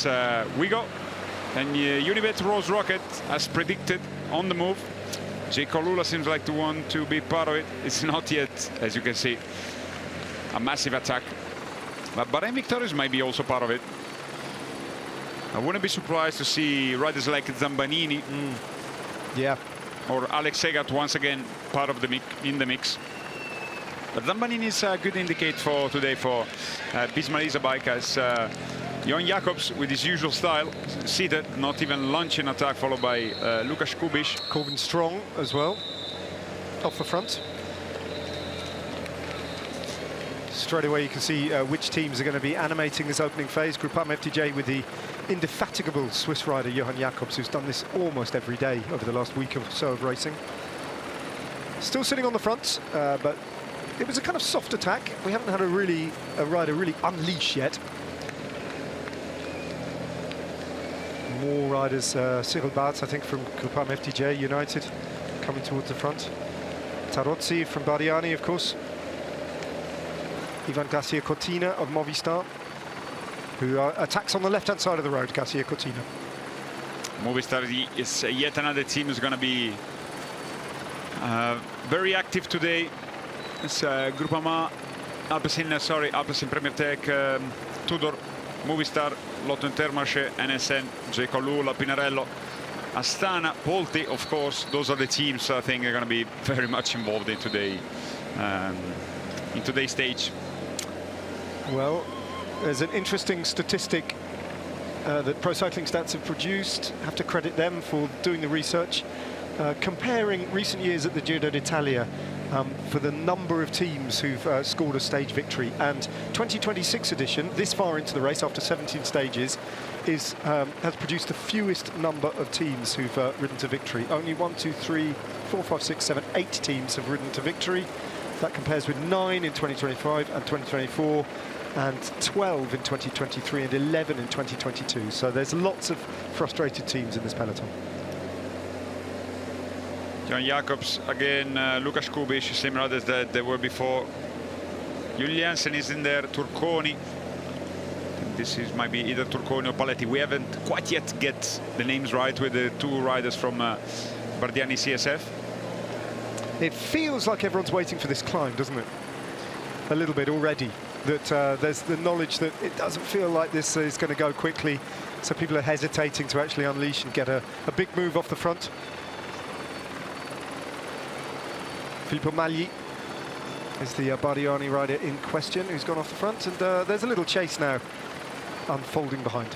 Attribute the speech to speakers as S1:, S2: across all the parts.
S1: We go, and Unibet Rose Rocket, as predicted, on the move. Jacob Lula seems like to want to be part of it. It's not yet, as you can see, a massive attack. But Bahrain Victorious might be also part of it. I wouldn't be surprised to see riders like Zambanini,
S2: yeah,
S1: or Alex Segat once again part of the mix. But Zambanini is a good indicate for today for Bismarisa bike, as Johan Jacobs, with his usual style, seated, not even launching attack, followed by Lukas Kubiš.
S2: Corbin Strong as well, off the front. Straight away you can see which teams are going to be animating this opening phase. Groupama FDJ with the indefatigable Swiss rider Johan Jacobs, who's done this almost every day over the last week or so of racing. Still sitting on the front, but it was a kind of soft attack. We haven't had a rider really unleash yet. More riders, Cyril Bartz, I think, from Groupama FDJ United, coming towards the front. Tarozzi from Bardiani, of course. Ivan Garcia Cortina of Movistar, who attacks on the left-hand side of the road, Garcia Cortina.
S1: Movistar is yet another team who's going to be very active today. It's Groupama, Alpecin Premier Tech, Tudor, Movistar, Lotto Intermarché, NSN, Jacob Lula, Pinarello, Astana, Polti, of course. Those are the teams I think are going to be very much involved in today's stage.
S2: Well, there's an interesting statistic that Pro Cycling Stats have produced. Have to credit them for doing the research, comparing recent years at the Giro d'Italia for the number of teams who've scored a stage victory. And 2026 edition, this far into the race, after 17 stages, has produced the fewest number of teams who've ridden to victory. Only 1, 2, 3, 4, 5, 6, 7, 8 teams have ridden to victory. That compares with 9 in 2025 and 2024, and 12 in 2023 and 11 in 2022. So there's lots of frustrated teams in this peloton.
S1: Johan Jacobs, again, Lukas Kubiš, same riders that they were before. Juliansen is in there, Turconi. This might be either Turconi or Paletti. We haven't quite yet get the names right with the two riders from Bardiani CSF.
S2: It feels like everyone's waiting for this climb, doesn't it? A little bit already. That there's the knowledge that it doesn't feel like this is going to go quickly, so people are hesitating to actually unleash and get a big move off the front. Filippo Magli is the Bardiani rider in question, who's gone off the front, and there's a little chase now unfolding behind.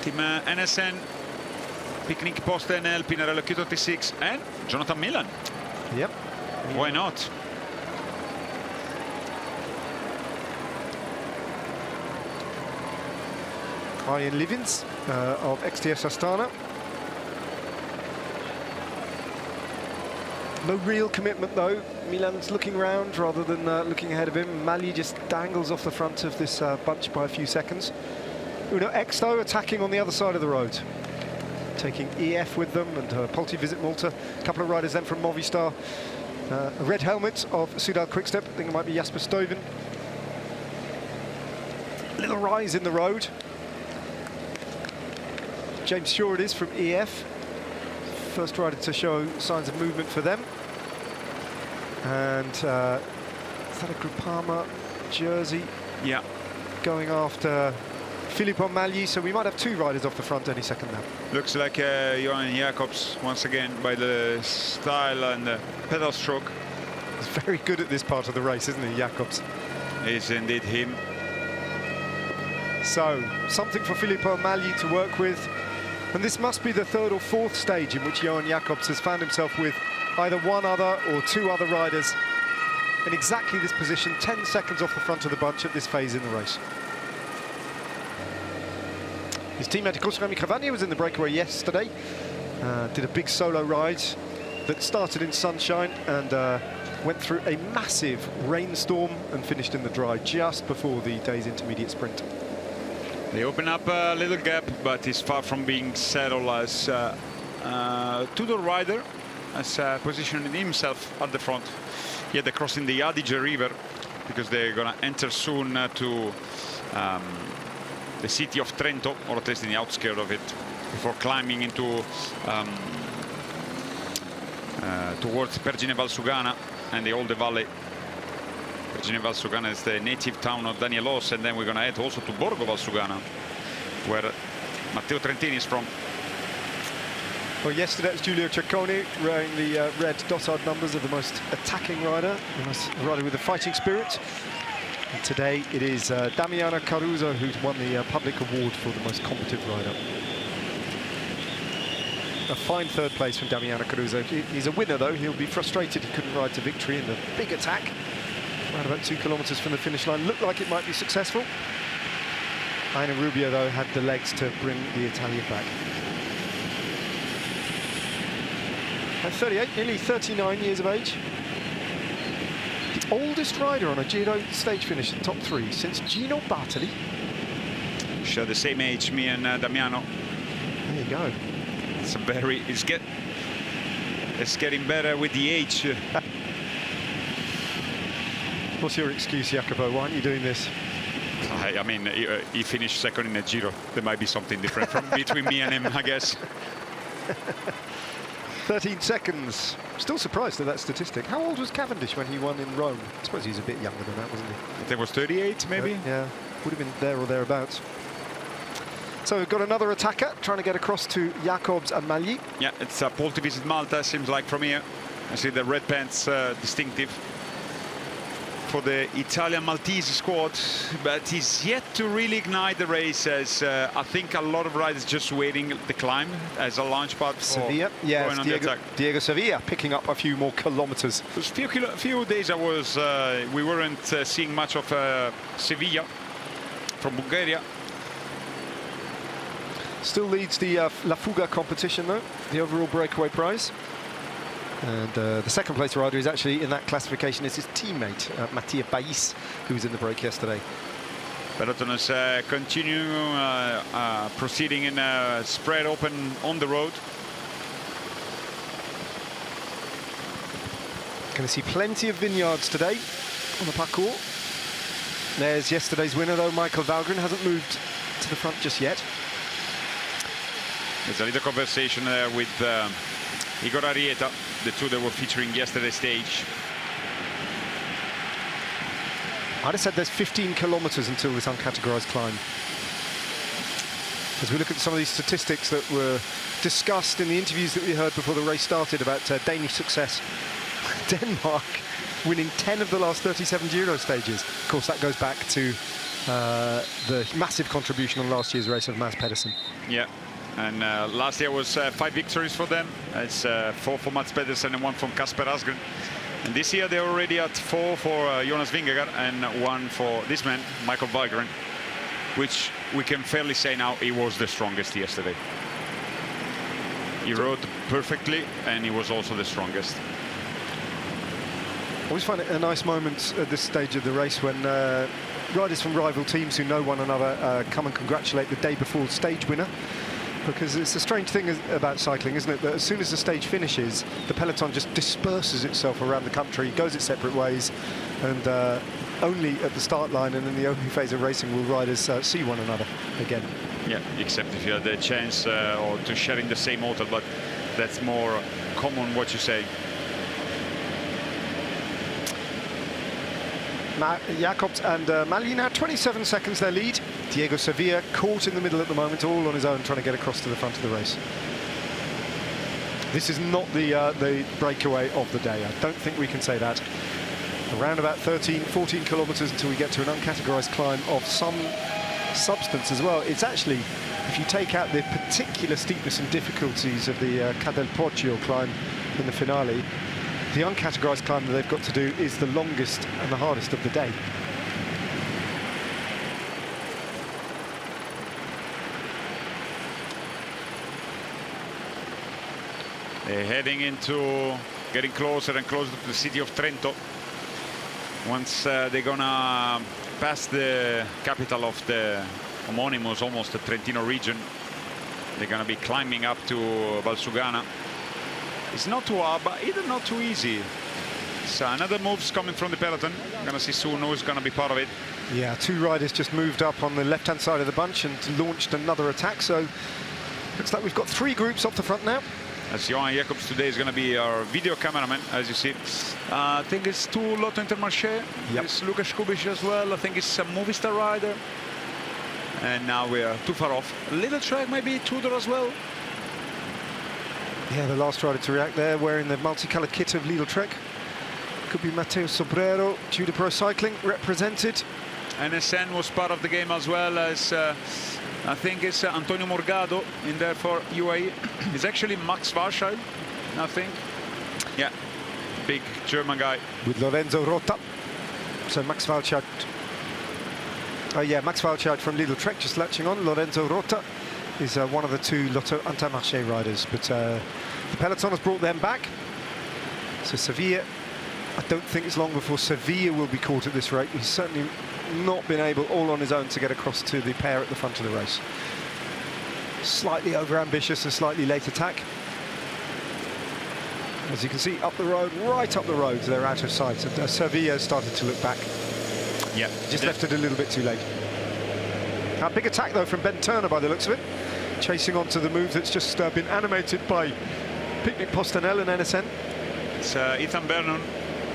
S1: Team NSN, Picnic Post NL, Pinarello Q26, and Jonathan Milan.
S2: Yep.
S1: Why not?
S2: Ian Livins of XTS Astana. No real commitment though. Milan's looking round rather than looking ahead of him. Magli just dangles off the front of this bunch by a few seconds. Uno X though attacking on the other side of the road, taking EF with them, and Polti Visit Malta. A couple of riders then from Movistar. A red helmet of Soudal Quickstep, I think it might be Jasper Stuyven. Little rise in the road. James Shaw it is from EF. First rider to show signs of movement for them. And is that a Groupama jersey?
S1: Yeah.
S2: Going after Filippo Magli, so we might have two riders off the front any second now.
S1: Looks like Johan Jacobs once again by the style and the pedal stroke.
S2: He's very good at this part of the race, isn't he, Jacobs?
S1: Is indeed him.
S2: So, something for Filippo Magli to work with. And this must be the third or fourth stage in which Johan Jacobs has found himself with either one other or two other riders in exactly this position, 10 seconds off the front of the bunch at this phase in the race. His teammate, of course, Remy Cavagna, was in the breakaway yesterday. Did a big solo ride that started in sunshine and went through a massive rainstorm and finished in the dry just before the day's intermediate sprint.
S1: They open up a little gap, but it's far from being settled as Tudor rider has positioned himself at the front. He had crossing the Adige River because they're gonna enter soon to the city of Trento, or at least in the outskirts of it, before climbing into towards Pergine Valsugana and the Olde Valley. Pergine Valsugana is the native town of Danielos, and then we're gonna head also to Borgo Valsugana, where Matteo Trentini is from.
S2: Well, yesterday it was Giulio Cecconi wearing the red dotard numbers of the most attacking rider, the rider with the fighting spirit. And today it is Damiano Caruso who's won the public award for the most competent rider. A fine third place from Damiano Caruso. He's a winner though. He'll be frustrated he couldn't ride to victory in the big attack. Around about 2 kilometers from the finish line. Looked like it might be successful. Aina Rubio though had the legs to bring the Italia back. At 38, nearly 39 years of age. The oldest rider on a Giro stage finish in top 3 since Gino Bartali.
S1: Share the same age, me and Damiano.
S2: There you go.
S1: It's a very, it's getting better with the age.
S2: What's your excuse, Jacopo? Why aren't you doing this?
S1: I mean, he finished second in the Giro. There might be something different from between me and him, I guess.
S2: 13 seconds. Still surprised at that statistic. How old was Cavendish when he won in Rome? I suppose he was a bit younger than that, wasn't he?
S1: I think it was 38, maybe?
S2: Yeah, would have been there or thereabouts. So we've got another attacker trying to get across to Jacobs and Magli.
S1: Yeah, it's a pole to visit Malta, seems like from here. I see the red pants distinctive for the Italian Maltese squad, but he's yet to really ignite the race, as I think a lot of riders just waiting the climb as a launch pad for
S2: Sevilla, yeah,
S1: going on the attack.
S2: Diego Sevilla picking up a few more kilometers.
S1: There's few days I was we weren't seeing much of Sevilla from Bulgaria.
S2: Still leads the La Fuga competition though, the overall breakaway prize. And the second place rider is actually in that classification is his teammate, Mattia Bais, who was in the break yesterday.
S1: Peloton is continuing proceeding in a spread open on the road.
S2: Going to see plenty of vineyards today on the parcours. There's yesterday's winner though, Michael Valgren, hasn't moved to the front just yet.
S1: There's a little conversation there with Igor Arieta, the two that were featuring yesterday's stage.
S2: I'd have said there's 15 kilometers until this uncategorized climb. As we look at some of these statistics that were discussed in the interviews that we heard before the race started about Danish success. Denmark winning 10 of the last 37 Giro stages. Of course, that goes back to the massive contribution on last year's race of Mads Pedersen.
S1: Yeah. And last year was 5 victories for them. It's 4 for Mads Pedersen and 1 from Kasper Asgren. And this year they're already at 4 for Jonas Vingegaard and 1 for this man, Michael Valgren, which we can fairly say now he was the strongest yesterday. He rode perfectly and he was also the strongest.
S2: I always find it a nice moment at this stage of the race when riders from rival teams who know one another come and congratulate the day before stage winner. Because it's a strange thing about cycling, isn't it, that as soon as the stage finishes, the peloton just disperses itself around the country, goes its separate ways, and only at the start line and in the opening phase of racing will riders see one another again. Yeah,
S1: except if you have the chance or to share in the same hotel, but that's more common what you say.
S2: Jacobs and Magli now 27 seconds their lead. Diego Sevilla caught in the middle at the moment, all on his own, trying to get across to the front of the race. This is not the breakaway of the day. I don't think we can say that. Around about 13, 14 kilometers until we get to an uncategorized climb of some substance as well. It's actually, if you take out the particular steepness and difficulties of the Ca del Poggio climb in the finale, the uncategorized climb that they've got to do is the longest and the hardest of the day.
S1: They're heading into getting closer and closer to the city of Trento. Once they're gonna pass the capital of the homonymous, almost the Trentino region, they're gonna be climbing up to Valsugana. It's not too hard, but either not too easy. So another move's coming from the peloton. I'm gonna see soon who's gonna be part of it.
S2: Yeah, 2 riders just moved up on the left-hand side of the bunch and launched another attack. So looks like we've got 3 groups off the front now.
S1: As Johan Jacobs today is going to be our video cameraman, as you see. I think it's 2 Lotto Intermarché.
S2: Yep.
S1: It's Lukas Kubic as well. I think it's a Movistar rider. And now we are too far off. Little track, maybe Tudor as well.
S2: Yeah, the last rider to react there, wearing the multicolored kit of Lidl Trek. Could be Matteo Sobrero, Tudor Pro Cycling, represented.
S1: NSN was part of the game as well as, I think it's Antonio Morgado in there for UAE. It's actually Max Warscheid, I think. Yeah, big German guy.
S2: With Lorenzo Rota. So Max Warscheid. Oh yeah, Max Warscheid from Lidl Trek just latching on. Lorenzo Rota is one of the 2 Lotto Intermarché riders, but the peloton has brought them back. So Sevilla, I don't think it's long before Sevilla will be caught at this rate. He's certainly not been able all on his own to get across to the pair at the front of the race. Slightly over-ambitious, a slightly late attack. As you can see, up the road, right up the road, they're out of sight. So Sevilla started to look back.
S1: Yeah,
S2: just left it a little bit too late. A big attack though from Ben Turner by the looks of it, chasing onto the move that's just been animated by Picnic Postanel and NSN.
S1: It's Ethan Vernon,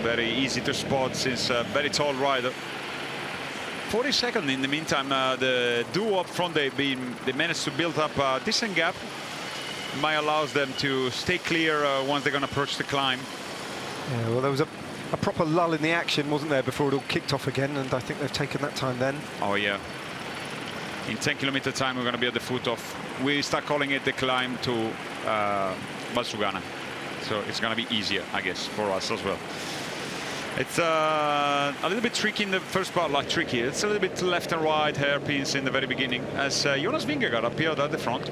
S1: very easy to spot since a very tall rider. 42nd in the meantime. The duo up front, they managed to build up a decent gap. Might allows them to stay clear once they're going to approach the climb.
S2: Yeah, well, there was a proper lull in the action, wasn't there, before it all kicked off again, and I think they've taken that time then.
S1: Oh yeah. In 10-kilometer time, we're going to be at the foot of. We start calling it the climb to Valsugana, so it's going to be easier, I guess, for us as well. It's a little bit tricky in the first part, like tricky. It's a little bit left and right hairpins in the very beginning, as Jonas Vingegaard appeared at the front,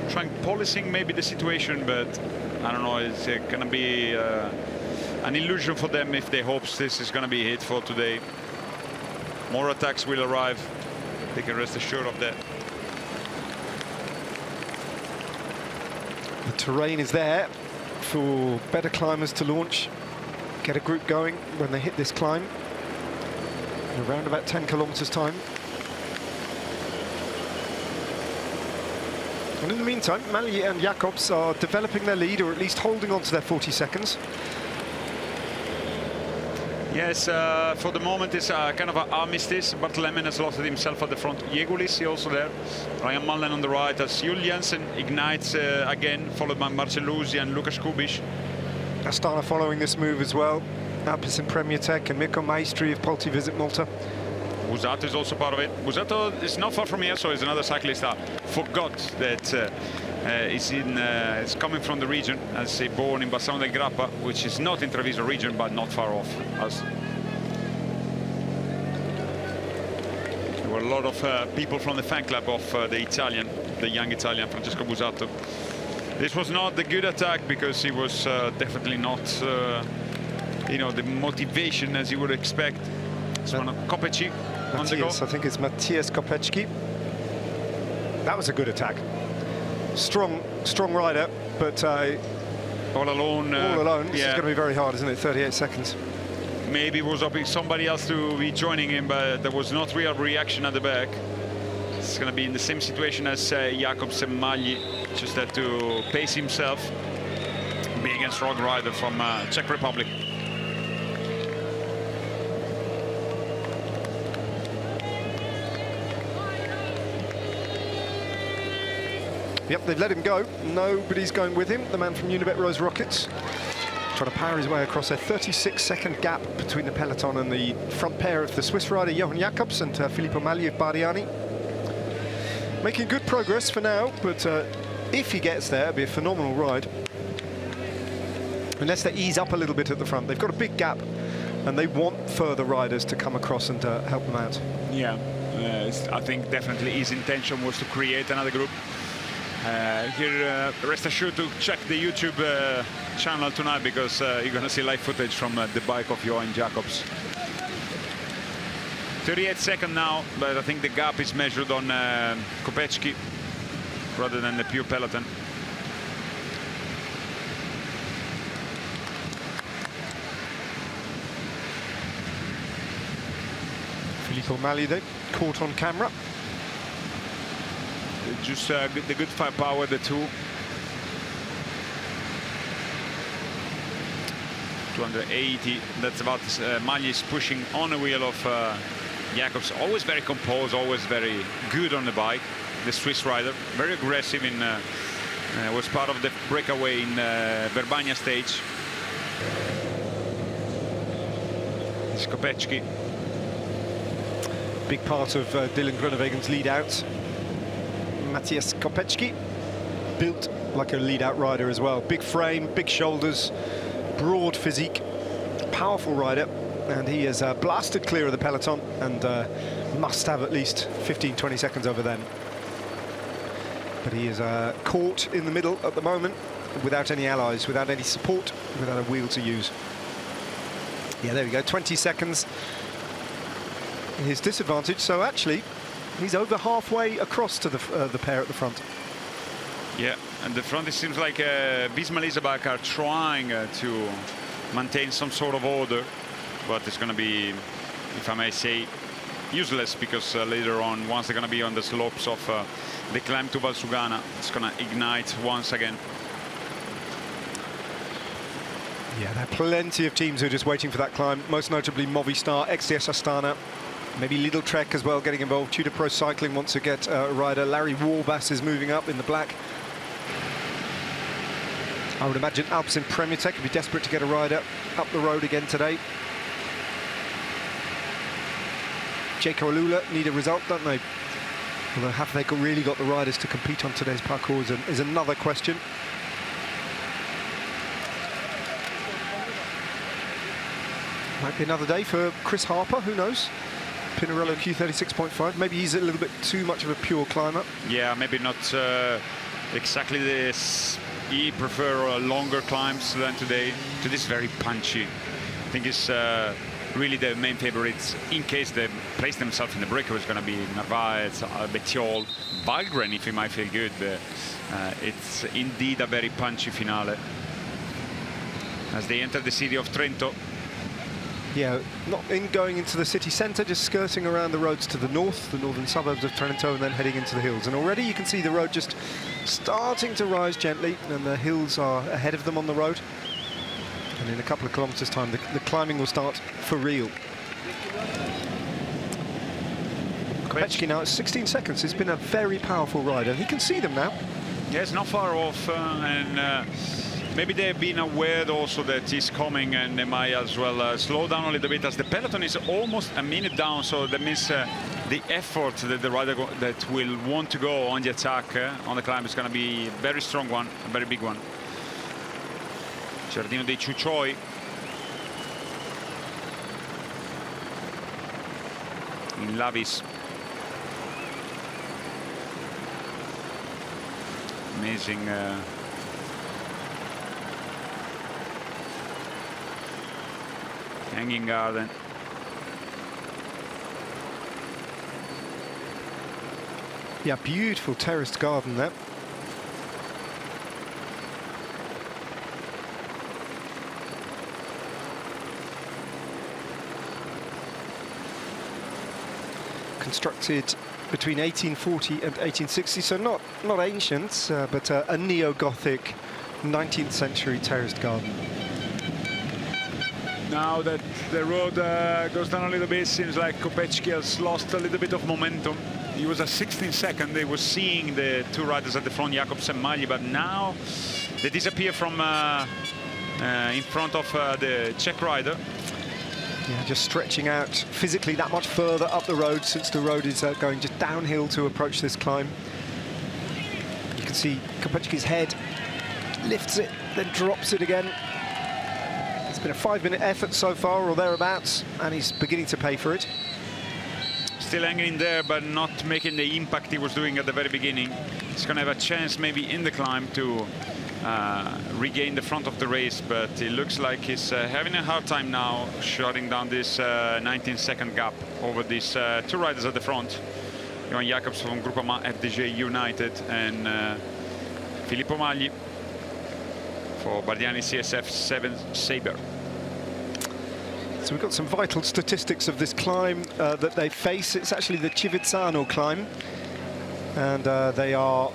S1: trying policing maybe the situation, but I don't know. It's going to be an illusion for them if they hope this is going to be hit for today. More attacks will arrive. They can rest assured of that.
S2: The terrain is there for better climbers to launch, get a group going when they hit this climb in around about 10 kilometers time. And in the meantime, Malje and Jacobs are developing their lead, or at least holding on to their 40 seconds.
S1: Yes, for the moment it's kind of an armistice. Bart Lemmen has lost himself at the front. Jegulis is also there. Ryan Mullen on the right as Jules Jensen ignites again, followed by Marcellusi and Lukas Kubic.
S2: Astana following this move as well. Alpes in Premier Tech and Mirko Maestri of Polti Visit Malta.
S1: Busato is also part of it. Busato is not far from here, so he's another cyclist that forgot that it's coming from the region, as he born in Bassano del Grappa, which is not in Treviso region, but not far off. As there were a lot of people from the fan club of the young Italian, Francesco Busato. This was not the good attack because he was definitely not, you know, the motivation as you would expect. It's one of Kopecki on the go.
S2: I think it's Matthias Kopecki. That was a good attack. Strong rider, but
S1: all alone.
S2: This is going to be very hard, isn't it? 38 seconds.
S1: Maybe was hoping somebody else to be joining him, but there was not real reaction at the back. It's going to be in the same situation as Jacobs and Malje, just had to pace himself. Big and strong rider from Czech Republic.
S2: Yep, they've let him go. Nobody's going with him. The man from Unibet Rose Rockets trying to power his way across a 36-second gap between the peloton and the front pair of the Swiss rider Johan Jacobs and Filippo Malje of Bardiani. Making good progress for now, but if he gets there, it'll be a phenomenal ride. Unless they ease up a little bit at the front. They've got a big gap, and they want further riders to come across and help them out.
S1: Yeah, I think definitely his intention was to create another group. Here, rest assured to check the YouTube channel tonight, because you're going to see live footage from the bike of Johan Jacobs. 38 seconds now, but I think the gap is measured on Kopecki rather than the pure peloton.
S2: Filippo Magli there, caught on camera.
S1: Just the good firepower, the two. 280, that's about Magli is pushing on the wheel of Jacobs. Always very composed, always very good on the bike. The Swiss rider, very aggressive in was part of the breakaway in Verbania stage. Kopecki.
S2: Big part of Dylan Groenewegen's lead out. Matthias Kopecki, built like a lead out rider as well. Big frame, big shoulders, broad physique, powerful rider, and he has blasted clear of the peloton and must have at least 15-20 seconds over them. But he is caught in the middle at the moment without any allies, without any support, without a wheel to use. Yeah, there we go, 20 seconds. His disadvantage, so actually he's over halfway across to the pair at the front.
S1: Yeah, and the front, it seems like Visma Leasebach are trying to maintain some sort of order, but it's going to be, if I may say, useless, because later on, once they're going to be on the slopes of the climb to Valsugana, it's going to ignite once again.
S2: Yeah, there are plenty of teams who are just waiting for that climb, most notably Movistar, XDS Astana, maybe Lidl Trek as well getting involved. Tudor Pro Cycling wants to get a rider. Larry Warbass is moving up in the black. I would imagine Alpecin Premier Tech would be desperate to get a rider up the road again today. Jayco Alula need a result, don't they? Although have they really got the riders to compete on today's parcours is another question. Might be another day for Chris Harper, who knows? Pinarello Q36.5, maybe he's a little bit too much of a pure climber.
S1: Yeah, maybe not exactly this. He prefers longer climbs than today. Today is very punchy. I think it's really the main favorites in case they place themselves in the breakaway. It's going to be Narvaez, Bettiol, Valgren if he might feel good. It's indeed a very punchy finale as they enter the city of Trento.
S2: Yeah, not going into the city centre, just skirting around the roads to the north, the northern suburbs of Trento, and then heading into the hills. And already you can see the road just starting to rise gently, and the hills are ahead of them on the road. And in a couple of kilometres' time, the climbing will start for real. Kopecki now at 16 seconds. It's been a very powerful ride, and he can see them now.
S1: Yeah, it's not far off, and maybe they've been aware also that he's coming, and they might as well slow down a little bit, as the peloton is almost a minute down. So that means the effort that the rider that will want to go on the attack on the climb is going to be a very strong one, a very big one. Giardino dei Ciucioi. In Lavis. Amazing. Hanging garden.
S2: Yeah, beautiful terraced garden there. Constructed between 1840 and 1860, so not ancient, but a neo-Gothic 19th century terraced garden.
S1: Now that the road goes down a little bit, seems like Kopecki has lost a little bit of momentum. He was at 16 seconds. They were seeing the two riders at the front, Jacobs and Magli, but now they disappear from in front of the Czech rider.
S2: Yeah, just stretching out physically that much further up the road, since the road is going just downhill to approach this climb. You can see Kopecki's head lifts it, then drops it again. It's been a 5-minute effort so far, or thereabouts, and he's beginning to pay for it.
S1: Still hanging in there, but not making the impact he was doing at the very beginning. He's going to have a chance maybe in the climb to regain the front of the race, but it looks like he's having a hard time now shutting down this 19-second gap over these two riders at the front. Johan Jacobs from Groupama FDJ United and Filippo Magli for Bardiani CSF 7 Sabre.
S2: So we've got some vital statistics of this climb that they face. It's actually the Civizzano climb, and they are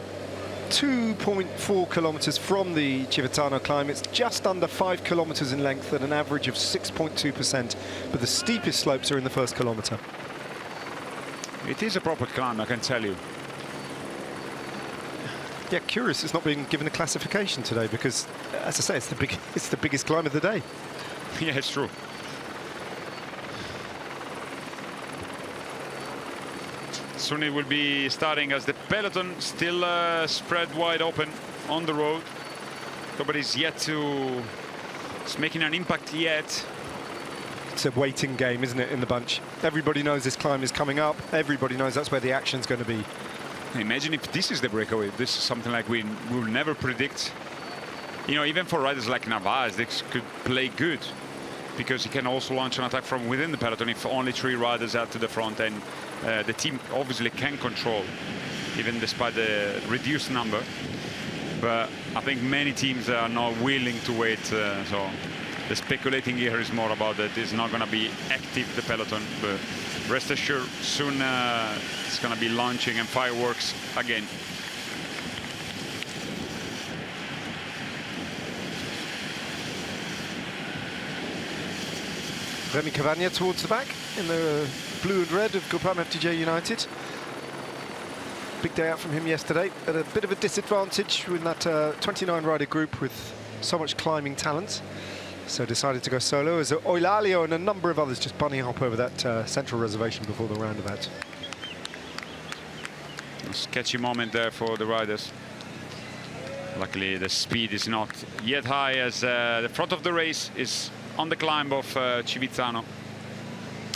S2: 2.4 kilometers from the Civizzano climb. It's just under 5 kilometers in length at an average of 6.2%, but the steepest slopes are in the first kilometer.
S1: It is a proper climb, I can tell you.
S2: Yeah, curious it's not being given a classification today because, as I say, it's the biggest climb of the day.
S1: Yeah, it's true. Soon it will be starting as the peloton still spread wide open on the road. Nobody's yet to... It's making an impact yet.
S2: It's a waiting game, isn't it, in the bunch? Everybody knows this climb is coming up. Everybody knows that's where the action's going to be.
S1: Imagine if this is the breakaway. This is something like we will never predict. You know, even for riders like Narvaez, this could play good because he can also launch an attack from within the peloton if only 3 riders out to the front, and the team obviously can control, even despite the reduced number. But I think many teams are not willing to wait, so the speculating here is more about that it's not going to be active, the peloton, but rest assured soon it's going to be launching and fireworks again.
S2: Remy Cavagna towards the back in the blue and red of Groupama FDJ United. Big day out from him yesterday, at a bit of a disadvantage with that 29 rider group with so much climbing talent. So decided to go solo as Eulalia and a number of others just bunny hop over that central reservation before the roundabout.
S1: A sketchy moment there for the riders. Luckily the speed is not yet high as the front of the race is on the climb of Civizzano.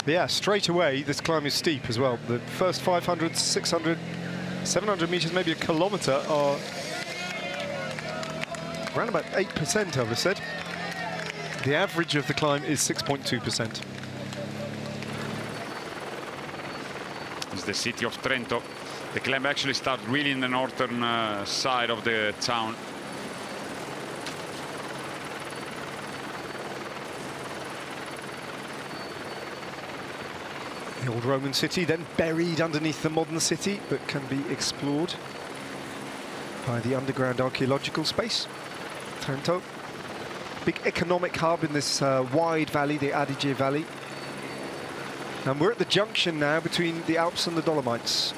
S2: Yeah, straight away this climb is steep as well. The first 500, 600, 700 meters, maybe a kilometer, are around about 8%, I would have said. The average of the climb is 6.2%.
S1: It's the city of Trento. The climb actually starts really in the northern side of the town.
S2: The old Roman city, then buried underneath the modern city, but can be explored by the underground archaeological space. Trento, big economic hub in this wide valley, the Adige Valley. And we're at the junction now between the Alps and the Dolomites,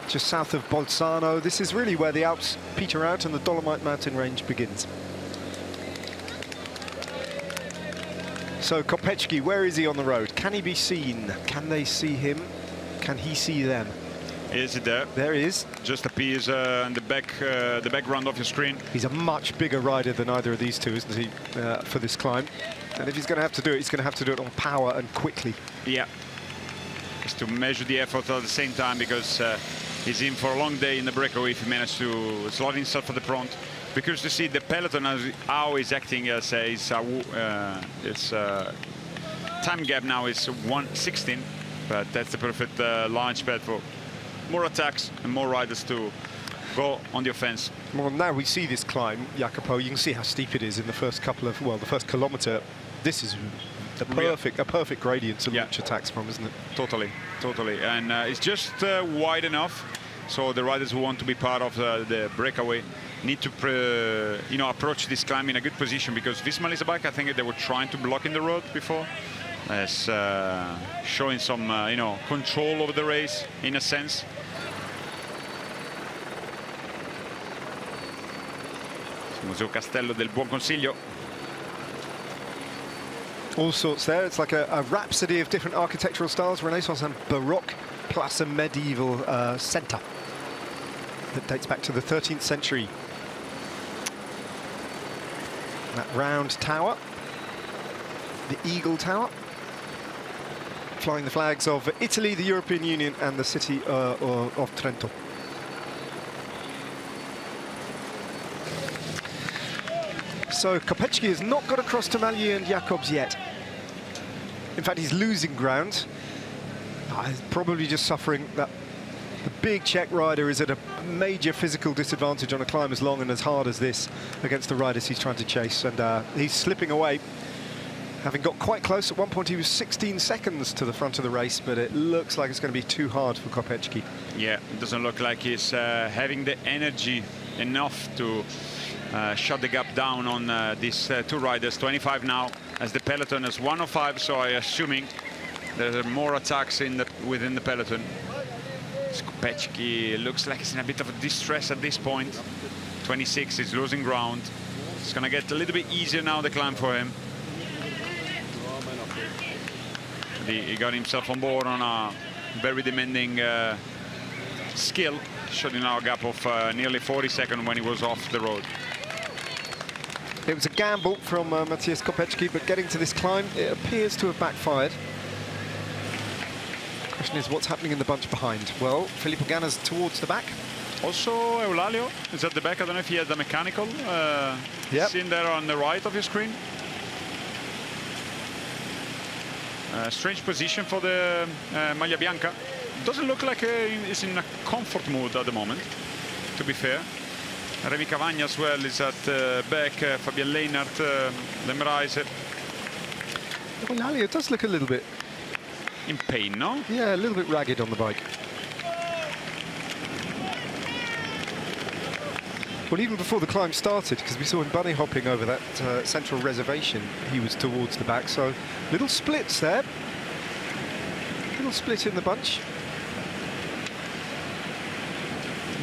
S2: just south of Bolzano. This is really where the Alps peter out and the Dolomite mountain range begins. So Kopecki, where is he on the road? Can he be seen? Can they see him? Can he see them?
S1: Is it there?
S2: There he is.
S1: Just appears in the background of your screen.
S2: He's a much bigger rider than either of these two, isn't he, for this climb? And if he's going to have to do it, he's going to have to do it on power and quickly.
S1: Yeah. Just to measure the effort at the same time, because he's in for a long day in the breakaway if he managed to slot himself at the front. Because to see the peloton how he's acting as his time gap now is 1:16, but that's the perfect launch pad for more attacks and more riders to go on the offense.
S2: Well, now we see this climb, Jacopo, you can see how steep it is in the first couple of, well, the first kilometre. This is a perfect gradient to launch attacks from, isn't it?
S1: Totally, totally. And it's just wide enough, so the riders who want to be part of the breakaway need to approach this climb in a good position, because Visma Leasebike, I think they were trying to block in the road before, as showing some control over the race in a sense. Museo Castello del Buon Consiglio.
S2: All sorts there. It's like a rhapsody of different architectural styles, Renaissance and Baroque, plus a medieval centre that dates back to the 13th century. That round tower, the Eagle Tower, flying the flags of Italy, the European Union, and the city of Trento. So Kopecki has not got across to Mallier and Jacobs yet. In fact, he's losing ground. He's probably just suffering that the big Czech rider is at a major physical disadvantage on a climb as long and as hard as this against the riders he's trying to chase, and he's slipping away. Having got quite close, at one point he was 16 seconds to the front of the race, but it looks like it's going to be too hard for Kopecki.
S1: Yeah, it doesn't look like he's having the energy enough to shut the gap down on these two riders. 25 now, as the peloton is 105, so I'm assuming there are more attacks within the peloton. Kopecki looks like he's in a bit of a distress at this point. 26, he's losing ground. It's going to get a little bit easier now, the climb for him. He got himself on board on a very demanding skill, showing now a gap of nearly 40 seconds when he was off the road.
S2: It was a gamble from Matthias Kopecki, but getting to this climb, it appears to have backfired. The question is, what's happening in the bunch behind? Well, Filippo Ganna's towards the back.
S1: Also, Eulalio is at the back. I don't know if he had the mechanical. Seen there on the right of your screen. Strange position for the Maglia Bianca. Doesn't look like he's in a comfort mood at the moment, to be fair. Remy Cavagna as well is at back. Fabian Leinart, Lemreise.
S2: Eulalio does look a little bit
S1: in pain, no?
S2: Yeah, a little bit ragged on the bike. Well, even before the climb started, because we saw him bunny hopping over that central reservation, he was towards the back. So little splits there. Little split in the bunch.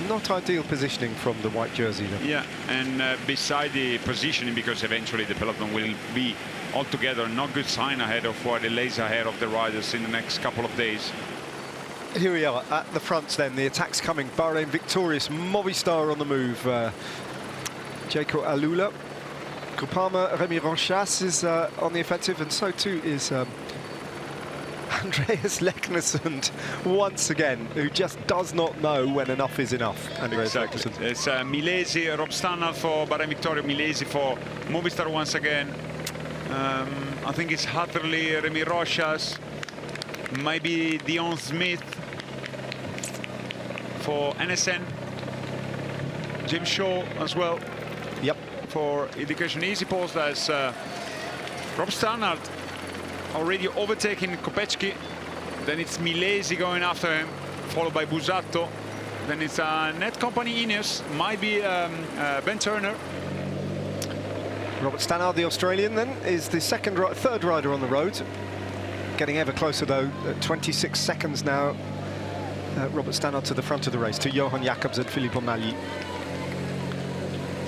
S2: Not ideal positioning from the white jersey, though.
S1: Yeah, and beside the positioning, because eventually the peloton will be altogether not good sign ahead of what it lays ahead of the riders in the next couple of days.
S2: Here we are at the front then, the attack's coming. Bahrain victorious, Movistar on the move. Jaco Alula. Groupama, Remy Rochas is on the offensive, and so too is Andreas Leknesund once again, who just does not know when enough is enough. Andreas Leknesund.
S1: It's Milesi, Rob Stannard for Bahrain Victoria, Milesi for Movistar once again. I think it's Hatterley, Remy Rochas, maybe Dion Smith for NSN, Jim Shaw as well.
S2: Yep.
S1: For Education Easy Post, as Rob Stannard already overtaking Kopecki. Then it's Milesi going after him, followed by Busato. Then it's Net Company Ineos, might be Ben Turner.
S2: Robert Stannard, the Australian, then, is the third rider on the road. Getting ever closer, though, at 26 seconds now. Robert Stannard to the front of the race, to Johan Jacobs and Filippo Magli.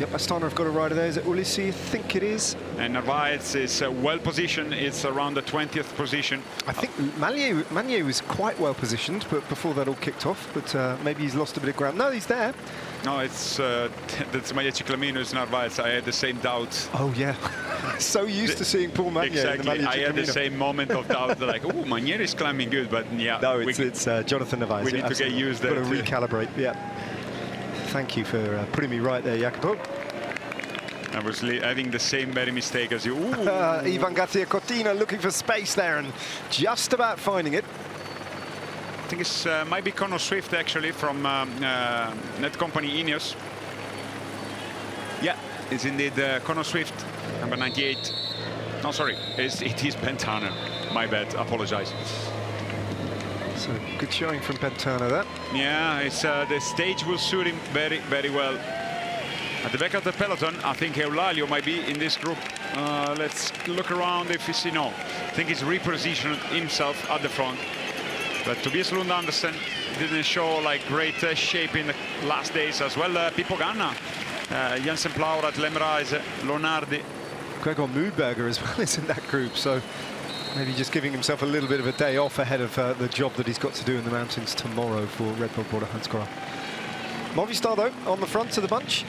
S2: Yep, Astana have got a rider there. Is it Ulissi? I think it is.
S1: And Narvaez is well positioned. It's around the 20th position.
S2: I think Magnier was quite well positioned, but before that all kicked off. But maybe he's lost a bit of ground. No, he's there.
S1: No, it's that's Maia Ciclamino, it's Narvaez. I had the same doubt.
S2: Oh, yeah. So used to seeing Paul Magnier.
S1: Exactly. I had the same moment of doubt, like, oh, Magnier is climbing good, but yeah.
S2: No, it's Jonathan Narvaez.
S1: We need to get used to it.
S2: Got to recalibrate, yeah. Thank you for putting me right there, Jacopo.
S1: I was having the same very mistake as you.
S2: Ivan Garcia Cortina looking for space there and just about finding it.
S1: I think it's might be Connor Swift actually from Net Company Ineos. Yeah, it's indeed Connor Swift, number 98. No, sorry, it is Ben Turner. My bad, apologize.
S2: So good showing from Ben Turner there.
S1: Yeah, it's the stage will suit him very, very well. At the back of the peloton, I think Eulalio might be in this group. Let's look around if you see. No, I think he's repositioned himself at the front. But Tobias Lund Andersen didn't show like great shape in the last days as well. Pippo Ganna, Jansen Plaurat, Lemreise, Lonardi.
S2: Gregor Moodberger as well is in that group, so maybe just giving himself a little bit of a day off ahead of the job that he's got to do in the mountains tomorrow for Red Bull Border Hansgrohe. Movistar, though, on the front of the bunch.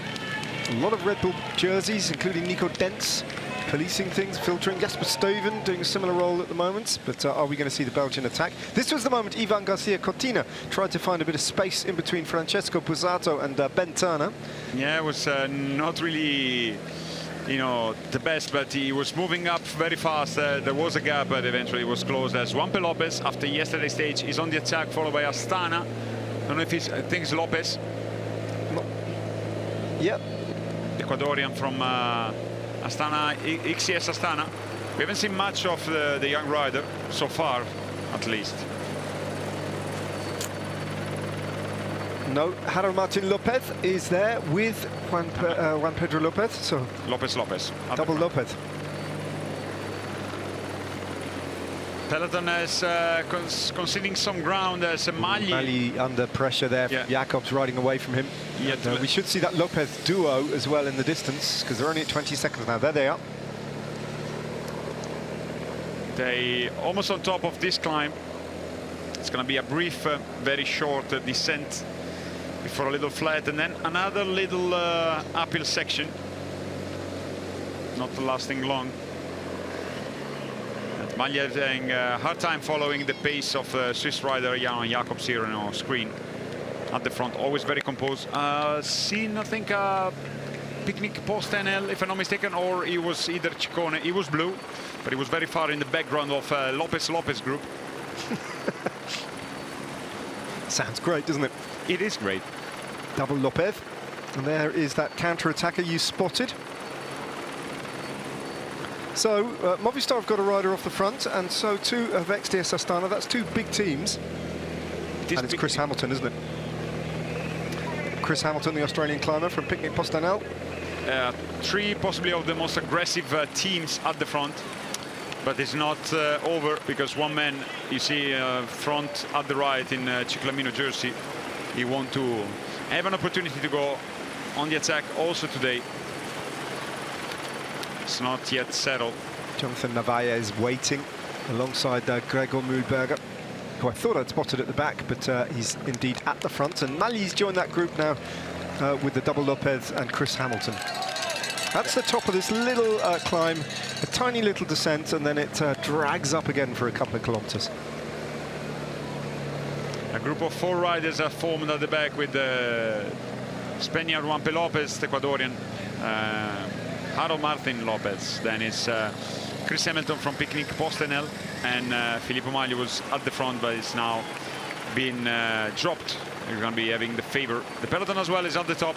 S2: A lot of Red Bull jerseys, including Nico Dents, policing things, filtering. Jasper Stuyven doing a similar role at the moment, but are we going to see the Belgian attack? This was the moment Ivan Garcia Cortina tried to find a bit of space in between Francesco Busato and Ben Turner.
S1: Yeah, it was not really, you know, the best, but he was moving up very fast. There was a gap, but eventually it was closed. As Juan P. Lopez, after yesterday's stage, is on the attack, followed by Astana. I don't know if he's, I think it's Lopez.
S2: Yep.
S1: Ecuadorian from Astana, XCS Astana. We haven't seen much of the young rider so far, at least.
S2: No, Harold Martin Lopez is there with Juan Pedro Lopez, so
S1: Lopez.
S2: double Lopez.
S1: Peloton is conceding some ground as
S2: Mali under pressure there.
S1: Yeah.
S2: Jacobs riding away from him.
S1: Yeah,
S2: And, we should see that Lopez duo as well in the distance, because they're only at 20 seconds now. There they are.
S1: They almost on top of this climb. It's going to be a brief, very short descent before a little flat, and then another little uphill section. Not lasting long. Maglia is having a hard time following the pace of Swiss rider Jan Jacobs here on our screen. At the front, always very composed. Seen, I think, picnic post NL, if I'm not mistaken, or he was either Ciccone. He was blue, but he was very far in the background of Lopez group.
S2: Sounds great, doesn't it?
S1: It is great.
S2: Double Lopez. And there is that counter-attacker you spotted. So, Movistar have got a rider off the front, and so too have XDS Astana. That's two big teams. And it's Chris Hamilton, isn't it? Chris Hamilton, the Australian climber from Picnic Postanel.
S1: Three possibly of the most aggressive teams at the front. But it's not over, because one man, you see front at the right in Ciclamino jersey, he want to have an opportunity to go on the attack also today. It's not yet settled.
S2: Jonathan Navaya is waiting alongside Gregor Mühlberger, who I thought I'd spotted at the back, but he's indeed at the front. And Mali's joined that group now with the double Lopez and Chris Hamilton. That's the top of this little climb, a tiny little descent, and then it drags up again for a couple of kilometers.
S1: A group of 4 riders are formed at the back with the Spaniard Juan P. Lopez, the Ecuadorian, Harold Martin Lopez, then it's Chris Hamilton from Picnic Postenel, and Filippo Maglia was at the front, but it's now been dropped. You're going to be having the favor. The peloton as well is at the top.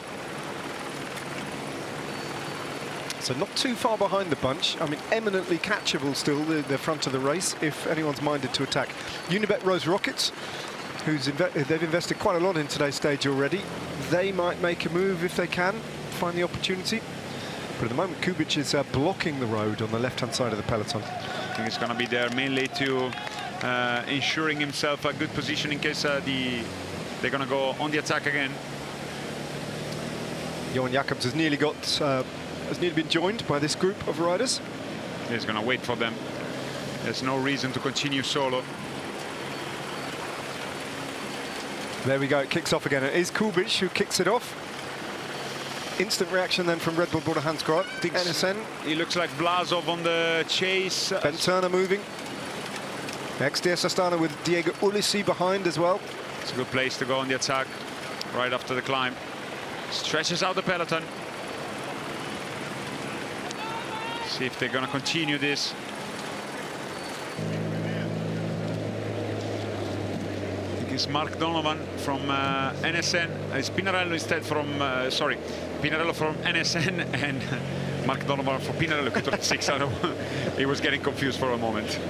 S2: So not too far behind the bunch. I mean, eminently catchable still, the front of the race, if anyone's minded to attack. Unibet Rose Rockets, they've invested quite a lot in today's stage already. They might make a move if they can, find the opportunity. But at the moment, Kubic is blocking the road on the left-hand side of the peloton.
S1: I think he's going to be there mainly to ensuring himself a good position in case they're going to go on the attack again.
S2: Johan Jacobs has nearly been joined by this group of riders.
S1: He's going to wait for them. There's no reason to continue solo.
S2: There we go, it kicks off again. It is Kubic who kicks it off. Instant reaction then from Red Bull Border Hansgrohe. NSN.
S1: He looks like Vlasov on the chase.
S2: Ben Turner moving. XDS Astana with Diego Ulissi behind as well.
S1: It's a good place to go on the attack right after the climb. Stretches out the peloton. See if they're going to continue this. I think it's Mark Donovan from NSN. It's Pinarello instead from, sorry, Pinarello from NSN and Mark Donovan from Pinarello Q36. I know he was getting confused for a moment.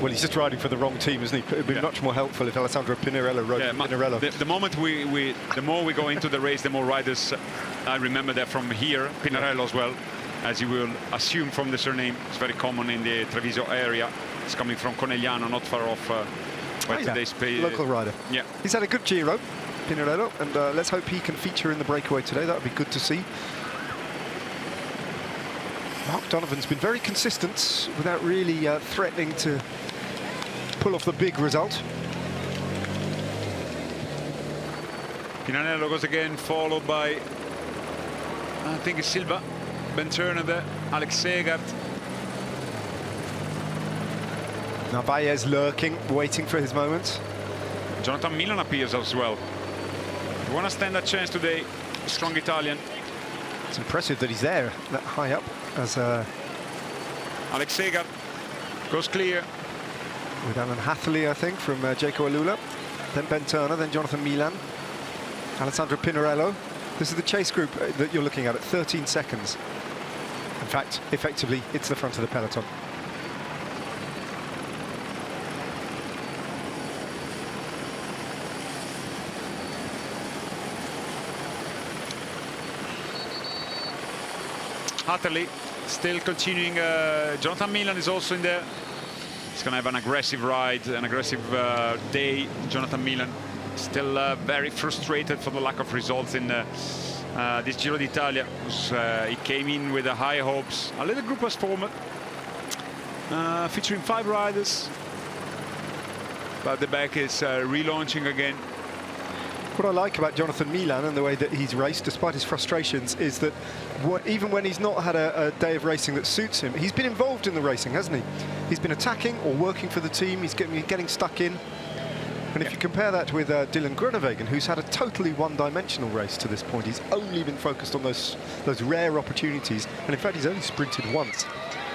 S2: Well, he's just riding for the wrong team, isn't he? It would be much more helpful if Alessandro Pinarello rode for Pinarello.
S1: The moment the more we go into the race, the more riders I remember that from here, Pinarello as well. As you will assume from the surname, it's very common in the Treviso area. It's coming from Conegliano, not far off where today's
S2: local rider.
S1: Yeah,
S2: he's had a good Giro, Pinarello, and let's hope he can feature in the breakaway today. That would be good to see. Mark Donovan's been very consistent without really threatening to pull off the big result.
S1: Pinarello goes again, followed by, I think it's Silva. Ben Turner there, Alex Segard.
S2: Now Baez lurking, waiting for his moment.
S1: Jonathan Milan appears as well. If you want to stand a chance today, strong Italian.
S2: It's impressive that he's there, that high up, as
S1: Alex Segard goes clear.
S2: With Alan Hathley, I think, from Jaco Alula. Then Ben Turner, then Jonathan Milan. Alessandro Pinarello. This is the chase group that you're looking at 13 seconds. In fact, effectively, it's the front of the peloton.
S1: Hatterley still continuing. Jonathan Milan is also in there. He's going to have an aggressive ride, an aggressive day. Jonathan Milan still very frustrated for the lack of results in this Giro d'Italia. He came in with high hopes. A little group was formed, featuring 5 riders. But the back is relaunching again.
S2: What I like about Jonathan Milan and the way that he's raced, despite his frustrations, is that even when he's not had a day of racing that suits him, he's been involved in the racing, hasn't he? He's been attacking or working for the team. He's getting stuck in. And if you compare that with Dylan Groenewegen, who's had a totally one-dimensional race to this point, he's only been focused on those rare opportunities, and in fact, he's only sprinted once.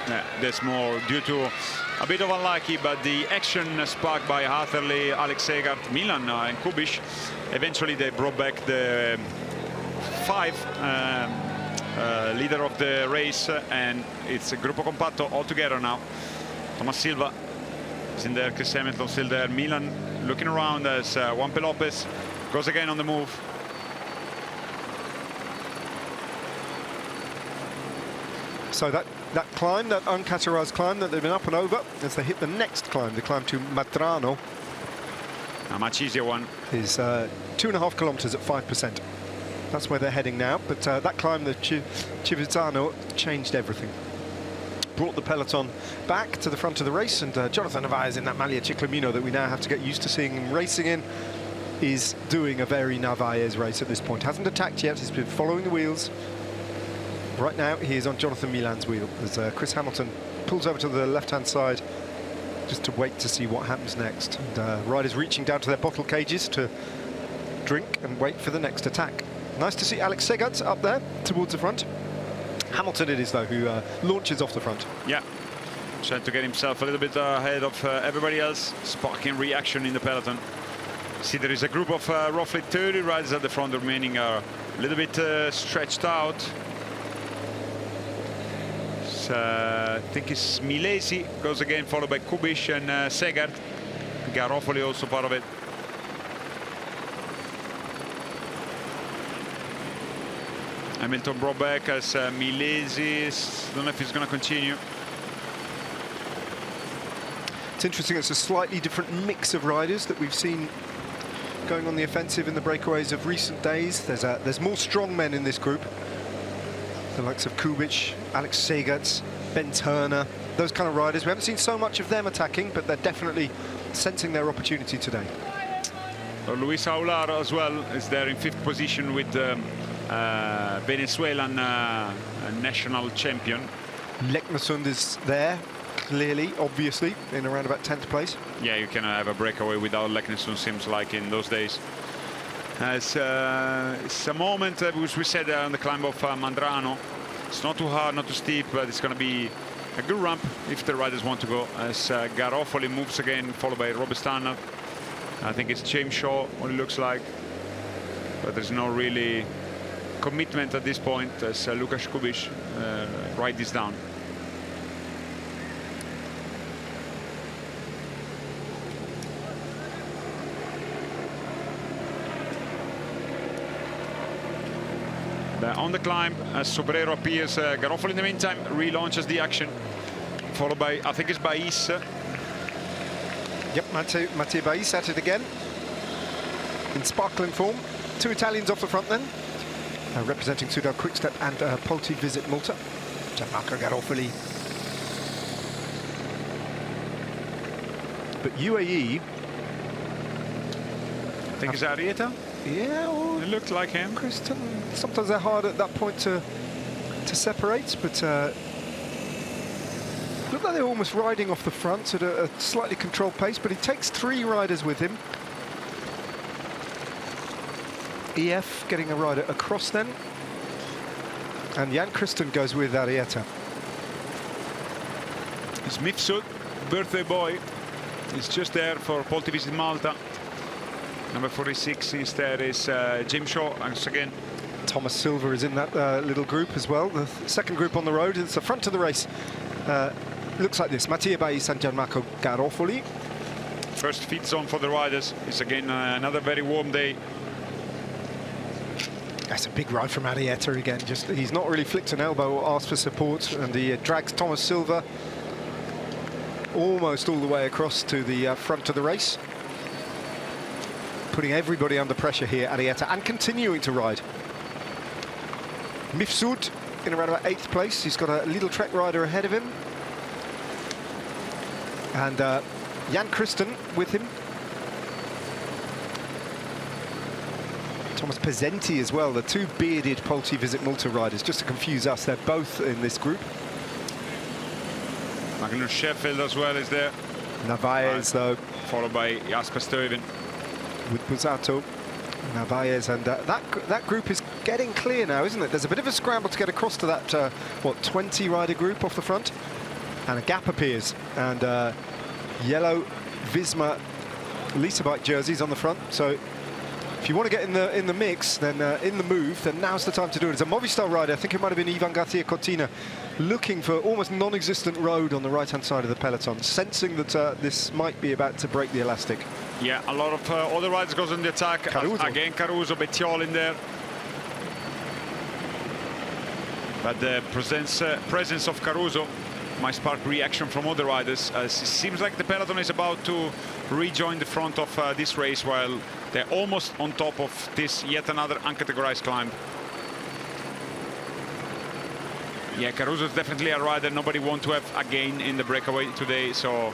S1: Yeah, that's more due to a bit of unlucky, but the action sparked by Hatterley, Alex Segart, Milan and Kubic, eventually they brought back the 5 leader of the race, and it's a Gruppo Compatto all together now. Thomas Silva is in there, Chris Hamilton still there, Milan looking around as Juan P. Lopez goes again on the move.
S2: So that climb, that uncategorized climb that they've been up and over, as they hit the next climb, the climb to Madrano,
S1: a much easier one,
S2: is 2.5 kilometers at 5%. That's where they're heading now. But that climb, the Civizzano, changed everything. Brought the peloton back to the front of the race, and Jonathan Narvaez in that Maglia Ciclamino that we now have to get used to seeing him racing in is doing a very Narvaez race at this point. Hasn't attacked yet, he's been following the wheels. Right now he is on Jonathan Milan's wheel as Chris Hamilton pulls over to the left-hand side just to wait to see what happens next. And riders reaching down to their bottle cages to drink and wait for the next attack. Nice to see Alex Segart up there towards the front. Hamilton it is, though, who launches off the front.
S1: Yeah, trying to get himself a little bit ahead of everybody else, sparking reaction in the peloton. See, there is a group of roughly 30 riders at the front, the remaining are a little bit stretched out. So, I think it's Milesi goes again, followed by Kubic and Segart. Garofoli also part of it. Hamilton brought back as Milesi. Don't know if he's going to continue.
S2: It's interesting, it's a slightly different mix of riders that we've seen going on the offensive in the breakaways of recent days. There's more strong men in this group. The likes of Kubic, Alex Segart, Ben Turner, those kind of riders. We haven't seen so much of them attacking, but they're definitely sensing their opportunity today.
S1: Luis Aular as well is there in 5th position with Venezuelan national champion.
S2: Leknesund is there, clearly, obviously, in around about 10th place.
S1: Yeah, you cannot have a breakaway without Leknesund, seems like, in those days. It's a moment, which we said on the climb of Mandrano. It's not too hard, not too steep, but it's going to be a good ramp if the riders want to go. As Garofoli moves again, followed by Robert Stannard. I think it's James Shaw, what it looks like. But there's no really commitment at this point as Lukasz Kubic write this down. On the climb, as Sobrero appears, Garofoli in the meantime relaunches the action, followed by, I think it's Bais.
S2: Yep, Matteo Bais at it again, in sparkling form. 2 Italians off the front then, representing Soudal Quickstep and Polti Visit Malta. Gianmarco Garofoli. But UAE...
S1: I think it's Arrieta.
S2: Yeah, well,
S1: it looked like him.
S2: Sometimes they're hard at that point to separate, but looked like they were almost riding off the front at a slightly controlled pace, but he takes 3 riders with him. EF getting a rider across then, and Jan Christen goes with Arrieta.
S1: It's Mifsud, birthday boy. He's just there for Polti Visit Malta. Number 46 instead is Jim Shaw once again.
S2: Thomas Silva is in that little group as well. The second group on the road. It's the front of the race. Looks like this. Matteo Bais and Gianmarco Garofoli.
S1: First feed zone for the riders. It's again another very warm day.
S2: That's a big ride from Arrieta again. Just he's not really flicked an elbow or asked for support, and he drags Thomas Silva almost all the way across to the front of the race, putting everybody under pressure here, Arrieta, and continuing to ride. Mifsud in around about 8th place. He's got a little Trek rider ahead of him, and Jan Christen with him. Thomas Pesenti as well, the two bearded Polti Visit Malta riders, just to confuse us. They're both in this group.
S1: Magnus Sheffield as well is there.
S2: Narvaez, though.
S1: Followed by Jasper Stuyven.
S2: With Busato, Narvaez, and that group is getting clear now, isn't it? There's a bit of a scramble to get across to that, what, 20-rider group off the front. And a gap appears, and yellow Visma Lisa Bike jerseys on the front. So if you want to get in the mix, then in the move, then now's the time to do it. It's a Movistar rider, I think it might have been Ivan Garcia Cortina, looking for almost non-existent road on the right-hand side of the peloton, sensing that this might be about to break the elastic.
S1: Yeah, a lot of other riders goes on the attack.
S2: Caruso.
S1: Again, Caruso, Bettiol in there. But the presence of Caruso might spark reaction from other riders, as it seems like the peloton is about to rejoin the front of this race, while they're almost on top of this yet another uncategorized climb. Yeah, Caruso is definitely a rider nobody wants to have again in the breakaway today, so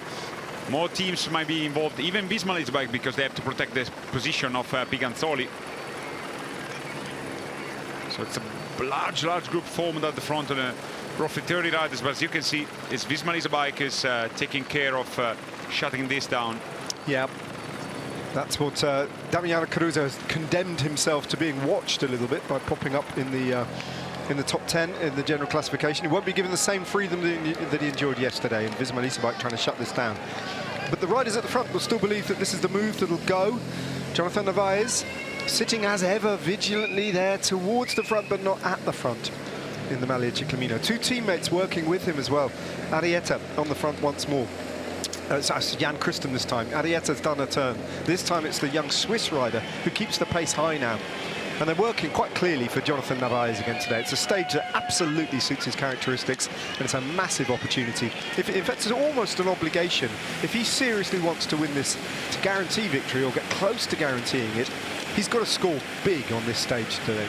S1: more teams might be involved, even Visma is back, because they have to protect the position of Piganzoli. So it's a large group formed at the front, and roughly 30 riders, but as you can see, it's Visma bike is taking care of shutting this down.
S2: Yeah, that's what Damiano Caruso has condemned himself to being watched a little bit by popping up in the top 10 in the general classification. He won't be given the same freedom that he enjoyed yesterday, and Visma Lisa bike trying to shut this down. But the riders at the front will still believe that this is the move that'll go. Jonathan Narvaez sitting as ever vigilantly there towards the front, but not at the front in the Maglia Ciclamino. Two teammates working with him as well. Arrieta on the front once more. It's Jan Christen this time. Arrieta's done a turn. This time it's the young Swiss rider who keeps the pace high now. And they're working quite clearly for Jonathan Narvaez again today. It's a stage that absolutely suits his characteristics, and it's a massive opportunity. In fact, it's almost an obligation. If he seriously wants to win this, to guarantee victory or get close to guaranteeing it, he's got to score big on this stage today,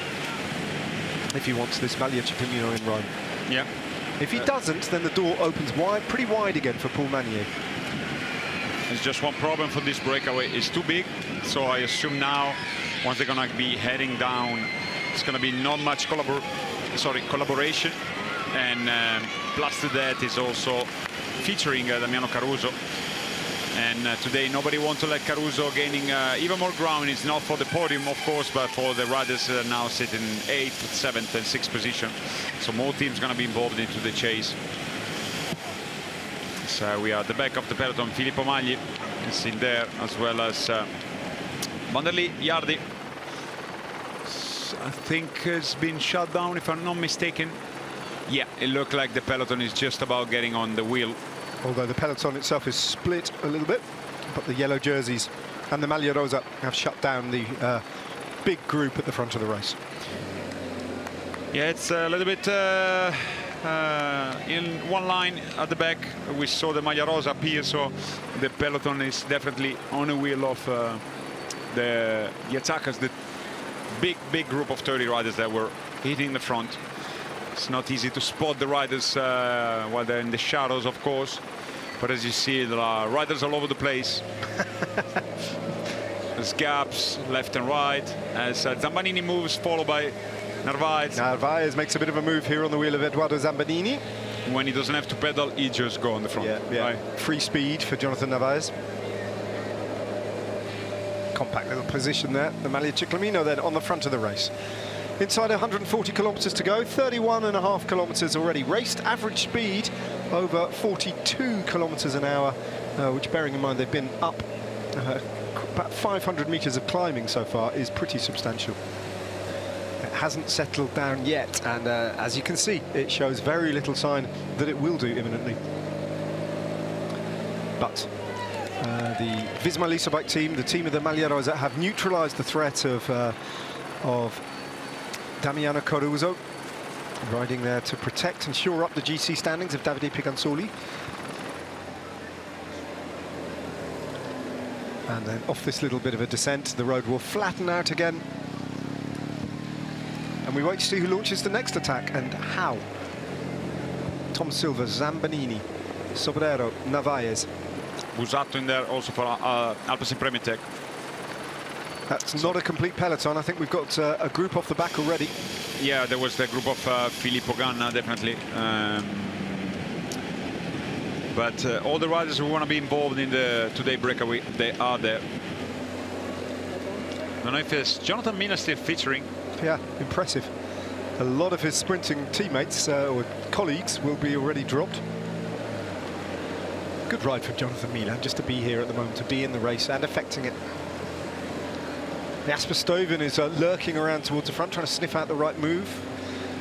S2: if he wants this Maglia Ciclamino in Rome.
S1: Yeah.
S2: If he doesn't, then the door opens pretty wide again for Paul Magnier.
S1: There's just one problem for this breakaway. It's too big, so I assume now, once they're going to be heading down, it's going to be not much collaboration. And plus to that is also featuring Damiano Caruso. And today nobody wants to let Caruso gaining even more ground. It's not for the podium, of course, but for the riders now sitting 8th, 7th and 6th position. So more teams going to be involved into the chase. So we are at the back of the peloton. Filippo Magli is in there, as well as Vanderlei Yardi. I think has been shut down, if I'm not mistaken. Yeah, it looked like the peloton is just about getting on the wheel.
S2: Although the peloton itself is split a little bit, but the yellow jerseys and the Maglia Rosa have shut down the big group at the front of the race.
S1: Yeah, it's a little bit in one line at the back. We saw the Maglia Rosa appear, so the peloton is definitely on a wheel of the attackers, the big group of 30 riders that were hitting the front. It's not easy to spot the riders while they're in the shadows, of course. But as you see, there are riders all over the place. There's gaps left and right. As Zambanini moves, followed by Narvaez.
S2: Narvaez makes a bit of a move here on the wheel of Edoardo Zambanini.
S1: When he doesn't have to pedal, he just go on the front.
S2: Yeah.
S1: Right?
S2: Free speed for Jonathan Narvaez. Compact little position there. The Maglia Ciclamino then on the front of the race. Inside 140 kilometres to go, 31.5 kilometres already raced. Average speed over 42 kilometres an hour, which, bearing in mind they've been up about 500 metres of climbing so far, is pretty substantial. It hasn't settled down yet, and as you can see, it shows very little sign that it will do imminently. But the Visma Leasebike team, the team of the Maglia Rosa, have neutralised the threat of Damiano Caruso riding there to protect and shore up the GC standings of Davide Pigansoli. And then off this little bit of a descent, the road will flatten out again. And we wait to see who launches the next attack and how. Tom Silva, Zambanini, Sobrero, Narvaez.
S1: Busato in there also for Alpecin Premier Tech.
S2: That's not a complete peloton. I think we've got a group off the back already.
S1: Yeah, there was the group of Filippo Ganna, definitely. But all the riders who want to be involved in the today breakaway, they are there. I don't know if it's Jonathan Mina still featuring.
S2: Yeah, impressive. A lot of his sprinting teammates or colleagues will be already dropped. Good ride for Jonathan Mina, just to be here at the moment, to be in the race and affecting it. Jasper Stuyven is lurking around towards the front, trying to sniff out the right move.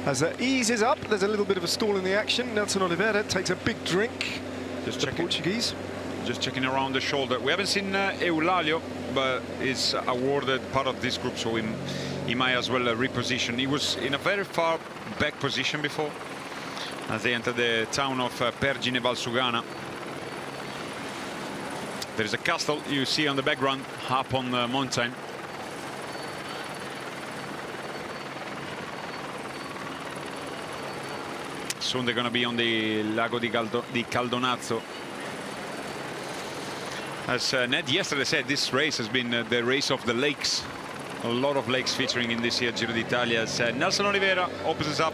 S2: As it eases up, there's a little bit of a stall in the action. Nelson Oliveira takes a big drink.
S1: Just
S2: the
S1: checking.
S2: Portuguese.
S1: Just checking around the shoulder. We haven't seen Eulalio, but is awarded part of this group, so he might as well reposition. He was in a very far back position before, as they enter the town of Pergine Valsugana. There is a castle you see on the background, up on the mountain. Soon they're going to be on the Lago di Caldonazzo. As Ned yesterday said, this race has been the race of the lakes. A lot of lakes featuring in this year Giro d'Italia. As Nelson Oliveira opens up,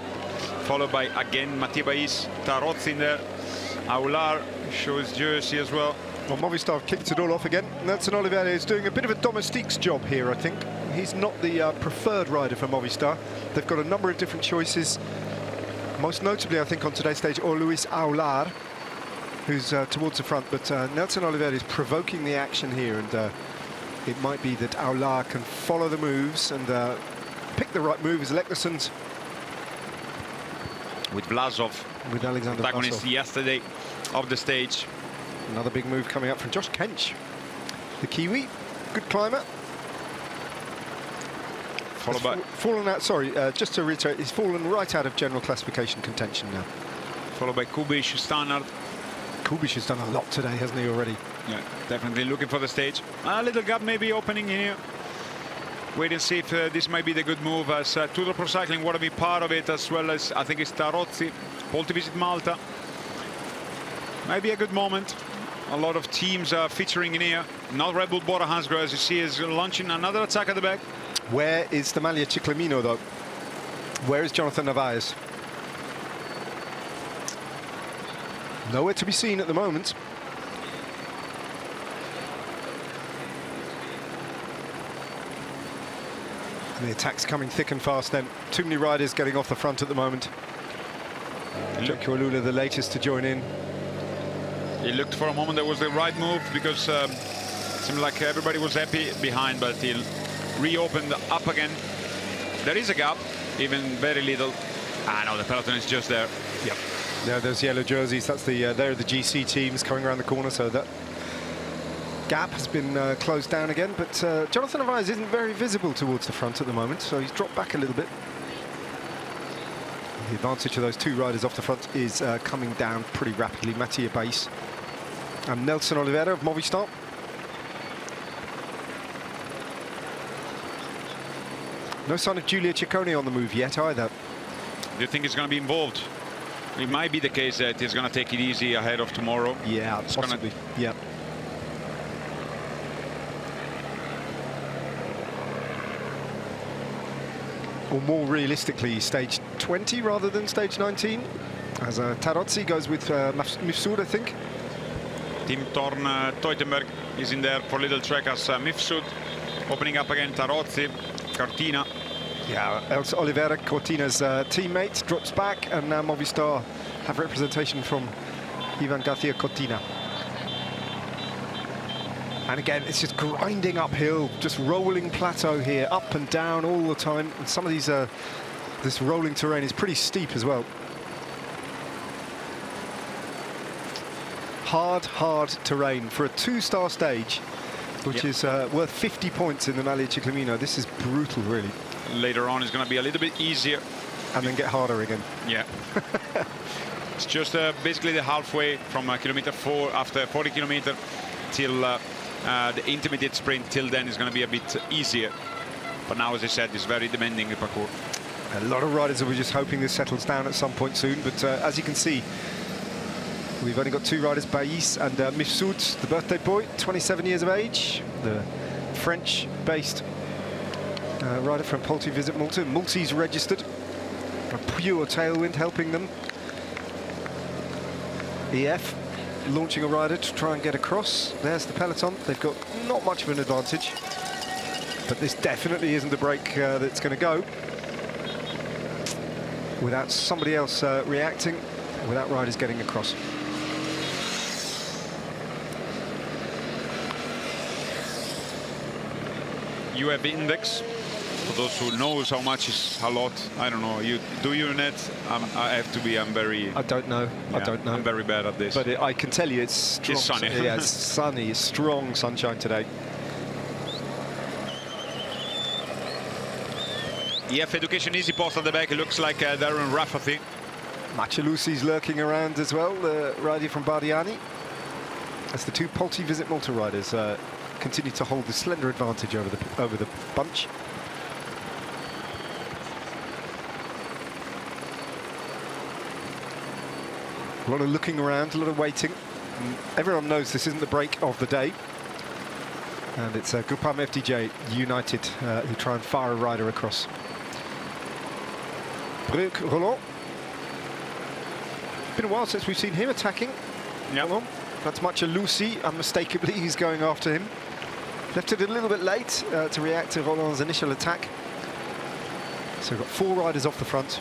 S1: followed by again Mattia Bais, Tarozzi in there. Aular shows jersey as well.
S2: Well, Movistar have kicked it all off again. Nelson Oliveira is doing a bit of a domestique's job here, I think. He's not the preferred rider for Movistar. They've got a number of different choices. Most notably, I think, on today's stage, Luis Aular, who's towards the front. But Nelson Oliveira is provoking the action here, and it might be that Aular can follow the moves and pick the right moves. Leknersons
S1: with Vlasov,
S2: with Alexander
S1: protagonist
S2: Vlasov
S1: yesterday of the stage.
S2: Another big move coming up from Josh Kench, the Kiwi, good climber.
S1: Followed by
S2: fallen out. Sorry, just to reiterate, he's fallen right out of general classification contention now.
S1: Followed by Kubiš, Stannard.
S2: Kubiš has done a lot today, hasn't he, already?
S1: Yeah, definitely looking for the stage. A little gap maybe opening in here. Wait and see if this might be the good move, as Tudor Pro Cycling want to be part of it, as well as I think it's Tarozzi, Paul to visit Malta. Might be a good moment. A lot of teams are featuring in here. Not Red Bull Bora Hansgrohe, as you see, is launching another attack at the back.
S2: Where is the Maglia Ciclamino, though? Where is Jonathan Narvaez? Nowhere to be seen at the moment. And the attack's coming thick and fast then. Too many riders getting off the front at the moment. Jocko Alula, the latest to join in.
S1: He looked for a moment that was the right move, because it seemed like everybody was happy behind, but he reopened up again. There is a gap, even very little. Ah, no, the peloton is just there.
S2: Yep. There, those yellow jerseys, that's the there are the GC teams coming around the corner, so that gap has been closed down again. But Jonathan Narvaez isn't very visible towards the front at the moment, so he's dropped back a little bit. The advantage of those two riders off the front is coming down pretty rapidly. Mattia Bais and Nelson Oliveira of Movistar. No sign of Giulia Ciccone on the move yet either.
S1: Do you think he's going to be involved? It might be the case that he's going to take it easy ahead of tomorrow.
S2: Yeah, possibly. Yeah. Or more realistically, stage 20 rather than stage 19. As Tarozzi goes with Mifsud, I think.
S1: Tim Thorn Teutenberg is in there for little track as Mifsud. Opening up again, Tarozzi, Cortina.
S2: Yeah, else Oliveira, Cortina's teammate, drops back, and now Movistar have representation from Ivan Garcia Cortina. And again, it's just grinding uphill, just rolling plateau here, up and down all the time. And some of these, this rolling terrain is pretty steep as well. Hard terrain for a two-star stage which is worth 50 points in the Maglia Ciclamino. This is brutal, really.
S1: Later on, it's going to be a little bit easier.
S2: And then get harder again.
S1: Yeah. It's just basically the halfway from kilometer 4 after 40 kilometer till the intermediate sprint. Till then is going to be a bit easier. But now, as I said, it's very demanding, the parcours.
S2: A lot of riders are just hoping this settles down at some point soon. But as you can see, we've only got 2 riders, Baïs and Mifsud, the birthday boy, 27 years of age, the French-based rider from Polti Visit Malta, Maltese registered. A pure tailwind helping them. EF launching a rider to try and get across. There's the peloton. They've got not much of an advantage, but this definitely isn't the break that's going to go without somebody else reacting, without riders getting across.
S1: You have index. For those who knows how much is a lot, I don't know. You do your net. I have to be. I'm very.
S2: I don't know.
S1: Yeah,
S2: I don't know.
S1: I'm very bad at this.
S2: But I can tell you, it's strong.
S1: It's sunny.
S2: Yeah, it's sunny. Strong sunshine today.
S1: EF Education Easy Post at the back. It looks like Darren Rafferty.
S2: Macialusi's lurking around as well, the rider from Bardiani. As the 2 Polti Visit Malta riders continue to hold the slender advantage over the bunch. A lot of looking around, a lot of waiting. And everyone knows this isn't the break of the day. And it's Groupama FDJ United who try and fire a rider across. Breuck Roland. Been a while since we've seen him attacking.
S1: Yeah.
S2: That's Macialusi, unmistakably, he's going after him. Left it a little bit late to react to Roland's initial attack. So we've got 4 riders off the front.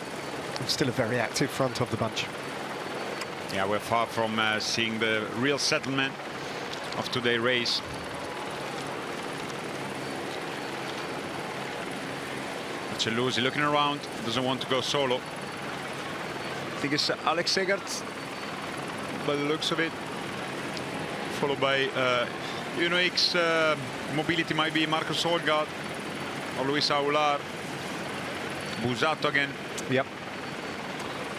S2: And still a very active front of the bunch.
S1: Yeah, we're far from seeing the real settlement of today's race. Macialusi looking around, doesn't want to go solo. I think it's Alex Segert, by the looks of it. Followed by UNOX Mobility, might be Marcos Olgard or Luis Aular. Busato again.
S2: Yep.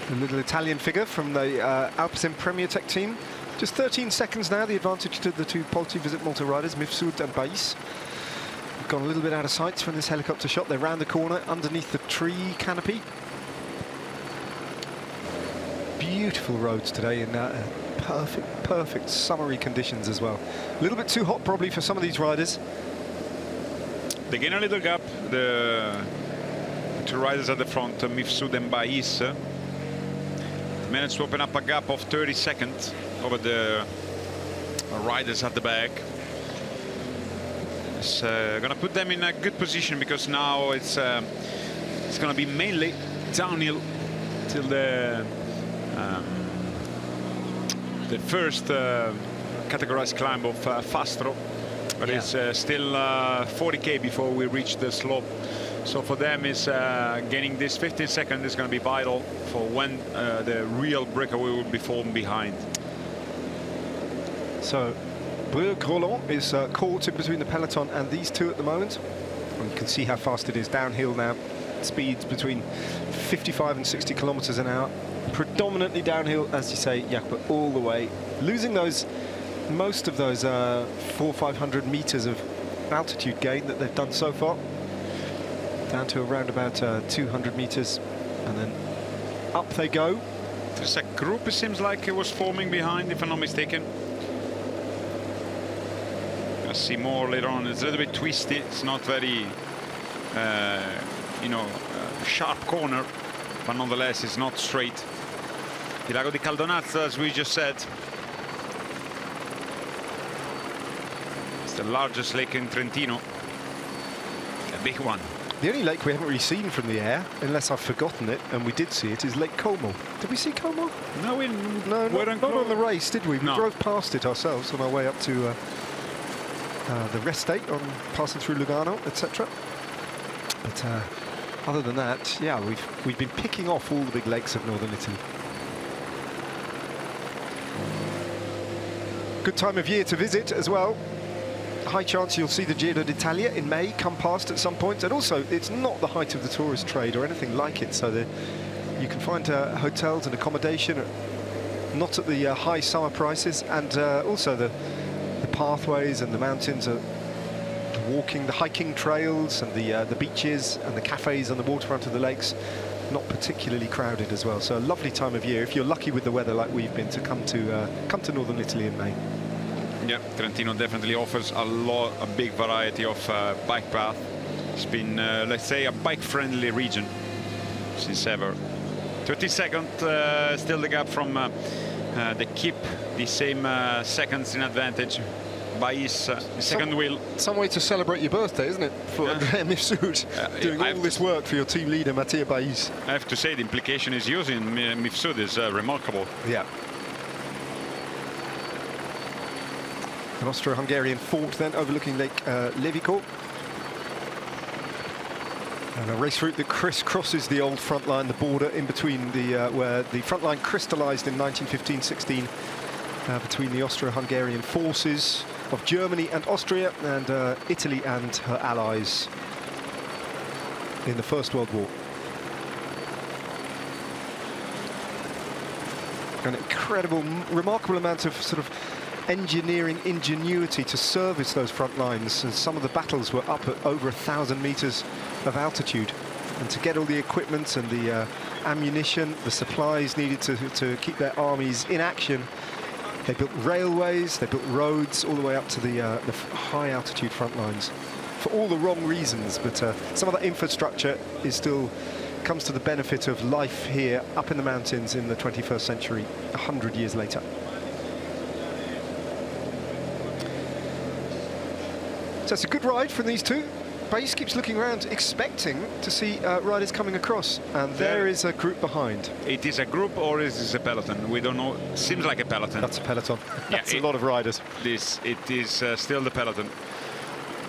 S2: A little Italian figure from the Alpecin Premier Tech team. Just 13 seconds now, the advantage to the 2 Polti Visit Malta riders, Mifsud and Baïs. Gone a little bit out of sight from this helicopter shot. They're round the corner underneath the tree canopy. Beautiful roads today in perfect summery conditions as well. A little bit too hot probably for some of these riders.
S1: They gain a little gap, the 2 riders at the front, Mifsud and Baïs. Managed to open up a gap of 30 seconds over the riders at the back. It's going to put them in a good position because now it's going to be mainly downhill till the first categorized climb of Fastro, but yeah, it's still 40k before we reach the slope. So for them, is gaining this 15 seconds is going to be vital for when the real breakaway will be falling behind.
S2: So Breuck Roland is caught in between the peloton and these 2 at the moment. And you can see how fast it is downhill now. Speeds between 55 and 60 kilometers an hour. Predominantly downhill, as you say, Jakob, all the way. Losing most of those 400-500 meters of altitude gain that they've done so far. Down to around about 200 meters, and then up they go.
S1: There's a group, it seems like it was forming behind, if I'm not mistaken. Gonna see more later on. It's a little bit twisty. It's not very, sharp corner, but nonetheless, it's not straight. Il Lago di Caldonazzo, as we just said, it's the largest lake in Trentino. A big one.
S2: The only lake we haven't really seen from the air, unless I've forgotten it, and we did see it, is Lake Como. Did we see Como?
S1: No,
S2: not on the race, did we? We
S1: no.
S2: drove past it ourselves on our way up to the rest state, on passing through Lugano, etc. But other than that, yeah, we've been picking off all the big lakes of northern Italy. Good time of year to visit as well. a high chance you'll see the Giro d'Italia in May come past at some point. And also, it's not the height of the tourist trade or anything like it, so you can find hotels and accommodation not at the high summer prices, and also the pathways and the mountains are walking, the hiking trails and the beaches and the cafes on the waterfront of the lakes, not particularly crowded as well. So a lovely time of year if you're lucky with the weather like we've been to come to northern Italy in May.
S1: Yeah, Trentino definitely offers a big variety of bike path. It's been, let's say, a bike-friendly region since ever. 32nd, still the gap from the Keep, the same seconds in advantage. Bai's second wheel.
S2: Some way to celebrate your birthday, isn't it? For Mifsud, doing all this work for your team leader, Mattia Bais.
S1: I have to say, the implication is using Mifsud is remarkable.
S2: Yeah. An Austro-Hungarian fort then overlooking Lake Levico. And a race route that crisscrosses the old front line, the border in between where the front line crystallized in 1915-16 between the Austro-Hungarian forces of Germany and Austria and Italy and her allies in the First World War. An incredible, remarkable amount of sort of engineering ingenuity to service those front lines, and some of the battles were up at over 1,000 meters of altitude, and to get all the equipment and the ammunition, the supplies needed to keep their armies in action. They built railways, they built roads all the way up to the high altitude front lines for all the wrong reasons, but some of that infrastructure is still comes to the benefit of life here up in the mountains in the 21st century, 100 years later. So it's a good ride from these two. Bais keeps looking around, expecting to see riders coming across, and there is a group behind.
S1: It is a group, or is this a peloton? We don't know. Seems like a peloton.
S2: That's a peloton. That's
S1: yeah,
S2: a lot of riders.
S1: It is still the peloton.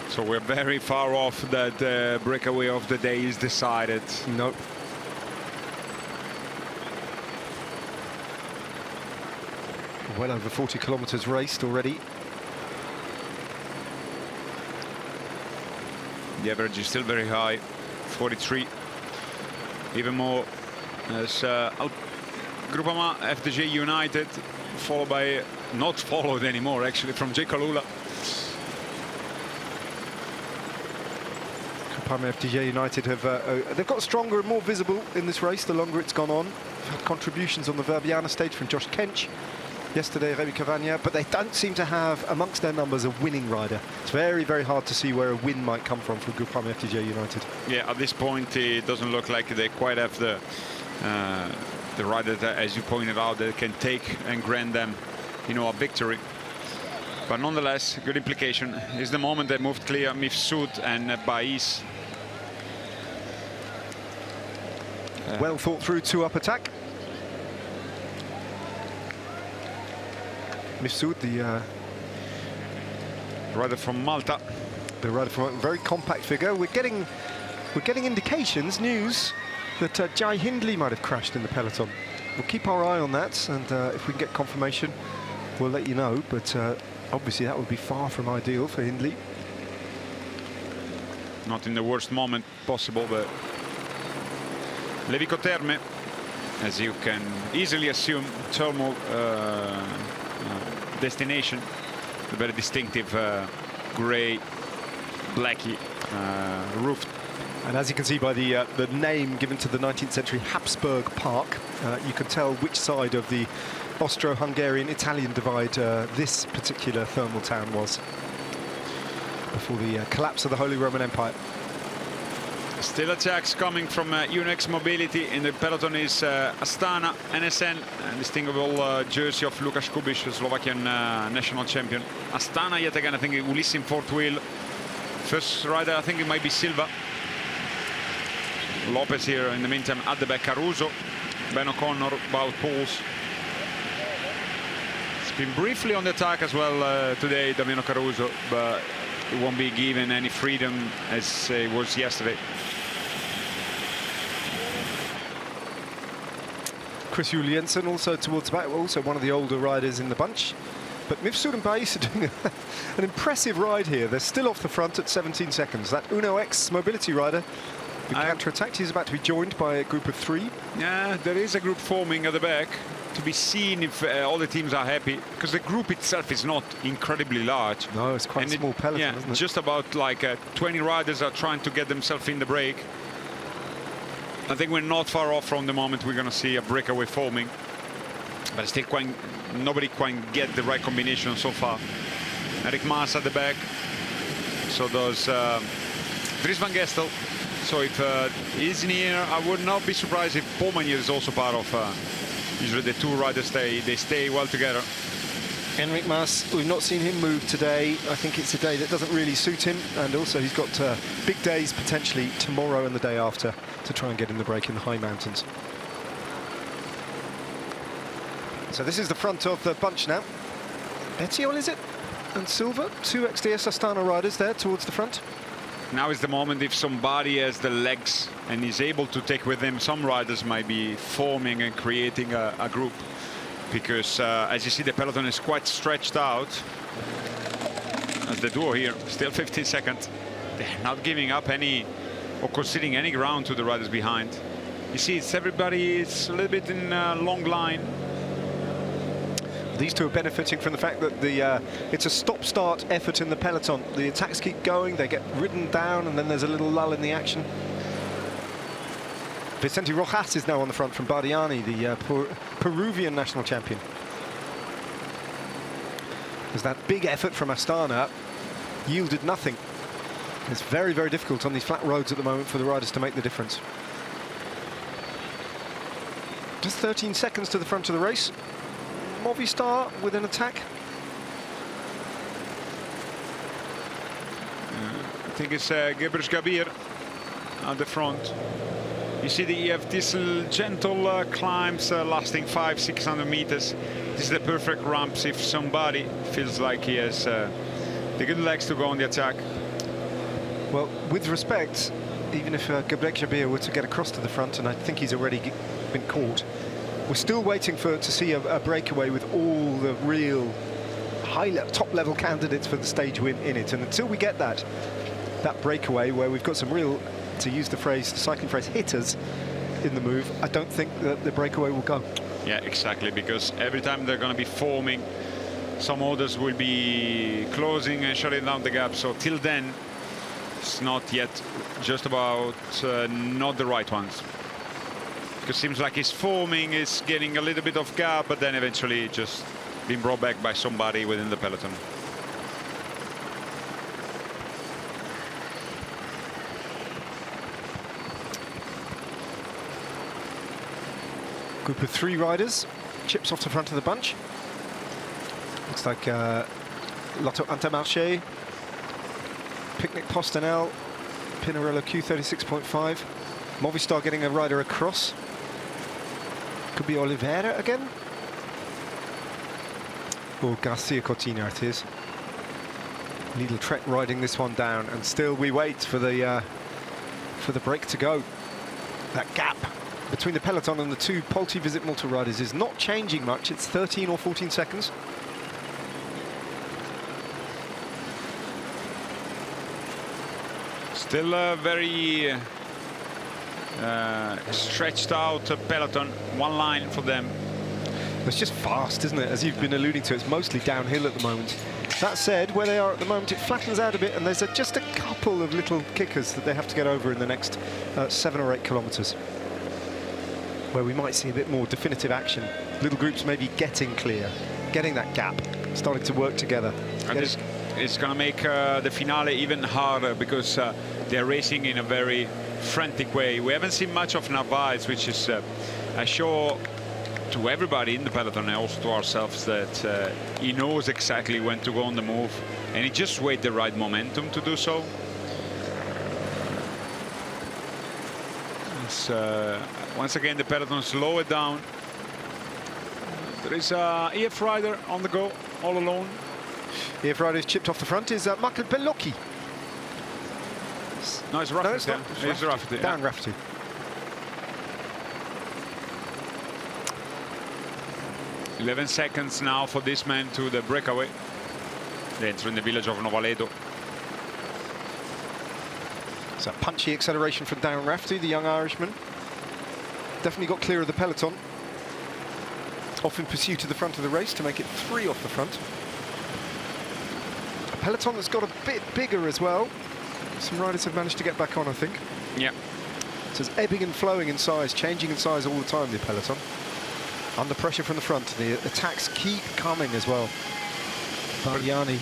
S1: So we're very far off that breakaway of the day is decided.
S2: Nope. Well over 40 kilometers raced already.
S1: The average is still very high, 43. Even more as Groupama FDJ United, followed by, not followed anymore actually, from J. Kalula.
S2: Groupama FDJ United have they've got stronger and more visible in this race the longer it's gone on. They've had contributions on the Verbiana stage from Josh Kench. Yesterday, Remy Cavagna, but they don't seem to have, amongst their numbers, a winning rider. It's very, very hard to see where a win might come from for Groupama FDJ United. Yeah,
S1: at this point, it doesn't look like they quite have the rider that, as you pointed out, that can take and grant them, you know, a victory. But nonetheless, good implication. Is the moment they moved clear, Mifsud and Bais.
S2: Well thought through two-up attack. Mifsud, the
S1: rider from Malta.
S2: The rider from a very compact figure. We're getting indications, news, that Jai Hindley might have crashed in the peloton. We'll keep our eye on that, and if we can get confirmation, we'll let you know. But obviously, that would be far from ideal for Hindley.
S1: Not in the worst moment possible, but Levico Terme, as you can easily assume, thermal destination, a very distinctive grey, blacky roof.
S2: And as you can see by the name given to the 19th century Habsburg Park, you can tell which side of the Austro-Hungarian-Italian divide this particular thermal town was before the collapse of the Holy Roman Empire.
S1: Still attacks coming from Unex Mobility. In the peloton is Astana, NSN, distinguishable jersey of Lukas Kubic, Slovakian national champion. Astana yet again, I think Ulissi in fourth wheel. First rider, I think it might be Silva. Lopez here in the meantime at the back. Caruso, Ben O'Connor, Wout Poels. It's been briefly on the attack as well today, Damiano Caruso, but it won't be given any freedom as it was yesterday.
S2: Chris Juliensen also towards the back, also one of the older riders in the bunch. But Mifsud and Bais are doing an impressive ride here. They're still off the front at 17 seconds. That Uno X mobility rider who counter-attacked, he's about to be joined by a group of 3.
S1: Yeah, there is a group forming at the back. To be seen if all the teams are happy, because the group itself is not incredibly large.
S2: No, it's quite a small peloton,
S1: yeah,
S2: isn't it?
S1: just about like 20 riders are trying to get themselves in the break. I think we're not far off from the moment we're going to see a breakaway forming, but still nobody quite get the right combination so far. Eric Maas at the back, so does Dries van Gestel. So if he's in here, I would not be surprised if Poulmanier is also part of. Usually the 2 riders they stay well together.
S2: Enric Mas, we've not seen him move today. I think it's a day that doesn't really suit him, and also he's got big days potentially tomorrow and the day after to try and get in the break in the high mountains. So this is the front of the bunch now. Etienne, is it? And Silva, 2 XDS Astana riders there towards the front.
S1: Now is the moment if somebody has the legs and is able to take with him. Some riders might be forming and creating a group, because as you see, the peloton is quite stretched out. As the duo here, still 15 seconds. They're not giving up any or conceding any ground to the riders behind. You see, it's everybody is a little bit in a long line.
S2: These 2 are benefiting from the fact that it's a stop-start effort in the peloton. The attacks keep going, they get ridden down, and then there's a little lull in the action. Vicente Rojas is now on the front from Bardiani, the Peruvian national champion. As that big effort from Astana yielded nothing. It's very, very difficult on these flat roads at the moment for the riders to make the difference. Just 13 seconds to the front of the race. Movistar with an attack.
S1: I think it's Gebers Gabir at the front. You see, you have these gentle climbs lasting 500-600 meters. This is the perfect ramps if somebody feels like he has the good legs to go on the attack.
S2: Well, with respect, even if Gebrek Jabir were to get across to the front, and I think he's already been caught, we're still waiting to see a breakaway with all the real top-level candidates for the stage win in it. And until we get that breakaway where we've got some real, to use the cycling phrase, hitters in the move, I don't think that the breakaway will go.
S1: Yeah, exactly, because every time they're going to be forming, some others will be closing and shutting down the gap. So till then, it's not yet just about not the right ones. Because it seems like he's forming, is getting a little bit of gap, but then eventually just being brought back by somebody within the peloton.
S2: Group of 3 riders, chips off the front of the bunch. Looks like Lotto Intermarché, Picnic Postanel, Pinarello Q36.5. Movistar getting a rider across. Could be Oliveira again. Or Garcia Cortina it is. Lidl Trek riding this one down, and still we wait for the break to go. That gap between the peloton and the 2 Polti Visit Malta riders is not changing much. It's 13 or 14 seconds.
S1: Still a very stretched out peloton, one line for them.
S2: It's just fast, isn't it? As you've been alluding to, it's mostly downhill at the moment. That said, where they are at the moment, it flattens out a bit, and there's just a couple of little kickers that they have to get over in the next 7 or 8 kilometres, where we might see a bit more definitive action. Little groups maybe getting clear, getting that gap, starting to work together.
S1: And it's going to make the finale even harder, because they're racing in a very frantic way. We haven't seen much of Narvaez, which is a show to everybody in the peloton and also to ourselves that he knows exactly when to go on the move, and he just waits the right momentum to do so. Once again, the peloton slow it down. There is a EF rider on the go, all alone.
S2: EF rider is chipped off the front is Michael Bellocchi.
S1: No, it's Rafferty.
S2: No, it's not.
S1: It's Rafferty.
S2: Darren Rafferty.
S1: 11 seconds now for this man to the breakaway. They enter in the village of Novaledo.
S2: It's a punchy acceleration from Darren Rafferty, the young Irishman. Definitely got clear of the peloton. Off in pursuit to the front of the race to make it 3 off the front. A peloton that's got a bit bigger as well. Some riders have managed to get back on, I think.
S1: Yeah.
S2: So it's ebbing and flowing in size, changing in size all the time, the peloton. Under pressure from the front. The attacks keep coming as well. Barliani,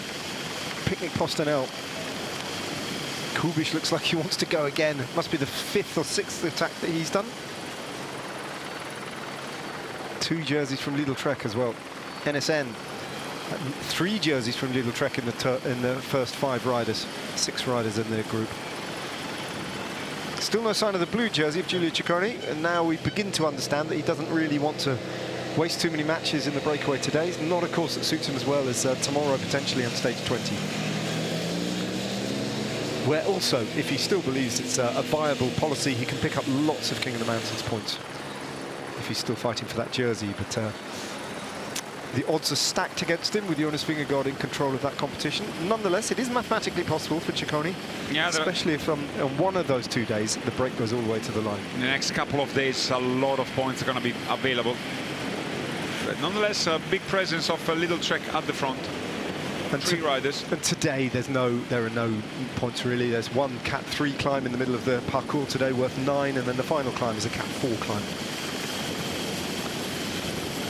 S2: Picnic Postanel. Kubish looks like he wants to go again. It must be the 5th or 6th attack that he's done. 2 jerseys from Lidl Trek as well. NSN, 3 jerseys from Lidl Trek in the first 5 riders, 6 riders in their group. Still no sign of the blue jersey of Giulio Ciccone, and now we begin to understand that he doesn't really want to waste too many matches in the breakaway today. It's not a course that suits him as well as tomorrow potentially on stage 20. Where also, if he still believes it's a viable policy, he can pick up lots of King of the Mountains points if he's still fighting for that jersey. But the odds are stacked against him with Jonas Vingegaard in control of that competition. Nonetheless, it is mathematically possible for Ciccone, especially if on one of those 2 days the break goes all the way to the line.
S1: In the next couple of days, a lot of points are going to be available. But nonetheless, a big presence of a Lidl Trek at the front. And 3 riders.
S2: And today there are no points really. There's one Cat 3 climb in the middle of the parcours today worth 9, and then the final climb is a Cat 4 climb.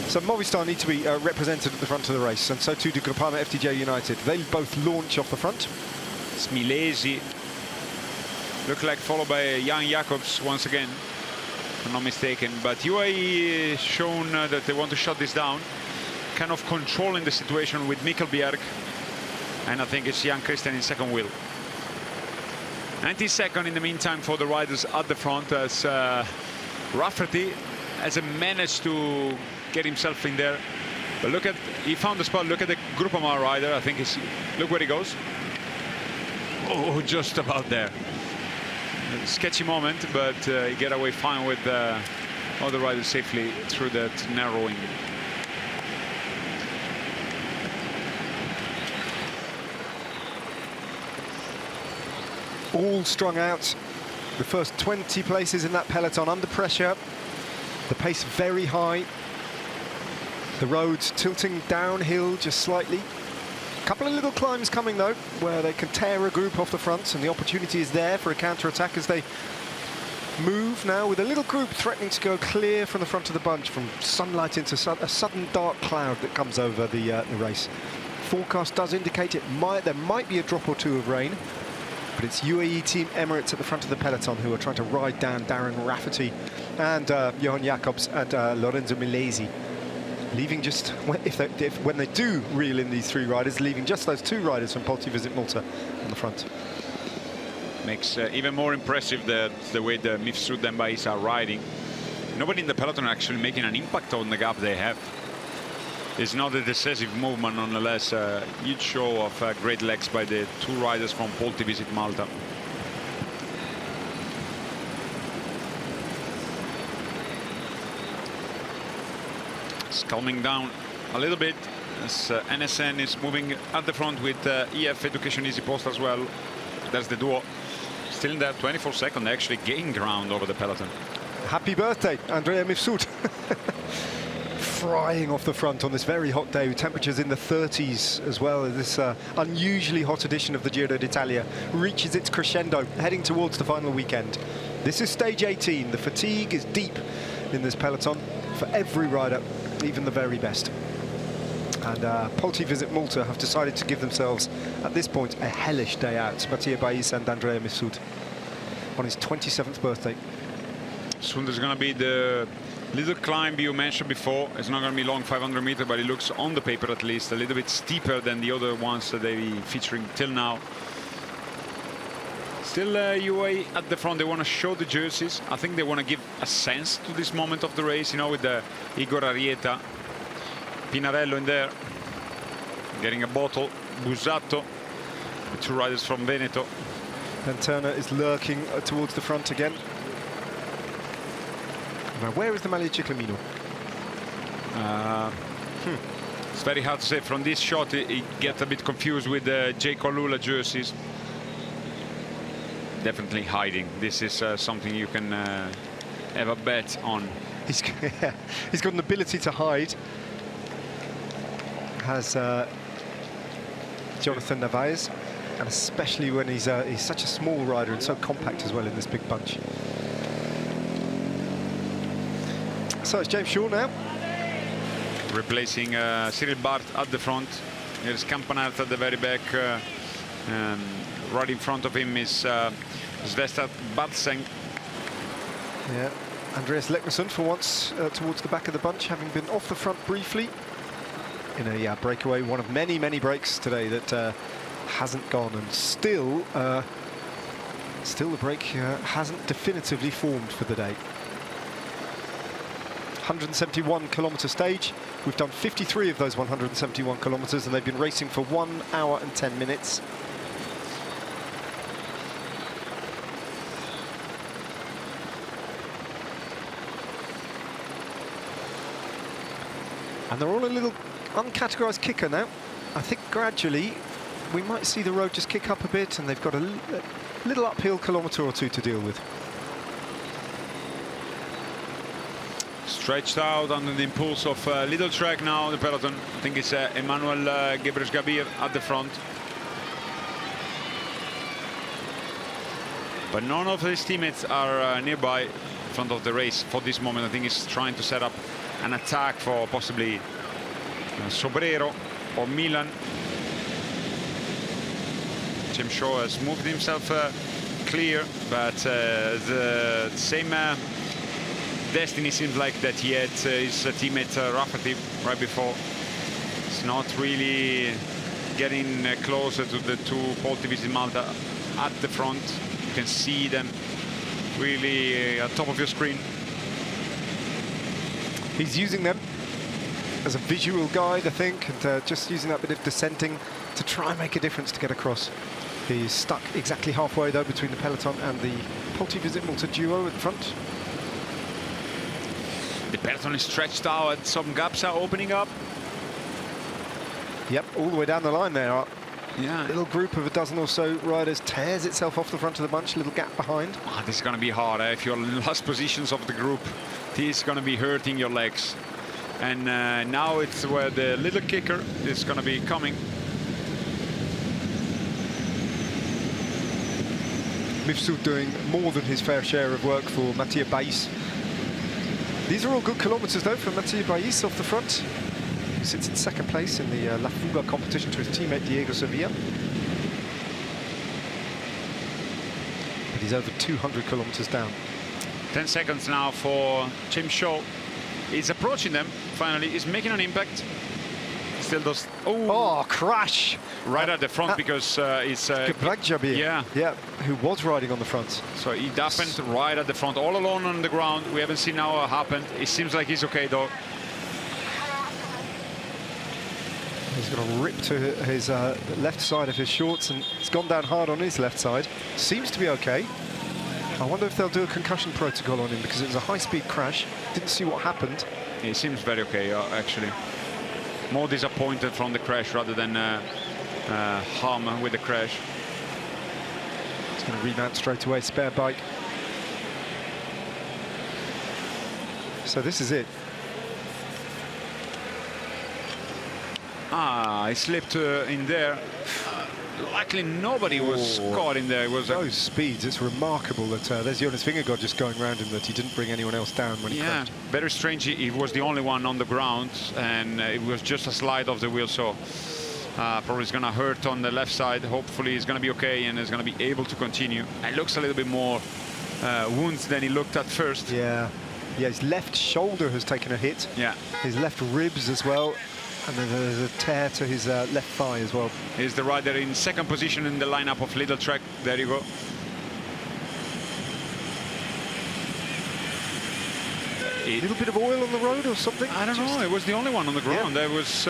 S2: So Movistar need to be represented at the front of the race, and so too do Groupama FDJ United. They both launch off the front.
S1: Smilesi look like followed by Jan Jacobs once again, if I'm not mistaken. But UAE has shown that they want to shut this down, kind of controlling the situation with Mikkel Bjerg, and I think it's Jan Christian in second wheel. 92nd in the meantime for the riders at the front, as Rafferty hasn't managed to get himself in there. But look at, he found the spot. Look at the Groupama rider. I think look where he goes. Oh, just about there. A sketchy moment, but he get away fine with all the riders safely through that narrowing.
S2: All strung out. The first 20 places in that peloton under pressure. The pace very high. The roads tilting downhill just slightly. A couple of little climbs coming though, where they can tear a group off the front, and the opportunity is there for a counter-attack as they move now with a little group threatening to go clear from the front of the bunch, from sunlight into a sudden dark cloud that comes over the race. Forecast does indicate there might be a drop or 2 of rain, but it's UAE Team Emirates at the front of the peloton who are trying to ride down Darren Rafferty and Johan Jacobs and Lorenzo Milesi. Leaving just, when they do reel in these 3 riders, leaving just those 2 riders from Polti Visit Malta on the front.
S1: Makes even more impressive the way the Mifsud Dembais are riding. Nobody in the peloton are actually making an impact on the gap they have. It's not a decisive movement, nonetheless. A huge show of great legs by the 2 riders from Polti Visit Malta. It's calming down a little bit as NSN is moving at the front with EF Education Easy Post as well. That's the duo. Still in that 24-second, they actually gain ground over the peloton.
S2: Happy birthday, Andrea Mifsud. Frying off the front on this very hot day with temperatures in the 30s as well. This unusually hot edition of the Giro d'Italia reaches its crescendo, heading towards the final weekend. This is stage 18. The fatigue is deep in this peloton for every rider, even the very best. And Polti Visit Malta have decided to give themselves, at this point, a hellish day out. Mattia Bais and Andrea Mifsud on his 27th birthday.
S1: Soon there's going to be the little climb you mentioned before. It's not going to be long, 500 meters, but it looks on the paper at least a little bit steeper than the other ones that they've been featuring till now. Still UAE at the front. They want to show the jerseys. I think they want to give a sense to this moment of the race, you know, with the Igor Arieta, Pinarello in there, getting a bottle, Busato, the 2 riders from Veneto.
S2: And Turner is lurking towards the front again. Now, where is the Maglia Ciclamino?
S1: It's very hard to say. From this shot, he gets a bit confused with the J. Colula jerseys. Definitely hiding. This is something you can have a bet on.
S2: He's got an ability to hide. Has Jonathan Narvaez, and especially when he's such a small rider and so compact as well in this big bunch. So it's James Shaw now.
S1: Replacing Cyril Bart at the front. Here's Campanart at the very back. Right in front of him is Svesta Bartseng.
S2: Yeah, Andreas Leknesson for once towards the back of the bunch, having been off the front briefly in a breakaway. One of many, many breaks today that hasn't gone, and still the break hasn't definitively formed for the day. 171-kilometre stage. We've done 53 of those 171 kilometres, and they've been racing for 1 hour and 10 minutes. And they're all a little uncategorised kicker now. I think gradually we might see the road just kick up a bit, and they've got a little uphill kilometre or two to deal with.
S1: Stretched out under the impulse of little track now, the peloton. I think it's Emmanuel Gebres-Gabir at the front. But none of his teammates are nearby in front of the race for this moment. I think he's trying to set up an attack for possibly Sobrero or Milan. James Shaw has moved himself clear, but the same destiny seems like that he had his teammate Rafferty right before. It's not really getting closer to the two Paul Tivis in Malta at the front. You can see them really at top of your screen.
S2: He's using them as a visual guide, I think, and just using that bit of descenting to try and make a difference to get across. He's stuck exactly halfway, though, between the peloton and the Paul Tivis Malta duo at the front.
S1: The peloton is stretched out, some gaps are opening up.
S2: Yep, all the way down the line there.
S1: Yeah.
S2: Little group of a dozen or so riders tears itself off the front of the bunch, little gap behind.
S1: Oh, this is going to be hard. If you're in the last positions of the group, this is going to be hurting your legs. And now it's where the little kicker is going to be coming.
S2: Mifsud doing more than his fair share of work for Mattia Bais. These are all good kilometres, though, for Mattia Bais off the front. He sits in second place in the La Fuga competition to his teammate Diego Sevilla. But he's over 200 kilometres down.
S1: 10 seconds now for James Shaw. He's approaching them, finally. He's making an impact. Still does...
S2: Oh, crash!
S1: Right at the front, because it's...
S2: yeah, who was riding on the front.
S1: So he happened right at the front, all alone on the ground. We haven't seen how it happened. It seems like he's okay, though.
S2: He's got a rip to his left side of his shorts, and it's gone down hard on his left side. Seems to be okay. I wonder if they'll do a concussion protocol on him, because it was a high-speed crash. Didn't see what happened.
S1: He seems very okay, actually. More disappointed from the crash rather than harm with the crash.
S2: He's going to remount straight away, spare bike. So this is it.
S1: He slipped in there. Luckily, nobody was caught in there. It was
S2: those speeds. It's remarkable that there's Jonas Vingegaard just going around him, that he didn't bring anyone else down when he crashed.
S1: Very strange. He was the only one on the ground, and it was just a slide of the wheel. So probably it's going to hurt on the left side. Hopefully, he's going to be okay and is going to be able to continue. It looks a little bit more wounds than he looked at first.
S2: Yeah, his left shoulder has taken a hit.
S1: Yeah.
S2: His left ribs as well. And then there's a tear to his left thigh as well.
S1: He's the rider in second position in the lineup of Little Track. There you go.
S2: A little bit of oil on the road or something?
S1: I don't know. It was the only one on the ground.
S2: Yeah.
S1: There was...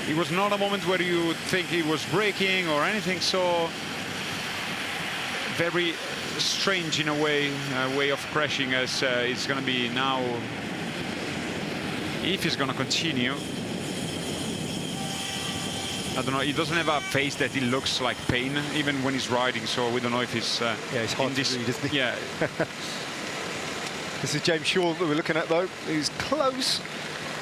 S1: it was not a moment where you would think he was braking or anything. So very strange in a way of crashing, as it's going to be now if he's going to continue. I don't know, he doesn't have a face that it looks like pain, even when he's riding, so we don't know if he's...
S2: yeah, it's hard to read, isn't he?
S1: Yeah.
S2: This is James Shaw that we're looking at, though. He's close,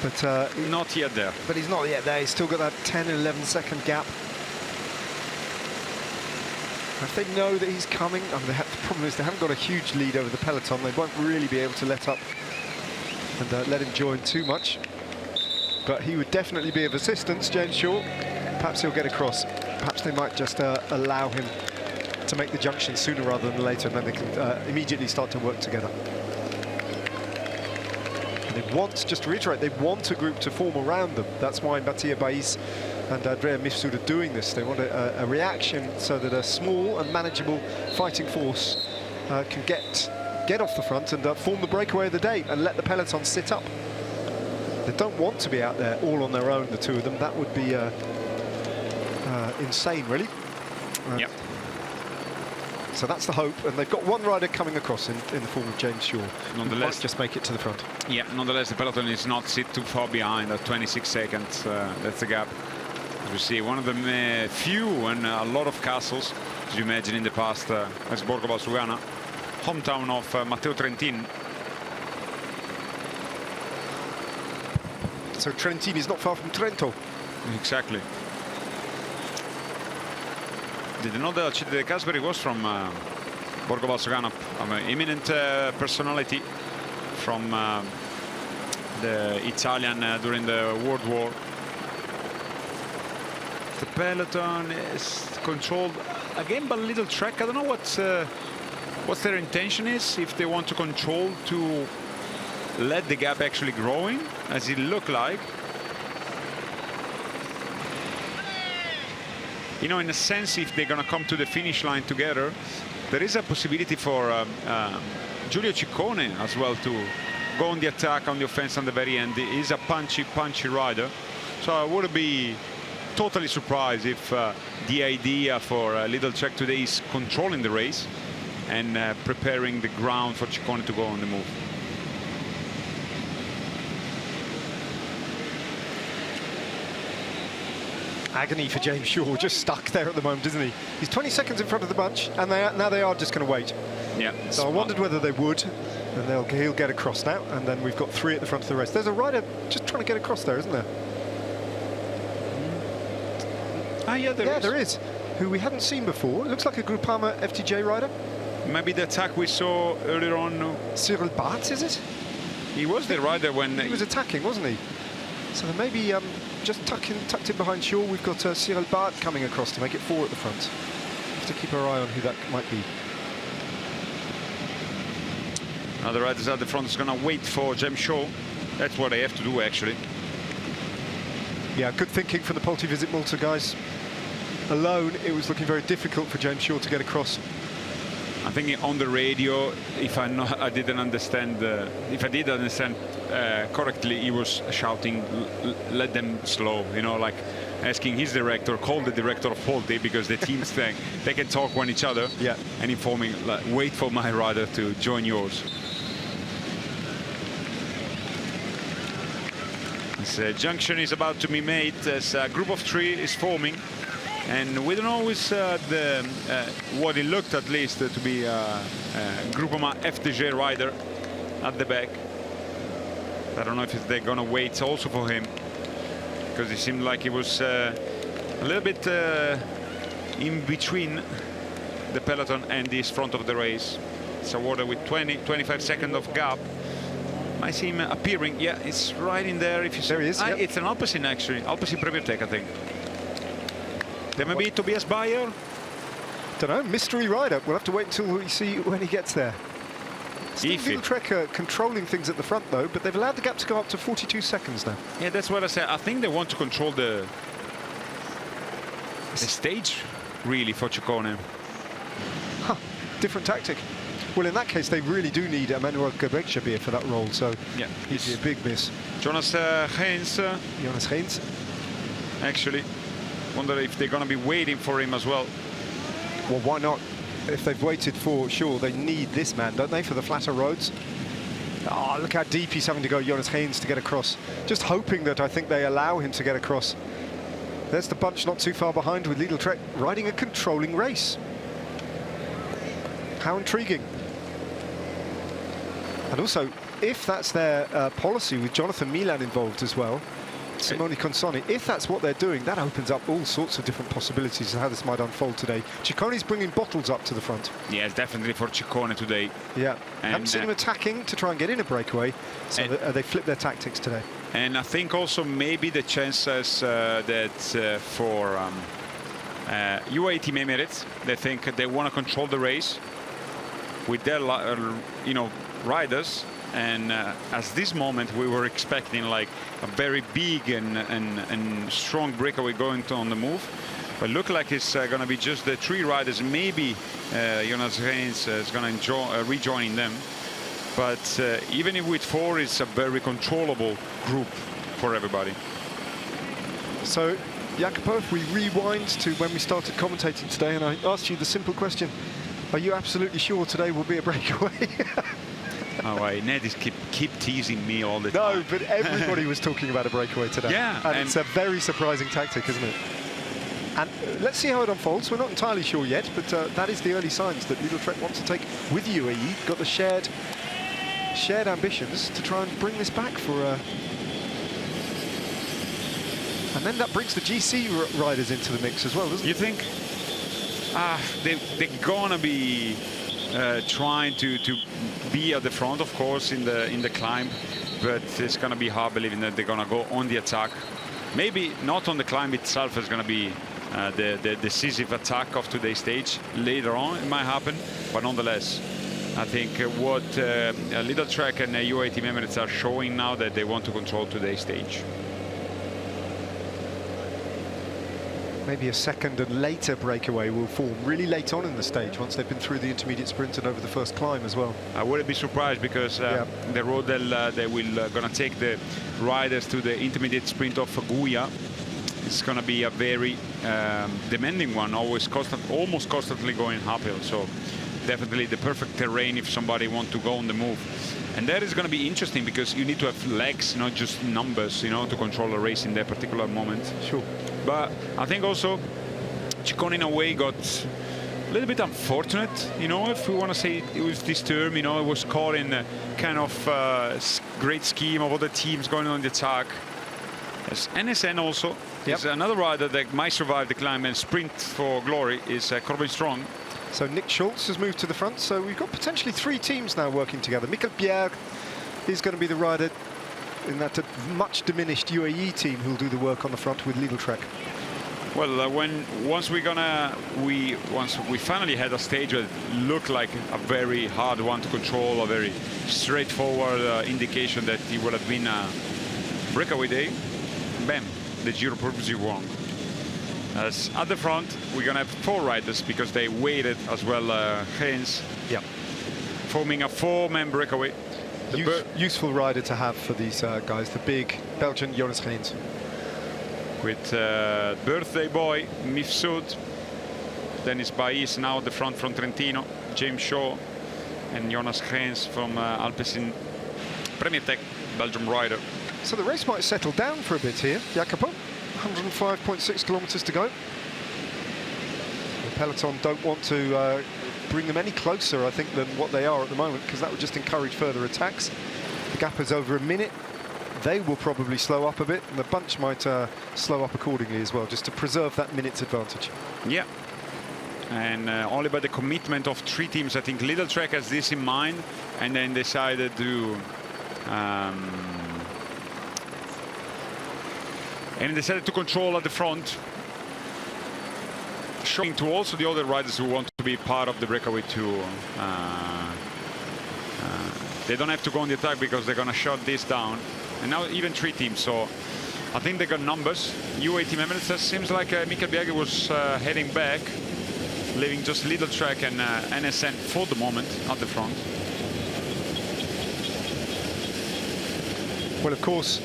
S2: but...
S1: not yet there.
S2: But he's not yet there. He's still got that 10 and 11 second gap. If they know that he's coming, I mean, the problem is they haven't got a huge lead over the peloton. They won't really be able to let up and let him join too much. But he would definitely be of assistance, James Shaw. Perhaps he'll get across. Perhaps they might just allow him to make the junction sooner rather than later, and then they can immediately start to work together. And they want, just to reiterate, they want a group to form around them. That's why Mattia Bais and Andrea Mifsud are doing this. They want a reaction so that a small and manageable fighting force can get off the front and form the breakaway of the day and let the peloton sit up. They don't want to be out there all on their own, the two of them. That would be insane, really.
S1: Yep.
S2: So that's the hope, and they've got one rider coming across in the form of James Shaw.
S1: Nonetheless,
S2: just make it to the front.
S1: Yeah, nonetheless, the peloton is not sit too far behind at 26 seconds. That's the gap. As we see, one of the few and a lot of castles, as you imagine in the past, as Borgo Valsugana, hometown of Matteo Trentin.
S2: So Trentin is not far from Trento.
S1: Exactly. Did you know that Alcide De Gasperi was from Borgo Valsugana, an eminent personality from the Italian during the World War. The peloton is controlled again by Little Trek. I don't know what their intention is, if they want to control to let the gap actually growing, as it looked like. You know, in a sense, if they're going to come to the finish line together, there is a possibility for Giulio Ciccone as well to go on the attack, on the offense on the very end. He's a punchy rider. So I wouldn't be totally surprised if the idea for Little Trek today is controlling the race and preparing the ground for Ciccone to go on the move.
S2: Agony for James Shaw, just stuck there at the moment, isn't he? He's 20 seconds in front of the bunch, and now they are just going to wait.
S1: Yeah.
S2: So I wondered whether they would, and he'll get across now, and then we've got 3 at the front of the race. There's a rider just trying to get across there, isn't there?
S1: Ah, yeah,
S2: there is. Who we hadn't seen before. It looks like a Groupama FTJ rider.
S1: Maybe the attack we saw earlier on.
S2: Cyril Bartz, is it?
S1: He was the rider when
S2: he was attacking, wasn't he? So maybe just tucked in behind Shaw, we've got Cyril Bartz coming across to make it 4 at the front. Have to keep our eye on who that might be.
S1: Now the riders at the front is going to wait for James Shaw. That's what they have to do, actually.
S2: Yeah, good thinking from the Polti Visit Malta guys. Alone, it was looking very difficult for James Shaw to get across.
S1: I think on the radio, if I didn't understand, if I did understand correctly, he was shouting, "Let them slow," you know, like asking his director, call the director of Polti, because the teams think they can talk one each other.
S2: Yeah.
S1: And informing, like, wait for my rider to join yours. This junction is about to be made as a group of 3 is forming. And we don't know what it looked, at least, to be a Groupama FDJ rider at the back. I don't know if they're going to wait also for him, because it seemed like he was a little bit in between the peloton and this front of the race. It's a water with 25 seconds of gap. I see him appearing. Yeah, it's right in there. If you
S2: there he is. Yep.
S1: It's an Alpecin, actually. Alpecin Premier Tech, I think. There may be Tobias Bayer.
S2: Don't know, mystery rider. We'll have to wait until we see when he gets there. Still Little Trek controlling things at the front, though, but they've allowed the gap to go up to 42 seconds now.
S1: Yeah, that's what I said. I think they want to control the stage, really, for Ciccone.
S2: Huh, different tactic. Well, in that case, they really do need Emmanuel Gebrekshabir for that role, so
S1: yeah,
S2: he'd be a big miss.
S1: Jonas Heinz.
S2: Jonas Heinz.
S1: Actually, wonder if they're going to be waiting for him as well.
S2: Well, why not? If they've waited for Shaw, they need this man, don't they, for the flatter roads? Oh, look how deep he's having to go, Jonas Haynes, to get across. Just hoping that I think they allow him to get across. There's the bunch not too far behind with Lidl Trek riding a controlling race. How intriguing. And also, if that's their policy with Jonathan Milan involved as well, Simone Consoni, if that's what they're doing, that opens up all sorts of different possibilities of how this might unfold today. Ciccone's bringing Bottles up to the front.
S1: Yes, definitely for Ciccone today.
S2: Yeah,
S1: and
S2: haven't seen him attacking to try and get in a breakaway, so they flip their tactics today.
S1: And I think also maybe the chances that for UAE Team Emirates, they think they want to control the race with their riders. And at this moment, we were expecting like a very big and strong breakaway going on the move. But look like it's going to be just the 3 riders. Maybe Jonas Haynes is going to rejoining them. But even if with 4, it's a very controllable group for everybody.
S2: So, Jacopo, if we rewind to when we started commentating today, and I asked you the simple question, are you absolutely sure today will be a breakaway?
S1: Oh, Ned is keep teasing me all the time.
S2: No, but everybody was talking about a breakaway today.
S1: Yeah,
S2: and it's a very surprising tactic, isn't it? And let's see how it unfolds. We're not entirely sure yet, but that is the early signs that Lidl Trek wants to take with UAE. Got the shared ambitions to try and bring this back for and then that brings the GC riders into the mix as well, doesn't it?
S1: You think they're gonna be trying to be at the front, of course, in the climb, but it's gonna be hard believing that they're gonna go on the attack. Maybe not on the climb itself is gonna be the decisive attack of today's stage. Later on it might happen, but nonetheless I think what Lidl Trek and UAE Team Emirates are showing now that they want to control today's stage.
S2: Maybe a second and later breakaway will form really late on in the stage once they've been through the intermediate sprint and over the first climb as well.
S1: I wouldn't be surprised because the road they will gonna take the riders to the intermediate sprint of Guia. It's gonna be a very demanding one, almost constantly going uphill. So definitely the perfect terrain if somebody wants to go on the move. And that is going to be interesting because you need to have legs, not just numbers, to control a race in that particular moment.
S2: Sure.
S1: But I think also Ciccone in a way got a little bit unfortunate, if we want to say it was this term, it was caught in a kind of great scheme of other teams going on the attack. As NSN also is another rider that might survive the climb and sprint for glory is Corbin Strong.
S2: So Nick Schultz has moved to the front, so we've got potentially 3 teams now working together. Mikkel Bjerg is going to be the rider in that much diminished UAE team who'll do the work on the front with Lidl Trek.
S1: Well, once we finally had a stage that looked like a very hard one to control, a very straightforward indication that it would have been a breakaway day, bam, the Giro proves you wrong. As at the front, we're going to have 4 riders because they waited as well, Haynes, forming a 4-man breakaway.
S2: Useful rider to have for these guys, the big Belgian Jonas Haynes.
S1: With birthday boy Mifsud, Dennis Baies now at the front from Trentino, James Shaw and Jonas Haynes from Alpecin Premier Tech, Belgium rider.
S2: So the race might settle down for a bit here, Jacopo. 105.6 kilometers to go. The peloton don't want to bring them any closer, I think, than what they are at the moment, because that would just encourage further attacks. The gap is over a minute. They will probably slow up a bit, and the bunch might slow up accordingly as well, just to preserve that minute's advantage. Yeah.
S1: And only by the commitment of 3 teams, I think Lidl Trek has this in mind, and then decided to control at the front, showing to also the other riders who want to be part of the breakaway too. They don't have to go on the attack because they're going to shut this down. And now even 3 teams, so I think they got numbers. UAE Team Emirates, seems like Mikkel Bjerg was heading back, leaving just Lidl Trek and NSN for the moment at the front.
S2: Well, of course,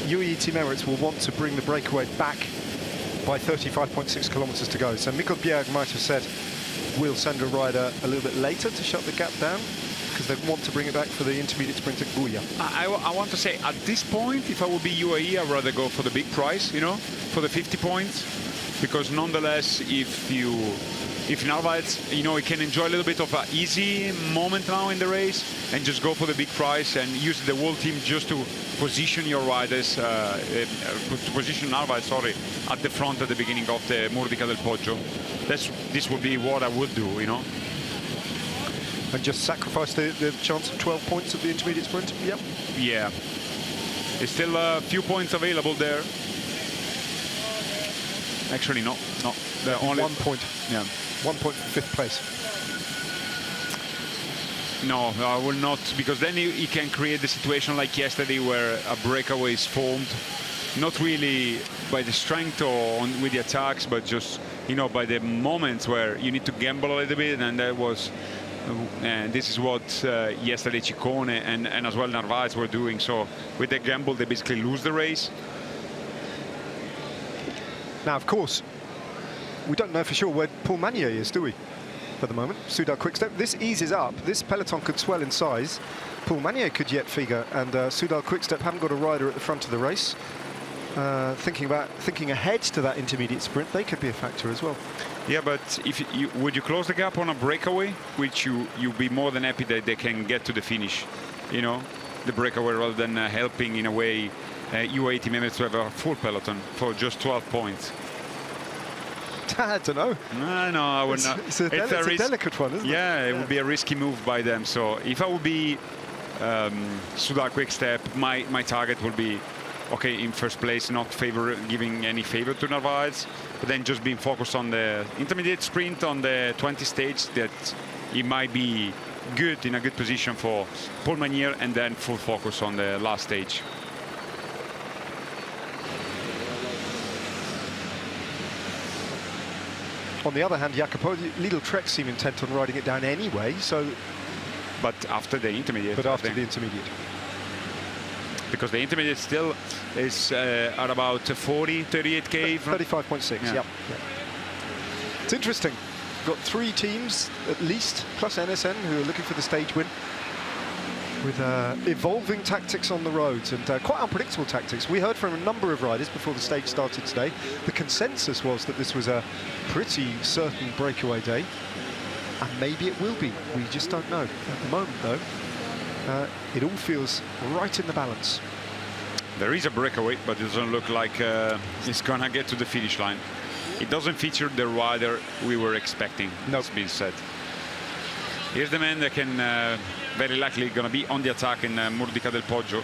S2: UAE Team Emirates will want to bring the breakaway back by 35.6 kilometers to go. So Mikkel Bjerg might have said, we'll send a rider a little bit later to shut the gap down. because they want to bring it back for the intermediate sprint at Guya.
S1: I want to say, at this point, if I would be UAE, I'd rather go for the big prize, you know, for the 50 points. Because nonetheless, if Narvaez, you know, he can enjoy a little bit of an easy moment now in the race and just go for the big prize and use the whole team just to position your riders, to position Narvaez, sorry, at the front at the beginning of the Murdica del Poggio. This would be what I would do, you know.
S2: And just sacrifice the chance of 12 points at the intermediate sprint? Yep.
S1: Yeah. There's still a few points available there. Actually, no. Only
S2: 1 point.
S1: Yeah.
S2: 1 point for 5th place.
S1: No, I will not, because then he can create the situation like yesterday where a breakaway is formed, not really by the strength or with the attacks, but just, you know, by the moments where you need to gamble a little bit, and that was, and this is what yesterday Ciccone and as well Narvaez were doing. So with the gamble, they basically lose the race.
S2: Now, of course, we don't know for sure where Paul Magnier is, do we, for the moment? Soudal Quickstep. This eases up. This peloton could swell in size. Paul Magnier could yet figure, and Soudal Quickstep haven't got a rider at the front of the race. Thinking ahead to that intermediate sprint, they could be a factor as well.
S1: Yeah, but if would you close the gap on a breakaway, which you'd be more than happy that they can get to the finish, you know, the breakaway, rather than helping in a way UAE team members to have a full peloton for just 12 points.
S2: I don't know.
S1: No, I would not.
S2: It's a delicate one, isn't it?
S1: Yeah, it would be a risky move by them. So if I would be Soudal Quickstep, my target will be, okay, in first place, not giving any favor to Narvaez, but then just being focused on the intermediate sprint on the 20 stage, that he might be good, in a good position for Paul Magnier, and then full focus on the last stage.
S2: On the other hand, Jacopo, Lidl Trek seem intent on riding it down anyway, so...
S1: But after the intermediate.
S2: But after the intermediate.
S1: Because the intermediate still is at about 38k.
S2: 35.6, yeah. It's interesting. Got 3 teams, at least, plus NSN, who are looking for the stage win, with evolving tactics on the roads, and quite unpredictable tactics. We heard from a number of riders before the stage started today. The consensus was that this was a pretty certain breakaway day, and maybe it will be. We just don't know. At the moment, though, it all feels right in the balance.
S1: There is a breakaway, but it doesn't look like it's gonna get to the finish line. It doesn't feature the rider we were expecting.
S2: No.
S1: It's been said. Here's the man that can very likely going to be on the attack in Murdica del Poggio.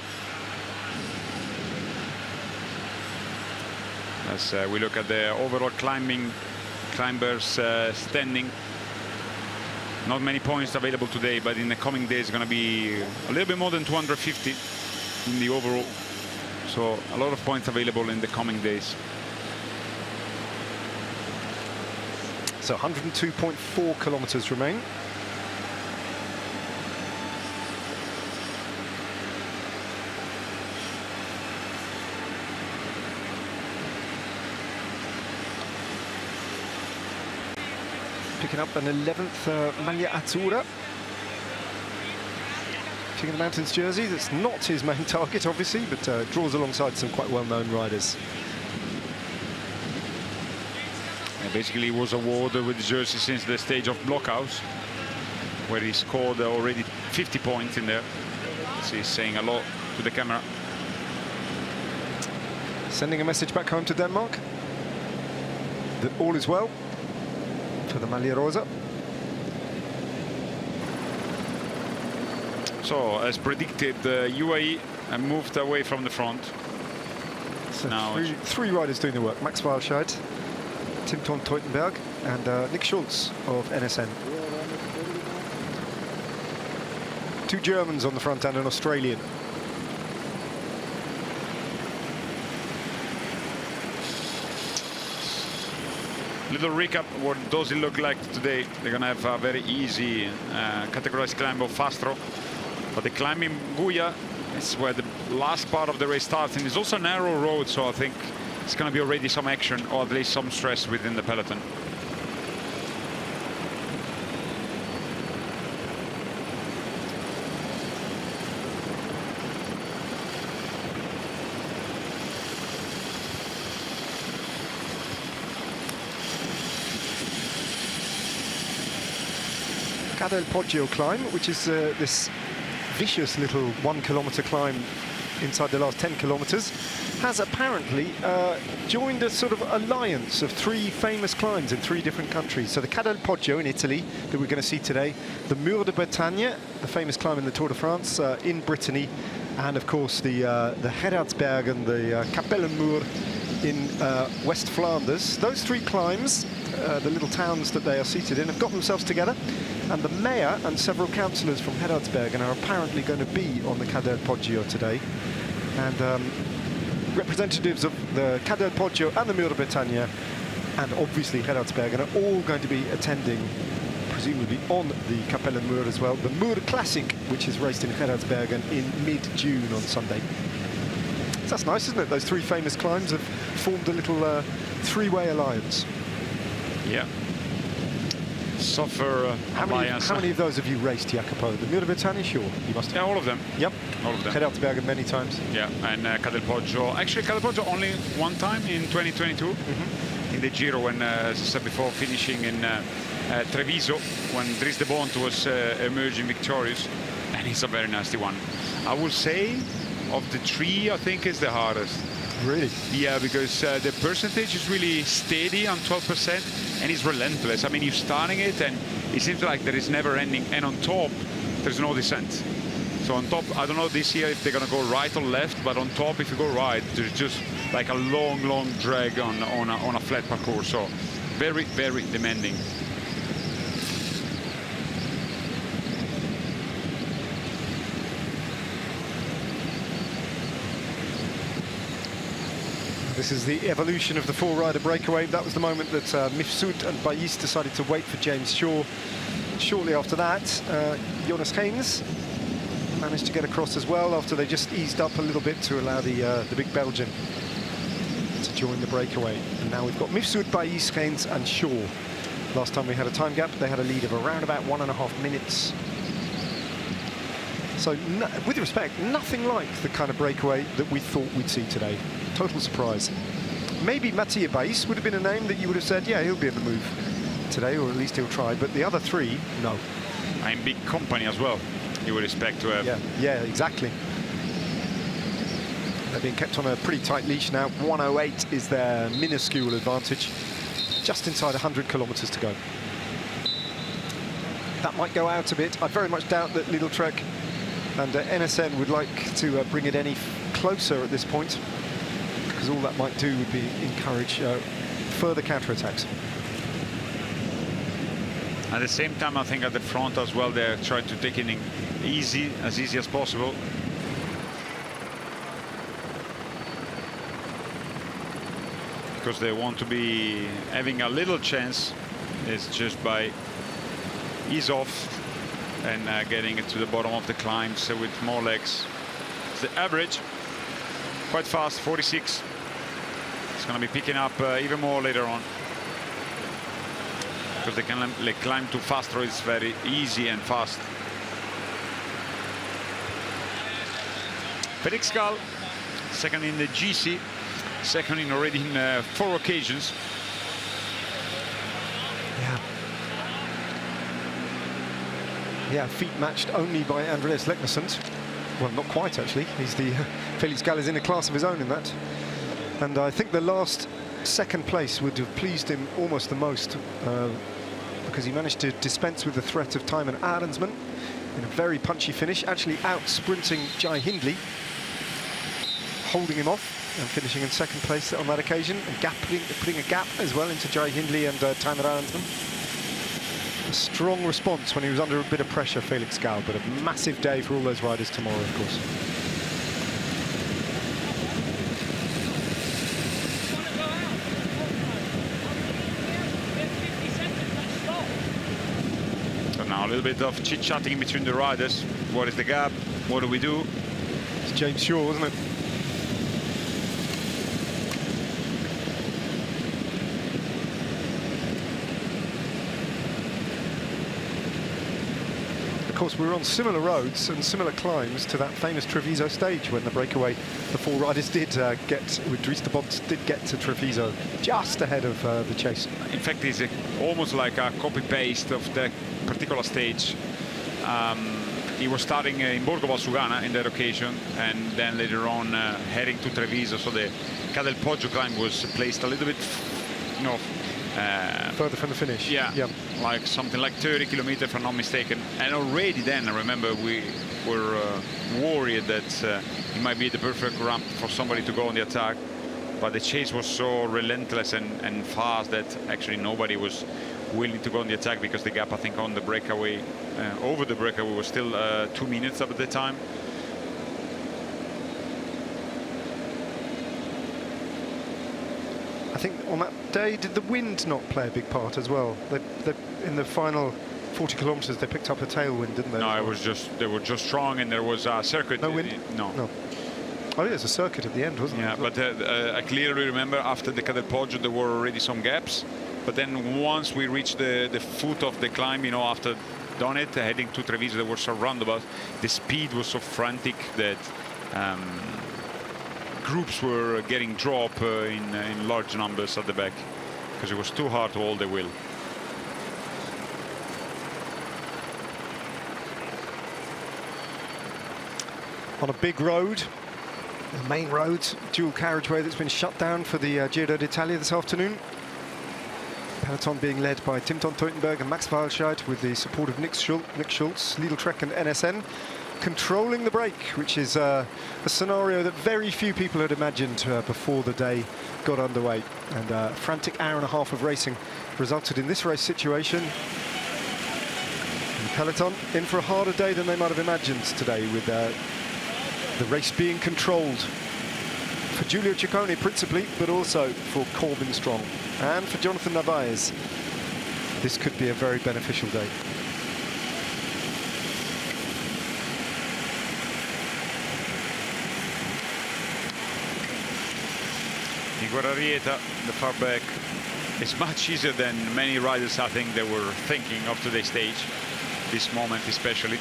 S1: As we look at the overall climbers standing. Not many points available today, but in the coming days, going to be a little bit more than 250 in the overall. So a lot of points available in the coming days.
S2: So 102.4 kilometers remain. Picking up an 11th Maglia Azzurra. King of the Mountains jersey. That's not his main target, obviously, but draws alongside some quite well-known riders.
S1: Basically, he was awarded with the jersey since the stage of Blockhouse, where he scored already 50 points in there. So he's saying a lot to the camera.
S2: Sending a message back home to Denmark that all is well for the Maglia Rosa.
S1: So, as predicted, UAE moved away from the front.
S2: So
S1: now
S2: three riders doing the work. Max Walscheid, Tim Ton Teutenberg, and Nick Schulz of NSN. 2 Germans on the front and an Australian.
S1: Little recap, what does it look like today? They're going to have a very easy categorized climb of Fastro. But the climb in Guya is where the last part of the race starts. And it's also a narrow road, so I think it's going to be already some action, or at least some stress within the peloton.
S2: Ca del Poggio climb, which is this vicious little 1 kilometre climb inside the last 10 kilometres, has apparently joined a sort of alliance of 3 famous climbs in 3 different countries. So the Ca del Poggio in Italy, that we're going to see today, the Mur de Bretagne, the famous climb in the Tour de France in Brittany, and of course the Gerardsberg and the Capellenmuur in West Flanders. Those 3 climbs, the little towns that they are seated in, have got themselves together, and the mayor and several councillors from Gerardsbergen are apparently going to be on the Ca del Poggio today. And representatives of the Ca del Poggio and the Mur de Bretagne, and obviously Gerardsbergen, are all going to be attending, presumably on the Capellenmuur as well, the Mur Classic, which is raced in Gerardsbergen in mid-June on Sunday. So that's nice, isn't it? Those 3 famous climbs have formed a little 3-way alliance.
S1: Yeah. Suffer alliance.
S2: How many of those have you raced, Jacopo? The Mur de Bretagne, sure, you must have.
S1: Yeah, all of them.
S2: Yep.
S1: All of them.
S2: Gerardsbergen many times.
S1: Yeah, and Ca del Poggio. Actually, Ca del Poggio only one time in 2022 in the Giro, when, as I said before, finishing in Treviso, when Dries de Bont was emerging victorious, and it's a very nasty one. I would say of the 3, I think is the hardest.
S2: Really?
S1: Yeah, because the percentage is really steady on 12%, and it's relentless. I mean, you're starting it, and it seems like there is never ending. And on top, there's no descent. So on top, I don't know this year if they're going to go right or left, but on top, if you go right, there's just like a long drag on a flat parcours. So very, very demanding.
S2: This is the evolution of the 4-rider breakaway. That was the moment that Mifsud and Bayis decided to wait for James Shaw. Shortly after that, Jonas Heijns managed to get across as well after they just eased up a little bit to allow the big Belgian to join the breakaway. And now we've got Mifsud, Bayis, Heijns and Shaw. Last time we had a time gap, they had a lead of around about 1.5 minutes. So, with respect, nothing like the kind of breakaway that we thought we'd see today. Total surprise. Maybe Mathieu Bayis would have been a name that you would have said, yeah, he'll be in the move today, or at least he'll try. But the other 3, no.
S1: And big company as well, you would expect to have.
S2: Yeah, exactly. They're being kept on a pretty tight leash now. 1:08 is their minuscule advantage. Just inside 100 kilometres to go. That might go out a bit. I very much doubt that Lidl Trek and NSN would like to bring it any closer at this point, because all that might do would be encourage further counterattacks.
S1: At the same time, I think at the front as well, they're trying to take it in as easy as possible. Because they want to be having a little chance, is just by ease off and getting it to the bottom of the climbs with more legs. The average, quite fast, 46. It's going to be picking up even more later on, because they can climb to fast roads very easy and fast. Felix Gall, second in the GC, second in already in 4 occasions.
S2: Yeah, feet matched only by Andreas Leknesund. Well, not quite, actually. He's the Felix Gall is in a class of his own in that. And I think the last second place would have pleased him almost the most, because he managed to dispense with the threat of Tijmen Arendsman in a very punchy finish, actually out-sprinting Jai Hindley, holding him off and finishing in second place on that occasion, and putting a gap as well into Jai Hindley and Tijmen Arendsman. A strong response when he was under a bit of pressure, Felix Gall, but a massive day for all those riders tomorrow, of course.
S1: So now a little bit of chit-chatting between the riders. What is the gap? What do we do?
S2: It's James Shaw, isn't it? of course, we were on similar roads and similar climbs to that famous Treviso stage when the breakaway, the four riders did Dries de Bont did get to Treviso just ahead of the chase.
S1: In fact, it's almost like a copy-paste of that particular stage. He was starting in Borgo Valsugana in that occasion, and then later on heading to Treviso. So the Ca del Poggio climb was placed a little bit, you know,
S2: further from the finish.
S1: Yeah, like something like 30 kilometers, if I'm not mistaken. And already then, I remember we were worried that it might be the perfect ramp for somebody to go on the attack. But the chase was so relentless and fast that actually nobody was willing to go on the attack, because the gap, I think, on the breakaway, over the breakaway, was still 2 minutes at the time.
S2: I think on that day, did the wind not play a big part as well? In the final 40 kilometers, they picked up a tailwind, didn't they?
S1: No, it was just, they were just strong, and there was a circuit.
S2: No wind?
S1: No.
S2: Oh, yeah, there's a circuit at the end, wasn't
S1: Yeah,
S2: there?
S1: but I clearly remember after the Ca del Poggio, there were already some gaps. But then once we reached the foot of the climb, you know, after done it, heading to Treviso, there were some roundabouts. The speed was so frantic that groups were getting dropped in large numbers at the back, because it was too hard to hold the wheel.
S2: On a big road, the main road, dual carriageway that's been shut down for the Giro d'Italia this afternoon. Peloton being led by Tim Ton Teutenberg and Max Walscheid, with the support of Nick Schultz, Lidl Trek and NSN, controlling the break, which is a scenario that very few people had imagined before the day got underway. And a frantic hour and a half of racing resulted in this race situation. And Peloton in for a harder day than they might have imagined today, with the race being controlled for Giulio Ciccone principally, but also for Corbin Strong and for Jonathan Narvaez. This could be a very beneficial day.
S1: Iguararieta, the far back, is much easier than many riders, I think, they were thinking of today's stage, this moment especially.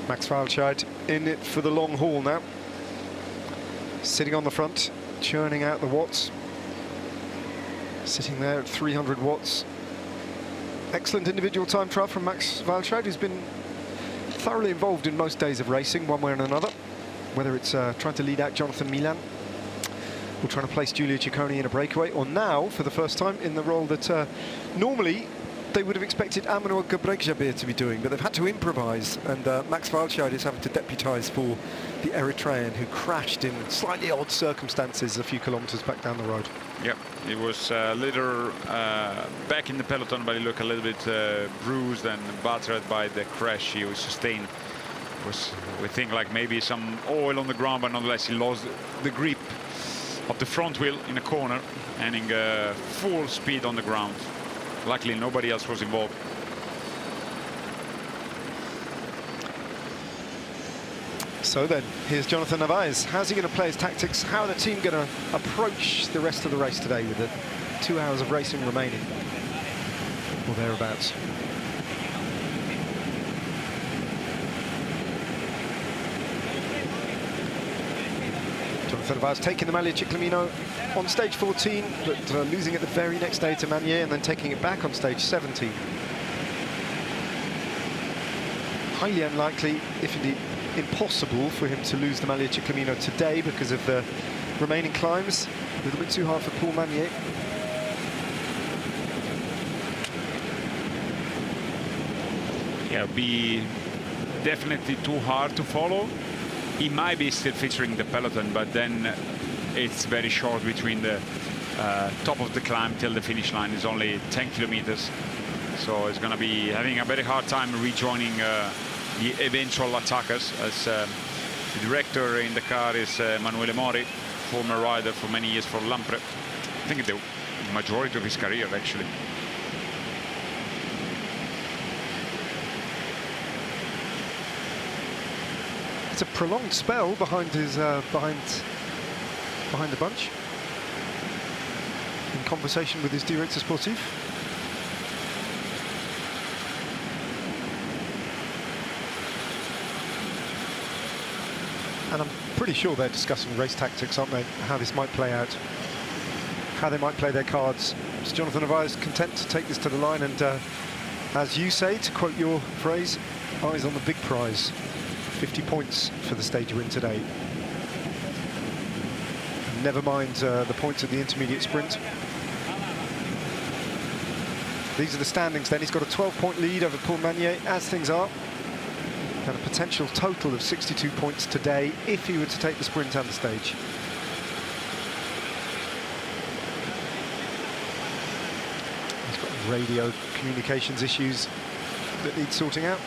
S2: Max Walscheid in it for the long haul now. Sitting on the front, churning out the watts. Sitting there at 300 watts. Excellent individual time trial from Max Walscheid, who's been thoroughly involved in most days of racing, one way or another. Whether it's trying to lead out Jonathan Milan, or trying to place Giulio Ciccone in a breakaway, or now, for the first time, in the role that normally they would have expected Emmanuel Gebreigzabir to be doing, but they've had to improvise, and Max Walscheid is having to deputise for the Eritrean, who crashed in slightly odd circumstances a few kilometres back down the road.
S1: Yeah, it was a little back in the peloton, but he looked a little bit bruised and battered by the crash he sustained. We think like maybe some oil on the ground, but nonetheless he lost the grip of the front wheel in a corner, ending full speed on the ground. Luckily, nobody else was involved.
S2: So then, here's Jonathan Narvaez. How's he going to play his tactics? How are the team going to approach the rest of the race today, with the 2 hours of racing remaining, or thereabouts? Jonathan Narvaez taking the Maglia Ciclamino on stage 14, but losing it the very next day to Manier, and then taking it back on stage 17. Highly unlikely, if indeed impossible, for him to lose the Maglia Ciclamino today because of the remaining climbs. A little bit too hard for Paul Manier.
S1: Yeah, it'll be definitely too hard to follow. He might be still featuring the peloton, but then it's very short between the top of the climb till the finish line. Is only 10 kilometers, so it's going to be having a very hard time rejoining the eventual attackers, as the director in the car is Emanuele Mori, former rider for many years for Lampre. I think the majority of his career, actually.
S2: It's a prolonged spell behind his behind the bunch, in conversation with his director sportif. And I'm pretty sure they're discussing race tactics, aren't they? How this might play out, how they might play their cards. Is Jonathan Narvaez content to take this to the line and, as you say, to quote your phrase, eyes on the big prize? 50 points for the stage win today. And never mind the points of the intermediate sprint. These are the standings then. He's got a 12-point lead over Paul Magnier, as things are. And a potential total of 62 points today if he were to take the sprint and the stage. He's got radio communications issues that need sorting out.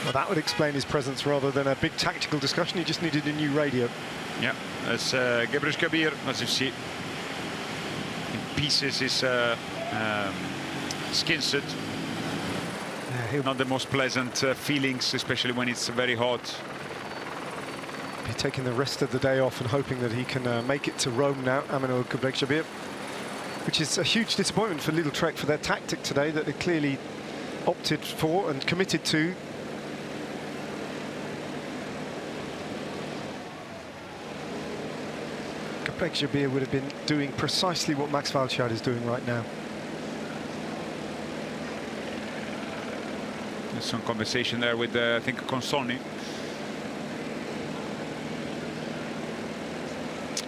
S2: Well, that would explain his presence rather than a big tactical discussion. He just needed a new radio.
S1: Yeah, that's Gebrüsh Kabir, as you see, in pieces his skin suit. Not the most pleasant feelings, especially when it's very hot.
S2: He's taking the rest of the day off and hoping that he can make it to Rome now, Aminur Gebrüsh, which is a huge disappointment for Lidl Trek for their tactic today that they clearly opted for and committed to. Gebrüsh would have been doing precisely what Max Walscheid is doing right now.
S1: There's some conversation there with, I think, Consonni.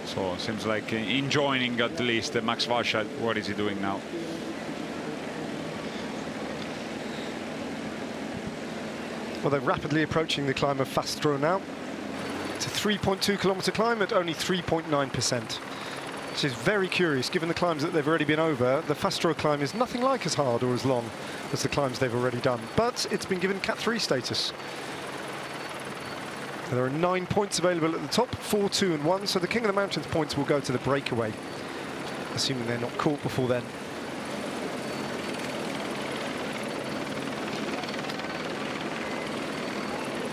S1: So it seems like enjoying at least Max Walscheid. What is he doing now?
S2: Well, they're rapidly approaching the climb of Fastro now. It's a 3.2 kilometre climb at only 3.9%, which is very curious given the climbs that they've already been over. The Fastro climb is nothing like as hard or as long as the climbs they've already done, but it's been given Cat 3 status. There are 9 points available at the top, 4, 2 and 1, so the King of the Mountains points will go to the breakaway, assuming they're not caught before then.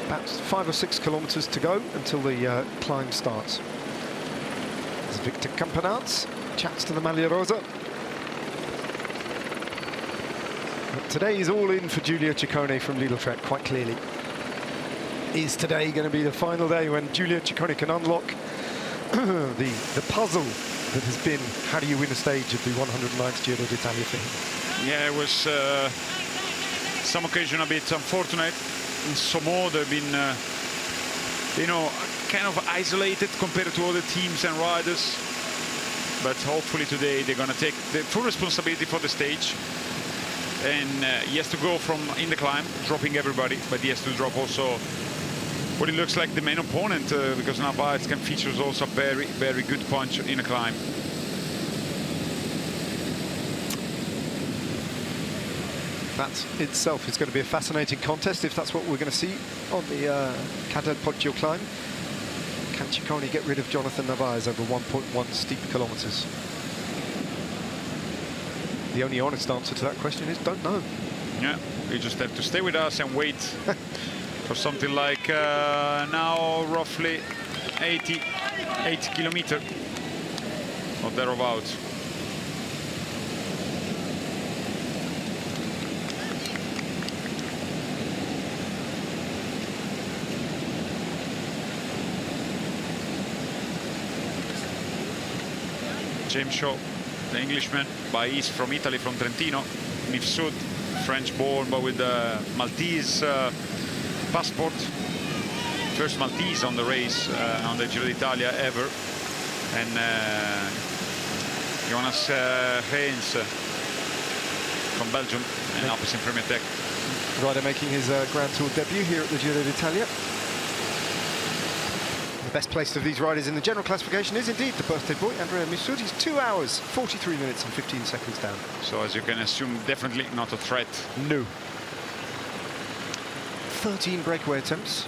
S2: About 5 or 6 kilometres to go until the climb starts. As Victor Campanats chats to the Maglia Rosa. But today is all in for Giulio Ciccone from Lidl Trek, quite clearly. Is today going to be the final day when Giulio Ciccone can unlock the puzzle that has been how do you win a stage of the 109th Giro d'Italia for him?
S1: Yeah, it was some occasion a bit unfortunate. In Somo, they've been, you know, kind of isolated compared to other teams and riders. But hopefully today they're going to take the full responsibility for the stage. And he has to go from in the climb, dropping everybody, but he has to drop also what it looks like the main opponent, because Narvaez can features also a very, very good punch in a climb.
S2: That itself is going to be a fascinating contest if that's what we're going to see on the Ca' del Poggio climb. Can Ciccone get rid of Jonathan Narvaez over 1.1 steep kilometres? The only honest answer to that question is don't know.
S1: Yeah, you just have to stay with us and wait for something like now roughly 80 kilometers or thereabouts. James Shaw, the Englishman, but he's from Italy, from Trentino. Mifsud, French-born, but with a Maltese passport. First Maltese on the race, on the Giro d'Italia ever. And Jonas Heinz from Belgium, and Alpecin Premier Tech.
S2: Rider making his Grand Tour debut here at the Giro d'Italia. The best placed of these riders in the general classification is indeed the birthday boy, Andrea Mifsud. He's 2 hours, 43 minutes and 15 seconds down.
S1: So as you can assume, definitely not a threat.
S2: No. 13 breakaway attempts,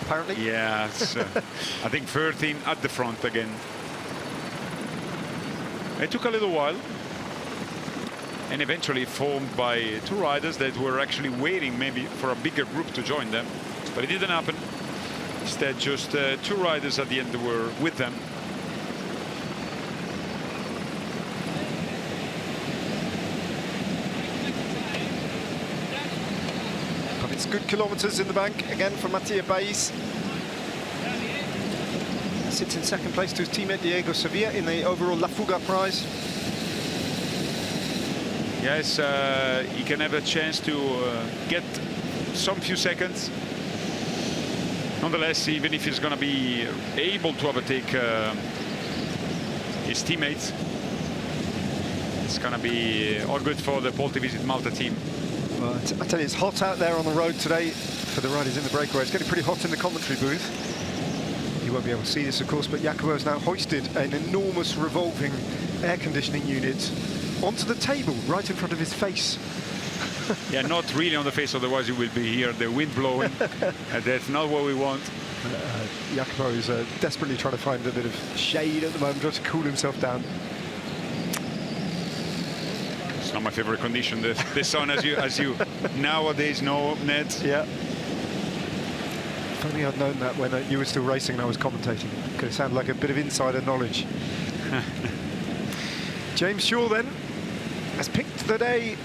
S2: apparently.
S1: Yeah, it's, I think 13 at the front again. It took a little while, and eventually formed by two riders that were actually waiting maybe for a bigger group to join them, but it didn't happen. Instead, just two riders at the end were with them.
S2: good kilometres in the bank again for Mattia Bais. Sits in second place to his teammate Diego Sevilla in the overall La Fuga prize.
S1: Yes, he can have a chance to get some few seconds. Nonetheless, even if he's going to be able to overtake his teammates, it's going to be all good for the Polte Visit Malta team.
S2: Well, I tell you, it's hot out there on the road today for the riders in the breakaway. It's getting pretty hot in the commentary booth. You won't be able to see this, of course, but Jacopo has now hoisted an enormous revolving air conditioning unit onto the table right in front of his face.
S1: Yeah, not really on the face, otherwise you will be here, the wind blowing. That's not what we want.
S2: Jacopo is desperately trying to find a bit of shade at the moment, trying to cool himself down.
S1: It's not my favorite condition, the sun, as you nowadays know, Ned.
S2: Yeah. If only I'd known that when you were still racing and I was commentating. It could sound like a bit of insider knowledge. James Shaw then has picked the day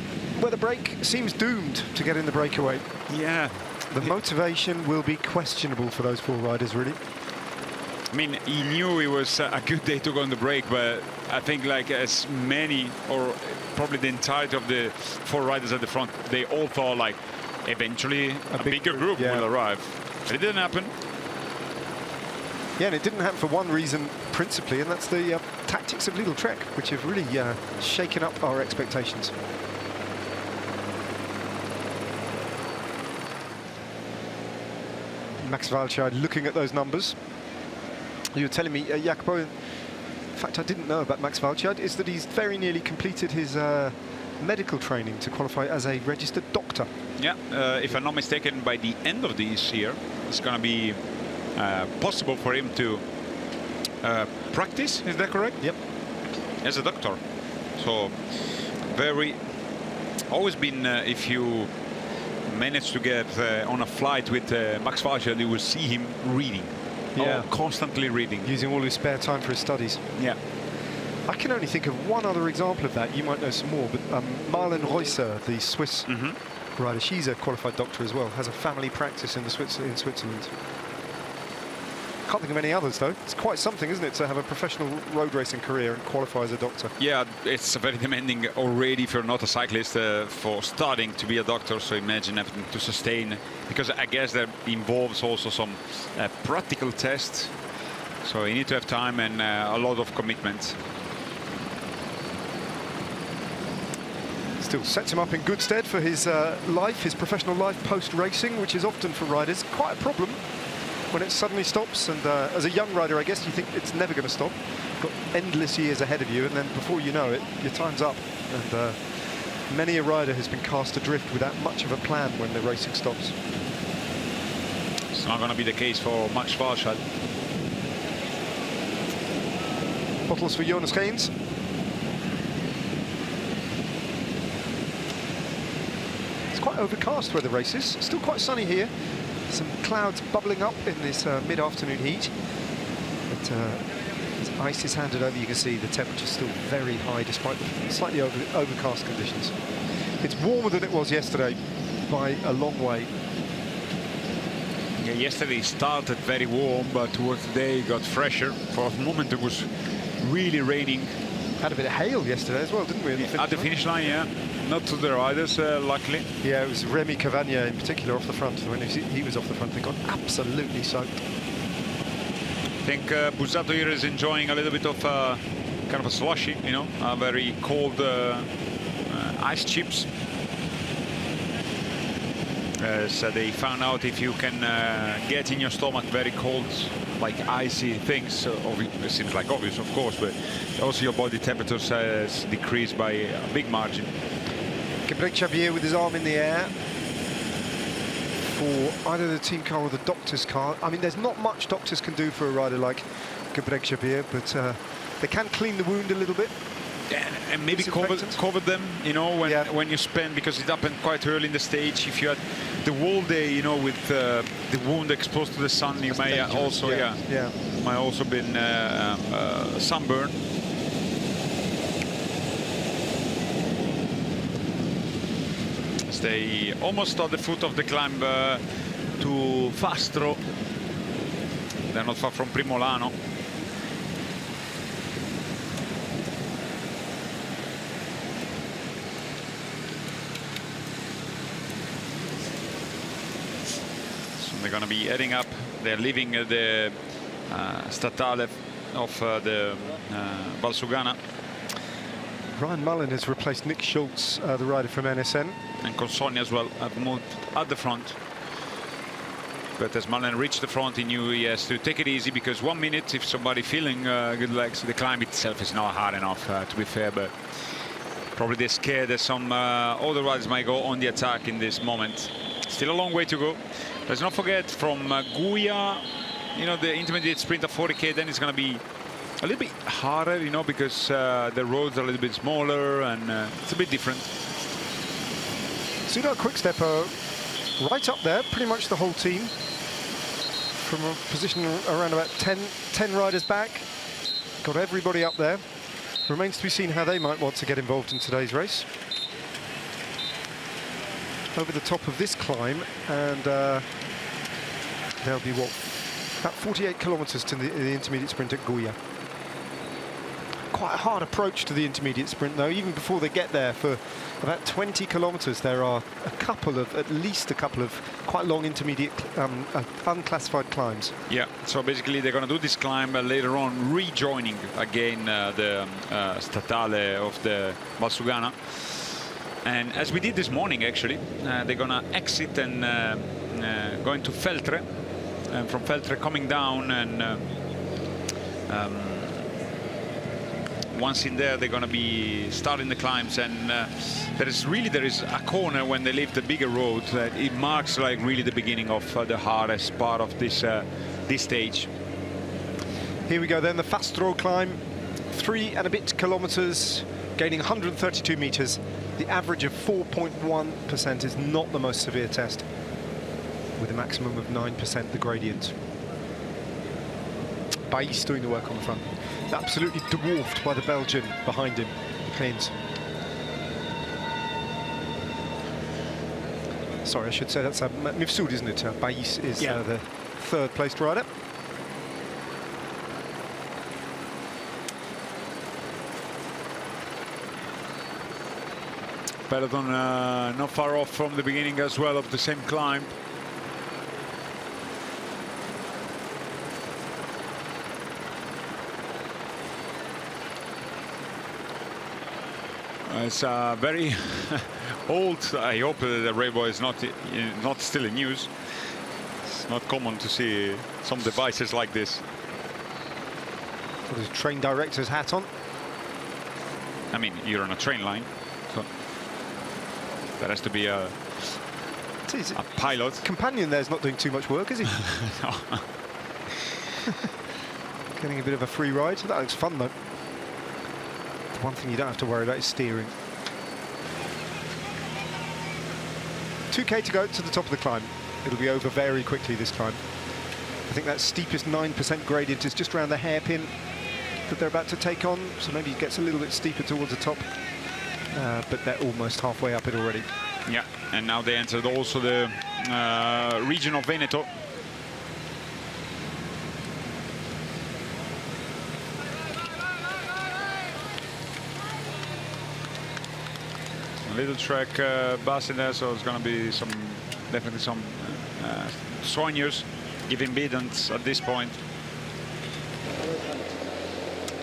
S2: where the break seems doomed to get in the breakaway.
S1: Yeah.
S2: The motivation will be questionable for those 4 riders, really.
S1: I mean, he knew it was a good day to go on the break, but I think like as many, or probably the entirety of the 4 riders at the front, they all thought like eventually a bigger group will arrive. But it didn't happen.
S2: Yeah, and it didn't happen for one reason principally, and that's the tactics of Lidl Trek, which have really shaken up our expectations. Max Walscheid looking at those numbers. You were telling me, Jacopo, in fact I didn't know about Max Walscheid, is that he's very nearly completed his medical training to qualify as a registered doctor.
S1: Yeah, if I'm not mistaken, by the end of this year, it's going to be possible for him to practice, is that correct?
S2: Yep.
S1: As a doctor. So, always been, if you manage to get on a flight with Max Walscheid, you will see him reading.
S2: Yeah.
S1: Constantly reading.
S2: Using all his spare time for his studies.
S1: Yeah.
S2: I can only think of one other example of that. You might know some more, but Marlene Reusser, the Swiss rider, she's a qualified doctor as well, has a family practice in Switzerland. Can't think of any others, though. It's quite something, isn't it, to have a professional road racing career and qualify as a doctor?
S1: Yeah, it's very demanding already if you're not a cyclist for starting to be a doctor. So imagine having to sustain, because I guess that involves also some practical tests. So you need to have time and a lot of commitment.
S2: Still sets him up in good stead for his life, his professional life post-racing, which is often for riders quite a problem when it suddenly stops. And as a young rider, I guess you think it's never going to stop. You've got endless years ahead of you, and then before you know it, your time's up. And many a rider has been cast adrift without much of a plan when the racing stops.
S1: It's not going to be the case for Max Walscheid.
S2: Bottles for Jonas Geens. It's quite overcast where the race is. Still quite sunny here. Some clouds bubbling up in this mid-afternoon heat. But as ice is handed over, you can see the temperature's still very high despite the slightly overcast conditions. It's warmer than it was yesterday by a long way.
S1: Yeah, yesterday started very warm, but towards the day it got fresher. For a moment it was really raining.
S2: Had a bit of hail yesterday as well, didn't we?
S1: At the finish line, yeah. Not to the riders, luckily.
S2: Yeah, it was Remy Cavagna in particular off the front. When he was off the front, they got absolutely soaked.
S1: I think Buzzato here is enjoying a little bit of kind of a slushy, you know, a very cold ice chips. So they found out if you can get in your stomach very cold, like icy things. It seems like obvious, of course, but also your body temperature has decreased by a big margin.
S2: Gebrek Xavier with his arm in the air for either the team car or the doctor's car. I mean, there's not much doctors can do for a rider like Gebrek Xavier, but they can clean the wound a little bit.
S1: And maybe cover them, you know, when you spend, because it happened quite early in the stage. If you had the whole day, you know, with the wound exposed to the sun, you may also, might also been sunburn. stay almost at the foot of the climb to Fastro. They're not far from Primolano. So they're going to be heading up. They're leaving the Statale of the Valsugana.
S2: Ryan Mullen has replaced Nick Schultz, the rider from NSN.
S1: And Consonni as well have moved at the front. But as Mullen reached the front, he knew he has to take it easy, because 1 minute, if somebody feeling good legs, the climb itself is not hard enough, to be fair. But probably they're scared that some other riders might go on the attack in this moment. Still a long way to go. Let's not forget, from Guia, you know, the intermediate sprint of 40k, then it's going to be a little bit harder, you know, because the roads are a little bit smaller and it's a bit different.
S2: So you got Quick-Step right up there, pretty much the whole team. From a position around about 10 riders back. Got everybody up there. Remains to be seen how they might want to get involved in today's race. Over the top of this climb, and there'll be, what, about 48 kilometres to the intermediate sprint at Guia. Quite a hard approach to the intermediate sprint, though. Even before they get there, for about 20 kilometres, there are at least a couple of quite long intermediate unclassified climbs.
S1: Yeah, so basically they're going to do this climb later on, rejoining again the Statale of the Valsugana. And as we did this morning, actually, they're going to exit and go into Feltre, and from Feltre coming down, and once in there, they're going to be starting the climbs. And there is a corner when they leave the bigger road that it marks like really the beginning of the hardest part of this stage.
S2: Here we go then, the Fastro climb, 3 and a bit kilometres, gaining 132 metres. The average of 4.1% is not the most severe test, with a maximum of 9% the gradient. Bais doing the work on the front. Absolutely dwarfed by the Belgian behind him, Haynes. Sorry, I should say that's Mifsud, isn't it? Bais is the third placed rider.
S1: Peloton not far off from the beginning as well of the same climb. It's very old. I hope the Rainbow is not still in use. It's not common to see some devices like this.
S2: With his train director's hat on.
S1: I mean, you're on a train line, so there has to be a pilot.
S2: Companion there's not doing too much work, is he?
S1: No.
S2: Getting a bit of a free ride. That looks fun, though. One thing you don't have to worry about is steering. 2k to go to the top of the climb. It'll be over very quickly, this climb. I think that steepest 9% gradient is just around the hairpin that they're about to take on, so maybe it gets a little bit steeper towards the top, but they're almost halfway up it already.
S1: Yeah, and now they entered also the region of Veneto. Little track bus in there, so it's going to be definitely some soigneurs giving biddance at this point.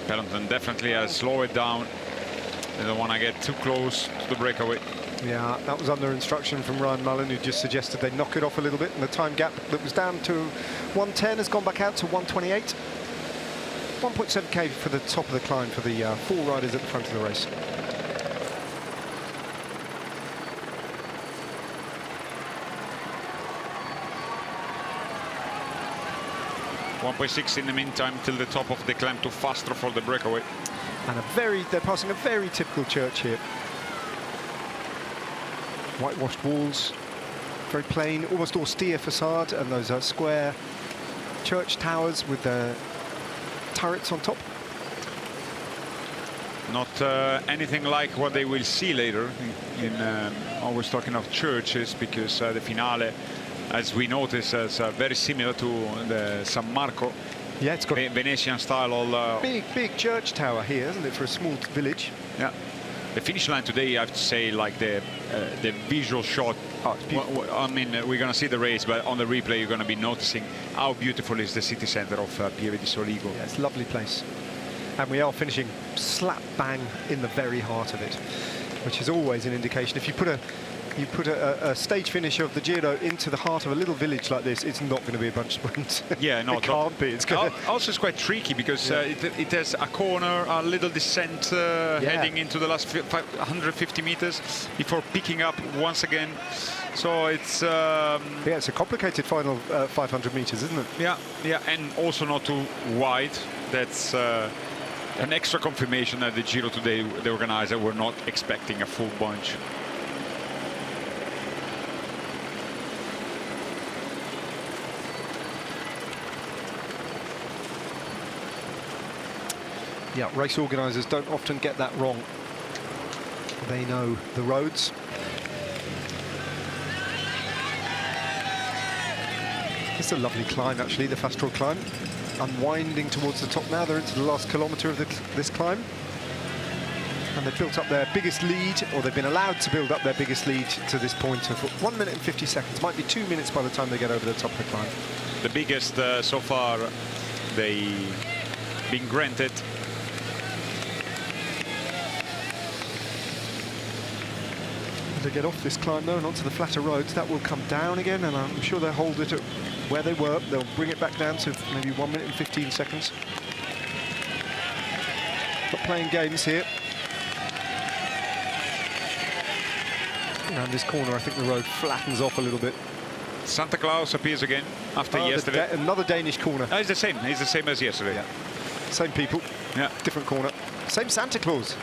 S1: Peloton definitely has slowed it down. They don't want to get too close to the breakaway.
S2: Yeah, that was under instruction from Ryan Mullen, who just suggested they knock it off a little bit, and the time gap that was down to 1:10 has gone back out to 1:28. 1.7k for the top of the climb for the 4 riders at the front of the race.
S1: .6 in the meantime till the top of the climb to Fastro for the breakaway.
S2: And they're passing a very typical church here. Whitewashed walls, very plain, almost austere facade, and those are square church towers with the turrets on top.
S1: Not anything like what they will see later. Always talking of churches, because the finale, as we notice, is very similar to the San Marco.
S2: Yeah, it's got
S1: Venetian style. All
S2: big church tower here, isn't it, for a small village?
S1: Yeah. The finish line today, I have to say, like the visual shot. I mean, we're going to see the race, but on the replay, you're going to be noticing how beautiful is the city center of Pieve di Soligo.
S2: Yeah, it's a lovely place. And we are finishing slap bang in the very heart of it, which is always an indication. If you put a stage finish of the Giro into the heart of a little village like this, it's not going to be a bunch sprint.
S1: Yeah, no,
S2: it can't be. It's going
S1: also, it's quite tricky because it has a corner, a little descent heading into the last 150 meters before picking up once again. So it's
S2: yeah, it's a complicated final 500 meters, isn't it?
S1: Yeah, yeah, and also not too wide. That's an extra confirmation that the Giro today, the organizer, were not expecting a full bunch.
S2: Yeah, race organisers don't often get that wrong. They know the roads. It's a lovely climb, actually, the Fastral climb. Unwinding towards the top now. They're into the last kilometre of this climb. And they've built up their biggest lead, or they've been allowed to build up their biggest lead to this point of 1 minute and 50 seconds. Might be 2 minutes by the time they get over the top of the climb.
S1: The biggest so far they've been granted.
S2: As they get off this climb though and onto the flatter roads, that will come down again, and I'm sure they'll hold it at where they were. They'll bring it back down to maybe 1 minute and 15 seconds. Not playing games here. Around this corner, I think the road flattens off a little bit.
S1: Santa Claus appears again after yesterday.
S2: Another Danish corner.
S1: Oh, it's the same. It's the same as yesterday.
S2: Yeah. Same people.
S1: Yeah.
S2: Different corner. Same Santa Claus.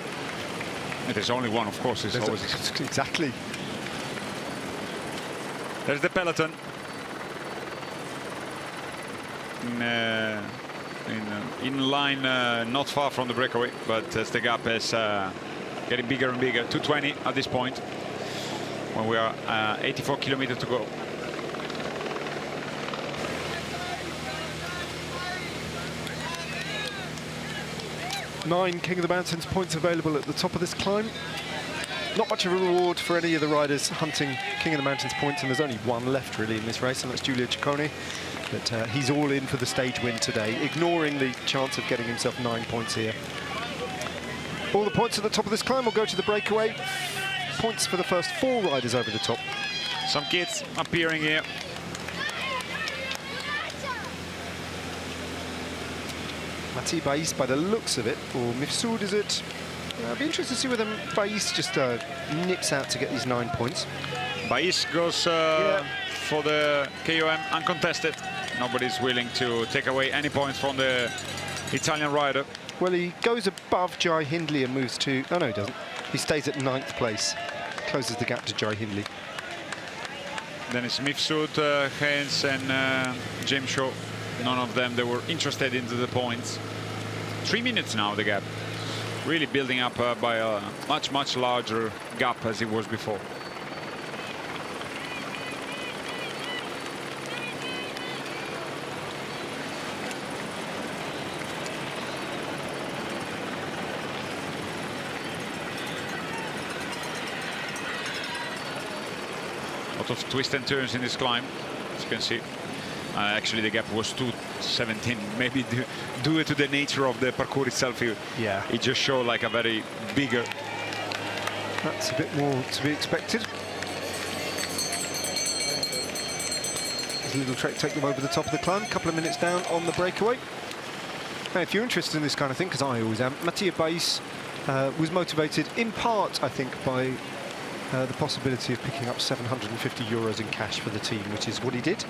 S1: There's only one, of course. It's always
S2: exactly.
S1: There's the peloton. In line, not far from the breakaway, but as the gap is getting bigger and bigger. 2:20 at this point, when we are 84 kilometers to go.
S2: Nine King of the Mountains points available at the top of this climb. Not much of a reward for any of the riders hunting King of the Mountains points, and there's only one left really in this race, and that's Giulio Ciccone. But he's all in for the stage win today, ignoring the chance of getting himself 9 points here. All the points at the top of this climb will go to the breakaway. Points for the first 4 riders over the top.
S1: Some kids appearing here.
S2: Mathieu Bais, by the looks of it, or Mifsud, is it? I'd be interested to see whether Bais just nips out to get these 9 points.
S1: Bais goes for the KOM uncontested. Nobody's willing to take away any points from the Italian rider.
S2: Well, he goes above Jai Hindley and moves to... Oh, no, he doesn't. He stays at 9th place. Closes the gap to Jai Hindley.
S1: Then it's Mifsud, Hens and James Shaw. None of them, they were interested into the points. 3 minutes now, the gap. Really building up by a much larger gap as it was before. Lot of twists and turns in this climb, as you can see. Actually, the gap was 2:17. Maybe due to the nature of the parkour itself, it just showed like a very bigger.
S2: That's a bit more to be expected. There's a little trek take them over the top of the climb. A couple of minutes down on the breakaway. Now, if you're interested in this kind of thing, because I always am, Mathieu Bais was motivated in part, I think, by the possibility of picking up €750 in cash for the team, which is what he did.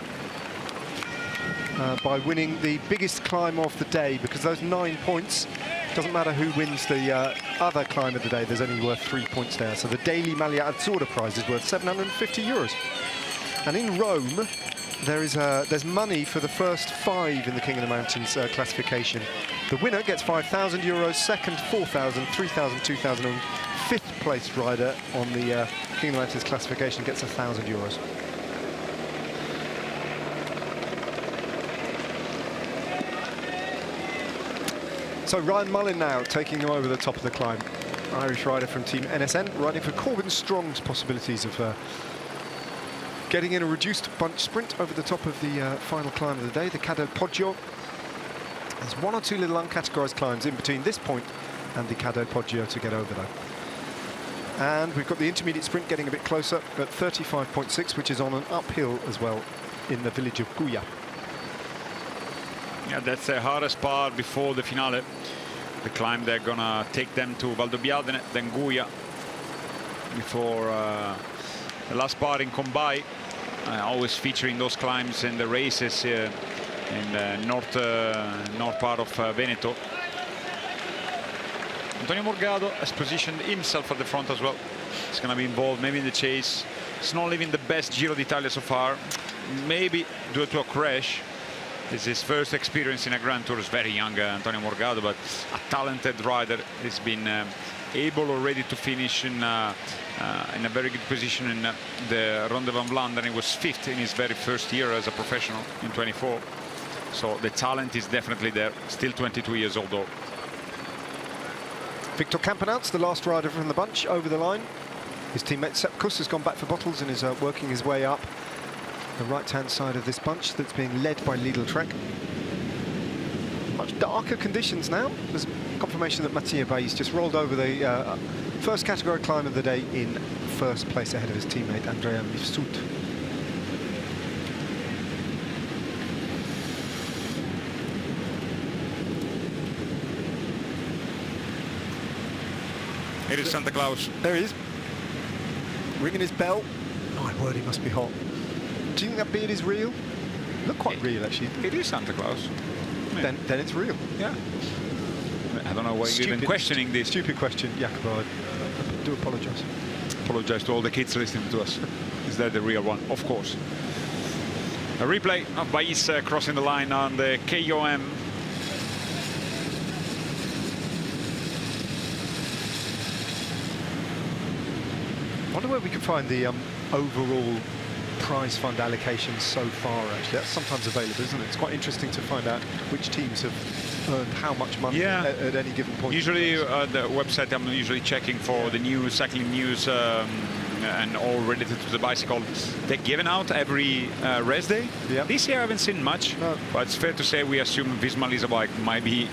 S2: By winning the biggest climb of the day, because those 9 points, doesn't matter who wins the other climb of the day, there's only worth 3 points there. So the daily Maglia Azzurra prize is worth €750. And in Rome, there's money for the first 5 in the King of the Mountains classification. The winner gets 5,000 euros, second 4,000, 3,000, 2,000, and fifth place rider on the King of Atlantis classification gets 1,000 euros. So Ryan Mullin now taking them over the top of the climb. Irish rider from Team NSN, riding for Corbin Strong's possibilities of getting in a reduced bunch sprint over the top of the final climb of the day, the Caddo Poggio. There's one or two little uncategorised climbs in between this point and the Caddo Poggio to get over though. And we've got the intermediate sprint getting a bit closer at 35.6, which is on an uphill as well in the village of Guia.
S1: Yeah, that's the hardest part before the finale. The climb they're gonna take them to Valdobbiadene, then Guia, before the last part in Combai. Always featuring those climbs in the races in the north part of Veneto. Antonio Morgado has positioned himself at the front as well. He's going to be involved maybe in the chase. He's not living the best Giro d'Italia so far. Maybe due to a crash. It's his first experience in a Grand Tour. He's very young, Antonio Morgado, but a talented rider. He's been able already to finish in a very good position in the Ronde van Vlaanderen. He was fifth in his very first year as a professional in 24. So the talent is definitely there. Still 22 years old though.
S2: Victor Campenaerts, the last rider from the bunch, over the line. His teammate Sepp Kuss has gone back for bottles and is working his way up the right-hand side of this bunch that's being led by Lidl Trek. Much darker conditions now. There's confirmation that Mattia Baez just rolled over the first category climb of the day in first place ahead of his teammate Andrea Mifsud.
S1: Here is Santa Claus.
S2: There he is, ringing his bell. My word, he must be hot. Do you think that beard is real? Look quite real, actually.
S1: It is Santa Claus.
S2: Then it's real.
S1: Yeah. I don't know why you're even questioning this.
S2: Stupid question, Jacopo. I do apologise.
S1: Apologise to all the kids listening to us. Is that the real one? Of course. A replay of Baez crossing the line on the KOM.
S2: I wonder where we can find the overall prize fund allocation so far, actually. That's sometimes available, isn't it? It's quite interesting to find out which teams have earned how much money at any given point.
S1: Usually the website I'm usually checking for the news, cycling news and all related to the bicycle. They're given out every race day.
S2: Yeah.
S1: This year I haven't seen much, but it's fair to say we assume Visma Lease a Bike might be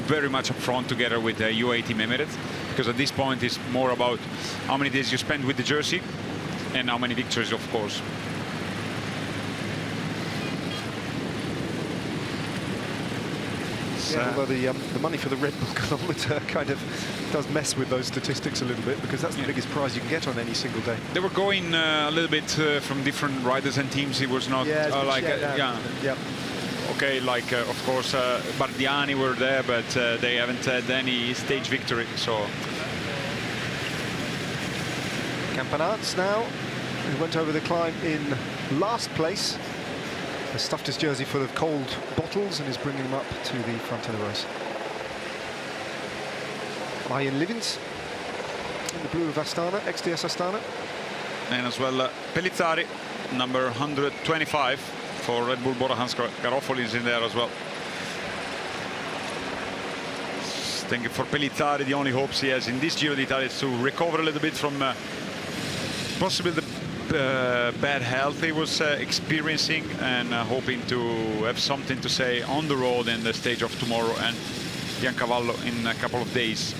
S1: very much up front together with UAE Team Emirates, because at this point it's more about how many days you spend with the jersey and how many victories, of course.
S2: Yeah, although the money for the Red Bull kilometre kind of does mess with those statistics a little bit, because that's the biggest prize you can get on any single day.
S1: They were going a little bit from different riders and teams. It was not okay, like of course Bardiani were there, but they haven't had any stage victory, so.
S2: Campenaerts now, who went over the climb in last place, has stuffed his jersey full of cold bottles and is bringing them up to the front of the race. Ian Livins in the blue of Astana, XDS Astana.
S1: And as well Pellizzari, number 125 for Red Bull Bora. Hans Garofoli is in there as well. I think for Pellizzari the only hopes he has in this Giro d'Italia is to recover a little bit from possibly the bad health he was experiencing, and hoping to have something to say on the road in the stage of tomorrow and Biancavallo in a couple of days.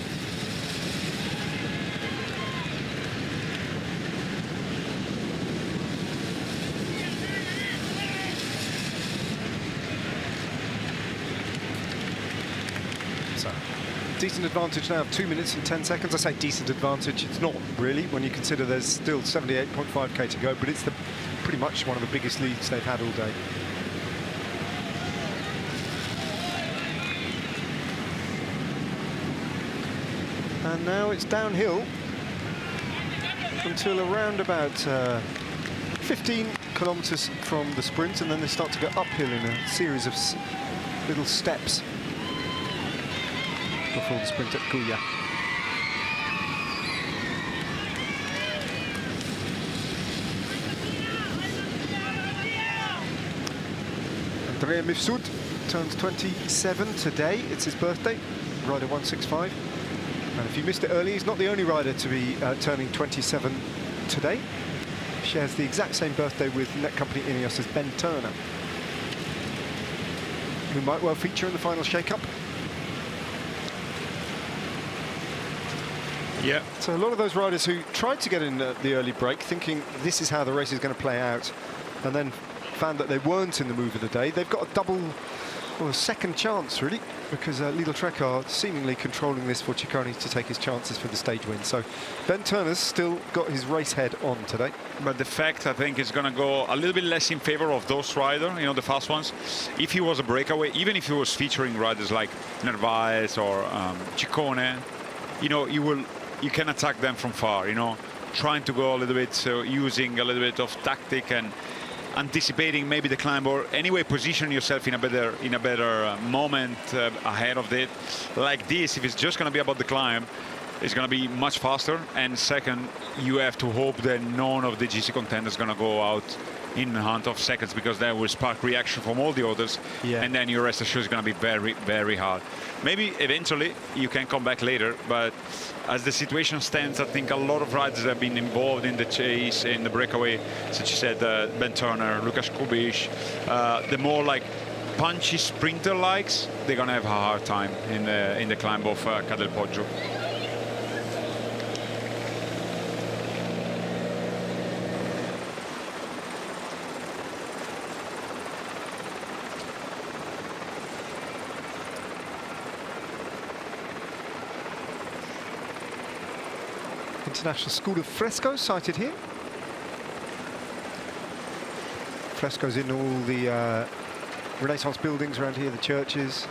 S2: Decent advantage now of 2 minutes and 10 seconds. I say decent advantage, it's not really when you consider there's still 78.5k to go, but it's pretty much one of the biggest leads they've had all day. And now it's downhill until around about 15 kilometers from the sprint, and then they start to go uphill in a series of little steps. before the sprint at Cuya. Andrea Mifsud turns 27 today. It's his birthday, rider 165. And if you missed it early, he's not the only rider to be turning 27 today. Shares the exact same birthday with net company Ineos as Ben Turner, who might well feature in the final shake-up.
S1: Yeah.
S2: So a lot of those riders who tried to get in the early break, thinking this is how the race is going to play out, and then found that they weren't in the move of the day, they've got a double, or a second chance, really, because Lidl Trek are seemingly controlling this for Ciccone to take his chances for the stage win. So Ben Turner's still got his race head on today.
S1: But the fact, I think, is going to go a little bit less in favor of those riders, you know, the fast ones. If he was a breakaway, even if he was featuring riders like Narvaez or Ciccone, you know, you can attack them from far, you know, trying to go a little bit, so using a little bit of tactic and anticipating maybe the climb, or anyway position yourself in a better moment ahead of it. Like this, if it's just going to be about the climb, it's going to be much faster. And second, you have to hope that none of the GC contenders going to go out in the hunt of seconds, because that will spark reaction from all the others.
S2: Yeah.
S1: And then your rest assured is going to be very, very hard. Maybe eventually you can come back later, but as the situation stands, I think a lot of riders have been involved in the chase, in the breakaway, such as said Ben Turner, Lukas Kubiš. The more like punchy sprinter likes, they're going to have a hard time in the climb of Ca del Poggio.
S2: International School of Fresco sighted here. Frescoes in all the Renaissance buildings around here, the churches,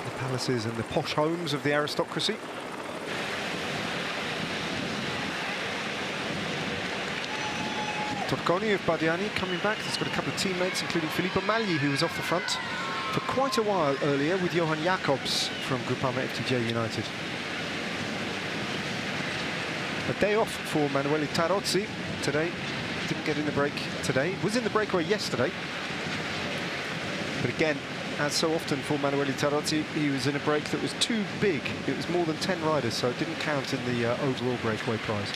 S2: the palaces and the posh homes of the aristocracy. Torconi of Bardiani coming back. He's got a couple of teammates, including Filippo Magli, who was off the front for quite a while earlier with Johan Jacobs from Groupama FDJ United. A day off for Manuele Tarozzi today. Didn't get in the break today. Was in the breakaway yesterday. But again, as so often for Manuele Tarozzi, he was in a break that was too big. It was more than 10 riders, so it didn't count in the overall breakaway prize.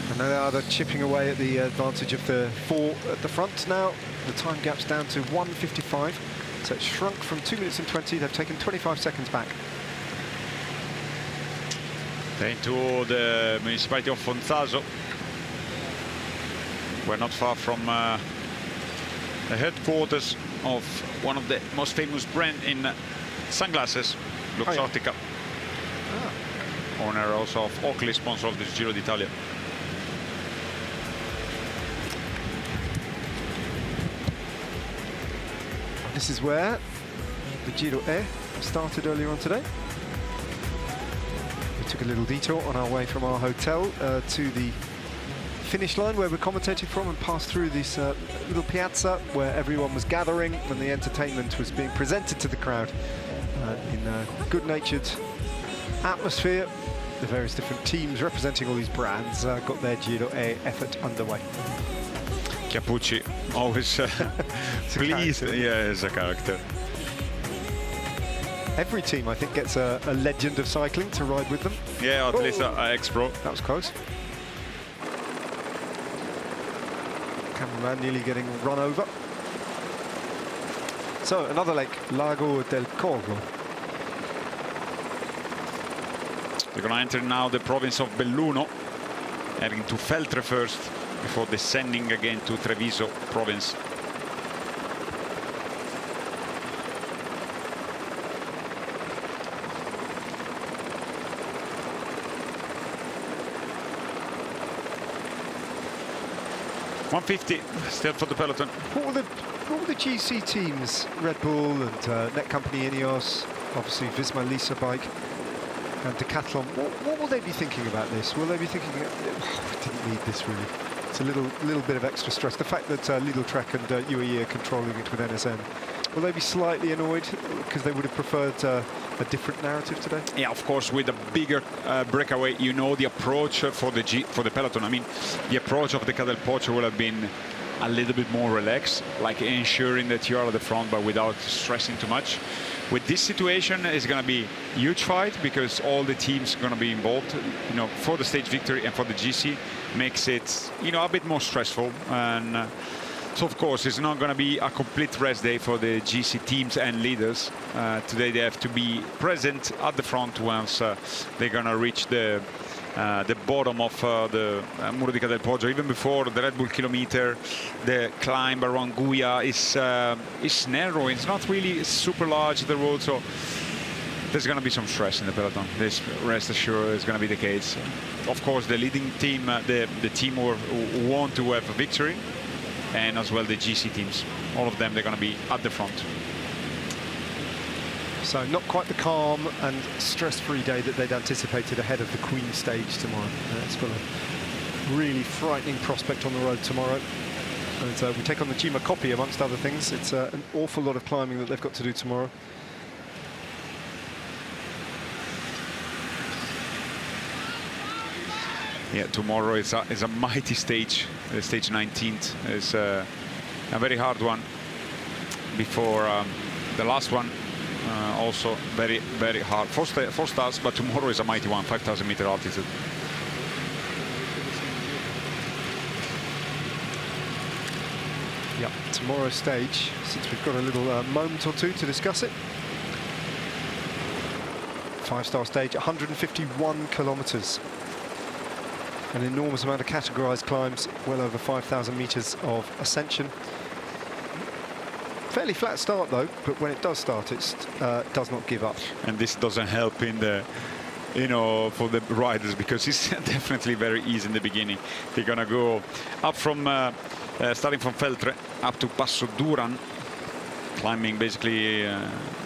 S2: And now they're chipping away at the advantage of the four at the front now. The time gap's down to 1:55. So it's shrunk from 2 minutes and 20. They've taken 25 seconds back.
S1: Into the municipality of Fonzaso. We're not far from the headquarters of one of the most famous brands in sunglasses, Luxottica. Owner also of Oakley, sponsor of the Giro d'Italia.
S2: This is where the Giro started earlier on today. We took a little detour on our way from our hotel to the finish line where we're commentating from, and passed through this little piazza where everyone was gathering and the entertainment was being presented to the crowd in a good-natured atmosphere. The various different teams representing all these brands got their Giro effort underway.
S1: Chiappucci, always pleased. Yeah, as a character.
S2: Every team, I think, gets a legend of cycling to ride with them.
S1: Yeah, at least an ex-pro.
S2: That was close. Cameraman nearly getting run over. So, another lake, Lago del Corvo.
S1: They're going to enter now the province of Belluno, heading to Feltre first, before descending again to Treviso province. .150 still for the peloton.
S2: What were the GC teams? Red Bull and net company Ineos, obviously Visma Lease bike and Decathlon. What will they be thinking about this? Will they be thinking, oh, we didn't need this really? It's a little bit of extra stress. The fact that Lidl Trek and UAE are controlling it with NSN Will they be slightly annoyed because they would have preferred a different narrative today?
S1: Yeah, of course, with a bigger breakaway, you know, the approach for the peloton. I mean, the approach of the Cadel Poggio will have been a little bit more relaxed, like ensuring that you are at the front, but without stressing too much. With this situation, it's going to be a huge fight because all the teams are going to be involved, you know, for the stage victory and for the GC. Makes it, you know, a bit more stressful. And so, of course, it's not going to be a complete rest day for the GC teams and leaders. Today, they have to be present at the front once they're going to reach the bottom of the Muro di Cadel Poggio. Even before the Red Bull kilometer, the climb around Guia is narrow. It's not really super large, the road, so there's going to be some stress in the peloton. This, rest assured, is going to be the case. Of course, the leading team, the team who want to have a victory, and as well the GC teams. All of them, they're going to be at the front.
S2: So not quite the calm and stress-free day that they'd anticipated ahead of the Queen stage tomorrow. It's got a really frightening prospect on the road tomorrow. And we take on the Cima Coppi, amongst other things. It's an awful lot of climbing that they've got to do tomorrow.
S1: Yeah, tomorrow is a mighty stage. Stage 19th is a very hard one. Before the last one, also very, very hard. Four stars, but tomorrow is a mighty one, 5,000 meter altitude.
S2: Yeah, tomorrow's stage, since we've got a little moment or two to discuss it. 5-star stage, 151 kilometers. An enormous amount of categorized climbs, well over 5,000 meters of ascension. Fairly flat start though, but when it does start, it does not give up.
S1: And this doesn't help in the, you know, for the riders, because it's definitely very easy in the beginning. They're gonna go up from starting from Feltre up to Passo Duran, climbing basically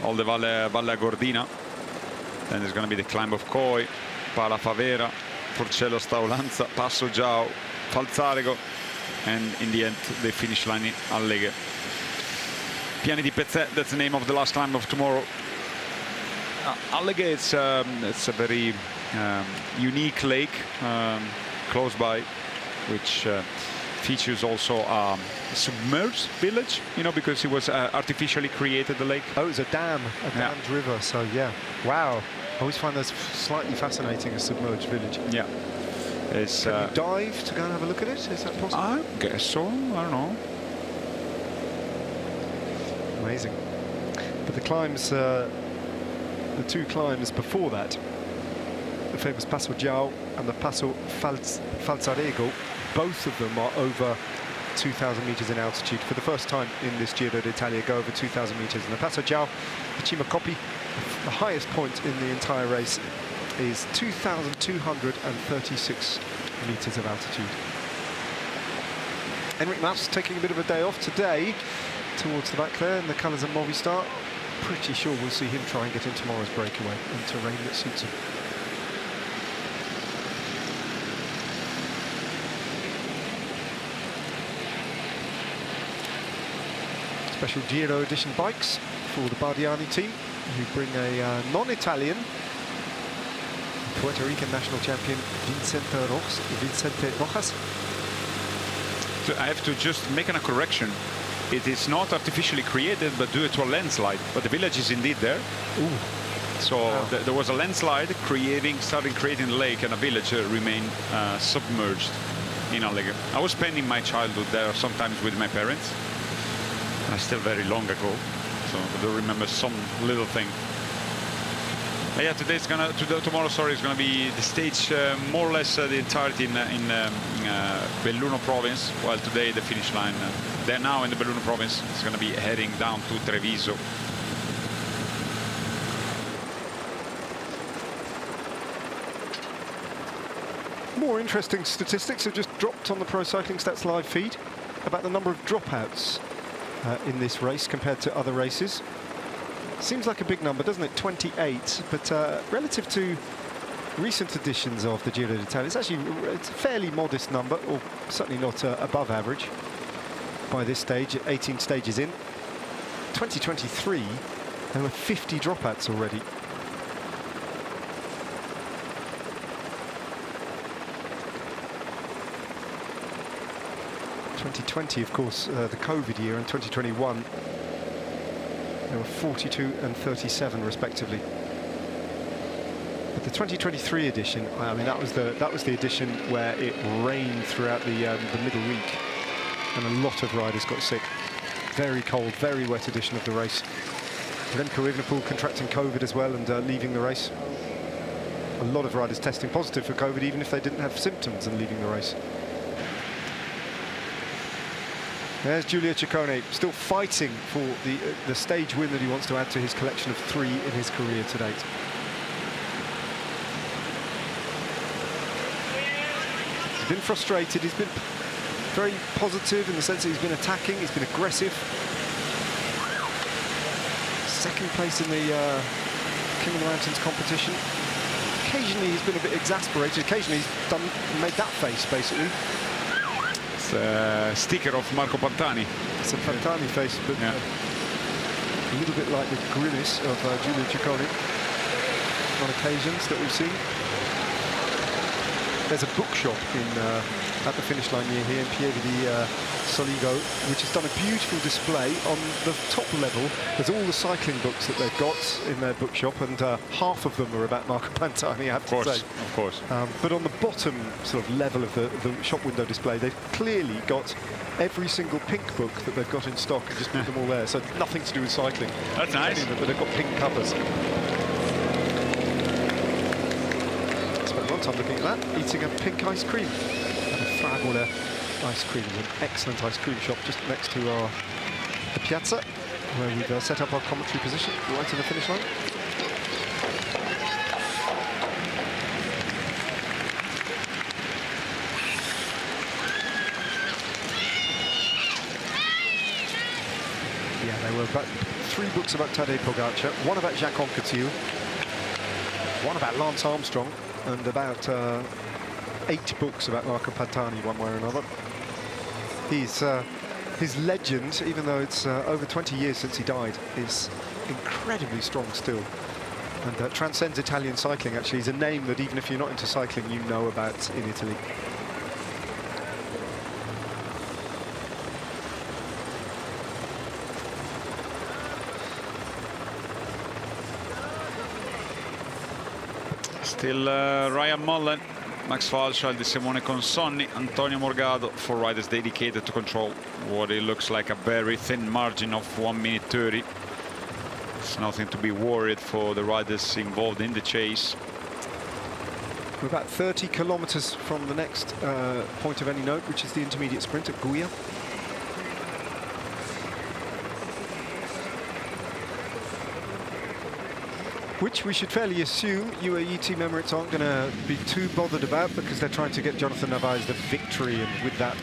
S1: all the Valle Gordina. Then there's gonna be the climb of Coi, Pala Favera, Porcello Staulanza, Passo Giao, Falzarego, and in the end the finish line in Alleghe. Piani di Pezzè, that's the name of the last climb of tomorrow. Alleghe, it's a very unique lake close by, which features also a submerged village, you know, because it was artificially created, the lake.
S2: Oh, it's a dammed river, so yeah. Wow. I always find those slightly fascinating, a submerged village.
S1: Yeah. It's,
S2: Can you dive to go and have a look at it? Is that possible?
S1: I guess so. I don't know.
S2: Amazing. But the climbs, the two climbs before that, the famous Passo Giao and the Passo Falzarego, both of them are over 2,000 meters in altitude. For the first time in this Giro d'Italia, go over 2,000 meters. And the Passo Giao, the Cima Coppi, the highest point in the entire race is 2,236 meters of altitude. Enric Mas taking a bit of a day off today, towards the back there in the colours of Movistar. Pretty sure we'll see him try and get in tomorrow's breakaway in terrain that suits him. Special Giro edition bikes for the Bardiani team, who bring a non-Italian Puerto Rican national champion Vicente Rojas.
S1: So I have to just make a correction. It is not artificially created, but due to a landslide. But the village is indeed there.
S2: Ooh.
S1: So wow. There was a landslide starting creating the lake, and a village remained submerged in Alleghe. I was spending my childhood there sometimes with my parents. Still very long ago, so I do remember some little thing. But yeah, tomorrow, sorry, is gonna be the stage more or less the entirety in Belluno province. While today the finish line, they're now in the Belluno province. It's gonna be heading down to Treviso.
S2: More interesting statistics have just dropped on the Pro Cycling Stats live feed about the number of dropouts in this race compared to other races. Seems like a big number, doesn't it? 28, but relative to recent editions of the Giro d'Italia, it's a fairly modest number, or certainly not above average by this stage, 18 stages in. 2023, there were 50 dropouts already. '20, of course, the COVID year, and 2021, there were 42 and 37 respectively. But the 2023 edition, I mean, that was the edition where it rained throughout the middle week, and a lot of riders got sick. Very cold, very wet edition of the race. Remco Evenepoel contracting COVID as well and leaving the race. A lot of riders testing positive for COVID, even if they didn't have symptoms, and leaving the race. There's Giulio Ciccone, still fighting for the stage win that he wants to add to his collection of 3 in his career to date. He's been frustrated, he's been very positive in the sense that he's been attacking, he's been aggressive. Second place in the King of the Mountains competition. Occasionally he's been a bit exasperated, occasionally he's made that face, basically.
S1: Sticker of Marco Pantani.
S2: It's a Pantani face, but
S1: yeah.
S2: A little bit like the grimace of Giulio Ciccone on occasions that we've seen. There's a bookshop at the finish line near here in Pieve di Soligo, which has done a beautiful display. On the top level, there's all the cycling books that they've got in their bookshop, and half of them are about Marco Pantani, I have to say.
S1: Of course.
S2: But on the bottom sort of level of the shop window display, they've clearly got every single pink book that they've got in stock and just put them all there. So nothing to do with cycling.
S1: That's nice.
S2: But they've got pink covers. Spent a long time looking at that, eating a pink ice cream. And a Fragola ice cream is an excellent ice cream shop just next to the piazza, where we've set up our commentary position right in the finish line. Yeah, there were about 3 books about Tadej Pogacar, 1 about Jacques Anquetil, 1 about Lance Armstrong, and about 8 books about Marco Pantani, one way or another. His legend, even though it's over 20 years since he died, is incredibly strong still, and transcends Italian cycling. Actually, he's a name that even if you're not into cycling, you know about in Italy.
S1: Still Ryan Mullen, Max Walscheid, De Simone Consonni, Antonio Morgado, 4 riders dedicated to control what it looks like a very thin margin of 1 minute 30. It's nothing to be worried for the riders involved in the chase.
S2: We're about 30 kilometers from the next point of any note, which is the intermediate sprint at Guia. Which we should fairly assume UAE Team Emirates aren't going to be too bothered about, because they're trying to get Jonathan Narvaez the victory, and with that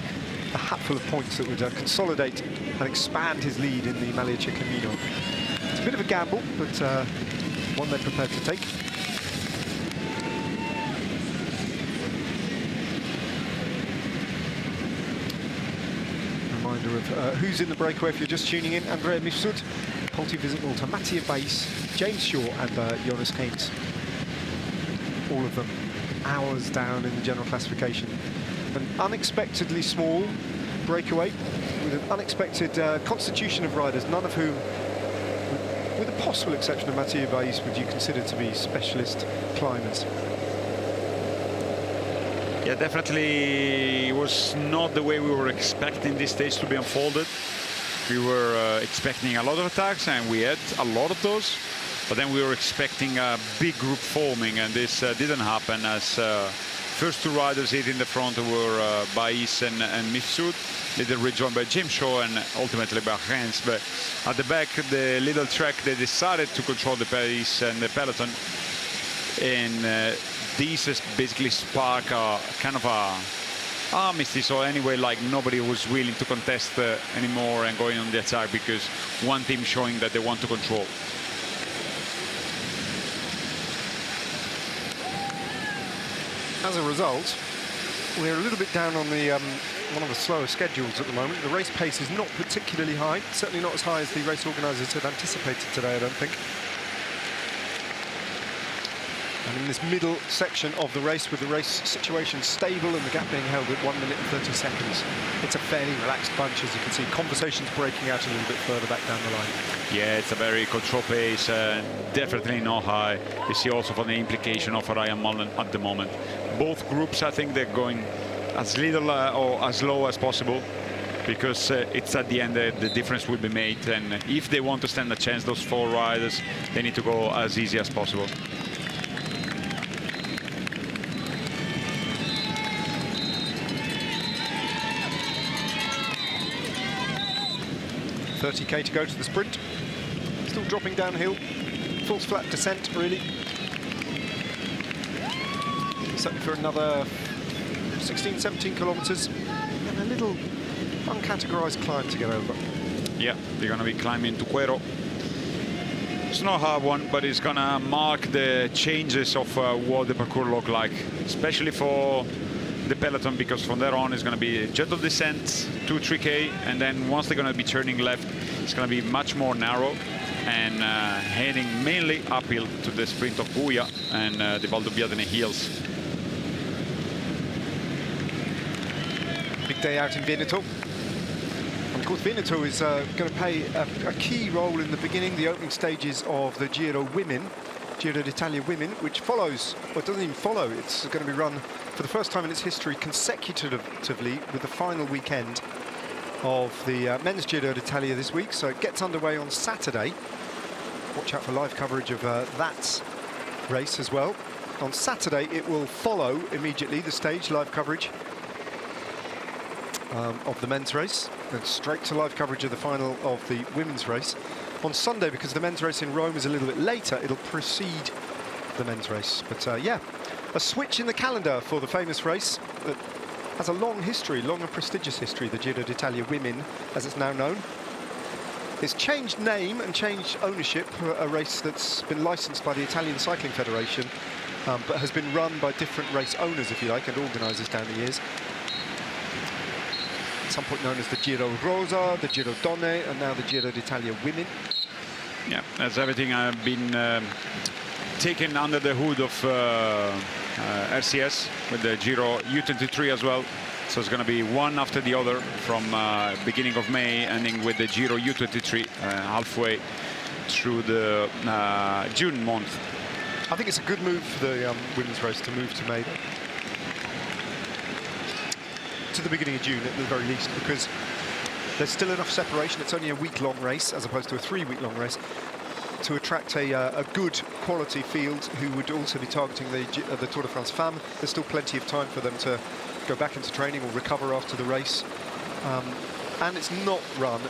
S2: a hatful of points that would consolidate and expand his lead in the Magliacce Camino. It's a bit of a gamble, but one they're prepared to take. Reminder of who's in the breakaway if you're just tuning in. Andrea Mifsud, Ponti Visit-Malta, Mattia Bais, James Shaw and Jonas Haynes. All of them hours down in the general classification. An unexpectedly small breakaway with an unexpected constitution of riders, none of whom, with the possible exception of Mattia Bais, would you consider to be specialist climbers.
S1: Yeah, definitely it was not the way we were expecting this stage to be unfolded. We were expecting a lot of attacks, and we had a lot of those. But then we were expecting a big group forming, and this didn't happen, as first 2 riders hit in the front were Bais and Mifsud, later rejoined by James Shaw and ultimately by Haynes. But at the back, the little track, they decided to control the pace and the peloton. And this has basically sparked a kind of a armistice, or anyway, like nobody was willing to contest anymore and going on the attack, because one team showing that they want to control.
S2: As a result, we're a little bit down on the one of the slower schedules at the moment. The race pace is not particularly high, certainly not as high as the race organisers had anticipated today, I don't think. And in this middle section of the race, with the race situation stable and the gap being held at 1 minute and 30 seconds, it's a fairly relaxed bunch, as you can see. Conversations breaking out a little bit further back down the line.
S1: Yeah, it's a very controlled pace, definitely not high. You see also from the implication of Ryan Mullen at the moment. Both groups, I think they're going as little or as low as possible, because it's at the end the difference will be made. And if they want to stand a chance, those 4 riders, they need to go as easy as possible.
S2: 30k to go to the sprint. Still dropping downhill. False flat descent, really. Certainly for another 16, 17 kilometres. And a little uncategorised climb to get over.
S1: Yeah, they're going to be climbing to Cuero. It's not a hard one, but it's going to mark the changes of what the parcours look like, especially for the peloton, because from there on it's going to be a gentle descent, 2-3k, and then once they're going to be turning left, it's going to be much more narrow and heading mainly uphill to the sprint of Buia and the Val d'Obbiadene hills.
S2: Big day out in Veneto. And of course, Veneto is going to play a key role in the beginning, the opening stages of the Giro Women, Giro d'Italia Women, which follows, or doesn't even follow, it's going to be run for the first time in its history consecutively with the final weekend of the men's Giro d'Italia this week. So it gets underway on Saturday. Watch out for live coverage of that race as well. On Saturday, it will follow immediately the stage live coverage of the men's race, and straight to live coverage of the final of the women's race. On Sunday, because the men's race in Rome is a little bit later, it'll precede the men's race. But yeah, a switch in the calendar for the famous race that has a long history, long and prestigious history, the Giro d'Italia Women, as it's now known. It's changed name and changed ownership, a race that's been licensed by the Italian Cycling Federation, but has been run by different race owners, if you like, and organisers down the years. At some point known as the Giro Rosa, the Giro Donne, and now the Giro d'Italia Women.
S1: Yeah, that's everything I've been taken under the hood of RCS with the Giro U23 as well. So it's going to be one after the other from beginning of May, ending with the Giro U23 halfway through the June month.
S2: I think it's a good move for the women's race to move to May, to the beginning of June at the very least, because there's still enough separation. It's only a week-long race as opposed to a 3-week-long race to attract a good quality field who would also be targeting the Tour de France Femmes. There's still plenty of time for them to go back into training or recover after the race. And it's not run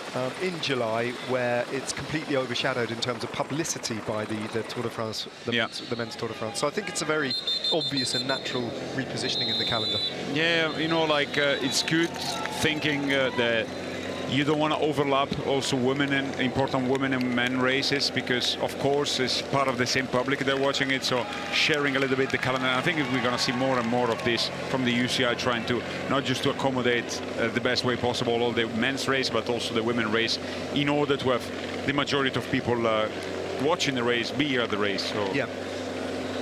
S2: in July, where it's completely overshadowed in terms of publicity by the Tour de France, the men's Tour de France. So I think it's a very obvious and natural repositioning in the calendar.
S1: Yeah, you know, like it's good thinking that you don't want to overlap also women and important women and men races, because of course it's part of the same public they're watching it. So sharing a little bit the calendar, I think we're going to see more and more of this from the UCI, trying to not just to accommodate the best way possible all the men's race but also the women race, in order to have the majority of people watching the race be here at the race. So
S2: yeah,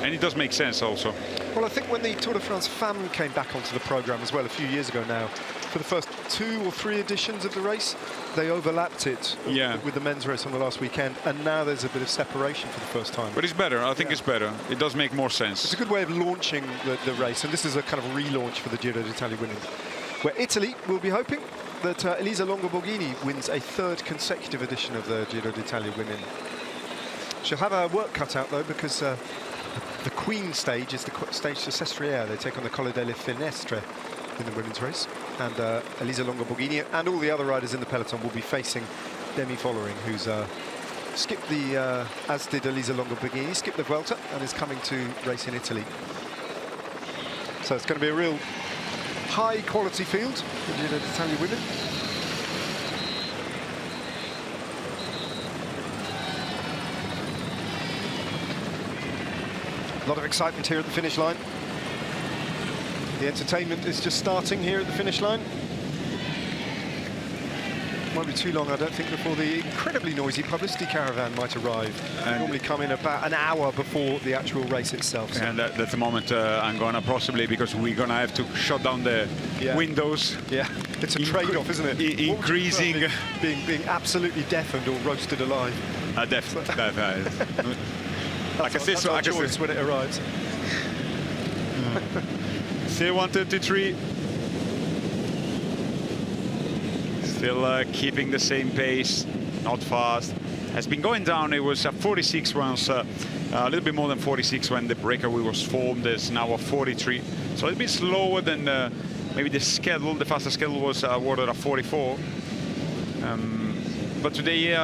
S1: and it does make sense also.
S2: Well, I think when the Tour de France Femmes came back onto the programme as well a few years ago now, for the first 2 or 3 editions of the race, they overlapped it with the men's race on the last weekend, and now there's a bit of separation for the first time.
S1: But it's better, I think it's better. It does make more sense.
S2: It's a good way of launching the race, and this is a kind of relaunch for the Giro d'Italia Women, where Italy will be hoping that Elisa Longo-Borghini wins a 3rd consecutive edition of the Giro d'Italia Women. She'll have her work cut out, though, because the Queen stage is the stage to Sestriere. They take on the Colle delle Finestre in the women's race, and Elisa Longo-Borghini and all the other riders in the peloton will be facing Demi Follering, who's skipped the, as did Elisa Longo-Borghini, skipped the Vuelta and is coming to race in Italy. So it's going to be a real high-quality field, the Giro d'Italia Women. A lot of excitement here at the finish line. The entertainment is just starting here at the finish line. won't be too long, I don't think, before the incredibly noisy publicity caravan might arrive. They normally come in about an hour before the actual race itself. So.
S1: And that's the moment I'm gonna possibly, because we're gonna have to shut down the windows.
S2: Yeah, it's a trade-off, isn't it?
S1: Increasing.
S2: Being absolutely deafened or roasted alive.
S1: Definitely. Like I said,
S2: that's our choice when it arrives.
S1: Still 133. Still keeping the same pace, not fast. Has been going down. It was 46 once, a little bit more than 46 when the breakaway was formed. It's now a 43. So a little bit slower than maybe the schedule. The fastest schedule was awarded at 44. But today,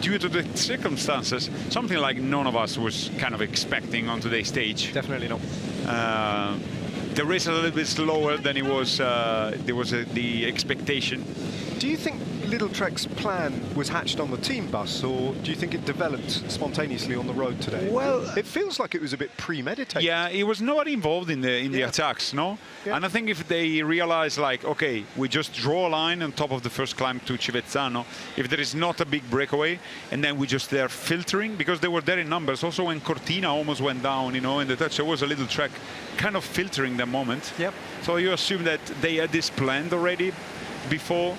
S1: due to the circumstances, something like none of us was kind of expecting on today's stage.
S2: Definitely not.
S1: The race is a little bit slower than it was. There was the expectation.
S2: Do you think Little Trek's plan was hatched on the team bus, or do you think it developed spontaneously on the road today?
S1: Well,
S2: it feels like it was a bit premeditated.
S1: Yeah, it was nobody involved in the attacks, no?
S2: Yeah.
S1: And I think if they realize, like, okay, we just draw a line on top of the first climb to Civezzano, if there is not a big breakaway, and then we just there filtering, because they were there in numbers. Also when Cortina almost went down, you know, in the touch, there was a Little Trek kind of filtering the moment.
S2: Yep.
S1: So you assume that they had this planned already before.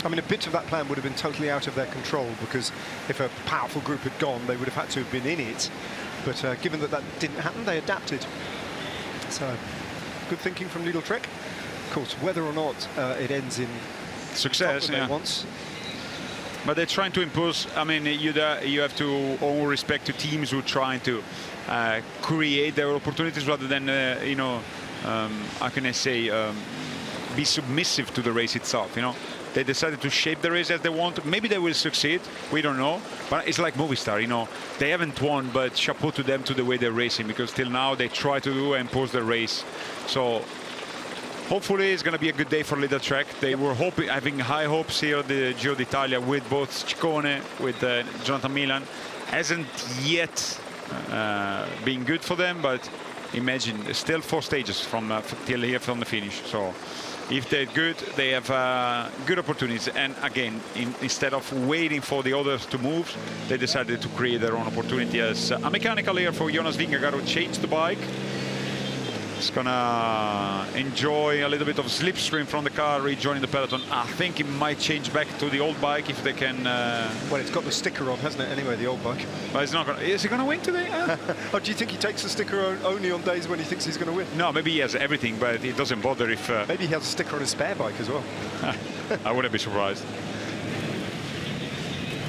S2: I mean, a bit of that plan would have been totally out of their control, because if a powerful group had gone, they would have had to have been in it. But given that that didn't happen, they adapted. So, good thinking from Little Trek. Of course, whether or not it ends in
S1: success, yeah.
S2: Once.
S1: But they're trying to impose. I mean, you have to owe respect to teams who are trying to create their opportunities rather than, you know, how can I say, be submissive to the race itself, you know. They decided to shape the race as they want. Maybe they will succeed. We don't know. But it's like Movistar, you know. They haven't won, but chapeau to them to the way they're racing, because till now they try to do and impose the race. So hopefully it's going to be a good day for Little Trek. They were having high hopes here at the Giro d'Italia with both Ciccone, with Jonathan Milan. Hasn't yet been good for them, but imagine still 4 stages from till here from the finish. So if they're good, they have good opportunities. And again, instead of waiting for the others to move, they decided to create their own opportunity. As a mechanical here for Jonas Vingegaard, who changed the bike. He's gonna enjoy a little bit of slipstream from the car, rejoining the peloton. I think it might change back to the old bike if they can.
S2: Well, it's got the sticker on, hasn't it? Anyway, the old bike.
S1: But it's not gonna. Is he gonna win today?
S2: Or do you think he takes the sticker only on days when he thinks he's going to win?
S1: No, maybe he has everything, but it doesn't bother if.
S2: Maybe he has a sticker on his spare bike as well.
S1: I wouldn't be surprised.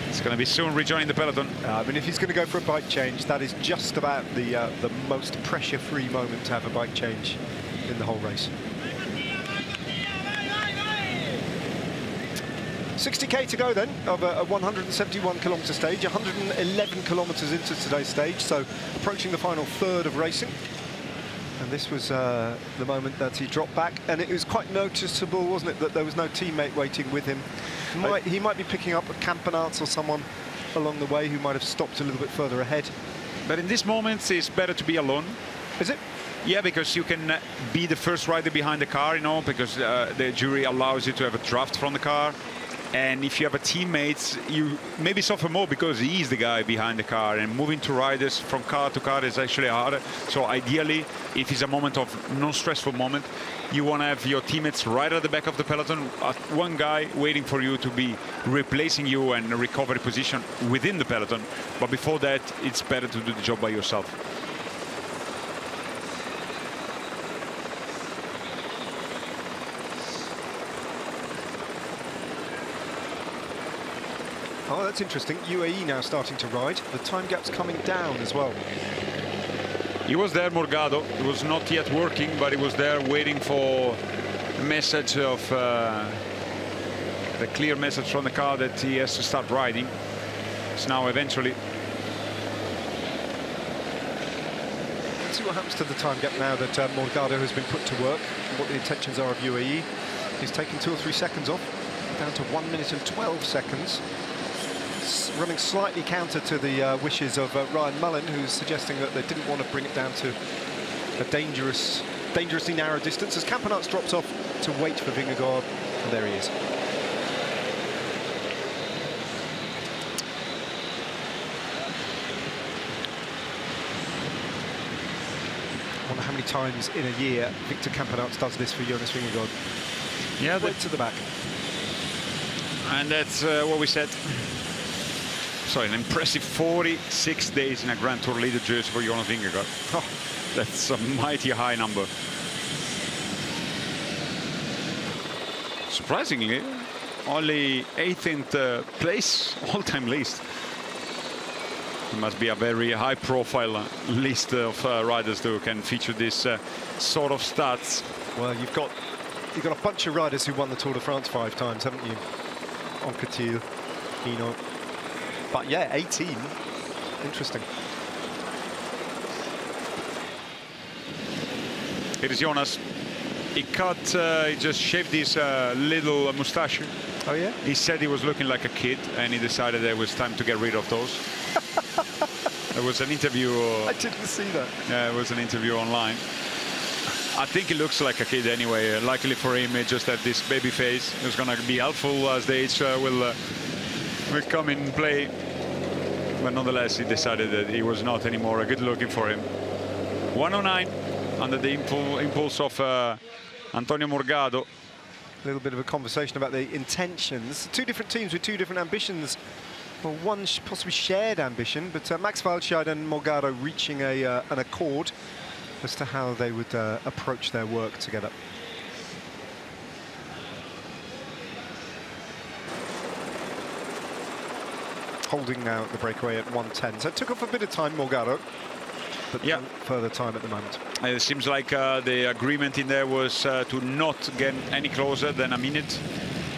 S1: It's going to be soon rejoining the peloton.
S2: I mean, if he's going to go for a bike change, that is just about the most pressure-free moment to have a bike change in the whole race. 60k to go then of a 171-kilometre stage, 111 kilometres into today's stage, so approaching the final third of racing. And this was the moment that he dropped back, and it was quite noticeable, wasn't it, that there was no teammate waiting with him. He might be picking up a Campenaerts or someone along the way who might have stopped a little bit further ahead.
S1: But in this moment, it's better to be alone.
S2: Is it?
S1: Yeah, because you can be the first rider behind the car, you know, because the jury allows you to have a draft from the car. And if you have a teammate, you maybe suffer more because he's the guy behind the car, and moving two riders from car to car is actually harder. So ideally, if it's a moment of non-stressful moment, you want to have your teammates right at the back of the peloton, one guy waiting for you to be replacing you and recovery position within the peloton. But before that, it's better to do the job by yourself.
S2: Oh, that's interesting. UAE now starting to ride. The time gap's coming down as well.
S1: He was there, Morgado. It was not yet working, but he was there waiting for a message of the clear message from the car that he has to start riding. It's now eventually.
S2: Let's see what happens to the time gap now that Morgado has been put to work, and what the intentions are of UAE. He's taken 2 or 3 seconds off, down to 1 minute and 12 seconds. Running slightly counter to the wishes of Ryan Mullen, who's suggesting that they didn't want to bring it down to a dangerously narrow distance, as Campenaerts drops off to wait for Vingegaard, and there he is. how many times in a year Victor Campenaerts does this for Jonas Vingegaard.
S1: Yeah,
S2: Went to the back.
S1: And that's what we said. So an impressive 46 days in a Grand Tour leader jersey for Jonas Vingegaard. Oh, that's a mighty high number. Surprisingly, only 18th place all-time list. It must be a very high-profile list of riders who can feature this sort of stats.
S2: Well, you've got a bunch of riders who won the Tour de France 5 times, haven't you? Anquetil, Hinault. But yeah, 18. Interesting.
S1: Here is Jonas. He just shaved his little moustache.
S2: Oh yeah?
S1: He said he was looking like a kid, and he decided it was time to get rid of those. There was an interview.
S2: I didn't see that.
S1: Yeah, it was an interview online. I think he looks like a kid anyway. Luckily for him, he just had this baby face. It's going to be helpful as the age will come in play. But nonetheless, he decided that he was not anymore good looking for him. 109 under the impulse of Antonio Morgado.
S2: A little bit of a conversation about the intentions. Two different teams with two different ambitions. Well, one possibly shared ambition, but Max Walscheid and Morgado reaching an accord as to how they would approach their work together. Holding now at the breakaway at 1:10. So it took off a bit of time, Morgado, but yeah, no further time at the moment.
S1: It seems like the agreement in there was to not get any closer than a minute.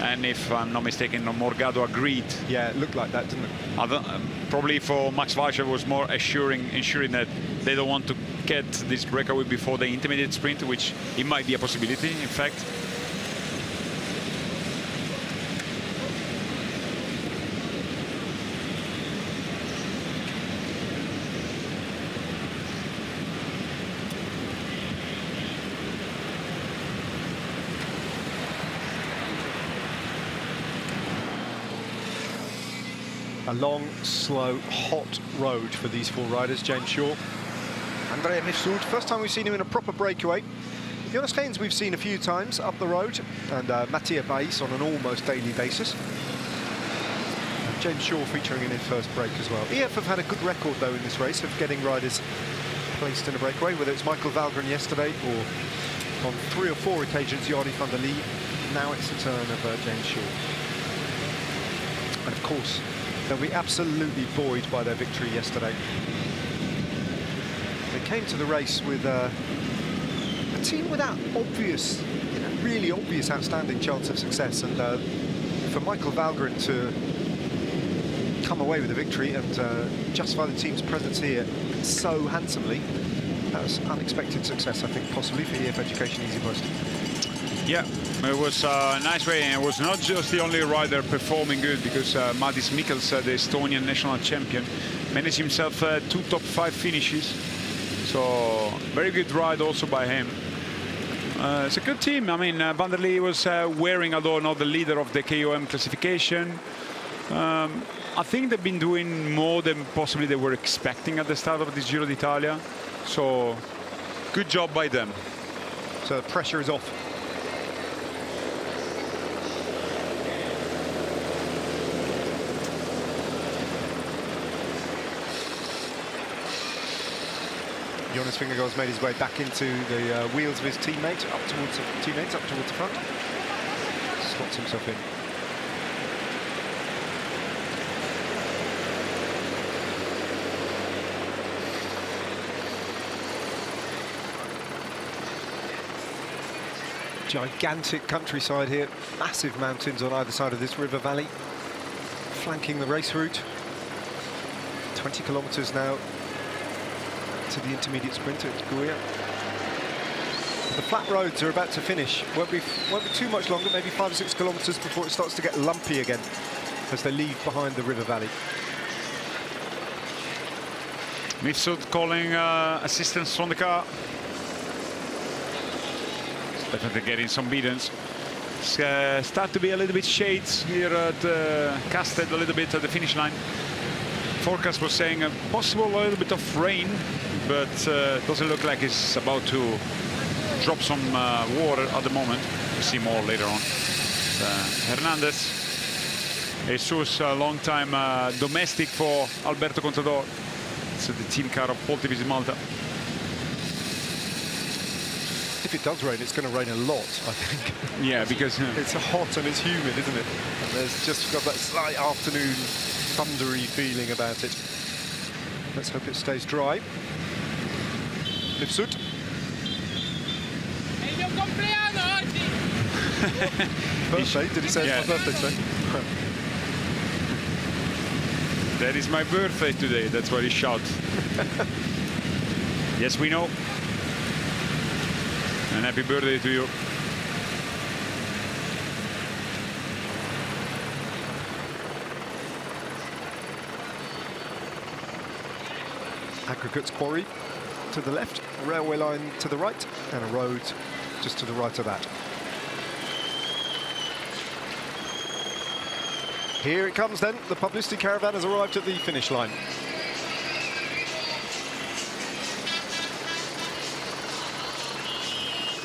S1: And if I'm not mistaken, Morgado agreed.
S2: Yeah, it looked like that, didn't it?
S1: Probably for Max Walscheid was more ensuring that they don't want to get this breakaway before the intermediate sprint, which it might be a possibility, in fact.
S2: A long, slow, hot road for these four riders. James Shaw, Andrea Mifsud. First time we've seen him in a proper breakaway. Jonas Steins we've seen a few times up the road, and Mattia Bais on an almost daily basis. And James Shaw featuring in his first break as well. EF have had a good record though in this race of getting riders placed in a breakaway, whether it's Michael Valgren yesterday or on 3 or 4 occasions Jordi van der Lee. Now it's the turn of James Shaw. And of course, they'll be absolutely buoyed by their victory yesterday. They came to the race with a team without obvious, really obvious, outstanding chance of success. And for Michael Valgren to come away with a victory and justify the team's presence here so handsomely, that was unexpected success, I think, possibly for EF Education Easy Post.
S1: Yeah, it was a nice way, and it was not just the only rider performing good, because Madis Mikkels, the Estonian national champion, managed himself 2 top 5 finishes. So very good ride also by him. It's a good team. I mean, Van der Lee was wearing, although not the leader of the KOM classification. I think they've been doing more than possibly they were expecting at the start of this Giro d'Italia. So good job by them.
S2: So the pressure is off. Jonas Vingegaard's made his way back into the wheels of his teammate, up towards the front. Slots himself in. Gigantic countryside here, massive mountains on either side of this river valley, flanking the race route. 20 kilometres now to the intermediate sprint at Guia. The flat roads are about to finish. Won't be too much longer, maybe 5 or 6 kilometres before it starts to get lumpy again as they leave behind the river valley.
S1: Mifsud calling assistance from the car. It's definitely getting some beatings. Start to be a little bit shades here at Casted, a little bit at the finish line. forecast was saying a possible a little bit of rain, but doesn't look like it's about to drop some water at the moment. We'll see more later on. Hernandez, Jesus, a long-time domestic for Alberto Contador. It's the team car of Poltivis Malta.
S2: If it does rain, it's going to rain a lot, I think.
S1: Yeah, because
S2: it's hot and it's humid, isn't it? And there's just got that slight afternoon thundery feeling about it. Let's hope it stays dry. Lipsut. Birthday? Did he say it's my birthday today?
S1: That is my birthday today. That's what he shouts. Yes, we know. And happy birthday to you.
S2: Aggregates quarry to the left, a railway line to the right, and a road just to the right of that. Here it comes then. The publicity caravan has arrived at the finish line.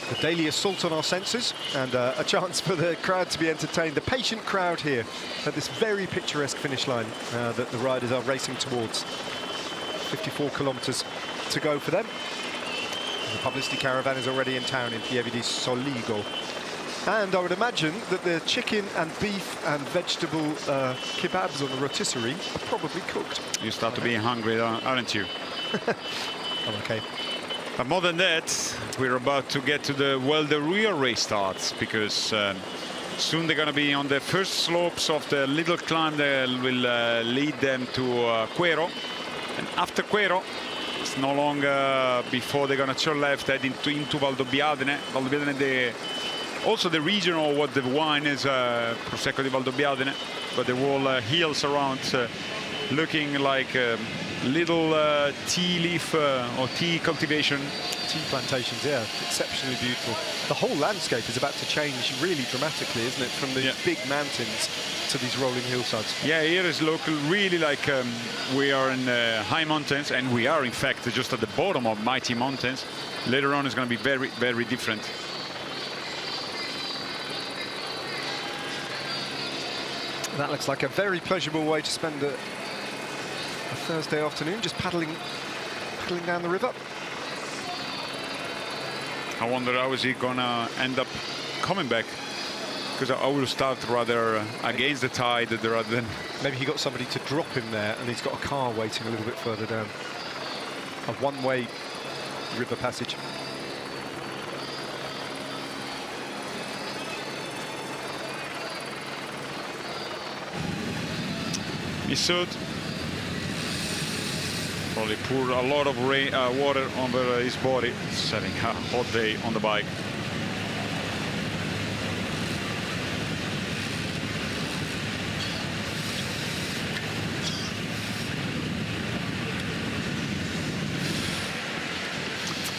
S2: The daily assault on our senses, and a chance for the crowd to be entertained. The patient crowd here at this very picturesque finish line that the riders are racing towards. 54 kilometres to go for them. And the publicity caravan is already in town in Pieve di Soligo. And I would imagine that the chicken and beef and vegetable kebabs on the rotisserie are probably cooked.
S1: You start to be hungry, aren't you?
S2: I'm okay.
S1: But more than that, we're about to get to the real race starts, because soon they're going to be on the first slopes of the little climb that will lead them to Quero. And after Quero, it's no longer before they're going to turn left, head into Valdobbiadene. Valdobbiadene, also the region of what the wine is, Prosecco di Valdobbiadene, but the whole hills around looking like little tea leaf or tea cultivation.
S2: Tea plantations, yeah, exceptionally beautiful. The whole landscape is about to change really dramatically, isn't it? From the big mountains to these rolling hillsides.
S1: Yeah, here is local, really like we are in high mountains, and we are in fact just at the bottom of mighty mountains. Later on, it's going to be very, very different.
S2: That looks like a very pleasurable way to spend a Thursday afternoon, just paddling down the river.
S1: I wonder how is he gonna end up coming back, because I will start rather against the tide rather than...
S2: Maybe he got somebody to drop him there, and he's got a car waiting a little bit further down. A one-way river passage.
S1: Misud probably poured a lot of rain, water over his body. It's having a hot day on the bike.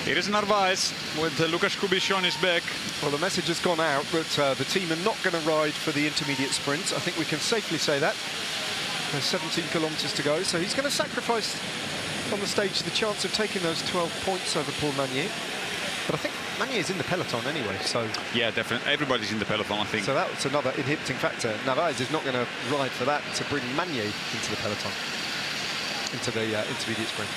S1: Here is Narvaez with Lukas Kubic on his back.
S2: Well, the message has gone out that the team are not going to ride for the intermediate sprints. I think we can safely say that. There's 17 kilometres to go, so he's going to sacrifice on the stage the chance of taking those 12 points over Paul Magnier. But I think Magnier's in the peloton anyway, so...
S1: Yeah, definitely. Everybody's in the peloton, I think.
S2: So that's another inhibiting factor. Narvaez is not going to ride for that to bring Magnier into the peloton, into the intermediate sprint.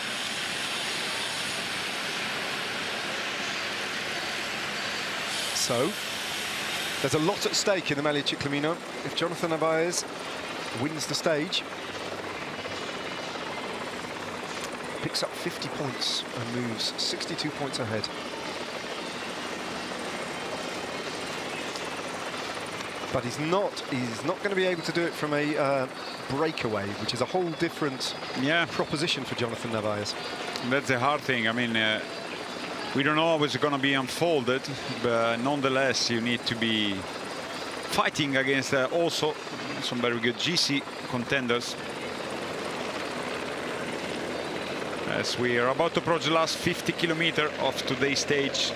S2: So, there's a lot at stake in the Maglia Ciclamino. If Jonathan Narvaez wins the stage, picks up 50 points and moves 62 points ahead. But he's not going to be able to do it from a breakaway, which is a whole different proposition for Jonathan Narvaez.
S1: That's the hard thing. I mean, we don't know how it's going to be unfolded, but nonetheless, you need to be fighting against also some very good GC contenders. As we are about to approach the last 50 kilometers of today's stage,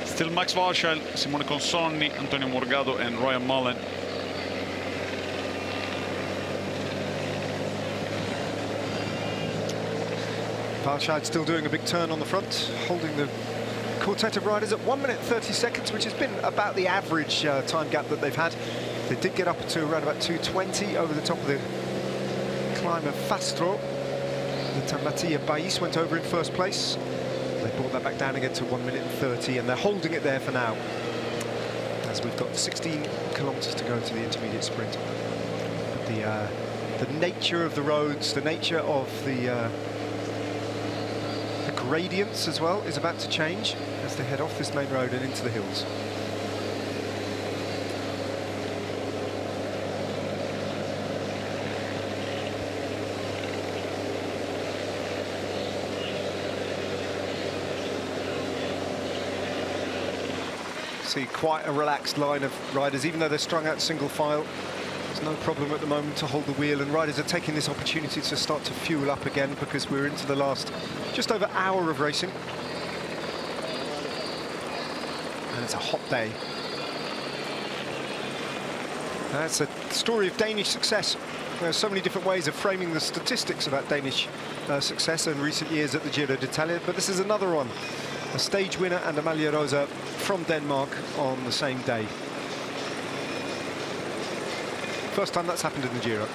S1: still Max Walscheid, Simone Consonni, Antonio Morgado and Ryan Mullen.
S2: Valscheid still doing a big turn on the front, holding the quartet of riders at 1 minute 30 seconds, which has been about the average time gap that they've had. They did get up to around about 2:20 over the top of the climb of Fastro. Mattia Bais went over in first place. They brought that back down again to 1 minute and 30, and they're holding it there for now, as we've got 16 kilometres to go to the intermediate sprint. But the nature of the roads, the nature of the gradients as well is about to change as they head off this main road and into the hills. See quite a relaxed line of riders, even though they're strung out single file. There's no problem at the moment to hold the wheel, and riders are taking this opportunity to start to fuel up again, because we're into the last just over hour of racing. And it's a hot day. That's a story of Danish success. There are so many different ways of framing the statistics about Danish success in recent years at the Giro d'Italia, but this is another one. A stage winner and a Maglia Rosa from Denmark on the same day. First time that's happened in the Giro.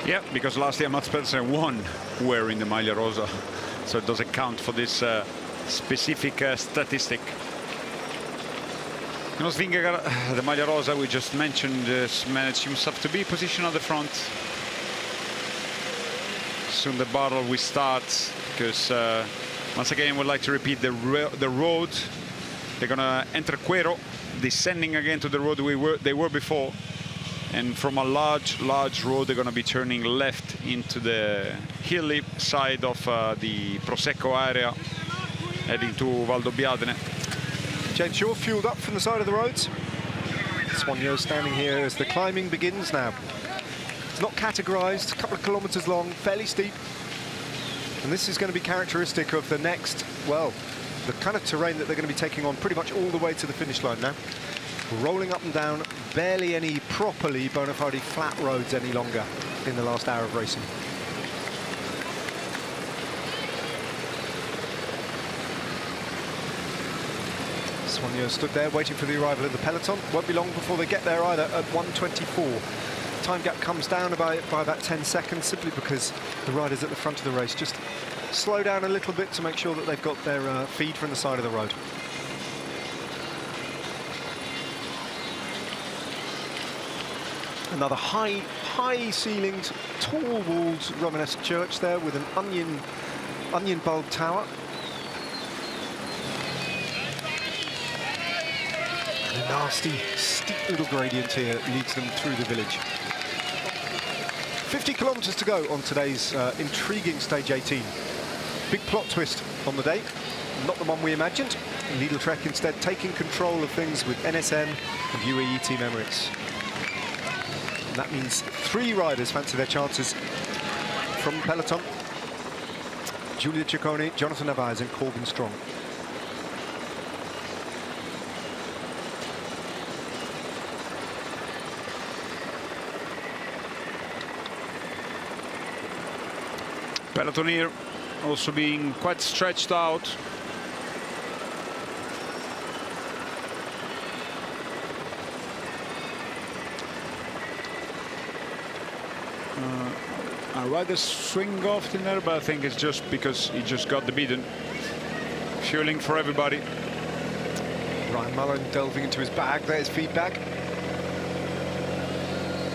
S1: Yeah, because last year Mats Pedersen won wearing the Maglia Rosa, so it doesn't count for this specific statistic. Jonas Vingegaard, the Maglia Rosa we just mentioned, managed himself to be positioned on the front. Soon the battle will start, because once again we'd like to repeat the road. They're gonna enter Quero, descending again to the road they were before, and from a large road they're gonna be turning left into the hilly side of the Prosecco area, heading to Valdobbiadene.
S2: James Shaw fueled up from the side of the roads. Swanio standing here as the climbing begins now. It's not categorized, a couple of kilometers long, fairly steep. And this is going to be characteristic of the next, well, the kind of terrain that they're going to be taking on pretty much all the way to the finish line now. Rolling up and down, barely any properly bona fide flat roads any longer in the last hour of racing. Swanio stood there waiting for the arrival of the peloton. Won't be long before they get there either at 1:24. Time gap comes down by about 10 seconds, simply because the riders at the front of the race just slow down a little bit to make sure that they've got their feed from the side of the road. Another high-ceilinged, tall-walled Romanesque church there with an onion bulb tower. And a nasty, steep little gradient here leads them through the village. 50 kilometres to go on today's intriguing stage 18. Big plot twist on the day, not the one we imagined. Lidl Trek instead taking control of things with NSN and UAE Team Emirates. And that means 3 riders fancy their chances from the peloton: Giulio Ciccone, Jonathan Narvaez and Corbin Strong.
S1: Peloton here also being quite stretched out. Riders swing off in there, but I think it's just because he just got the beaten. Fueling for everybody.
S2: Ryan Mullen delving into his bag. There's feedback.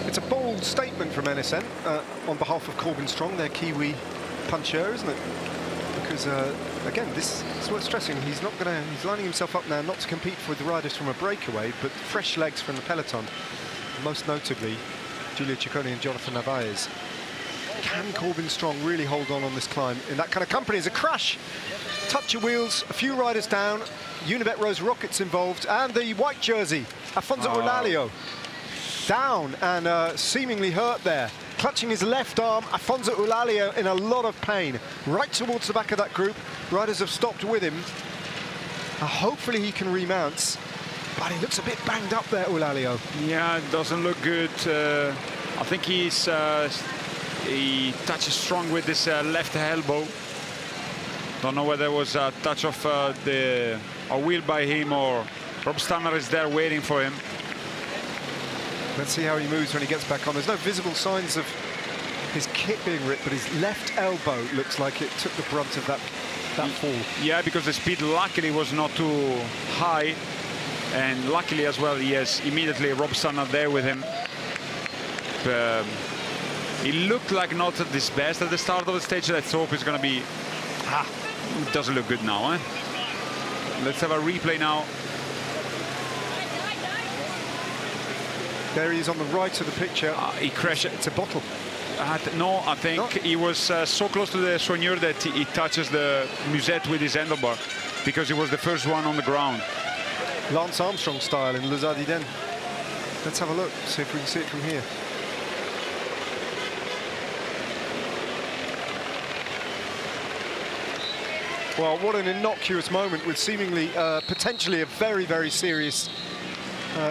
S2: It's a bold statement from NSN on behalf of Corbin Strong, their Kiwi puncher, isn't it? Because again, this is worth stressing. He's lining himself up now not to compete with the riders from a breakaway, but fresh legs from the peloton. Most notably, Giulio Ciccone and Jonathan Narvaez. Can Corbin Strong really hold on this climb in that kind of company? As a crash, touch of wheels, a few riders down, Unibet Rose Rockets involved, and the white jersey, Afonso Eulalio, down and seemingly hurt there. Clutching his left arm, Afonso Eulalio in a lot of pain, right towards the back of that group. Riders have stopped with him. Hopefully he can remount, but he looks a bit banged up there, Eulalio.
S1: Yeah, it doesn't look good. I think he's He touches strong with this left elbow. Don't know whether it was a touch of a wheel by him or Rob Stannard is there waiting for him.
S2: Let's see how he moves when he gets back on. There's no visible signs of his kit being ripped, but his left elbow looks like it took the brunt of that fall.
S1: Yeah, because the speed luckily was not too high, and luckily as well he has immediately Rob Stannard there with him. He looked like not at his best at the start of the stage. Let's hope it's going to be... it doesn't look good now, eh? Let's have a replay now.
S2: There he is on the right of the picture.
S1: He crashed.
S2: It's a bottle.
S1: No, I think he was so close to the soigneur that he touches the musette with his handlebar because he was the first one on the ground.
S2: Lance Armstrong style in Les Ardiden. Let's have a look, see if we can see it from here. Well, what an innocuous moment with seemingly potentially a very, very serious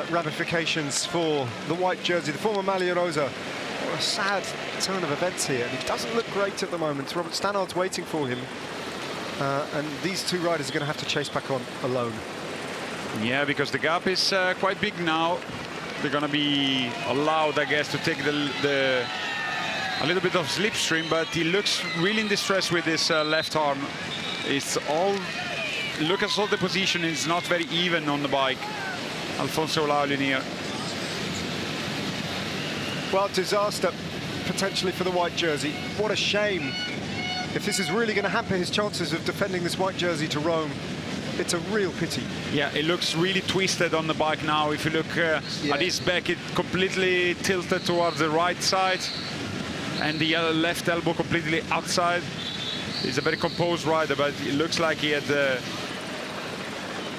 S2: ramifications for the white jersey, the former Maglia Rosa. What a sad turn of events here. And he doesn't look great at the moment. Robert Stannard's waiting for him. And these two riders are going to have to chase back on alone.
S1: Yeah, because the gap is quite big now. They're going to be allowed, I guess, to take a little bit of slipstream, but he looks really in distress with his left arm. It's all, look at all the position, it's not very even on the bike. Alfonso Eulalia here.
S2: Well, disaster potentially for the white jersey. What a shame. If this is really going to hamper his chances of defending this white jersey to Rome, it's a real pity.
S1: Yeah, it looks really twisted on the bike now. If you look at his back, it completely tilted towards the right side, and the left elbow completely outside. He's a very composed rider, but it looks like he had,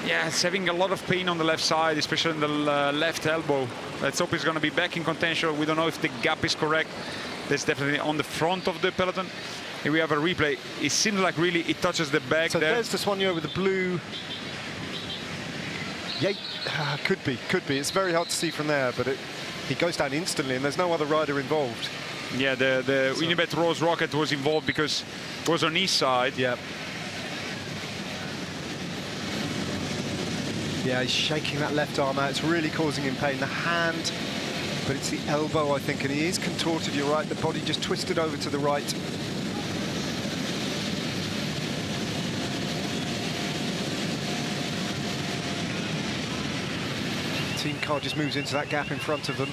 S1: he's having a lot of pain on the left side, especially in the left elbow. Let's hope he's going to be back in contention. We don't know if the gap is correct. That's definitely on the front of the peloton. Here we have a replay. It seems like really it touches the back
S2: so
S1: there.
S2: There's the soigneur with the blue. Yeah, could be. It's very hard to see from there, but he goes down instantly, and there's no other rider involved.
S1: Yeah, the Unibet Rose Rocket was involved because it was on his side.
S2: Yeah. Yeah, he's shaking that left arm out. It's really causing him pain. The hand, but it's the elbow, I think, and he is contorted. You're right, the body just twisted over to the right. Team car just moves into that gap in front of them.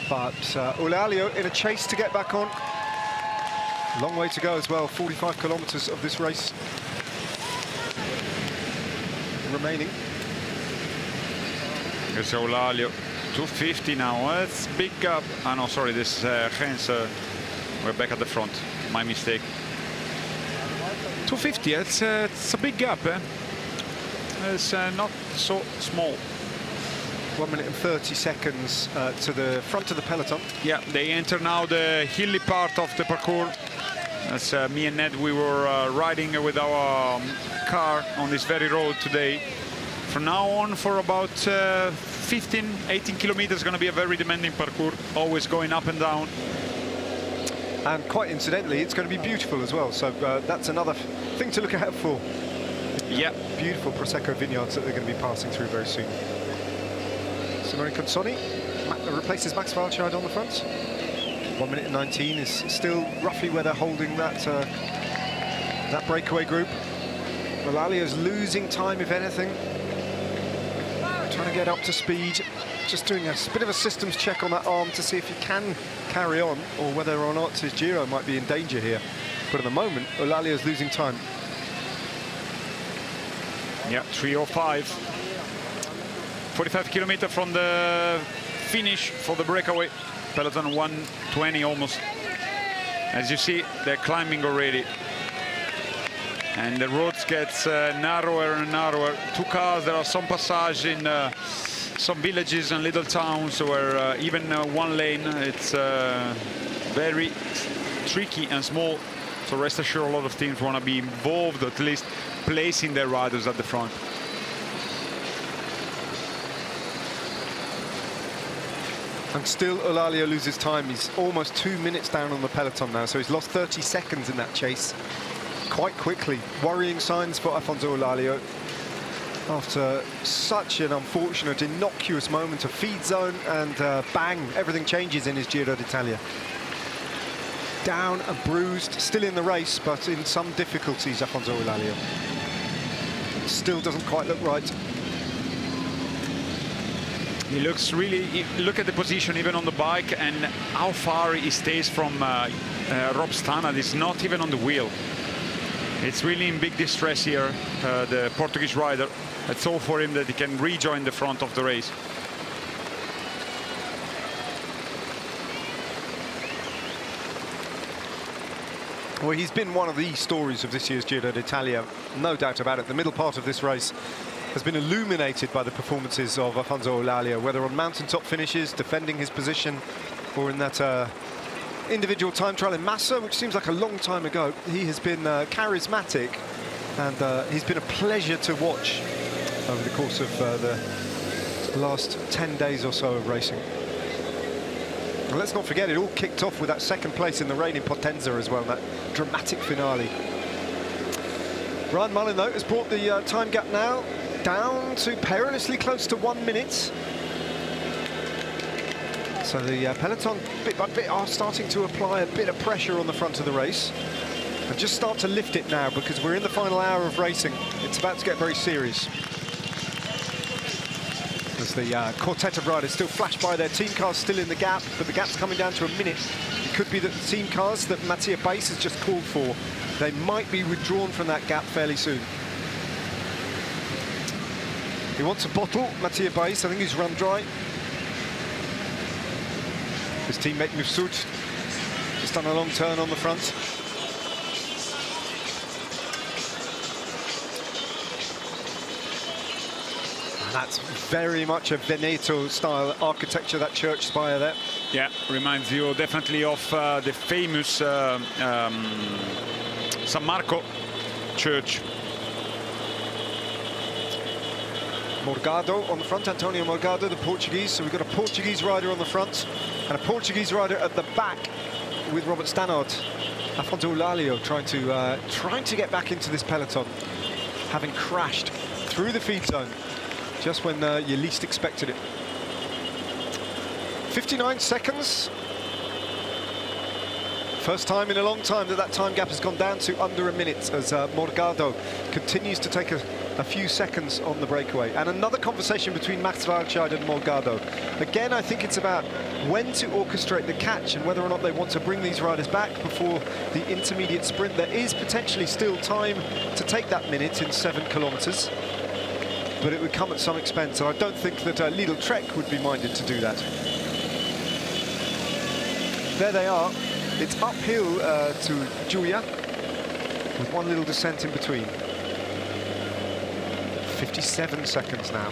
S2: But Eulalia in a chase to get back on. Long way to go as well, 45 kilometers of this race remaining.
S1: It's Eulalia, 250 now. That's big gap. Ah, no, sorry, this Hens. We're back at the front. My mistake. 250, it's a big gap, eh? It's not so small.
S2: 1 minute and 30 seconds to the front of the peloton.
S1: Yeah, they enter now the hilly part of the parcours. As me and Ned, we were riding with our car on this very road today. From now on, for about 15, 18 kilometers, going to be a very demanding parcours, always going up and down.
S2: And quite incidentally, it's going to be beautiful as well. So that's another thing to look out for.
S1: Yeah.
S2: Beautiful Prosecco vineyards that they're going to be passing through very soon. Simone Consoni replaces Max Walscheid on the front. 1 minute and 19 is still roughly where they're holding that that breakaway group. Eulalia's losing time, if anything. Trying to get up to speed. Just doing a bit of a systems check on that arm to see if he can carry on, or whether or not his Giro might be in danger here. But at the moment, Eulalia's losing time.
S1: Yeah, 3:05. 45 kilometers from the finish for the breakaway. Peloton 120 almost. As you see, they're climbing already. And the roads gets narrower and narrower. Two cars, there are some passages in some villages and little towns where even one lane, it's very tricky and small. So rest assured, a lot of teams want to be involved, at least placing their riders at the front.
S2: And still Eulalia loses time. He's almost 2 minutes down on the peloton now, so he's lost 30 seconds in that chase quite quickly. Worrying signs for Afonso Eulalia after such an unfortunate, innocuous moment of feed zone, and bang, everything changes in his Giro d'Italia. Down and bruised, still in the race, but in some difficulties, Afonso Eulalia. Still doesn't quite look right.
S1: He looks really, look at the position even on the bike and how far he stays from Rob Stannard. He's not even on the wheel. It's really in big distress here, the Portuguese rider. It's all for him that he can rejoin the front of the race.
S2: Well, he's been one of the stories of this year's Giro d'Italia, no doubt about it. The middle part of this race has been illuminated by the performances of Afonso Eulalia, whether on mountaintop finishes, defending his position, or in that individual time trial in Massa, which seems like a long time ago. He has been charismatic, and he's been a pleasure to watch over the course of the last 10 days or so of racing. And let's not forget, it all kicked off with that second place in the rain in Potenza as well, that dramatic finale. Ryan Mullen, though, has brought the time gap now down to perilously close to 1 minute. So the peloton, bit by bit, are starting to apply a bit of pressure on the front of the race. And just start to lift it now, because we're in the final hour of racing. It's about to get very serious. As the quartet of riders still flash by their team cars, still in the gap, but the gap's coming down to a minute. It could be that the team cars that Mattia Bass has just called for, they might be withdrawn from that gap fairly soon. He wants a bottle, Mattia Bass. I think he's run dry. His teammate Mifsud just done a long turn on the front. And that's very much a Veneto-style architecture, that church spire there.
S1: Yeah, reminds you definitely of the famous San Marco church.
S2: Morgado on the front, Antonio Morgado, the Portuguese. So we've got a Portuguese rider on the front and a Portuguese rider at the back with Robert Stannard. Afonso Eulalia trying to get back into this peloton, having crashed through the feed zone just when you least expected it. 59 seconds. First time in a long time that time gap has gone down to under a minute, as Morgado continues to take a few seconds on the breakaway. And another conversation between Max Walscheid and Morgado. Again, I think it's about when to orchestrate the catch and whether or not they want to bring these riders back before the intermediate sprint. There is potentially still time to take that minute in 7 kilometers, but it would come at some expense. And I don't think that Lidl Trek would be minded to do that. There they are. It's uphill to Giulia, with one little descent in between. 57 seconds now.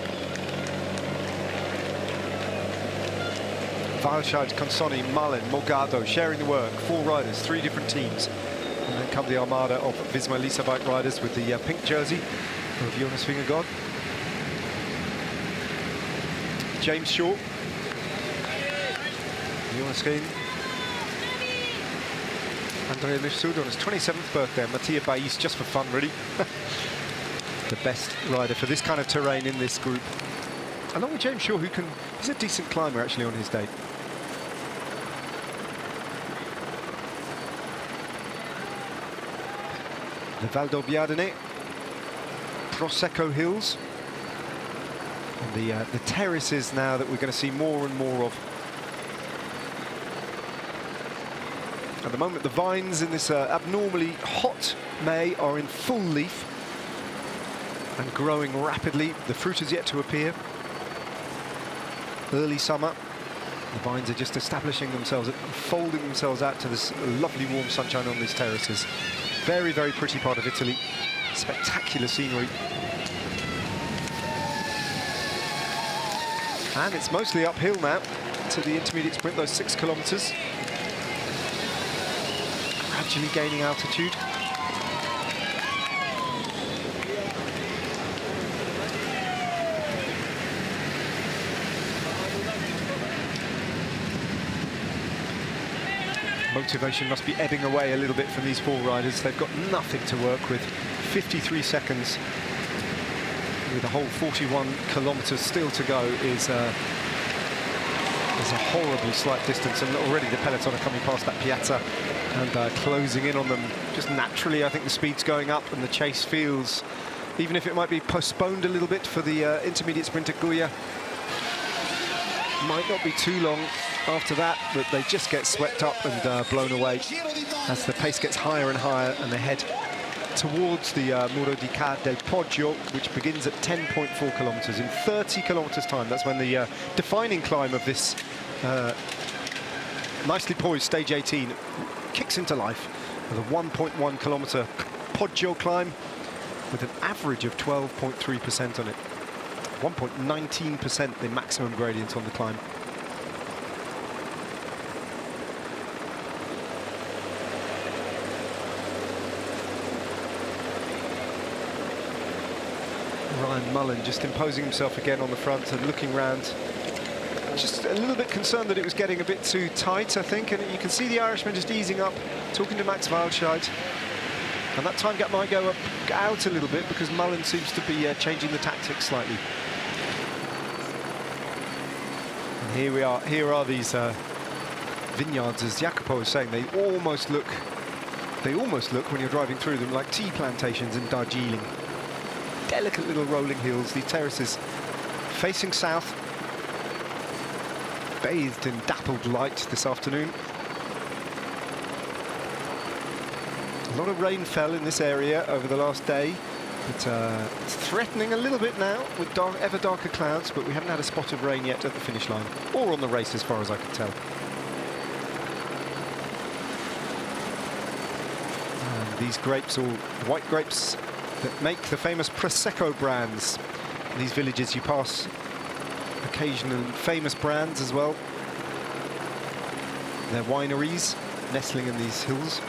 S2: Walscheid, Consoni, Mullen, Morgado sharing the work. 4 riders, 3 different teams. And then come the armada of Visma Lease bike riders with the pink jersey of Jonas Vingegaard. James Shaw. Jonas Rehn. Andrea Mifsud on his 27th birthday. Mattia Bass, just for fun, really. The best rider for this kind of terrain in this group. Along with James Shaw, he's a decent climber actually on his day. The Valdobbiadene, Prosecco Hills, and the terraces now that we're going to see more and more of. At the moment, the vines in this abnormally hot May are in full leaf and growing rapidly. The fruit has yet to appear. Early summer, the vines are just establishing themselves, folding themselves out to this lovely warm sunshine on these terraces. Very, very pretty part of Italy. Spectacular scenery. And it's mostly uphill now to the intermediate sprint, those 6 kilometers. Gradually gaining altitude. motivation must be ebbing away a little bit from these 4 riders. They've got nothing to work with. 53 seconds with a whole 41 kilometres still to go is a horribly slight distance, and already the peloton are coming past that piazza and closing in on them. Just naturally, I think the speed's going up, and the chase feels, even if it might be postponed a little bit for the intermediate sprint at Goya, might not be too long after that, but they just get swept up and blown away as the pace gets higher and higher, and they head towards the Muro di Ca del Poggio, which begins at 10.4 kilometres. In 30 kilometres time, that's when the defining climb of this nicely poised stage 18 kicks into life, with a 1.1 kilometre Poggio climb with an average of 12.3% on it. 1.19% the maximum gradient on the climb. Ryan Mullen just imposing himself again on the front and looking round. Just a little bit concerned that it was getting a bit too tight, I think, and you can see the Irishman just easing up, talking to Max Waldscheid. And that time gap might go out a little bit because Mullen seems to be changing the tactics slightly. And here are these vineyards, as Jacopo was saying. They almost look when you're driving through them like tea plantations in Darjeeling. Delicate little rolling hills, these terraces facing south, bathed in dappled light this afternoon. A lot of rain fell in this area over the last day, but it's threatening a little bit now with ever darker clouds, but we haven't had a spot of rain yet at the finish line, or on the race as far as I could tell. And these grapes, all white grapes, that make the famous Prosecco brands. In these villages you pass occasional famous brands as well. They're wineries nestling in these hills.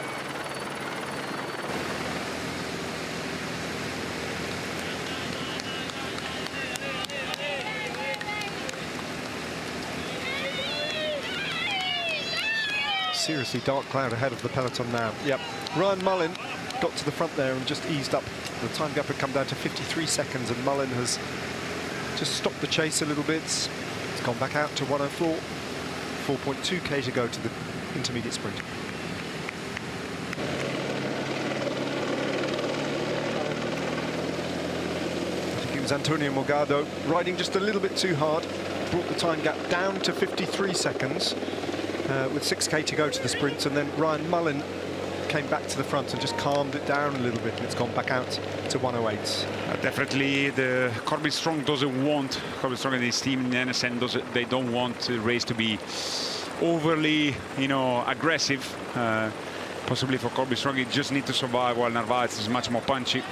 S2: Seriously dark cloud ahead of the peloton now. Yep. Ryan Mullen got to the front there and just eased up. The time gap had come down to 53 seconds, and Mullen has just stopped the chase a little bit. It's gone back out to 104. 4.2k to go to the intermediate sprint. I think it was Antonio Morgado riding just a little bit too hard. Brought the time gap down to 53 seconds with 6k to go to the sprint, and then Ryan Mullen came back to the front and just calmed it down a little bit, and it's gone back out to 108.
S1: Definitely the Corbin Strong doesn't want, Corbin Strong and his team in the NSN, they don't want the race to be overly, aggressive. Possibly for Corbin Strong, he just need to survive, while Narvaez is much more punchy.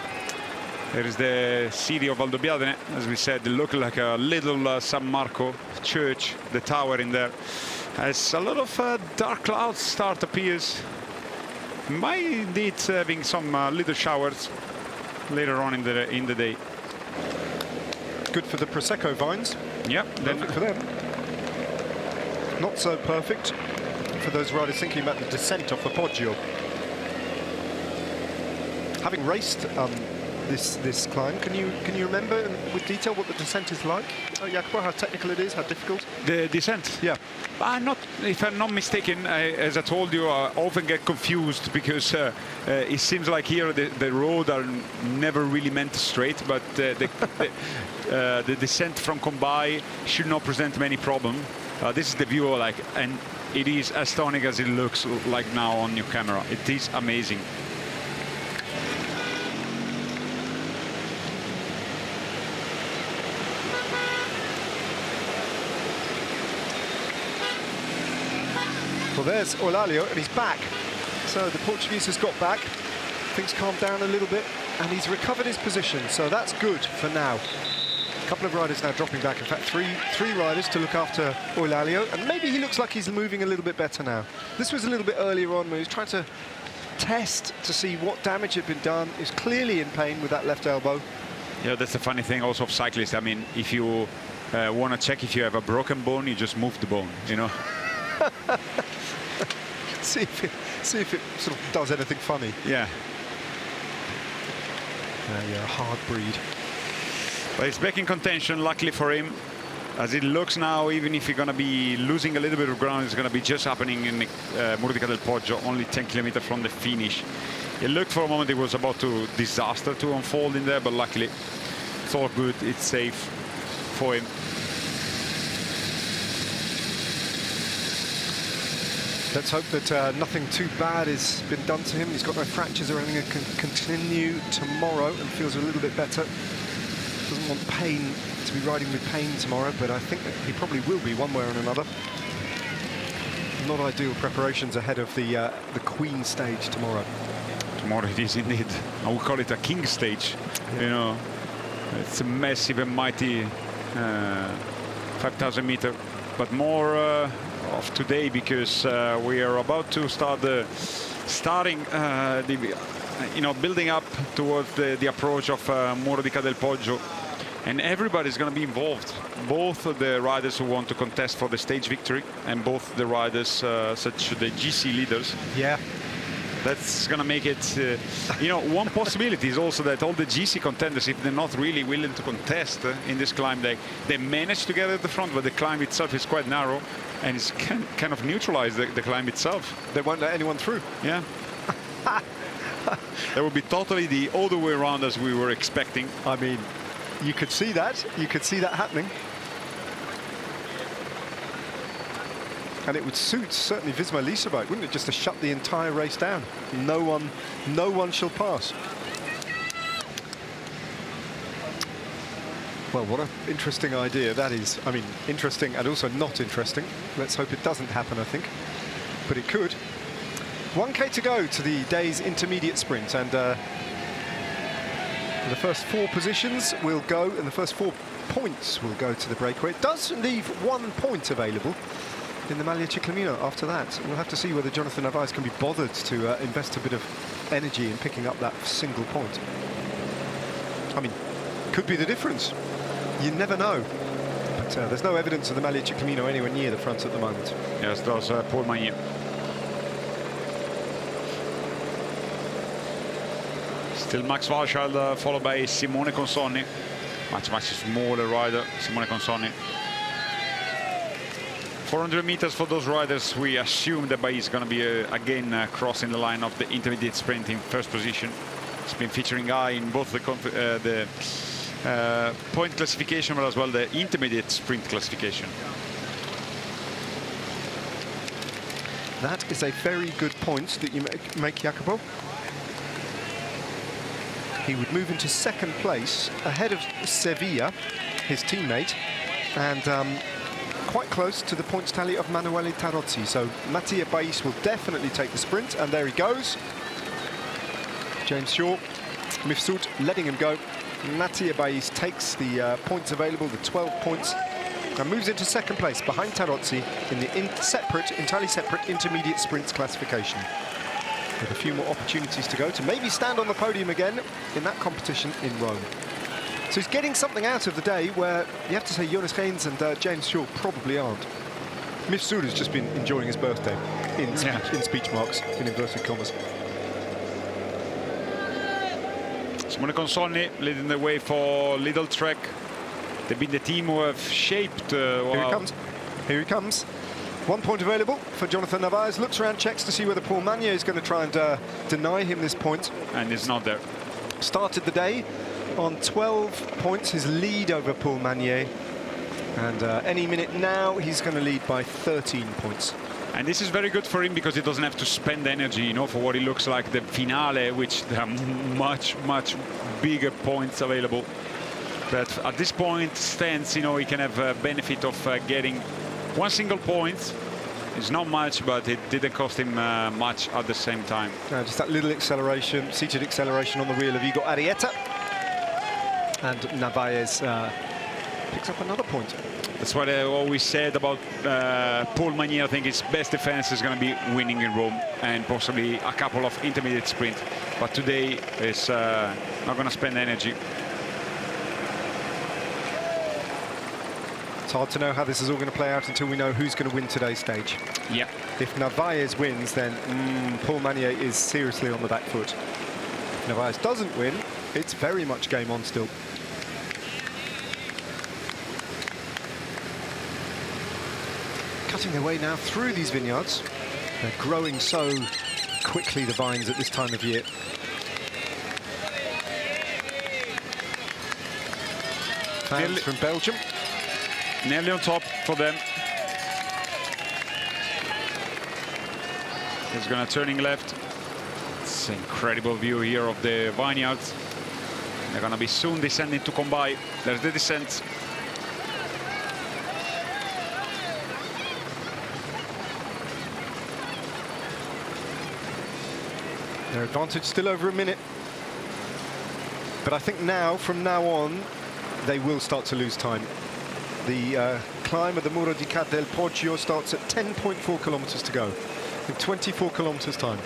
S1: There is the city of Valdobbiadene, as we said. They look like a little San Marco church, the tower in there. As a lot of dark clouds start appears. Might indeed having some little showers later on in the day.
S2: Good for the Prosecco vines.
S1: Yep,
S2: perfect for them. Not so perfect for those riders thinking about the descent off the Poggio. Having raced this climb, can you remember with detail what the descent is like? Jacopo, how technical it is, how difficult?
S1: The descent?
S2: Yeah.
S1: If I'm not mistaken, as I told you, I often get confused because it seems like here the road are never really meant straight, but the descent from Combay should not present many problem. This is the view, and it is as stunning as it looks like now on your camera. It is amazing.
S2: Well, there's Eulalia, and he's back. So the Portuguese has got back. Things calmed down a little bit, and he's recovered his position. So that's good for now. A couple of riders now dropping back. In fact, three riders to look after Eulalia, and maybe he looks like he's moving a little bit better now. This was a little bit earlier on when he was trying to test to see what damage had been done. He's clearly in pain with that left elbow.
S1: Yeah, that's the funny thing also of cyclists. I mean, if you want to check if you have a broken bone, you just move the bone,
S2: see if it sort of does anything funny.
S1: Yeah.
S2: Yeah, a hard breed.
S1: But it's back in contention, luckily for him. As it looks now, even if you're going to be losing a little bit of ground, it's going to be just happening in Murrica del Poggio, only 10 kilometers from the finish. It looked for a moment it was about to disaster to unfold in there, but luckily it's all good, it's safe for him.
S2: Let's hope that nothing too bad has been done to him. He's got no fractures or anything and can continue tomorrow and feels a little bit better. Doesn't want pain to be riding with pain tomorrow, but I think that he probably will be one way or another. Not ideal preparations ahead of the Queen stage tomorrow.
S1: Tomorrow it is indeed. I would call it a king stage. Yeah. You know, it's a massive and mighty 5,000 meter, but more of today because we are about to start building up towards the approach of Murrica del Poggio, and everybody's going to be involved. Both the riders who want to contest for the stage victory and both the riders such the GC leaders.
S2: Yeah.
S1: That's going to make it, one possibility is also that all the GC contenders, if they're not really willing to contest in this climb, they manage to get at the front, but the climb itself is quite narrow and it's kind of neutralize the climb itself.
S2: They won't let anyone through.
S1: Yeah. That would be totally the other way around as we were expecting.
S2: I mean, you could see that. You could see that happening. And it would suit certainly Visma Leasebike, wouldn't it, just to shut the entire race down? No one shall pass. Well, what an interesting idea that is. I mean, interesting and also not interesting. Let's hope it doesn't happen, I think. But it could. 1K to go to the day's intermediate sprint, and the first 4 positions will go, and the first 4 points will go to the breakaway. It does leave 1 point available in the Maglia Ciclamino after that. We'll have to see whether Jonathan Narvaez can be bothered to invest a bit of energy in picking up that single point. I mean, could be the difference. You never know. But there's no evidence of the Maglia Ciclamino anywhere near the front at the moment.
S1: Yes, does Paul Magnier. Still Max Walscheid, followed by Simone Consonni. Much smaller rider, Simone Consonni. 400 meters for those riders. We assume that Bailly is going to be again crossing the line of the intermediate sprint in first position. It's been featuring high in both the point classification, but as well the intermediate sprint classification.
S2: That is a very good point that you make, Jacopo. He would move into second place ahead of Sevilla, his teammate, and quite close to the points tally of Manuele Tarozzi. So Mattia Bais will definitely take the sprint, and there he goes. James Shaw, Mifsud letting him go. Mattia Bais takes the points available, the 12 points, and moves into second place behind Tarozzi in the entirely separate intermediate sprints classification. With a few more opportunities to go to maybe stand on the podium again in that competition in Rome. So he's getting something out of the day where you have to say Jonas Reins and James Shaw probably aren't. Mifsud has just been enjoying his birthday in speech marks, in inverted commas.
S1: Simone Consonni leading the way for Lidl Trek. They've been the team who have shaped...
S2: Here he comes. Here he comes. 1 point available for Jonathan Narvaez. Looks around, checks to see whether Paul Magnier is going to try and deny him this point.
S1: And it's not there.
S2: Started the day on 12 points, his lead over Paul Magnier. And any minute now, he's going to lead by 13 points.
S1: And this is very good for him because he doesn't have to spend energy, for what it looks like the finale, which there are much bigger points available. But at this point, stands, he can have a benefit of getting 1 single point. It's not much, but it didn't cost him much at the same time.
S2: Just that little acceleration, seated acceleration on the wheel of Igor Arrieta. And Narvaez picks up another point.
S1: That's what I always said about Paul Magnier. I think his best defense is going to be winning in Rome and possibly a couple of intermediate sprints. But today is not going to spend energy.
S2: It's hard to know how this is all going to play out until we know who's going to win today's stage.
S1: Yeah.
S2: If Narvaez wins, then Paul Magnier is seriously on the back foot. If Narvaez doesn't win, it's very much game on still. Cutting their way now through these vineyards. They're growing so quickly, the vines, at this time of year. Fans from Belgium.
S1: Nearly on top for them. He's going to turning left. It's an incredible view here of the vineyards. They're going to be soon descending to Combay. There's the descent.
S2: Their advantage still over a minute. But I think now, from now on, they will start to lose time. The climb of the Muro di Cat del Poggio starts at 10.4 kilometers to go in 24 kilometers time.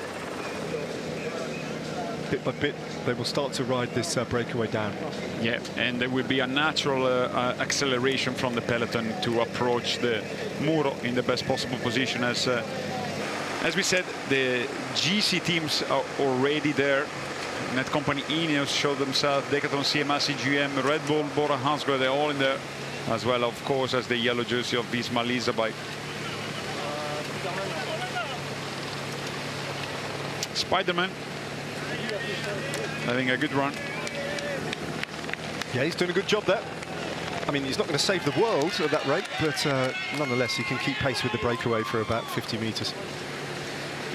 S2: Bit by bit, they will start to ride this breakaway down.
S1: Yeah, and there will be a natural acceleration from the peloton to approach the Muro in the best possible position. As we said, the GC teams are already there. Net Company Ineos showed themselves, Decathlon, CMA, CGM, Red Bull, Bora Hansgrohe, they're all in there, as well, of course, as the yellow jersey of Visma Lease. Spider-Man having a good run.
S2: Yeah, he's doing a good job there. I mean, he's not going to save the world at that rate, but nonetheless, he can keep pace with the breakaway for about 50 meters.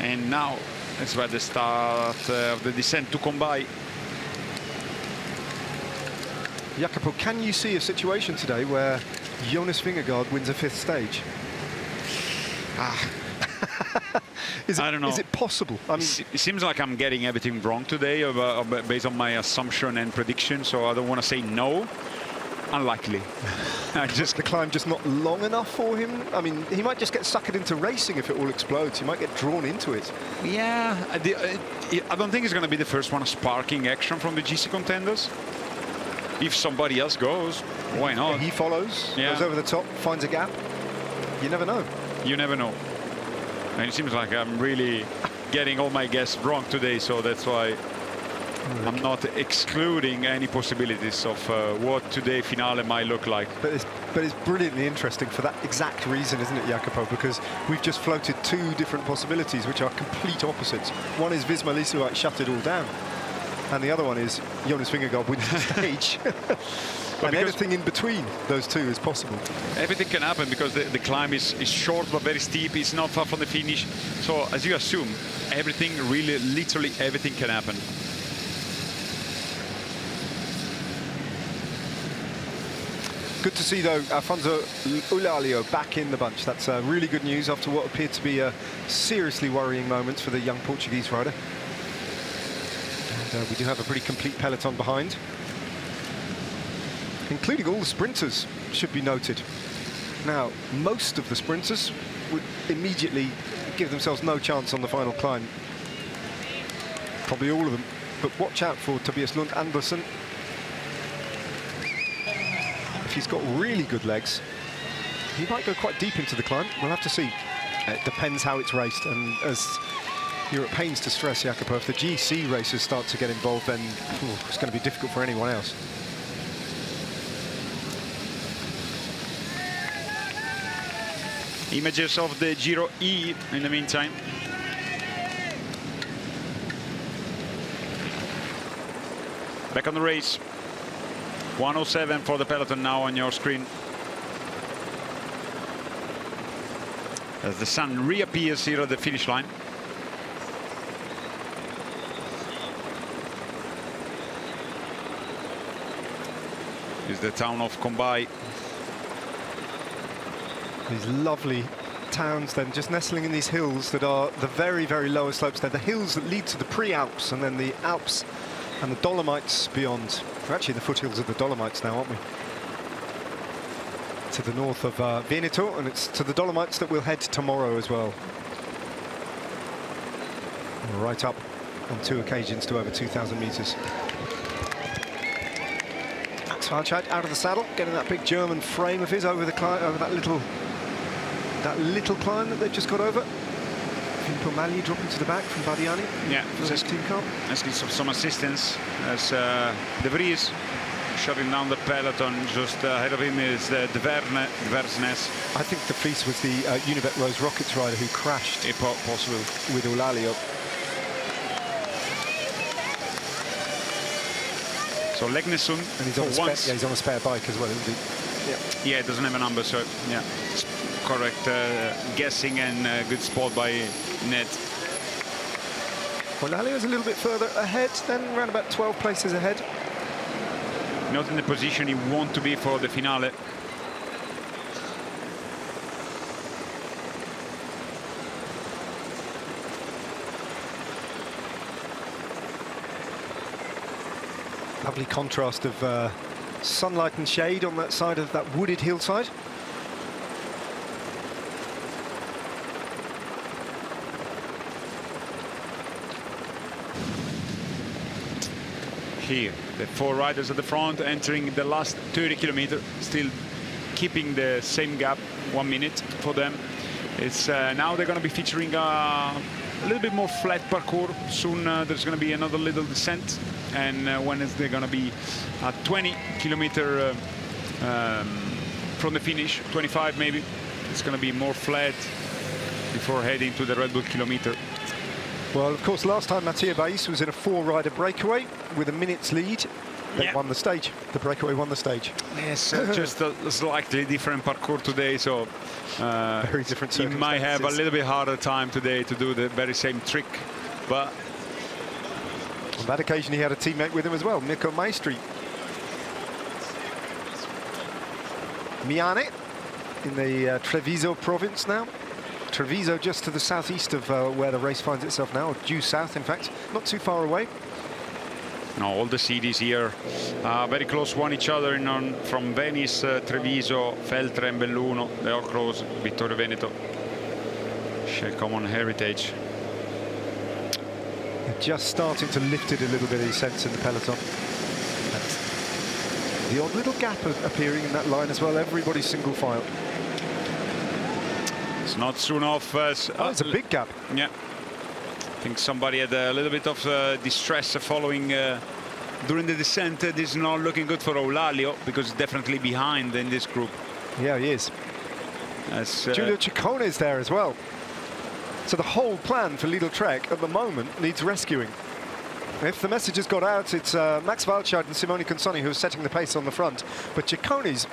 S1: And now, it's where the start of the descent to Combay.
S2: Jacopo, can you see a situation today where Jonas Vingegaard wins a 5th stage?
S1: I don't know.
S2: Is it possible? I mean,
S1: it seems like I'm getting everything wrong today based on my assumption and prediction, so I don't want to say no. Unlikely.
S2: The climb just not long enough for him. I mean, he might just get suckered into racing if it all explodes. He might get drawn into it.
S1: Yeah, I don't think he's going to be the first one sparking action from the GC contenders. If somebody else goes, why not?
S2: He follows, goes over the top, finds a gap. You never know.
S1: You never know. And it seems like I'm really getting all my guesses wrong today, so that's why I'm not excluding any possibilities of what today finale might look like.
S2: But it's brilliantly interesting for that exact reason, isn't it, Jacopo? Because we've just floated 2 different possibilities, which are complete opposites. One is Visma Lease shut it all down, and the other one is Jonas Vingegaard wins the stage. And anything in between those 2 is possible. Everything
S1: can happen because the climb is short but very steep. It's not far from the finish. So as you assume, everything, really, literally everything can happen.
S2: Good to see, though, Alfonso Eulalio back in the bunch. That's really good news after what appeared to be a seriously worrying moment for the young Portuguese rider. And we do have a pretty complete peloton behind, including all the sprinters, should be noted. Now, most of the sprinters would immediately give themselves no chance on the final climb. Probably all of them. But watch out for Tobias Lund Andersen. If he's got really good legs, he might go quite deep into the climb. We'll have to see. It depends how it's raced. And as you're at pains to stress, Jacopo, if the GC racers start to get involved, then it's going to be difficult for anyone else.
S1: Images of the Giro E in the meantime. Back on the race. 1:07 for the peloton now on your screen. As the sun reappears here at the finish line. Is the town of Combay.
S2: These lovely towns then just nestling in these hills that are the very, very lower slopes. They're the hills that lead to the pre-Alps, and then the Alps and the Dolomites beyond. We're actually the foothills of the Dolomites now, aren't we? To the north of Veneto, and it's to the Dolomites that we'll head tomorrow as well. Right up on 2 occasions to over 2,000 meters. That's Salchait out of the saddle, getting that big German frame of his over the over that little climb that they've just got over. Filippo Magli dropping to the back from Bardiani.
S1: Yeah,
S2: just team car.
S1: Asking some assistance as De Vries shutting down the peloton. Just ahead of him is De Versnes.
S2: I think De Vries was the Unibet Rose Rockets rider who crashed.
S1: Possible.
S2: With Eulalio.
S1: So Legnesund,
S2: and he's on a spare bike as well, isn't he?
S1: Yeah, it doesn't have a number, so yeah, it's correct guessing and good spot by Ned.
S2: Eulalio is a little bit further ahead, then around about 12 places ahead.
S1: Not in the position he wants to be for the finale.
S2: Lovely contrast of sunlight and shade on that side of that wooded hillside.
S1: Here, the 4 riders at the front entering the last 30 kilometers, still keeping the same gap, 1 minute for them. It's now they're going to be featuring a little bit more flat parcours. Soon there's going to be another little descent, and when they're going to be at 20 kilometers from the finish, 25 maybe, it's going to be more flat before heading to the Red Bull kilometer.
S2: Well, of course, last time Mattia Bais was in a 4-rider breakaway with a minute's lead. They won the stage. The breakaway won the stage.
S1: Yes, just a slightly different parcours today, so
S2: very different circumstances.
S1: He might have a little bit harder time today to do the very same trick, but
S2: on that occasion he had a teammate with him as well, Mirko Maestri. Miane in the Treviso province now. Treviso just to the southeast of where the race finds itself now, or due south in fact, not too far away.
S1: No, all the cities here very close one each other from Venice, Treviso, Feltre and Belluno. They are close. Vittorio Veneto share common heritage.
S2: They're just starting to lift it a little bit, he sense in the peloton. And the odd little gap appearing in that line as well. Everybody's single file.
S1: It's not soon off.
S2: It's a big gap.
S1: Yeah. I think somebody had a little bit of distress following during the descent. This is not looking good for Eulalio because he's definitely behind in this group.
S2: Yeah, he is. Giulio Ciccone is there as well. So the whole plan for Lidl Trek at the moment needs rescuing. If the message has got out, it's Max Walscheid and Simone Consoni who are setting the pace on the front. But Ciccone's,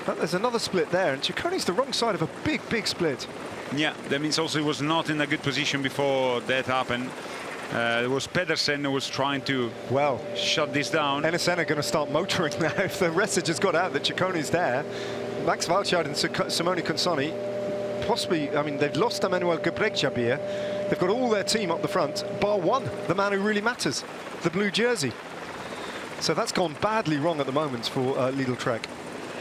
S2: there's another split there, and Ciccone's the wrong side of a big, big split.
S1: Yeah, that means also he was not in a good position before that happened. It was Pedersen who was trying to shut this down.
S2: NSN are going to start motoring now if the message has got out that Ciccone's there. Max Walscheid and Simone Consoni, possibly, I mean, they've lost Emmanuel Gebrekshabir. They've got all their team up the front, bar one, the man who really matters, the blue jersey. So that's gone badly wrong at the moment for Lidl Trek.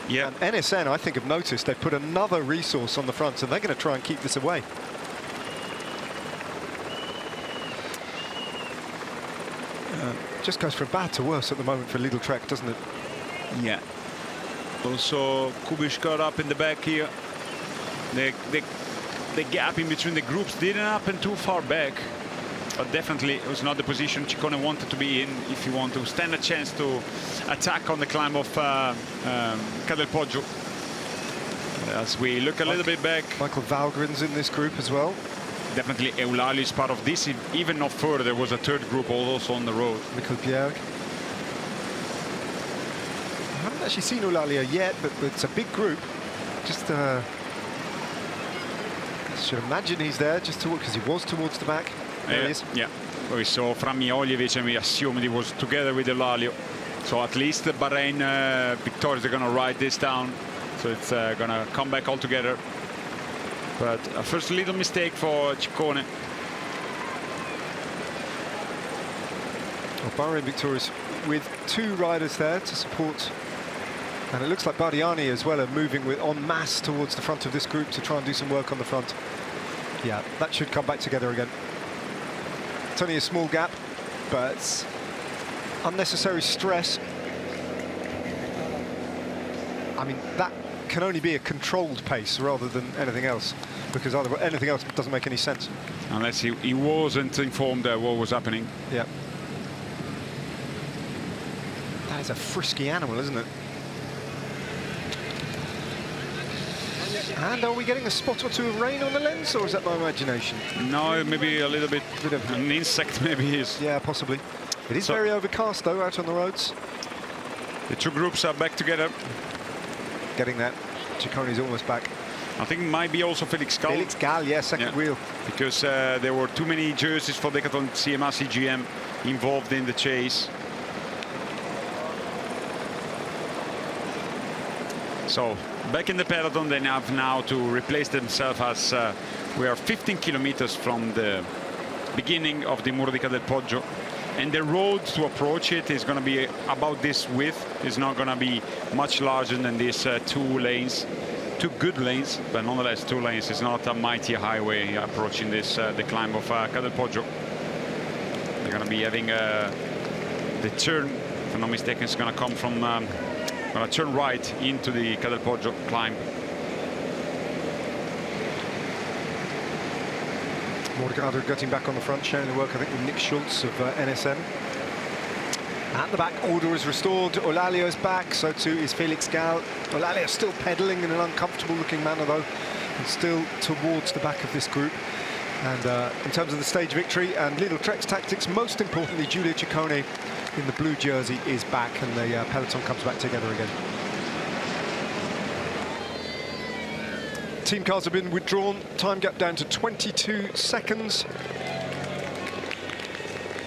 S1: Yeah.
S2: And NSN, I think, have noticed they've put another resource on the front, so they're going to try and keep this away. Just goes from bad to worse at the moment for Lidl Trek, doesn't it?
S1: Yeah. Also, Kubish got up in the back here. The gap in between the groups didn't happen too far back, but definitely it was not the position Ciccone wanted to be in if you want to stand a chance to attack on the climb of Ca del Poggio. As we look a little bit back,
S2: Michael Valgren's in this group as well.
S1: Definitely Eulalio is part of this. Even not further, there was a third group also on the road.
S2: Michael Bjerg. I haven't actually seen Eulalio yet, but it's a big group. Just should imagine he's there just because he was towards the back. There he is.
S1: Yeah, we saw Framioljevic and we assumed he was together with Eulalio. So at least the Bahrain victorious are going to ride this down. So it's going to come back all together. But a first little mistake for Ciccone.
S2: Well, Bahrain victorious with 2 riders there to support. And it looks like Bardiani as well are moving en masse towards the front of this group to try and do some work on the front. Yeah, that should come back together again. It's only a small gap, but unnecessary stress. I mean, that can only be a controlled pace rather than anything else, because anything else doesn't make any sense.
S1: Unless he wasn't informed what was happening.
S2: Yeah. That is a frisky animal, isn't it? And are we getting a spot or two of rain on the lens, or is that my imagination?
S1: No, maybe a little bit of an insect, maybe is.
S2: Yeah, possibly. It is very overcast, though, out on the roads.
S1: The two groups are back together.
S2: Getting that. Ciccone's almost back.
S1: I think it might be also Felix Gall.
S2: Felix Gall, yeah, second wheel.
S1: Because there were too many jerseys for Decathlon CMA CGM involved in the chase. So back in the peloton, they have now to replace themselves, as we are 15 kilometers from the beginning of the Muro di Ca del Poggio, and the road to approach it is going to be about this width. It's not going to be much larger than these two lanes, two good lanes, but nonetheless 2 lanes. It's not a mighty highway approaching this the climb of Ca del Poggio. They're going to be having the turn, if I'm not mistaken, it's going to come from going to turn right into the Ca del Poggio climb.
S2: Morgado getting back on the front, sharing the work, I think, with Nick Schultz of NSM. At the back, order is restored. Olalio is back, so too is Felix Gall. Olalio still pedalling in an uncomfortable-looking manner, though, and still towards the back of this group. And in terms of the stage victory and Little Trek's tactics, most importantly, Giulio Ciccone in the blue jersey is back, and the peloton comes back together again. Team cars have been withdrawn, time gap down to 22 seconds.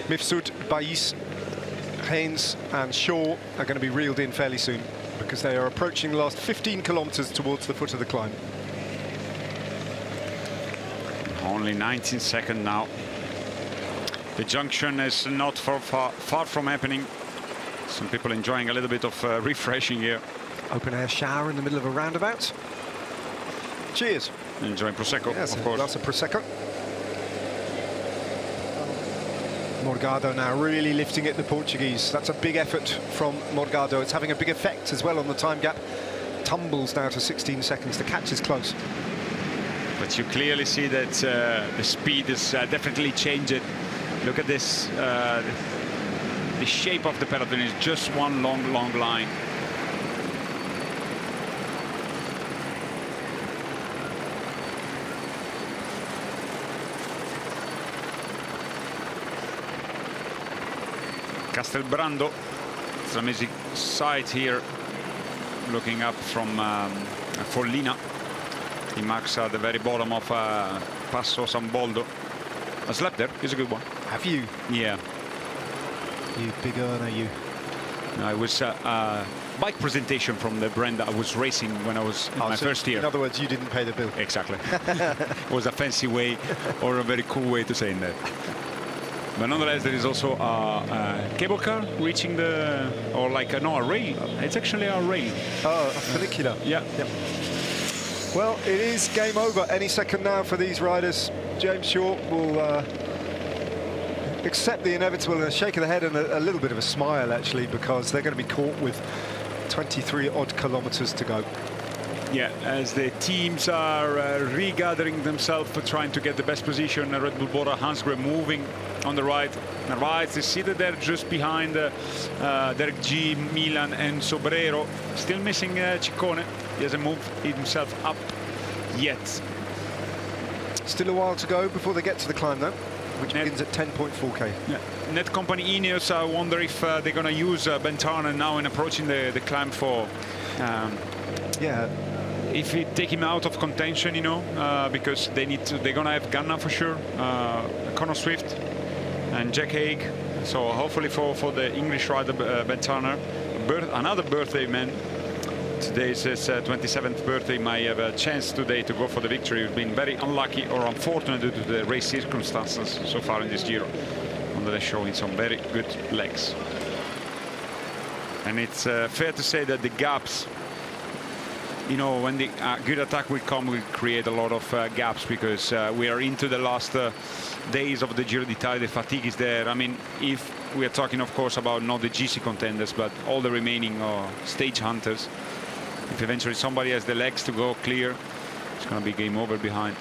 S2: Mifsud, Bais, Haynes and Shaw are going to be reeled in fairly soon, because they are approaching the last 15 kilometers towards the foot of the climb.
S1: Only 19 seconds now. The junction is not far from happening. Some people enjoying a little bit of refreshing here.
S2: Open air shower in the middle of a roundabout. Cheers.
S1: Enjoying Prosecco,
S2: yes,
S1: of course.
S2: That's a Prosecco. Morgado now really lifting it, the Portuguese. That's a big effort from Morgado. It's having a big effect as well on the time gap. Tumbles now to 16 seconds. The catch is close.
S1: But you clearly see that the speed is definitely changed. Look at this. The shape of the peloton is just one long line. Castelbrando, it's an amazing sight here, looking up from Follina. He marks at the very bottom of Passo San Boldo. I slept there, it's a good one.
S2: Have you?
S1: Yeah.
S2: You big earner, you.
S1: I was bike presentation from the brand that I was racing when I was in my first year.
S2: In other words, you didn't pay the bill.
S1: Exactly. It was a fancy way, or a very cool way to saying that. But nonetheless, there is also a cable car reaching the, or like a rail. It's actually a rail.
S2: Oh, a funicular.
S1: Yeah.
S2: Yep. Well, it is game over any second now for these riders. James Shaw will accept the inevitable and a shake of the head and a little bit of a smile, actually, because they're going to be caught with 23 odd kilometers to go.
S1: Yeah, as the teams are regathering themselves for trying to get the best position. Red Bull Bora, Hansgrohe moving on the right. The right is seated there just behind Derek G, Milan and Sobrero. Still missing Ciccone. He hasn't moved himself up yet. Still
S2: a while to go before they get to the climb, though, which begins at 10.4k.
S1: Yeah. Net Company Ineos, I wonder if they're going to use Bentana now in approaching the climb for...
S2: yeah.
S1: If we take him out of contention, you know, because they're going to have Ganna for sure, Connor Swift and Jack Haig. So hopefully for the English rider Bentana, another birthday man. Today is his 27th birthday. Might have a chance today to go for the victory. He's been very unlucky or unfortunate due to the race circumstances so far in this Giro. Nonetheless, showing some very good legs. And it's fair to say that the gaps, you know, when the good attack will come, will create a lot of gaps, because we are into the last days of the Giro d'Italia. The fatigue is there. I mean, if we are talking, of course, about not the GC contenders, but all the remaining stage hunters, If eventually somebody has the legs to go clear, it's going to be game over behind.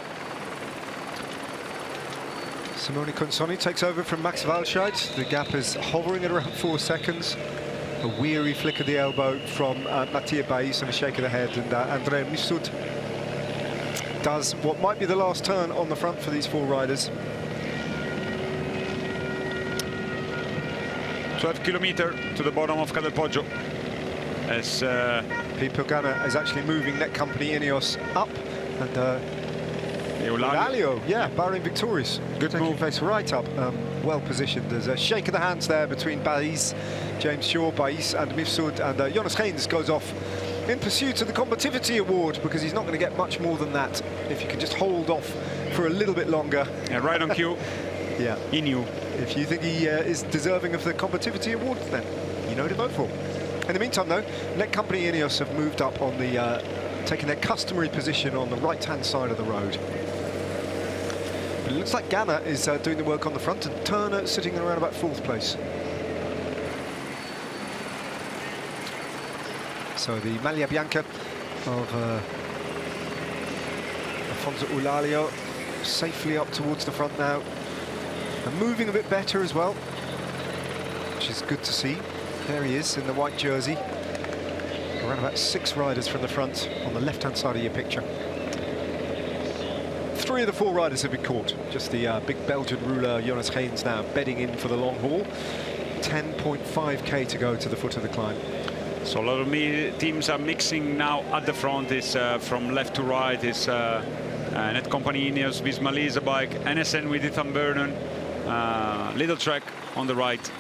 S2: Simone Consonni takes over from Max Walscheid. The gap is hovering at around 4 seconds. A weary flick of the elbow from Mattia Bais and a shake of the head, and Andrea Mifsud does what might be the last turn on the front for these 4 riders.
S1: 12 kilometer to the bottom of Cadel Poggio, as
S2: Pippo Ganna is actually moving Netcompany Ineos up, and Eulalia, yeah, Bahrain victorious.
S1: Good
S2: taking
S1: move.
S2: face right up, well positioned. There's a shake of the hands there between Bais, James Shaw, Bais and Mifsud, and Jonas Haynes goes off in pursuit of the Combativity Award, because he's not going to get much more than that if you can just hold off for a little bit longer.
S1: Yeah, right on cue.
S2: Yeah.
S1: He knew.
S2: If you think he is deserving of the Combativity Award, then you know who to vote for. In the meantime, though, Netcompany Ineos have moved up on the, taking their customary position on the right-hand side of the road. But it looks like Ganna is doing the work on the front, and Turner sitting around about 4th place. So the Maglia Bianca of Afonso Eulalia safely up towards the front now, and moving a bit better as well, which is good to see. There he is in the white jersey. Around about 6 riders from the front on the left-hand side of your picture. 3 of the 4 riders have been caught. Just the big Belgian ruler Jonas Haynes now bedding in for the long haul. 10.5k to go to the foot of the climb.
S1: So a lot of teams are mixing now at the front. Is from left to right. Is Netcompany Ineos, Visma Lease bike, NSN with Ethan Vernon, Little Trek on the right.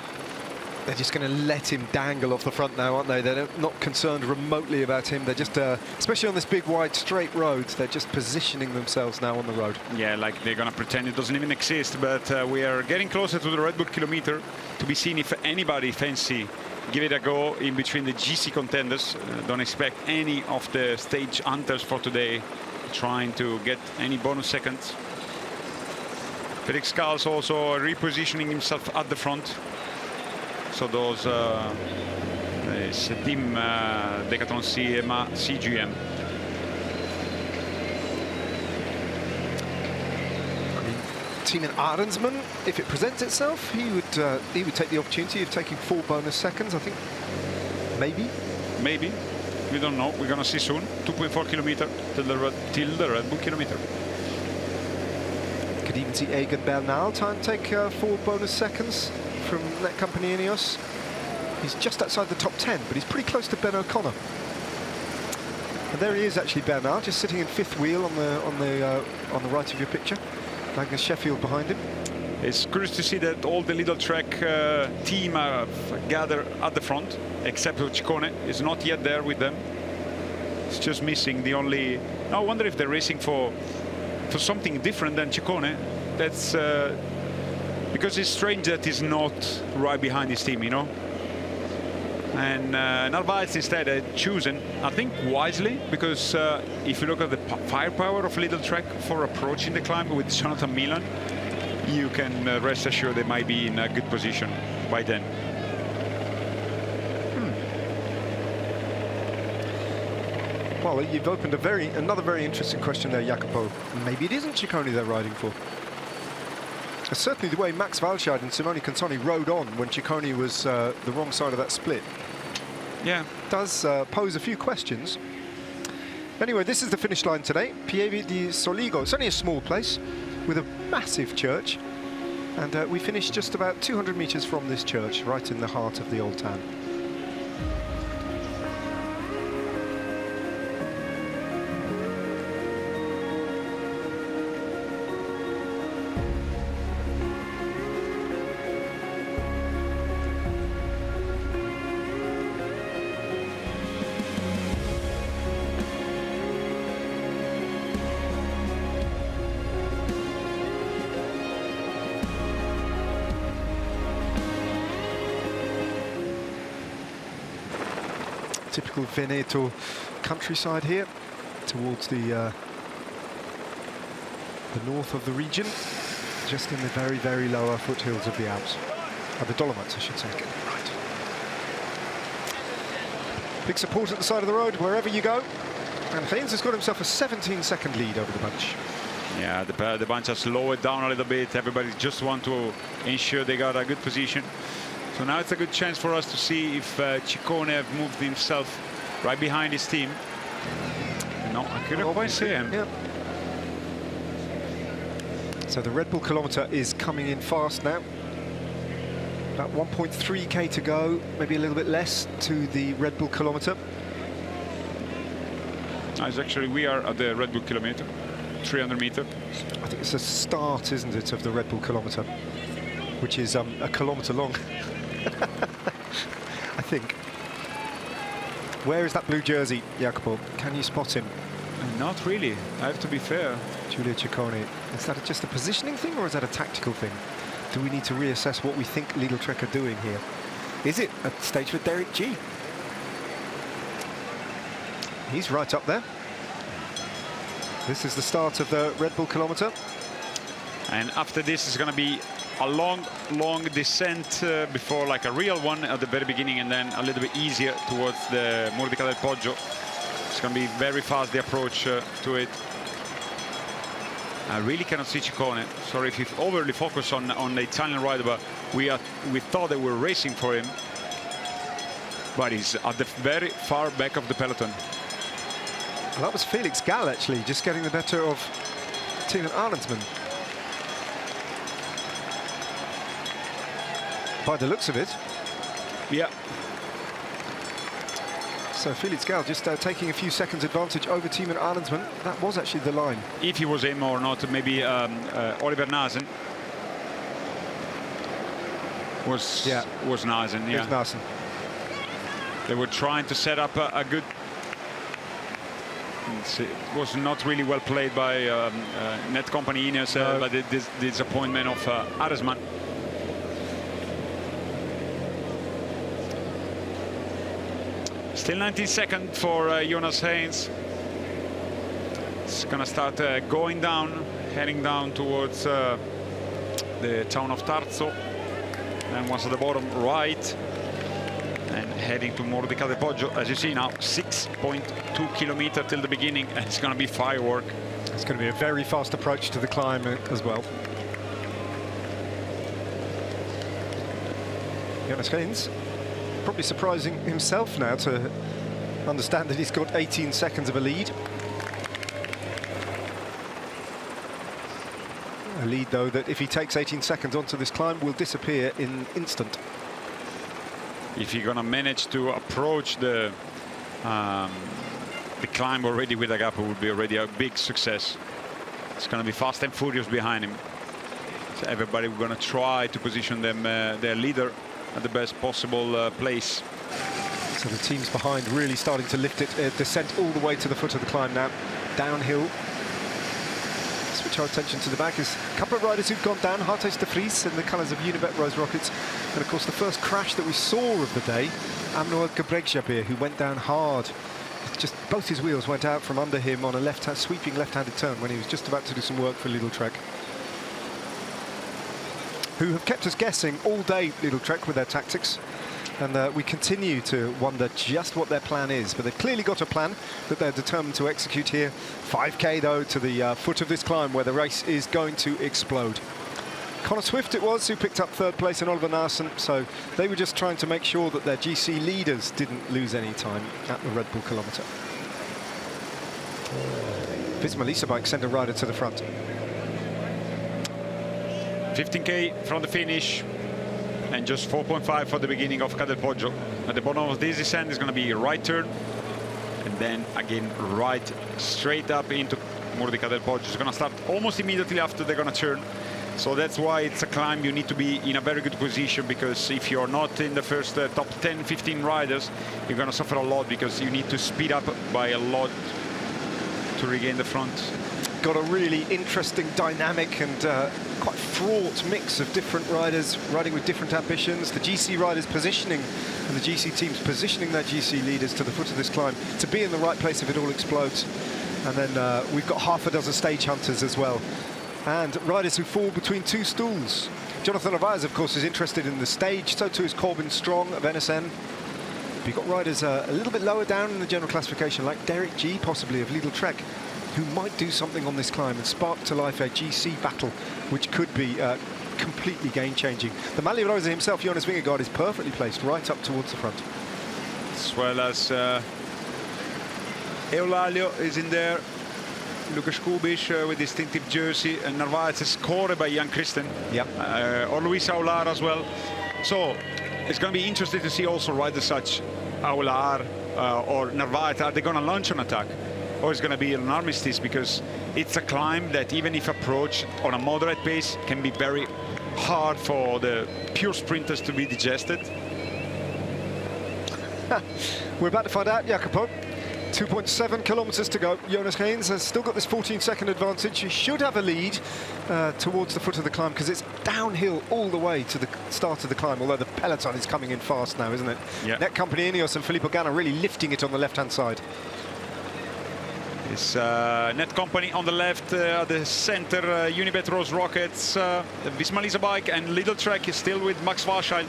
S2: They're just going to let him dangle off the front now, aren't they? They're not concerned remotely about him. They're just, especially on this big, wide, straight road, they're just positioning themselves now on the road.
S1: Yeah, like they're going to pretend it doesn't even exist. But we are getting closer to the Red Bull kilometer to be seen if anybody fancy give it a go in between the GC contenders. Don't expect any of the stage hunters for today trying to get any bonus seconds. Felix Gals also repositioning himself at the front. So those is Team Decathlon CMA CGM.
S2: I mean, Team Ahrensman, if it presents itself, he would take the opportunity of taking 4 bonus seconds. I think maybe.
S1: We don't know. We're gonna see soon. 2.4 kilometer till the Red Bull kilometer.
S2: Could even see Egan Bernal try and take 4 bonus seconds from Netcompany Ineos. He's just outside the top 10, but he's pretty close to Ben O'Connor. And there he is, actually, Bernal, just sitting in 5th wheel on the right of your picture. Magnus Sheffield behind him.
S1: It's curious to see that all the Little Trek team have gathered at the front, except for Ciccone is not yet there with them. It's just missing the only. Now I wonder if they're racing for something different than Ciccone. That's. Because it's strange that he's not right behind his team, you know. And Narvaez instead had chosen, I think wisely, because if you look at the firepower of Little Trek for approaching the climb with Jonathan Milan, you can rest assured they might be in a good position by then.
S2: Well, you've opened another very interesting question there, Jacopo. Maybe it isn't Ciccone they're riding for. Certainly the way Max Walscheid and Simone Consonni rode on when Ciccone was the wrong side of that split.
S1: Yeah.
S2: Does pose a few questions. Anyway, this is the finish line today. Pieve di Soligo. It's only a small place with a massive church. And we finished just about 200 meters from this church, right in the heart of the old town. Typical Veneto countryside here, towards the north of the region, just in the very, very lower foothills of the Alps, the Dolomites, I should say. Right. Big support at the side of the road, wherever you go. And Haynes has got himself a 17-second lead over the bunch.
S1: Yeah, the bunch has slowed down a little bit. Everybody just want to ensure they got a good position. So now it's a good chance for us to see if Ciccone have moved himself right behind his team. No, I couldn't quite see him.
S2: Yeah. So the Red Bull kilometre is coming in fast now. About 1.3k to go, maybe a little bit less to the Red Bull kilometre.
S1: Actually, we are at the Red Bull kilometre, 300 meter.
S2: I think it's the start, isn't it, of the Red Bull kilometre, which is a kilometre long. I think. Where is that blue jersey, Jacopo? Can you spot him?
S1: Not really, I have to be fair.
S2: Giulio Ciccone. Is that just a positioning thing, or is that a tactical thing? Do we need to reassess what we think Lidl Trek are doing here? Is it a stage for Derek G? He's right up there. This is the start of the Red Bull kilometre.
S1: And after this is going to be a long descent before like a real one at the very beginning, and then a little bit easier towards the Murdica del Poggio. It's going to be very fast, the approach to it. I really cannot see Ciccone. Sorry if you overly focus on the Italian rider, but we thought they were racing for him. But he's at the very far back of the peloton.
S2: Well, that was Felix Gall, actually, just getting the better of Timo Arensman. By the looks of it.
S1: Yeah.
S2: So Felix Gall just taking a few seconds advantage over Timo Arensman. That was actually the line.
S1: If he was him or not, maybe Oliver Nasen was Nasen. Yeah.
S2: It was Nasen.
S1: They were trying to set up a good. It was not really well played by Net Company Ineos, but the disappointment of Arensman. Still 19 seconds for Jonas Haynes. It's gonna start going down, heading down towards the town of Tarso. And once at the bottom, right. And heading to Murdica del Poggio. As you see now, 6.2 kilometers till the beginning, and it's going to be firework.
S2: It's going to be a very fast approach to the climb as well. Jonas Haynes probably surprising himself now to understand that he's got 18 seconds of a lead. A lead, though, that if he takes 18 seconds onto this climb will disappear in an instant.
S1: If you're gonna manage to approach the climb already with a gap, it would be already a big success. It's gonna be fast and furious behind him. So everybody we're gonna try to position them their leader at the best possible place.
S2: So the teams behind really starting to lift it, descent all the way to the foot of the climb now, downhill. Switch our attention to the back is a couple of riders who've gone down. Hartes de Vries in the colours of Unibet Rose Rockets, and of course the first crash that we saw of the day, Amnoel Gebreksjabir, who went down hard. Just both his wheels went out from under him on a sweeping left-handed turn when he was just about to do some work for Lidl Trek, who have kept us guessing all day, Lidl Trek, with their tactics. And we continue to wonder just what their plan is. But they've clearly got a plan that they're determined to execute here. 5k, though, to the foot of this climb where the race is going to explode. Connor Swift it was who picked up third place, and Oliver Nasen. So they were just trying to make sure that their GC leaders didn't lose any time at the Red Bull kilometre. Visma Lease Bike sent a rider to the front.
S1: 15k from the finish. And just 4.5 for the beginning of Cadel Poggio. At the bottom of this descent is going to be a right turn, and then again right straight up into Murdica del Poggio. It's going to start almost immediately after they're going to turn. So that's why it's a climb you need to be in a very good position, because if you're not in the first top 10, 15 riders, you're going to suffer a lot, because you need to speed up by a lot to regain the front.
S2: Got a really interesting dynamic and quite fraught mix of different riders riding with different ambitions. The GC riders positioning, and the GC teams positioning their GC leaders to the foot of this climb to be in the right place if it all explodes. And then we've got half a dozen stage hunters as well, and riders who fall between two stools. Jonathan Narvaez, of course, is interested in the stage. So too is Corbin Strong of NSN. You've got riders a little bit lower down in the general classification, like Derek G, possibly, of Lidl Trek, who might do something on this climb and spark to life a GC battle, which could be completely game-changing. The Maglia Rosa himself, Jonas Vingegaard, is perfectly placed right up towards the front.
S1: As well as Eulalia is in there. Lukas Kubic with distinctive jersey, and Narvaez is scored by Jan Christen.
S2: Yep.
S1: Or Luis Aular as well. So it's going to be interesting to see also riders such Aular or Narvaez. Are they going to launch an attack, or is it going to be an armistice? Because it's a climb that, even if approached on a moderate pace, can be very hard for the pure sprinters to be digested.
S2: We're about to find out, Jacopo. 2.7 kilometers to go. Jonas Haynes has still got this 14-second advantage. He should have a lead towards the foot of the climb, because it's downhill all the way to the start of the climb, although the peloton is coming in fast now, isn't it?
S1: Yeah.
S2: Netcompany Ineos and Filippo Ganna really lifting it on the left-hand side.
S1: It's Netcompany on the left, the center, Unibet Rose Rockets, Visma Lease a Bike, and Lidl Trek is still with Max Walscheid.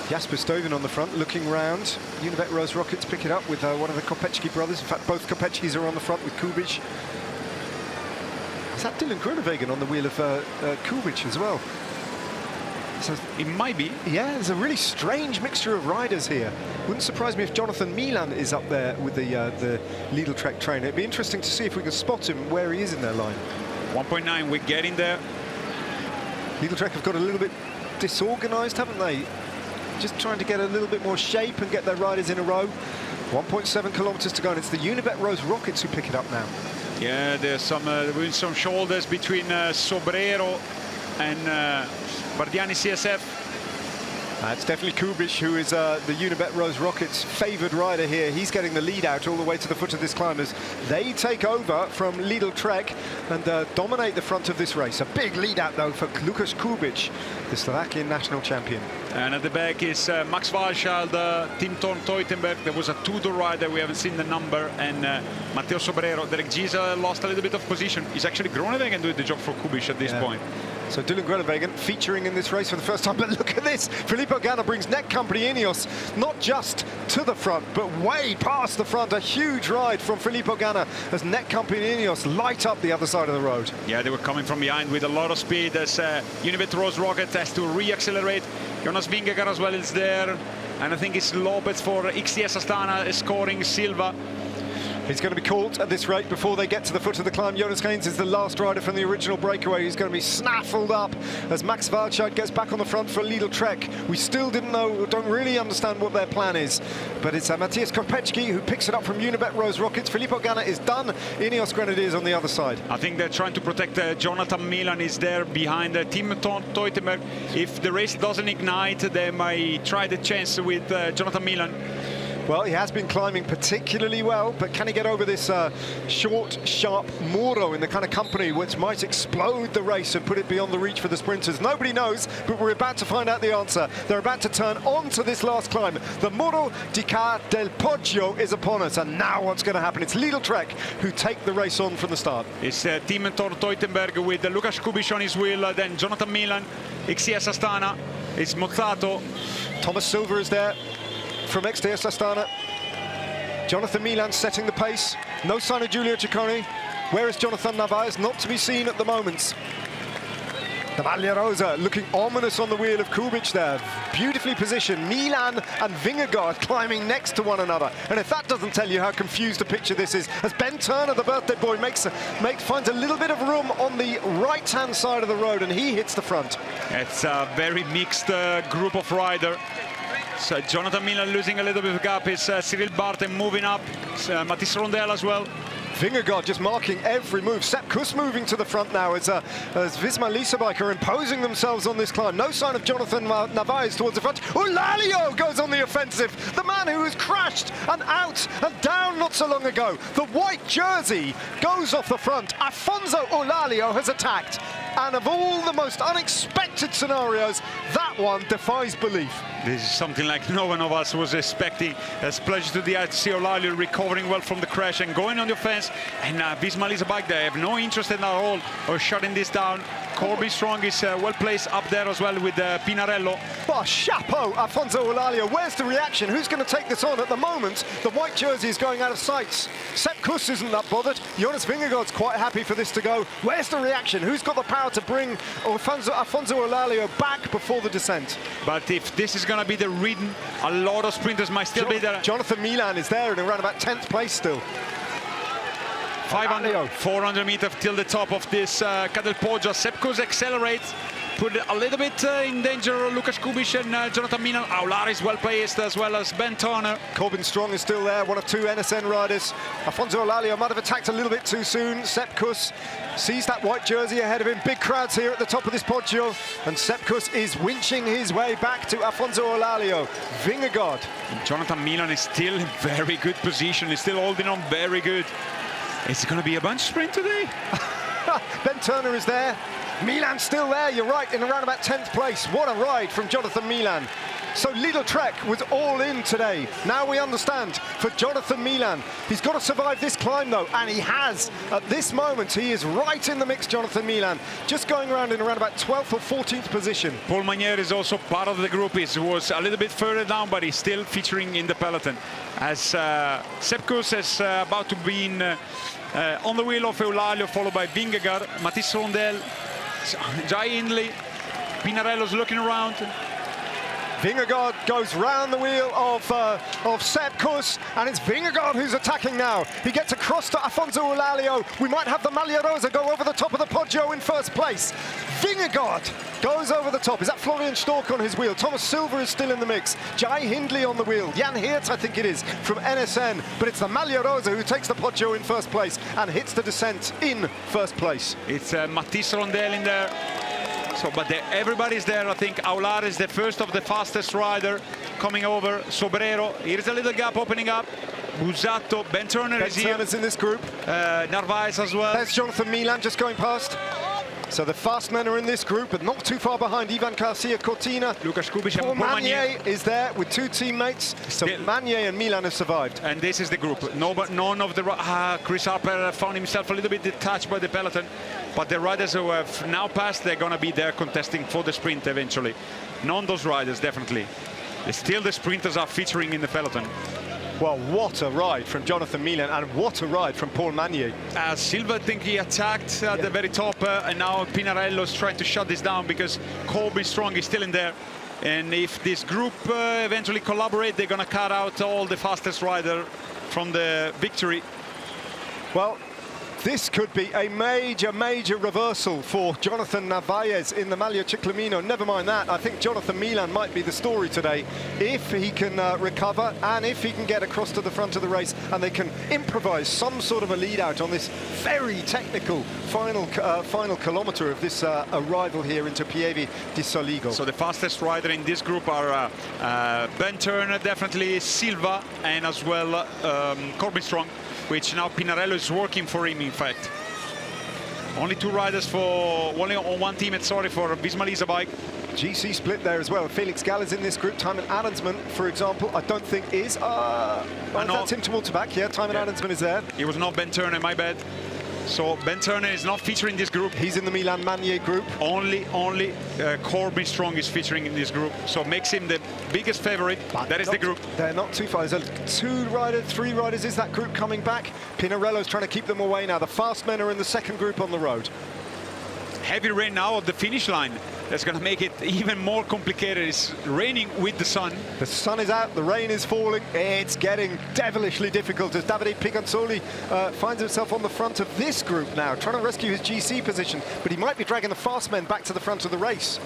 S2: Jasper Stuyven on the front, looking round. Unibet Rose Rockets pick it up with one of the Kopecki brothers. In fact, both Kopechkis are on the front with Kubic. Is that Dylan Groenewegen on the wheel of Kubic as well? So
S1: it might be.
S2: Yeah, there's a really strange mixture of riders here. Wouldn't surprise me if Jonathan Milan is up there with the Lidl Trek trainer. It'd be interesting to see if we can spot him where he is in their line. 1.9,
S1: we're getting there.
S2: Lidl Trek have got a little bit disorganized, haven't they? Just trying to get a little bit more shape and get their riders in a row. 1.7 kilometers to go, and it's the Unibet Rose Rockets who pick it up now.
S1: Yeah, there's some shoulders between Sobrero and Bardiani CSF.
S2: It's definitely Kubic, who is the Unibet Rose Rockets' favoured rider here. He's getting the lead out all the way to the foot of this climb as they take over from Lidl Trek and dominate the front of this race. A big lead out, though, for Lukas Kubic, the Slovakian national champion.
S1: And at the back is Max Walscheid, Tim Thorn-Teutenberg. There was a two-door rider, we haven't seen the number, and Matteo Sobrero. Derek Giza lost a little bit of position. He's actually Groenewegen doing the job for Kubic at this point.
S2: So Dylan Groenewegen featuring in this race for the first time. But look at this. Filippo Ganna brings Netcompany Ineos not just to the front, but way past the front. A huge ride from Filippo Ganna as Netcompany Ineos light up the other side of the road.
S1: Yeah, they were coming from behind with a lot of speed as Unibet Rose Rocket has to re-accelerate. Jonas Vingegaard as well is there. And I think it's Lopez for XTS Astana scoring Silva.
S2: He's going to be caught at this rate before they get to the foot of the climb. Jonas Haynes is the last rider from the original breakaway. He's going to be snaffled up as Max Walscheid gets back on the front for Lidl Trek. We still don't really understand what their plan is. But it's Matthias Kopechki who picks it up from Unibet Rose Rockets. Filippo Ganna is done. Ineos Grenadiers on the other side.
S1: I think they're trying to protect Jonathan Milan is there behind Tim Thorn-Teutenberg. If the race doesn't ignite, they might try the chance with Jonathan Milan.
S2: Well, he has been climbing particularly well, but can he get over this short, sharp Muro in the kind of company which might explode the race and put it beyond the reach for the sprinters? Nobody knows, but we're about to find out the answer. They're about to turn onto this last climb. The Muro di Ca del Poggio is upon us, and now what's going to happen? It's Lidl Trek who take the race on from the start.
S1: It's Tim Thorn-Teutenberg with Lukas Kubic on his wheel, then Jonathan Milan, XTS Astana, it's Mozzato.
S2: Thomas Silver is there from XTS Astana. Jonathan Milan setting the pace. No sign of Giulio Ciccone. Where is Jonathan Narvaez? Not to be seen at the moment. The Maglia Rosa looking ominous on the wheel of Kubic there. Beautifully positioned. Milan and Vingegaard climbing next to one another. And if that doesn't tell you how confused a picture this is, as Ben Turner, the birthday boy, finds a little bit of room on the right-hand side of the road, and he hits the front.
S1: It's a very mixed group of riders. So Jonathan Milan losing a little bit of gap. Is Cyril Barton moving up. Mathis Rondel as well.
S2: Vingegaard just marking every move. Sepp Kuss moving to the front now as Visma Lease a Bike are imposing themselves on this climb. No sign of Jonathan Narvaez towards the front. Eulalia goes on the offensive. The man who was crashed and out and down not so long ago. The white jersey goes off the front. Afonso Eulalia has attacked. And of all the most unexpected scenarios, that one defies belief.
S1: This is something like no one of us was expecting. It's a pleasure to the eye to see Eulalia recovering well from the crash and going on the offense. And Visma Lease a Bike, they have no interest in at all of shutting this down. Corbin Strong is well placed up there as well with Pinarello.
S2: Oh, chapeau, Afonso Eulalia. Where's the reaction? Who's going to take this on? At the moment, the white jersey is going out of sight. Sepp Kuss isn't that bothered. Jonas Vingegaard's quite happy for this to go. Where's the reaction? Who's got the power to bring Afonso Eulalia back before the descent?
S1: But if this is going to be the rhythm, a lot of sprinters might still be there.
S2: Jonathan Milan is there in around about 10th place still.
S1: 400 meters till the top of this Cadel Poggio. Sepp Kuss accelerates, put a little bit in danger Lukas Kubic and Jonathan Milan. Aular is well placed as well as Ben Turner.
S2: Corbin Strong is still there, one of 2 NSN riders. Afonso Eulalia might have attacked a little bit too soon. Sepp Kuss sees that white jersey ahead of him. Big crowds here at the top of this Poggio. And Sepp Kuss is winching his way back to Afonso Eulalia. Vingegaard.
S1: Jonathan Milan is still in very good position. He's still holding on very good. Is it going to be a bunch sprint today?
S2: Ben Turner is there. Milan's still there, you're right, in around about 10th place. What a ride from Jonathan Milan. So Lidl Trek was all in today. Now we understand for Jonathan Milan. He's got to survive this climb though, and he has. At this moment, he is right in the mix, Jonathan Milan. Just going around in around about 12th or 14th position.
S1: Paul Magnier is also part of the group. He was a little bit further down, but he's still featuring in the peloton. As Sepp Kuss is about to be on the wheel of Eulalia, followed by Vingegaard, Mathis Rondel, Jai Hindley, Pinarello's looking around.
S2: Vingegaard goes round the wheel of Sepp Kuss, and it's Vingegaard who's attacking now. He gets across to Afonso Eulalia. We might have the Maglia Rosa go over the top of the Poggio in first place. Vingegaard goes over the top. Is that Florian Stork on his wheel? Thomas Silver is still in the mix. Jai Hindley on the wheel. Jan Hirt, I think it is, from NSN. But it's the Maglia Rosa who takes the Poggio in first place and hits the descent in first place.
S1: It's Mathis Rondel in there. So, but everybody's there. I think Aular is the first of the fastest rider coming over. Sobrero, here's a little gap opening up. Busato, Ben Turner is here.
S2: Ben Turner's in this group.
S1: Narvaez as well.
S2: There's Jonathan Milan just going past. So the fast men are in this group, but not too far behind. Ivan Garcia Cortina.
S1: Lukas Kubic
S2: Paul
S1: and Paul Magnier
S2: is there with 2 teammates. So Magnier and Milan have survived.
S1: And this is the group. None of the... Chris Harper found himself a little bit detached by the peloton. But the riders who have now passed, they're going to be there contesting for the sprint eventually. None of those riders, definitely. Still the sprinters are featuring in the peloton.
S2: Well, what a ride from Jonathan Milan, and what a ride from Paul Magnier.
S1: Silva, I think he attacked at the very top, and now Pinarello's trying to shut this down because Corbin Strong is still in there. And if this group eventually collaborate, they're going to cut out all the fastest rider from the victory.
S2: Well, this could be a major reversal for Jonathan Narvaez in the Maglia Ciclamino. Never mind that, I think Jonathan Milan might be the story today. If he can recover and if he can get across to the front of the race and they can improvise some sort of a lead out on this very technical final kilometre of this arrival here into Pieve di Soligo.
S1: So the fastest rider in this group are Ben Turner, definitely Silva, and as well Corbin Strong, which now Pinarello is working for him, in fact. Only 2 riders only on one team, sorry, for Visma Lease bike.
S2: GC split there as well. Felix Gall is in this group. Timon Adensman, for example, I don't think is. That's him towards the back. Yeah, Timon Adensman is there.
S1: It was not Ben Turner, my bad. So Ben Turner is not featuring this group.
S2: He's in the Milan Magnier group.
S1: Only Corbin Strong is featuring in this group, so makes him the biggest favorite. But that is the group.
S2: They're not too far. There's 2 riders, 3 riders. Is that group coming back? Pinarello's trying to keep them away now. The fast men are in the second group on the road.
S1: Heavy rain now at the finish line. That's going to make it even more complicated. It's raining with the sun.
S2: The sun is out, the rain is falling. It's getting devilishly difficult as Davide Picanzoli finds himself on the front of this group now, trying to rescue his GC position, but he might be dragging the fast men back to the front of the race.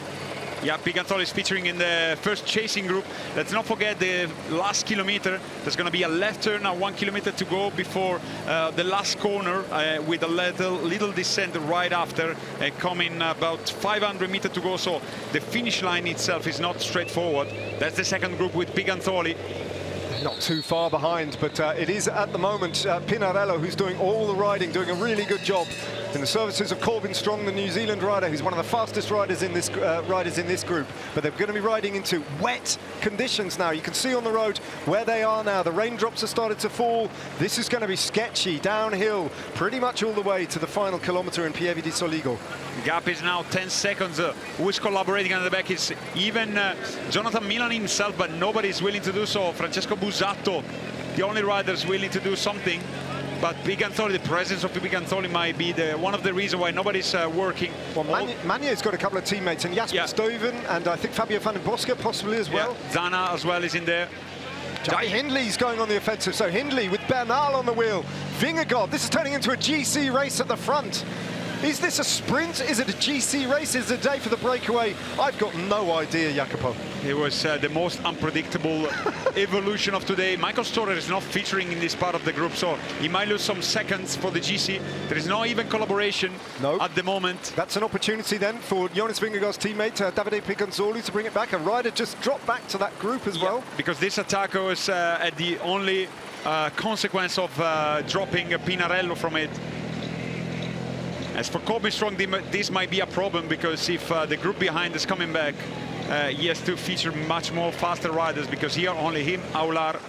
S1: Yeah, Picanzoli is featuring in the first chasing group. Let's not forget the last kilometer. There's going to be a left turn and 1 kilometer to go before the last corner with a little descent right after, coming about 500 meters to go. So the finish line itself is not straightforward. That's the second group with Picanzoli.
S2: Not too far behind, but it is at the moment Pinarello who's doing all the riding, doing a really good job in the services of Corbin Strong, the New Zealand rider, who's one of the fastest riders in this group. But they're going to be riding into wet conditions now. You can see on the road where they are now. The raindrops have started to fall. This is going to be sketchy downhill, pretty much all the way to the final kilometre in Pieve di Soligo.
S1: The gap is now 10 seconds. Who is collaborating on the back is even Jonathan Milan himself, but nobody's willing to do so. Francesco Busatto, the only rider's willing to do something. But Piganzoli, the presence of Piganzoli might be one of the reasons why nobody's working.
S2: Well, Manier's got a couple of teammates, and Jasper Stuyven, and I think Fabio van den Bosque possibly as well.
S1: Zana as well is in there.
S2: Jai Hindley's going on the offensive, so Hindley with Bernal on the wheel. Vingegaard, this is turning into a GC race at the front. Is this a sprint? Is it a GC race? Is it a day for the breakaway? I've got no idea, Jacopo.
S1: It was the most unpredictable evolution of today. Michael Storer is not featuring in this part of the group, so he might lose some seconds for the GC. There is no even collaboration at the moment.
S2: That's an opportunity then for Jonas Vingegaard's teammate, Davide Piganzoli, to bring it back. A rider just dropped back to that group as well.
S1: Because this attack was at the only consequence of dropping Pinarello from it. As for Corbin Strong, this might be a problem, because if the group behind is coming back, he has to feature much more faster riders, because here only him, Aular,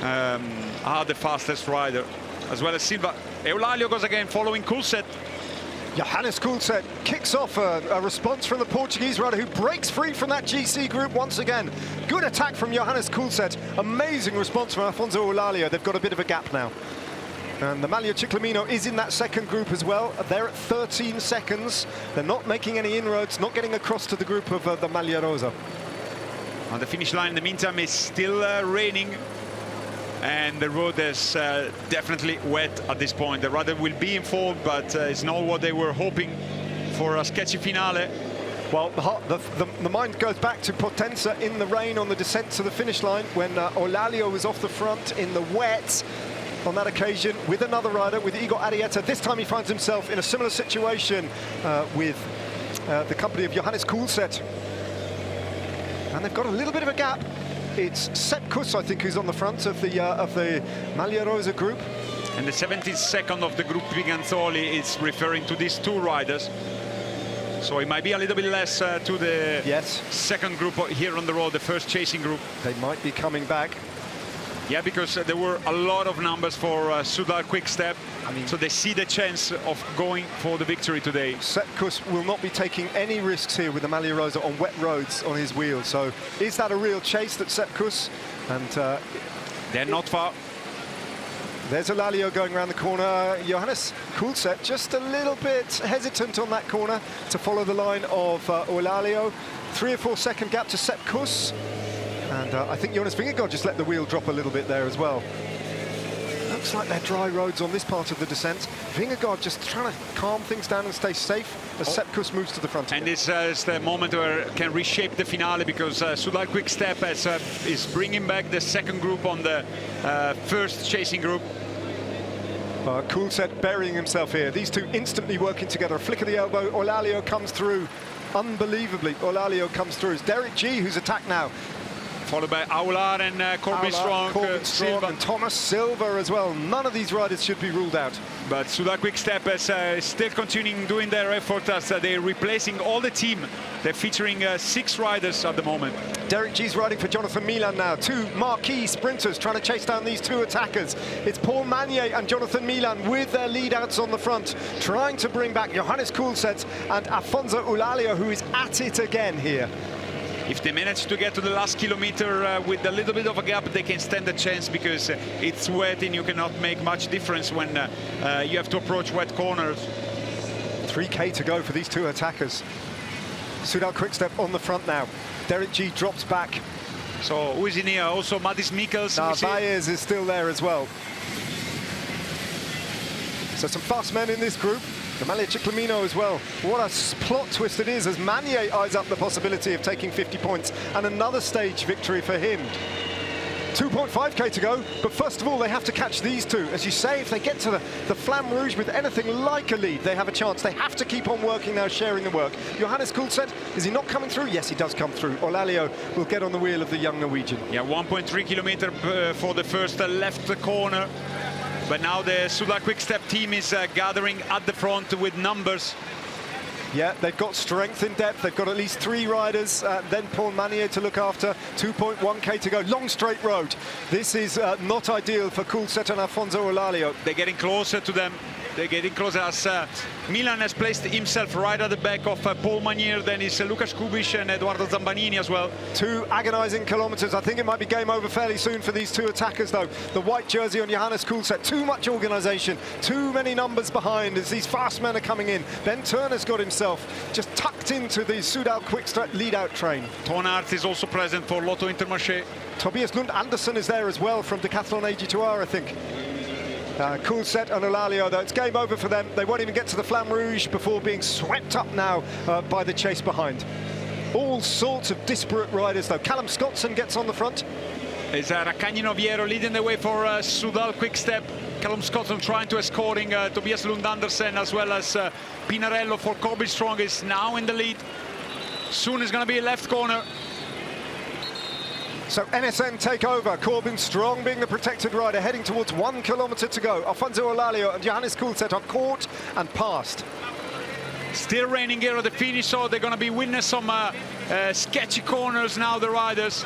S1: are the fastest rider, as well as Silva. Eulalio goes again, following Coulset.
S2: Johannes Coulset kicks off a response from the Portuguese rider, who breaks free from that GC group once again. Good attack from Johannes Coulset. Amazing response from Afonso Eulalio. They've got a bit of a gap now. And the Maglia Ciclamino is in that second group as well. They're at 13 seconds. They're not making any inroads, not getting across to the group of the Maglia Rosa.
S1: On the finish line, in the meantime, it's still raining. And the road is definitely wet at this point. The rider will be informed, but it's not what they were hoping for a sketchy finale.
S2: Well, the mind goes back to Potenza in the rain on the descent to the finish line, when Eulalio was off the front in the wet on that occasion with another rider, with Igor Arrieta. This time he finds himself in a similar situation with the company of Johannes Coulset. And they've got a little bit of a gap. It's Sepp Kuss, I think, who's on the front of the Maglia Rosa group.
S1: And the 17th second of the group Piganzoli is referring to these two riders. So it might be a little bit less to the second group here on the road, the first chasing group.
S2: They might be coming back.
S1: Yeah, because there were a lot of numbers for Soudal Quick-Step, so they see the chance of going for the victory today.
S2: Sepp Kuss will not be taking any risks here with the Maglia Rosa on wet roads on his wheels. So is that a real chase that Sepp Kuss? And
S1: they're not far.
S2: There's Eulalio going around the corner. Johannes Coulset just a little bit hesitant on that corner to follow the line of Eulalio. 3 or 4 second gap to Sepp Kuss. And I think Jonas Vingegaard just let the wheel drop a little bit there as well. Looks like they're dry roads on this part of the descent. Vingegaard just trying to calm things down and stay safe as Sepp Kuss moves to the front.
S1: And this is the moment where it can reshape the finale, because Soudal Quick-Step is bringing back the second group on the first chasing group.
S2: Coulset burying himself here. These two instantly working together. A flick of the elbow. Eulalio comes through. Unbelievably, Eulalio comes through. It's Derek G who's attacked now.
S1: Followed by Aular and Corbin Strong, Silva.
S2: And Thomas Silva as well. None of these riders should be ruled out.
S1: But Soudal Quick-Step is still continuing doing their effort as they're replacing all the team. They're featuring 6 riders at the moment.
S2: Derek G's riding for Jonathan Milan now. 2 marquee sprinters trying to chase down these 2 attackers. It's Paul Manier and Jonathan Milan with their lead-outs on the front, trying to bring back Johannes Coulset and Afonso Eulalio, who is at it again here.
S1: If they manage to get to the last kilometer with a little bit of a gap, they can stand a chance, because it's wet and you cannot make much difference when you have to approach wet corners.
S2: 3K to go for these 2 attackers. Soudal Quick-Step on the front now. Derek G drops back.
S1: So who is in here? Also Matis Mikkels.
S2: Baez is still there as well. So some fast men in this group. The Maglia Ciclamino as well. What a plot twist it is, as Manier eyes up the possibility of taking 50 points and another stage victory for him. 2.5k to go, but first of all they have to catch these two. As you say, if they get to the Flamme Rouge with anything like a lead, they have a chance. They have to keep on working now, sharing the work. Johannes Kulset, is he not coming through? Yes, he does come through. Olalio will get on the wheel of the young Norwegian.
S1: Yeah, 1.3 kilometer for the first left corner. But now the Soudal Quick-Step team is gathering at the front with numbers.
S2: Yeah, they've got strength in depth. They've got at least 3 riders, then Paul Manier to look after. 2.1k to go. Long straight road. This is not ideal for Kulset and Alfonso Olalio.
S1: They're getting closer to them. They're getting closer as Milan has placed himself right at the back of Paul Manier. Then it's Lukas Kubic and Edoardo Zambanini as well. 2
S2: agonizing kilometers. I think it might be game over fairly soon for these 2 attackers, though. The white jersey on Johannes Kulset. Too much organization. Too many numbers behind as these fast men are coming in. Ben Turner's got himself just tucked into the Soudal Quick-Step lead-out train.
S1: Ton Aert is also present for Lotto Intermarché.
S2: Tobias Lund Andersen is there as well from Decathlon AG2R, I think. Kulset and Olalio, though, it's game over for them. They won't even get to the Flamme Rouge before being swept up now by the chase behind. All sorts of disparate riders, though. Callum Scottson gets on the front.
S1: It's Raccagni Noviero leading the way for Soudal Quick-Step. Callum Scottson trying to escorting Tobias Lund Andersen as well as Pinarello for Corbin Strong is now in the lead. Soon is going to be a left corner.
S2: So NSN take over, Corbin Strong being the protected rider, heading towards 1 kilometer to go. Alfonso Olalio and Johannes Kulset are caught and passed.
S1: Still raining here at the finish, so they're going to be witness some sketchy corners now, the riders.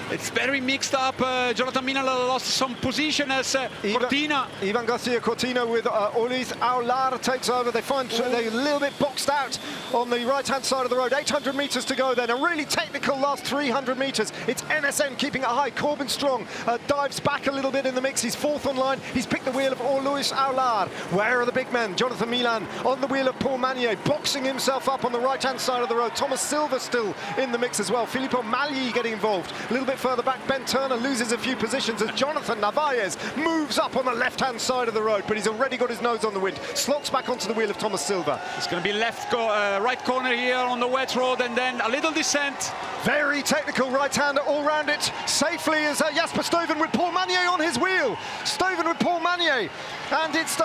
S1: It's very mixed up. Jonathan Milan lost some position as Cortina.
S2: Ivan Garcia Cortina with Ulis Aular takes over. They're a little bit boxed out on the right-hand side of the road. 800 meters to go then. A really technical last 300 meters. It's NSN keeping it high. Corbin Strong dives back a little bit in the mix. He's 4th on line. He's picked the wheel of Ulis Aular. Where are the big men? Jonathan Milan on the wheel of Paul Manier, boxing himself up on the right-hand side of the road. Thomas Silva still in the mix as well. Filippo Magli getting involved. A little bit further back, Ben Turner loses a few positions as Jonathan Narvaez moves up on the left-hand side of the road, but he's already got his nose on the wind. Slots back onto the wheel of Thomas Silva.
S1: It's going to be right corner here on the wet road, and then a little descent.
S2: Very technical right-hander all round it. Safely is Jasper Stuyven with Paul Manier on his wheel. Stuyven with Paul Manier. And it's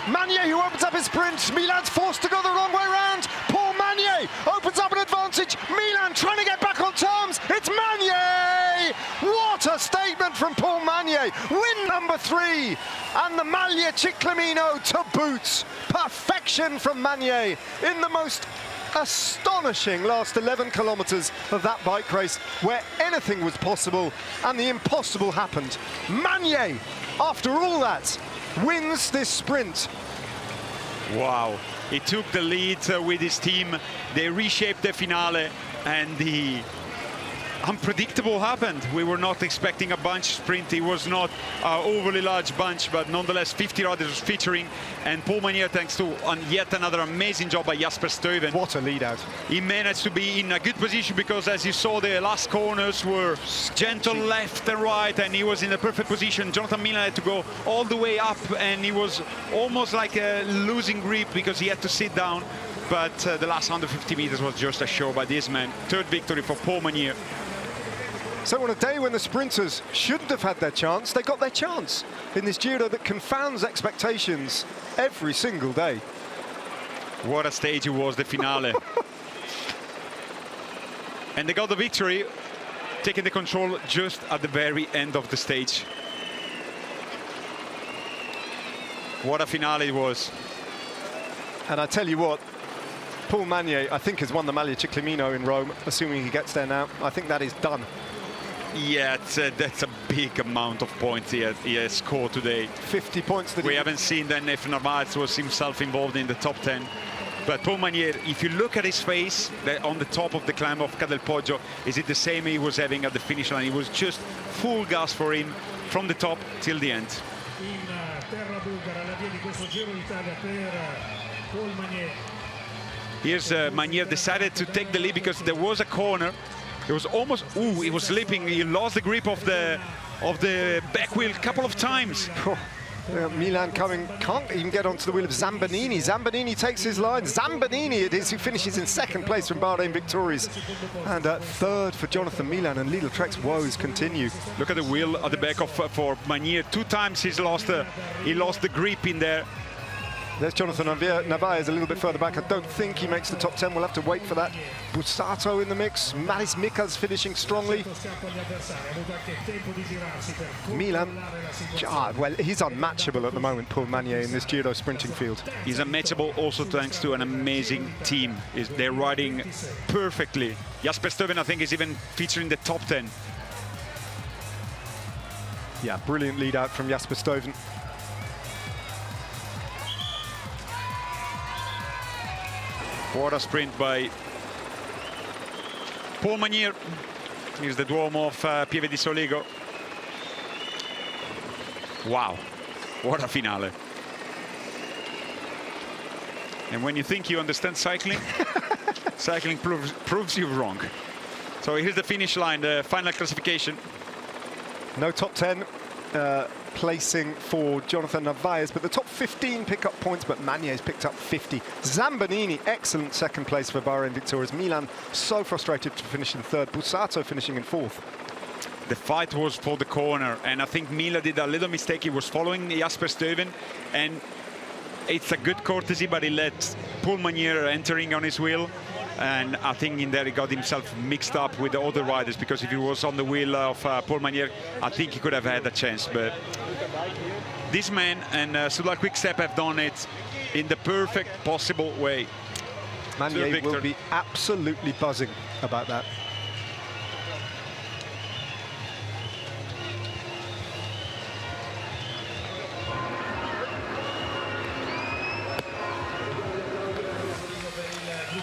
S2: Manier who opens up his sprint. Milan's forced to go the wrong way round. Paul Manier opens up an advantage. Milan trying to get back on terms. It's Manier! What a statement from Paul Manier. Win number 3. And the Maglia Ciclamino to boot. Perfection from Manier in the most astonishing last 11 kilometers of that bike race where anything was possible and the impossible happened. Manier, after all that, wins this sprint.
S1: Wow, he took the lead with his team. They reshaped the finale and the unpredictable happened. We were not expecting a bunch sprint. It was not an overly large bunch, but nonetheless 50 riders featuring, and Paul Manier, thanks to yet another amazing job by Jasper Stuyven.
S2: What a lead out.
S1: He managed to be in a good position because, as you saw, the last corners were gentle left and right, and he was in the perfect position. Jonathan Milan had to go all the way up, and he was almost like losing grip because he had to sit down. But the last 150 meters was just a show by this man. 3rd victory for Paul Manier.
S2: So on a day when the sprinters shouldn't have had their chance, they got their chance in this Giro that confounds expectations every single day.
S1: What a stage it was, the finale. And they got the victory, taking the control just at the very end of the stage. What a finale it was. And
S2: I tell you what, Paul Manier, I think, has won the Maglia Ciclamino in Rome, assuming he gets there now. I think that is done.
S1: Yeah, that's a big amount of points he has scored today.
S2: 50 points. That
S1: we haven't seen then if Narvaez was himself involved in the top 10. But Paul Manier, if you look at his face on the top of the climb of Cadel Poggio, is it the same he was having at the finish line? It was just full gas for him from the top till the end. Here's Manier decided to take the lead because there was a corner. It was almost, he was slipping. He lost the grip of the back wheel a couple of times.
S2: Milan coming, can't even get onto the wheel of Zambanini. Zambanini takes his line. Zambanini it is who finishes in second place from Bahrain Victorious. And third for Jonathan Milan, and Lidl Trek's woes continue.
S1: Look at the wheel at the back of for Magnier. 2 times he lost the grip in there.
S2: There's Jonathan Narvaez a little bit further back. I don't think he makes the top 10. We'll have to wait for that. Bussato in the mix. Maris Mikas finishing strongly. Milan, well, he's unmatchable at the moment, Paul Magnier, in this Giro sprinting field.
S1: He's unmatchable also thanks to an amazing team. They're riding perfectly. Jasper Stuyven, I think, is even featuring the top 10.
S2: Yeah, brilliant lead out from Jasper Stuyven.
S1: What a sprint by Paul Magnier. Here's the Duomo of Pieve di Soligo. Wow, what a finale. And when you think you understand cycling, cycling proves you wrong. So here's the finish line, the final classification.
S2: No top 10 placing for Jonathan Narvaez, but the top 15 pick up points, but Magnier's picked up 50. Zambanini, excellent second place for Bahrain Victorious. Milan so frustrated to finish in third. Bussato finishing in fourth.
S1: The fight was for the corner, and I think Mila did a little mistake. He was following Jasper Stuyven, and it's a good courtesy, but he let Paul Magnier entering on his wheel. And I think in there he got himself mixed up with the other riders, because if he was on the wheel of Paul Magnier, I think he could have had a chance. But this man and Soudal Quick-Step have done it in the perfect possible way.
S2: Magnier will be absolutely buzzing about that.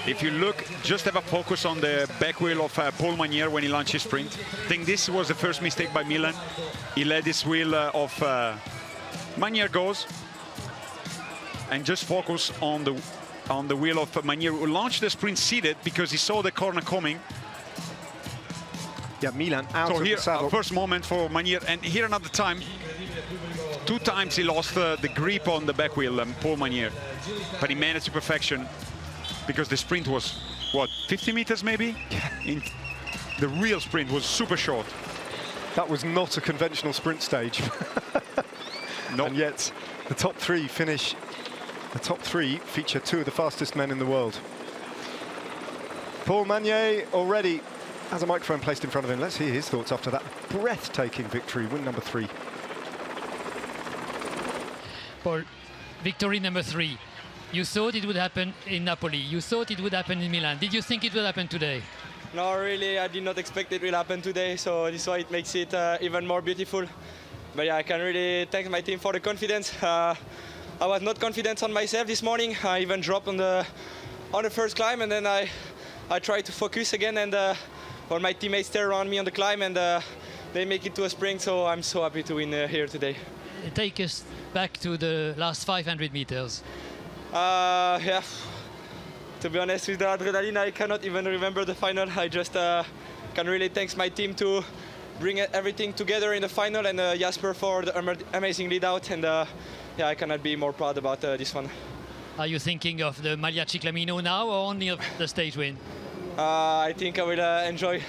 S1: If you look, just have a focus on the back wheel of Paul Magnier when he launched his sprint. I think this was the first mistake by Milan. He let this wheel of Magnier goes, and just focus on the wheel of Magnier, who launched the sprint seated because he saw the corner coming.
S2: Yeah, Milan out
S1: so
S2: of
S1: here,
S2: the saddle.
S1: First moment for Magnier, and here another time. 2 times he lost the grip on the back wheel, Paul Magnier, but he managed to perfection. Because the sprint was, what, 50 meters maybe? The real sprint was super short.
S2: That was not a conventional sprint stage.
S1: No.
S2: And yet, the top 3 finish. The top 3 feature 2 of the fastest men in the world. Paul Magnier already has a microphone placed in front of him. Let's hear his thoughts after that breathtaking victory, win number 3.
S3: Paul, victory number 3. You thought it would happen in Napoli. You thought it would happen in Milan. Did you think it would happen today?
S4: No, really, I did not expect it will happen today. So this is why it makes it even more beautiful. But yeah, I can really thank my team for the confidence. I was not confident on myself this morning. I even dropped on the first climb, and then I tried to focus again. And well, my teammates stay around me on the climb, and they make it to a sprint. So I'm so happy to win here today.
S3: Take us back to the last 500 meters.
S4: Yeah, to be honest, with the adrenaline, I cannot even remember the final. I just can really thank my team to bring everything together in the final, and Jasper for the amazing lead out. And yeah, I cannot be more proud about this one.
S3: Are you thinking of the Maglia Ciclamino now, or only of the stage win?
S4: I think I will enjoy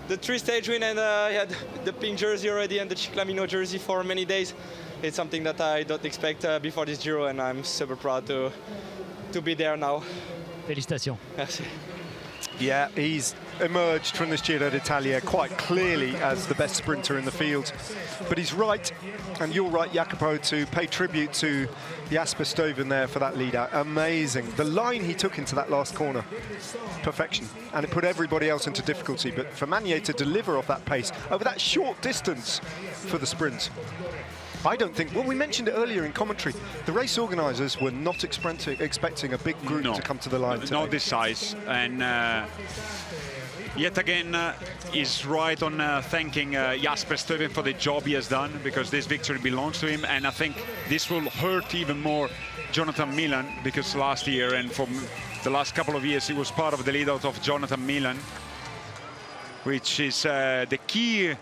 S4: the 3-stage win, and yeah, the pink jersey already and the Ciclamino jersey for many days. It's something that I don't expect before this Giro, and I'm super proud to be there now.
S3: Félicitations.
S4: Merci.
S2: Yeah, he's emerged from this Giro d'Italia quite clearly as the best sprinter in the field. But he's right, and you're right, Jacopo, to pay tribute to Jasper Stuyven there for that lead out. Amazing. The line he took into that last corner, perfection. And it put everybody else into difficulty. But for Magnier to deliver off that pace over that short distance for the sprint, I don't think, well, we mentioned it earlier in commentary, the race organisers were not expecting a big group to come to the line today.
S1: Not this size. And yet again, he's right on thanking Jasper Stuyven for the job he has done, because this victory belongs to him. And I think this will hurt even more Jonathan Milan, because last year and for the last couple of years, he was part of the lead out of Jonathan Milan, which is the key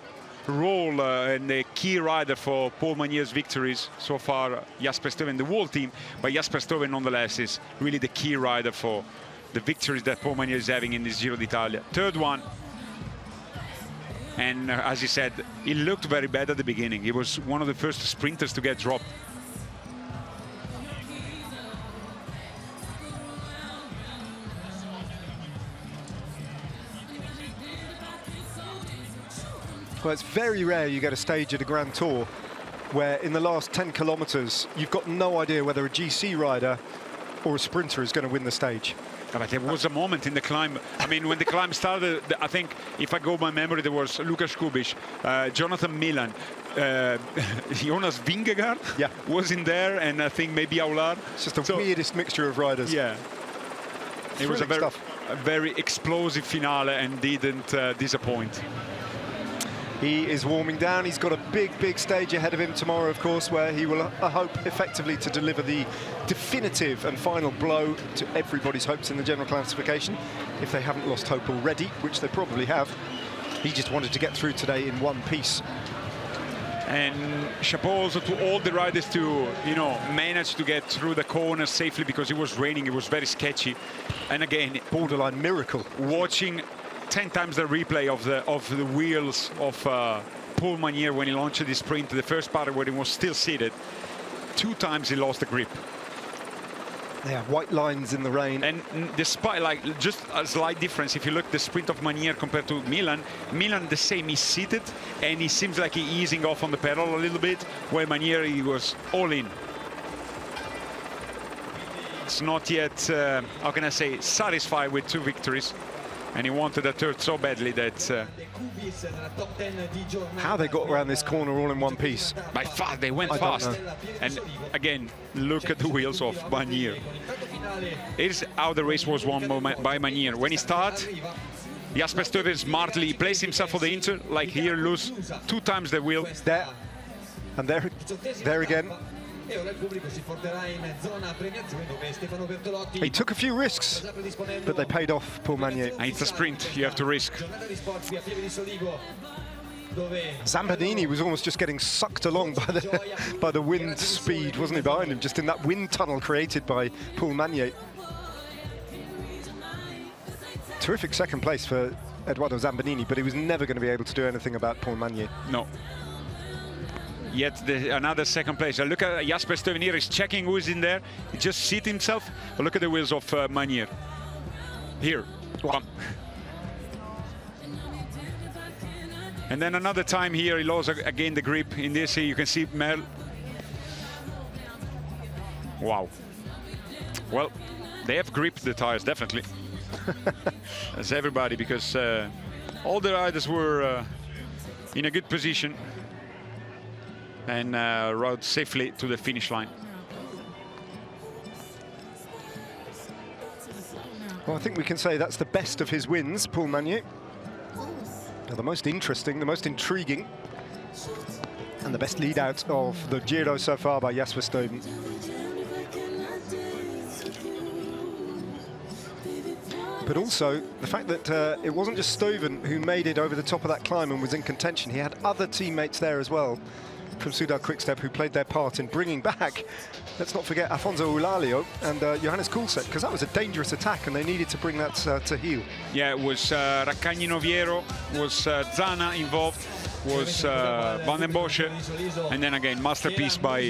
S1: role and the key rider for Paul Magnier's victories so far, Jasper Stuyven, the whole team, but Jasper Stuyven nonetheless is really the key rider for the victories that Paul Magnier is having in this Giro d'Italia. Third one. And as he said, he looked very bad at the beginning. He was one of the first sprinters to get dropped.
S2: Well, it's very rare you get a stage at a Grand Tour where in the last 10 kilometers you've got no idea whether a GC rider or a sprinter is going to win the stage.
S1: But there was a moment in the climb. I mean, when the climb started, I think, if I go by memory, there was Lukas Kubic, Jonathan Milan, Jonas Vingegaard was in there, and I think maybe Aular.
S2: It's just the weirdest mixture of riders.
S1: Yeah. It was a very explosive finale and didn't disappoint.
S2: He is warming down. He's got a big stage ahead of him tomorrow, of course, where he will, I hope, effectively to deliver the definitive and final blow to everybody's hopes in the general classification, if they haven't lost hope already, which they probably have. He just wanted to get through today in one piece.
S1: And chapeau also to all the riders to, you know, manage to get through the corner safely, because it was raining, it was very sketchy. And again,
S2: borderline miracle.
S1: Watching 10 times the replay of the wheels of Paul Magnier when he launched the sprint, the first part where he was still seated. 2 times he lost the grip.
S2: Yeah, white lines in the rain.
S1: And despite, like, just a slight difference, if you look the sprint of Magnier compared to Milan the same, he's seated and he seems like he's easing off on the pedal a little bit, where Magnier, he was all in. It's not yet, how can I say, satisfied with 2 victories. And he wanted a third so badly that...
S2: how they got around this corner all in one piece?
S1: By far, they went fast. And again, look at the wheels of Magnier. Here's how the race was won by Magnier. When he started, Jasper Stuyven smartly placed himself for the inter, like here, lose 2 times the wheel.
S2: There, and there again. He took a few risks, but they paid off, Paul Magnier.
S1: And it's a sprint, you have to risk.
S2: Zambadini was almost just getting sucked along by the wind speed, wasn't he, behind him, just in that wind tunnel created by Paul Magnier. Terrific second place for Edoardo Zambadini, but he was never going to be able to do anything about Paul Magnier.
S1: No. Yet another second place. Look at Jasper Stuyven here. He's checking who is in there. He just seated himself. But look at the wheels of Magnier. Here. Wow. And then another time here, he lost again the grip. In this, you can see Merl. Wow. Well, they have gripped the tires, definitely. As everybody, because all the riders were in a good position and rode safely to the finish line.
S2: Well, I think we can say that's the best of his wins, Paul Magnier. The most interesting, the most intriguing, and the best lead out of the Giro so far by Jasper Stuyven. But also the fact that it wasn't just Stuyven who made it over the top of that climb and was in contention. He had other teammates there as well from Soudal Quickstep who played their part in bringing back, let's not forget, Afonso Eulalio and Johannes Kulset, because that was a dangerous attack and they needed to bring that to heel.
S1: Yeah, it was Raccagni Noviero, was Zana involved, was Van den Bosch, and then again masterpiece by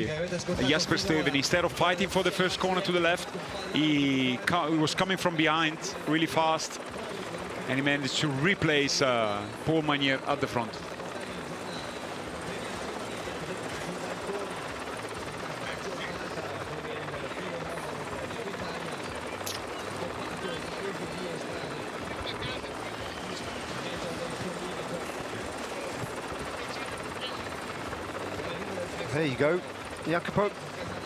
S1: Jasper Stuyven. Instead of fighting for the first corner to the left, he was coming from behind really fast and he managed to replace Paul Magnier at the front.
S2: There you go, Jacopo,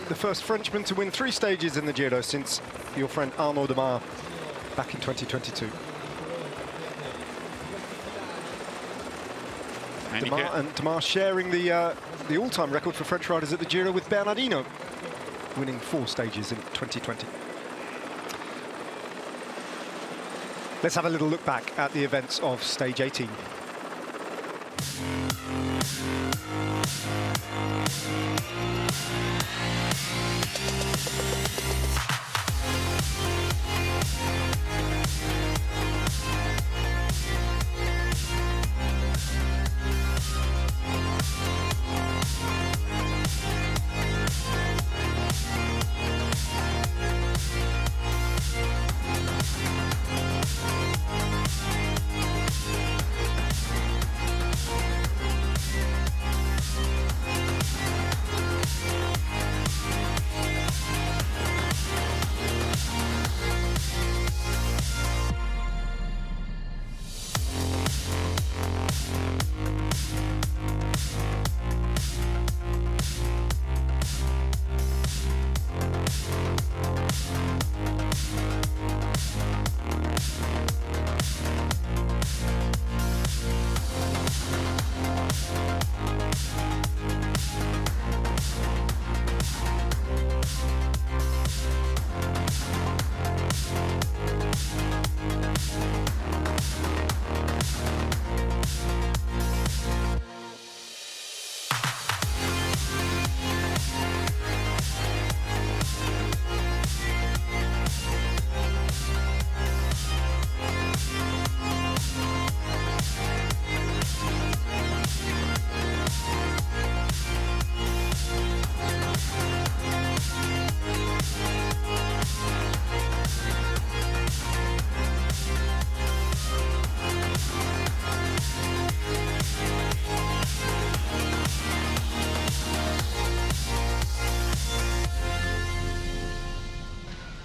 S2: the first Frenchman to win 3 stages in the Giro since your friend Arnaud Demar back in 2022. Demar sharing the all-time record for French riders at the Giro with Bernardino, winning 4 stages in 2020. Let's have a little look back at the events of stage 18.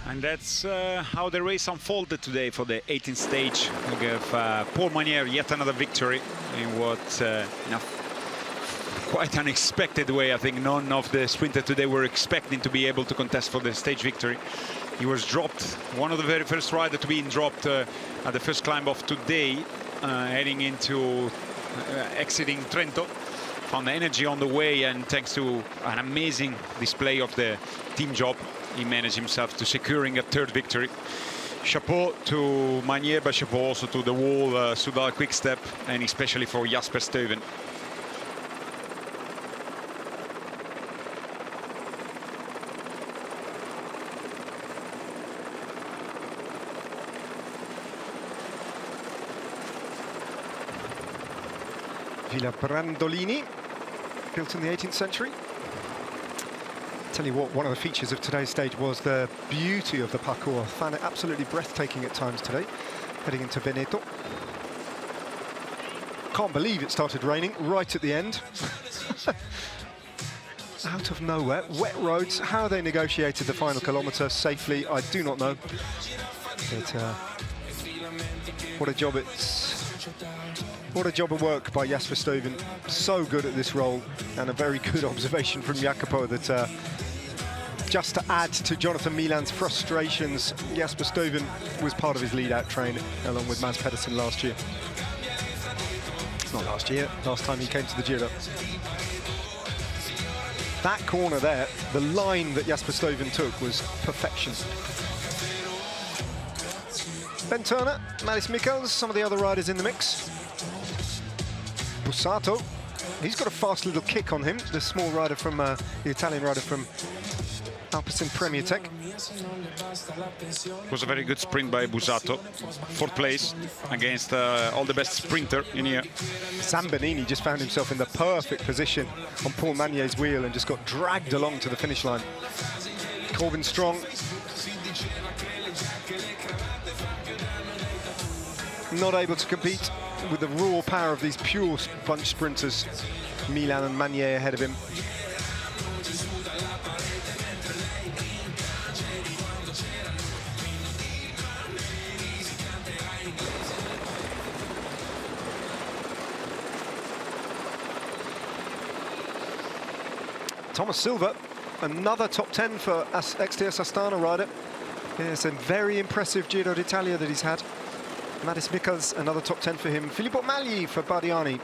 S1: And that's how the race unfolded today for the 18th stage. We have Paul Manier, yet another victory in what, in a quite unexpected way. I think none of the sprinters today were expecting to be able to contest for the stage victory. He was dropped, one of the very first riders to be dropped at the first climb of today, heading into exiting Trento. Found the energy on the way, and thanks to an amazing display of the team job, he managed himself to securing a third victory. Chapeau to Manier, but chapeau also to the whole Soudal Quick-Step, and especially for Jasper Stuyven.
S2: Villa Brandolini, built in the 18th century. Tell you what, one of the features of today's stage was the beauty of the parcours. I found it absolutely breathtaking at times today, heading into Veneto. Can't believe it started raining right at the end. Out of nowhere, wet roads. How they negotiated the final kilometre safely, I do not know. But what a job What a job of work by Jasper Stuyven. So good at this role, and a very good observation from Jacopo that just to add to Jonathan Milan's frustrations, Jasper Stuyven was part of his lead-out train along with Mads Pedersen last year. Not last year, last time he came to the Giro. That corner there, the line that Jasper Stuyven took was perfection. Ben Turner, Mads Mikkels, some of the other riders in the mix. Bussato, he's got a fast little kick on him, the small rider from, the Italian rider from Alpecin Premier Tech.
S1: It was a very good sprint by Bussato. Fourth place against all the best sprinter in here.
S2: Zambanini just found himself in the perfect position on Paul Manier's wheel and just got dragged along to the finish line. Corbin Strong. Not able to compete with the raw power of these pure bunch sprinters. Milan and Manier ahead of him. Thomas Silva, another top 10 for XTS Astana rider. It's a very impressive Giro d'Italia that he's had. Mads Mikkels, another top 10 for him. Filippo Magli for Bardiani.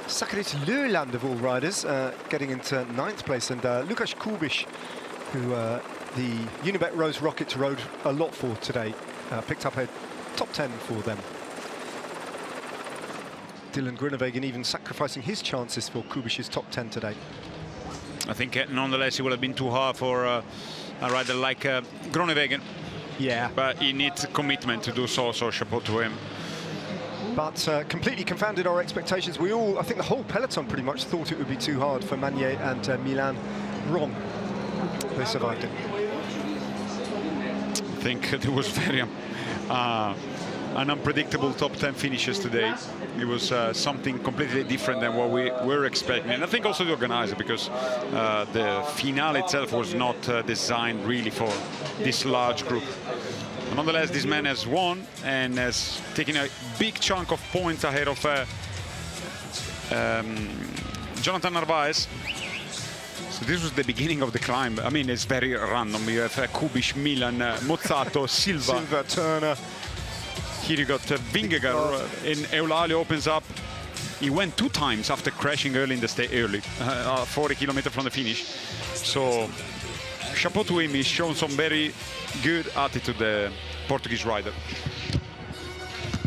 S2: Sakaric Löland of all riders, getting into 9th place. And Lukas Kubiš, who the Unibet Rose Rockets rode a lot for today, picked up a top 10 for them. Dylan Groenewegen even sacrificing his chances for Kubish's top 10 today.
S1: I think nonetheless it would have been too hard for a rider like Groenewegen.
S2: Yeah.
S1: But he needs commitment to do so chapeau to him.
S2: But completely confounded our expectations. We all, I think the whole peloton pretty much thought it would be too hard for Magnier and Milan. Wrong. They survived it.
S1: I think it was very an unpredictable top 10 finishes today. It was something completely different than what we were expecting. And I think also the organizer, because the finale itself was not designed really for this large group. Nonetheless, this man has won and has taken a big chunk of points ahead of Jonathan Narvaez. So this was the beginning of the climb. I mean, it's very random. You have Kubish, Milan, Mozzato, Silva,
S2: Turner.
S1: Here you got Vingegaard, and Eulalia opens up. He went 2 times after crashing early in the 40 kilometers from the finish. So chapeau to him. He's shown some very good attitude, the Portuguese rider.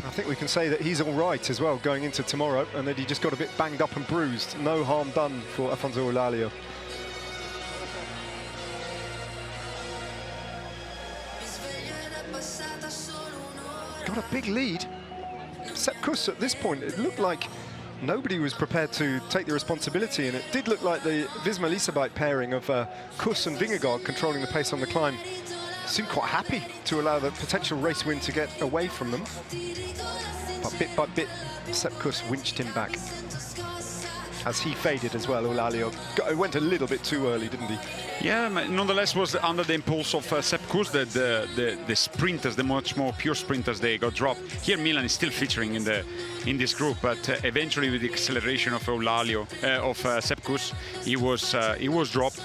S2: I think we can say that he's all right as well going into tomorrow, and that he just got a bit banged up and bruised. No harm done for Afonso Eulalia. Got a big lead. Sepp Kuss at this point, it looked like nobody was prepared to take the responsibility, and it did look like the Visma Leasebike pairing of Kuss and Vingegaard controlling the pace on the climb seemed quite happy to allow the potential race win to get away from them. But bit by bit, Sepp Kuss winched him back. As he faded as well, Eulalia went a little bit too early, didn't he?
S1: Yeah, nonetheless was under the impulse of Sepp Kuss that the sprinters, the much more pure sprinters, they got dropped. Here Milan is still featuring in this group, but eventually with the acceleration of Eulalia, Sepp Kuss, he was dropped.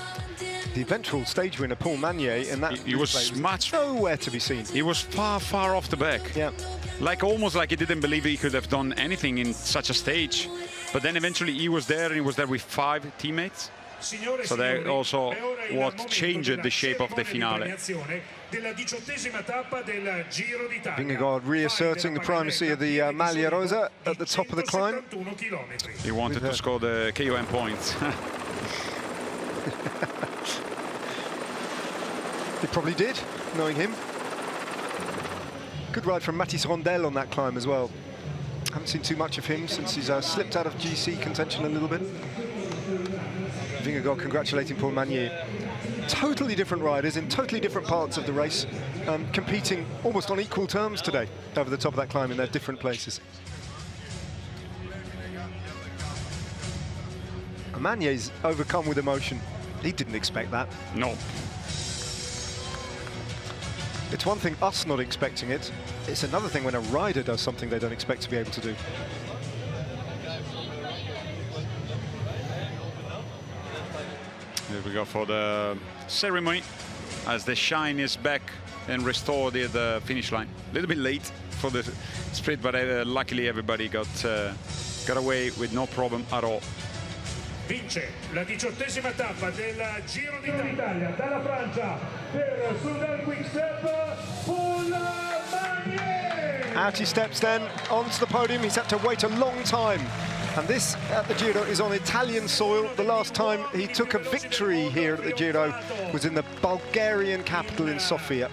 S2: The eventual stage winner, Paul Magnier, and that
S1: he was much
S2: nowhere to be seen.
S1: He was far off the back.
S2: Yeah,
S1: almost like he didn't believe he could have done anything in such a stage. But then eventually he was there, and he was there with 5 teammates. So that also what changed the shape of the finale.
S2: Vingegaard reasserting the primacy of the Maglia Rosa at the top of the climb.
S1: He wanted to score the KOM points.
S2: He probably did, knowing him. Good ride from Mathis Rondel on that climb as well. Haven't seen too much of him since he's slipped out of GC contention a little bit. Vingegaard congratulating Paul Magnier. Totally different riders in totally different parts of the race, competing almost on equal terms today over the top of that climb in their different places. Magnier's overcome with emotion. He didn't expect that.
S1: No.
S2: It's one thing us not expecting it. It's another thing when a rider does something they don't expect to be able to do.
S1: Here we go for the ceremony as the shine is back and restored at the finish line. A little bit late for the sprint, but luckily everybody got away with no problem at all.
S5: Vince la 18ª tappa del Giro d'Italia dalla Francia per Soudal Quickstep, Paul Magnier.
S2: Out he steps then onto the podium. He's had to wait a long time. And this at the Giro is on Italian soil. The last time he took a victory here at the Giro was in the Bulgarian capital in Sofia.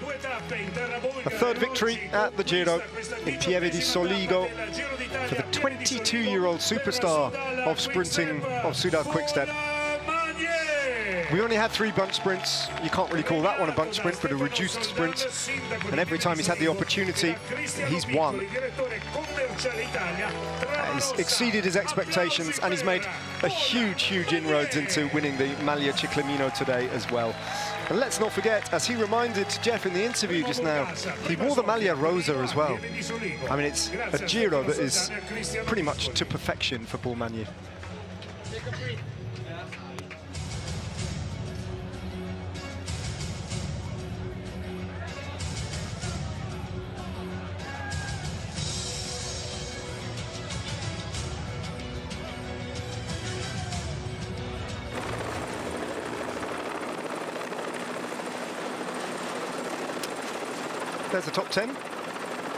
S2: A third victory at the Giro in Pieve di Soligo for the 22-year-old superstar of sprinting of Soudal Quickstep. We only had 3 bunch sprints. You can't really call that one a bunch sprint, but a reduced sprint. And every time he's had the opportunity, he's won. He's exceeded his expectations, and he's made a huge inroads into winning the Maglia Ciclamino today as well. And let's not forget, as he reminded Jeff in the interview just now, he wore the Maglia Rosa as well. I mean, it's a Giro that is pretty much to perfection for Paul Magnier. There's the top 10.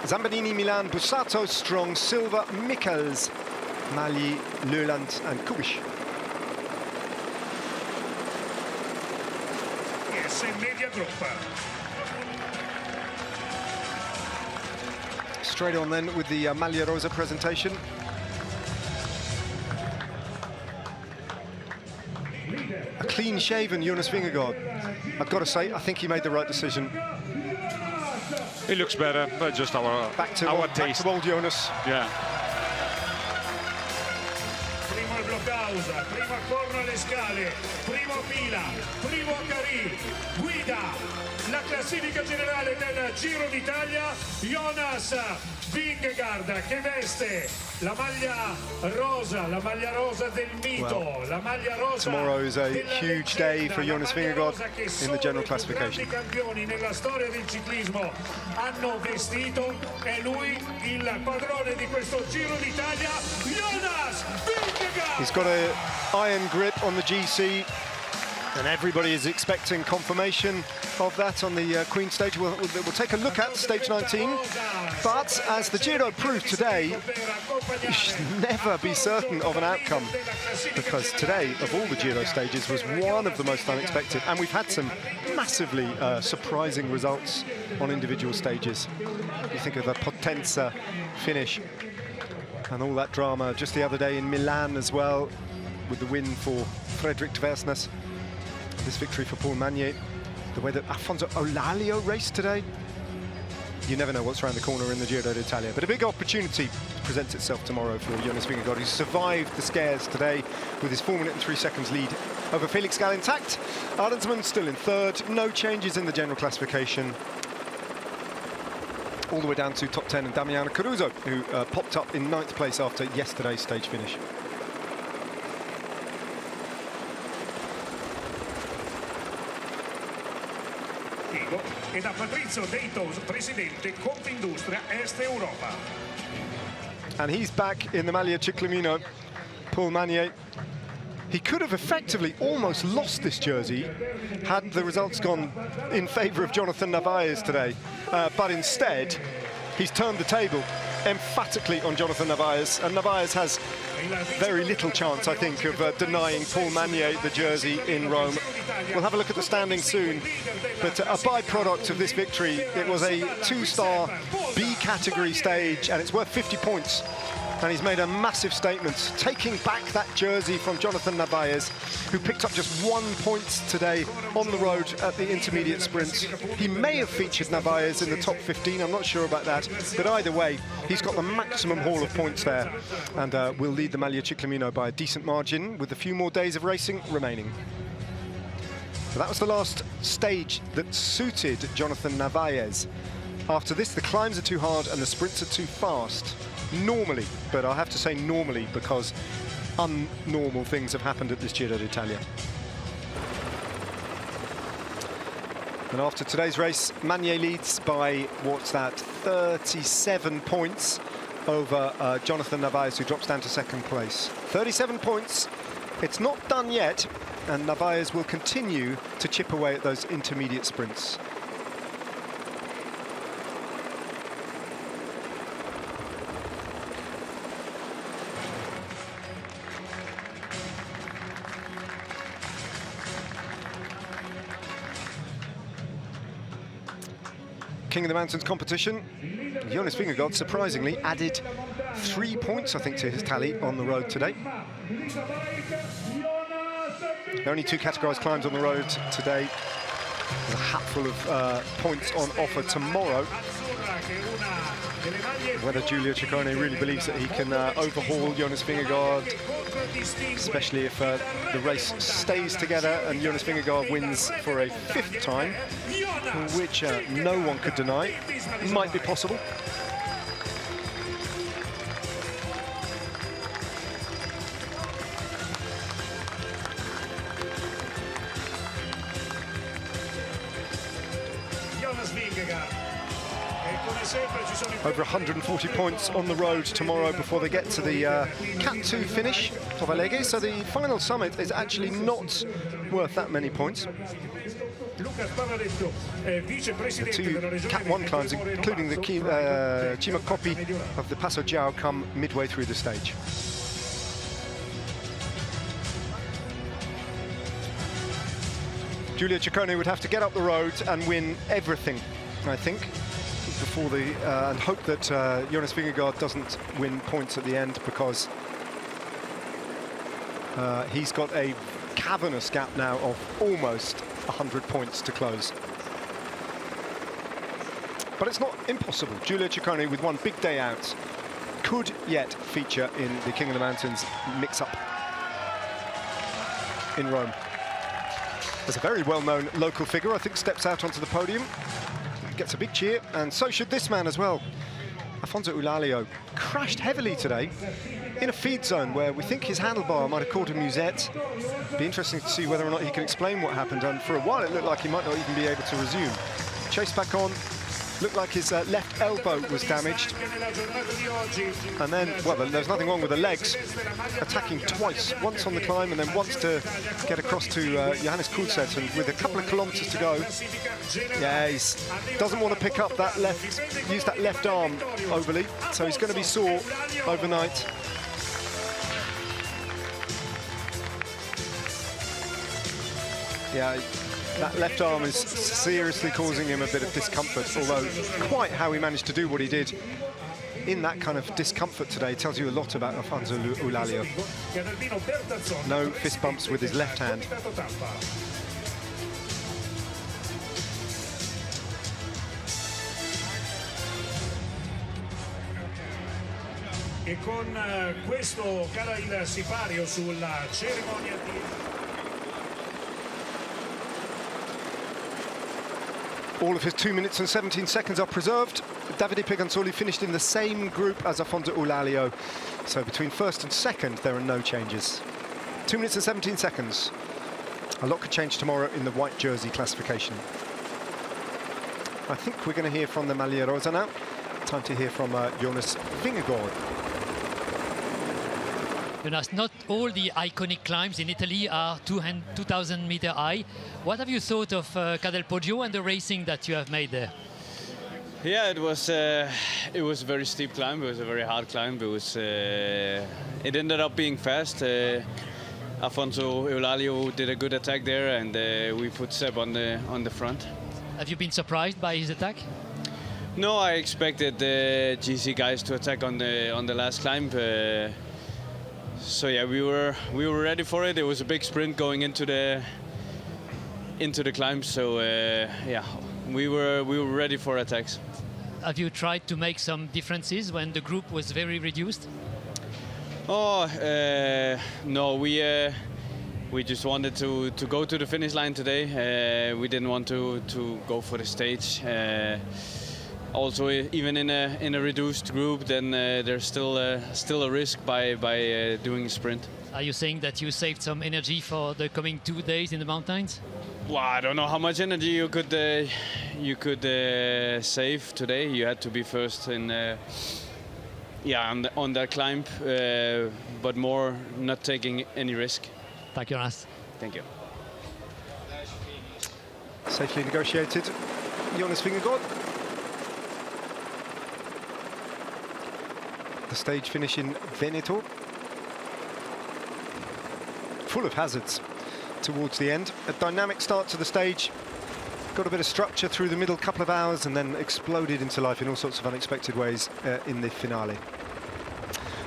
S2: Zambanini, Milan, Bussato, Strong, Silva, Michels, Mali, Löland and Kubisch.
S5: IS Media Group.
S2: Straight on then with the Maglia Rosa presentation. A clean-shaven Jonas Vingegaard. I've got to say, I think he made the right decision.
S1: It looks better, but just our taste.
S2: Back to old Jonas.
S1: Yeah.
S5: Primo il bloccausa, primo accorno alle scale, primo fila, primo Cari, guida la classifica generale del Giro d'Italia, Jonas Vingegaard che veste la maglia rosa del mito, la maglia rosa.
S2: Tomorrow is a huge day for Jonas Vingegaard in the general classification.
S5: I campioni nella storia del ciclismo hanno vestito, è lui il padrone di questo Giro d'Italia, Jonas Vingegaard.
S2: He's got an iron grip on the GC, and everybody is expecting confirmation of that on the Queen stage. We'll take a look at stage 19. But as the Giro proved today, you should never be certain of an outcome, because today, of all the Giro stages, was one of the most unexpected. And we've had some massively surprising results on individual stages. You think of the Potenza finish and all that drama just the other day in Milan as well, with the win for Frederic Tversnes. This victory for Paul Magnier. The way that Afonso Olalio raced today. You never know what's around the corner in the Giro d'Italia. But a big opportunity presents itself tomorrow for Jonas Vingegaard, who survived the scares today with his 4 minute and 3 seconds lead over Felix Gall intact. Arensman still in third. No changes in the general classification. All the way down to top 10, and Damiano Caruso, who popped up in 9th place after yesterday's stage finish.
S5: E da Patrizio Deitos, presidente Confindustria Est Europa.
S2: And he's back in the Maglia Ciclamino, Paul Magnier. He could have effectively almost lost this jersey had the results gone in favour of Jonathan Narvaez today. But instead, he's turned the table emphatically on Jonathan Narvaez, and Narvaez has very little chance, I think, of denying Paul Magnier the jersey in Rome. We'll have a look at the standings soon, but a byproduct of this victory, it was a 2-star B category stage, and it's worth 50 points. And he's made a massive statement, taking back that jersey from Jonathan Narvaez, who picked up just 1 point today on the road at the intermediate sprints. He may have featured Narvaez in the top 15, I'm not sure about that, but either way, he's got the maximum haul of points there, and will lead the Maglia Ciclamino by a decent margin with a few more days of racing remaining. So that was the last stage that suited Jonathan Narvaez. After this, the climbs are too hard and the sprints are too fast. Normally, but I have to say normally because unnormal things have happened at this Giro d'Italia. And after today's race, Magnier leads by, what's that, 37 points over Jonathan Narvaez, who drops down to 2nd place. 37 points, it's not done yet, and Narvaez will continue to chip away at those intermediate sprints. King of the Mountains competition, Jonas Vingegaard surprisingly added 3 points, I think, to his tally on the road today. Only 2 categorised climbs on the road today. There's a hatful of points on offer tomorrow. Whether Giulio Ciccone really believes that he can overhaul Jonas Vingegaard, especially if the race stays together and Jonas Vingegaard wins for a 5th time, which no one could deny, might be possible. Over 140 points on the road tomorrow before they get to the Cat 2 finish of Alleghe, so the final summit is actually not worth that many points. The 2 Cat 1 climbs, including the Cima Coppi of the Passo Giao, come midway through the stage. Giulia Ciccone would have to get up the road and win everything, I think, before the and hope that Jonas Vingegaard doesn't win points at the end, because he's got a cavernous gap now of almost 100 points to close. But it's not impossible. Giulia Ciccone, with one big day out, could yet feature in the King of the Mountains mix-up in Rome. There's a very well-known local figure, I think, steps out onto the podium, gets a big cheer, and so should this man as well. Afonso Eulalio crashed heavily today in a feed zone where we think his handlebar might have caught a musette. Be interesting to see whether or not he can explain what happened, and for a while it looked like he might not even be able to resume. Chase back on, looked like his left elbow was damaged, and then, well, there's nothing wrong with the legs, attacking twice, once on the climb and then once to get across to Johannes Kulset, and with a couple of kilometers to go, yeah, he doesn't want to pick up that use that left arm overly, so he's going to be sore overnight. Yeah, that left arm is seriously causing him a bit of discomfort, although quite how he managed to do what he did in that kind of discomfort today tells you a lot about Afonso Eulalio. No fist bumps with his left hand.
S5: E con questo cala il sipario sulla cerimonia di...
S2: All of his 2 minutes and 17 seconds are preserved. Davide Peganzoli finished in the same group as Afonso Eulalio. So between first and second, there are no changes. 2 minutes and 17 seconds. A lot could change tomorrow in the white jersey classification. I think we're going to hear from the Maglia Rosa now. Time to hear from Jonas Vingegaard.
S3: Jonas, not all the iconic climbs in Italy are 2,000 meter high. What have you thought of Ca del Poggio and the racing that you have made there?
S6: Yeah, it was a very steep climb. It was a very hard climb. It ended up being fast. Afonso Eulalio did a good attack there, and we put Seb on the front.
S3: Have you been surprised by his attack?
S6: No, I expected the GC guys to attack on the last climb. So yeah, we were ready for it. It was a big sprint going into the climb. So yeah, we were ready for attacks.
S3: Have you tried to make some differences when the group was very reduced?
S6: Oh no, we just wanted to go to the finish line today. We didn't want to go for the stage. Also, even in a reduced group, then there's still a risk by doing a sprint.
S3: Are you saying that you saved some energy for the coming 2 days in the mountains?
S6: Well, I don't know how much energy you could save today. You had to be first in, on that climb, but more not taking any risk.
S3: Thank you, Jonas.
S6: Thank you.
S2: Safely negotiated, Jonas Vingegaard. The stage finish in Veneto. Full of hazards towards the end. A dynamic start to the stage. Got a bit of structure through the middle couple of hours and then exploded into life in all sorts of unexpected ways in the finale.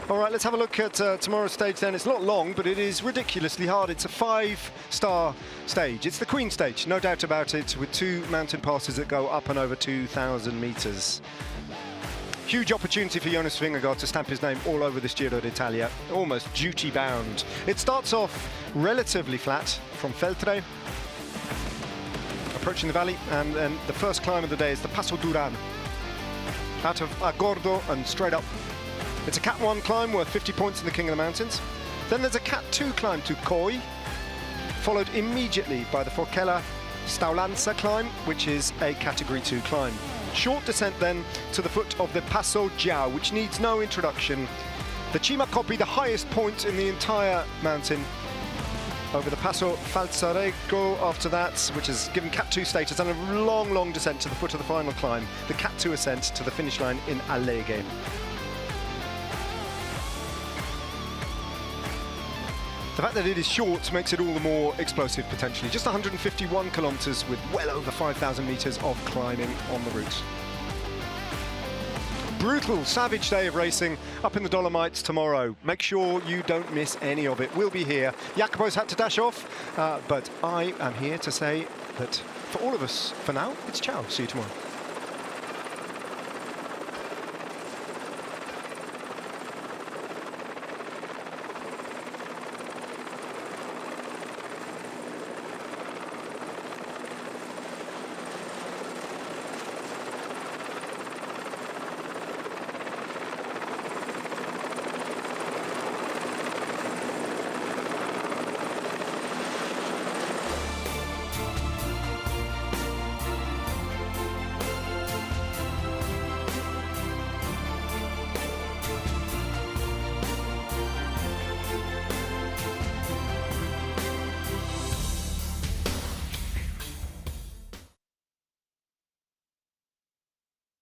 S2: All right, let's have a look at tomorrow's stage then. It's not long, but it is ridiculously hard. It's a 5-star stage. It's the Queen stage, no doubt about it, with 2 mountain passes that go up and over 2,000 meters. Huge opportunity for Jonas Vingegaard to stamp his name all over this Giro d'Italia, almost duty-bound. It starts off relatively flat from Feltre, approaching the valley, and then the first climb of the day is the Passo Duran, out of Agordo and straight up. It's a Cat 1 climb worth 50 points in the King of the Mountains. Then there's a Cat 2 climb to Coi, followed immediately by the Forchella Staulanza climb, which is a Category 2 climb. Short descent then to the foot of the Passo Giao, which needs no introduction. The Cima Coppi, the highest point in the entire mountain. Over the Passo Falzarego after that, which has given Cat 2 status, and a long, long descent to the foot of the final climb. The Cat 2 ascent to the finish line in Alleghe. The fact that it is short makes it all the more explosive potentially. Just 151 kilometres with well over 5,000 metres of climbing on the route. Brutal, savage day of racing up in the Dolomites tomorrow. Make sure you don't miss any of it. We'll be here. Jacopo's had to dash off, but I am here to say that for all of us, for now, it's ciao. See you tomorrow.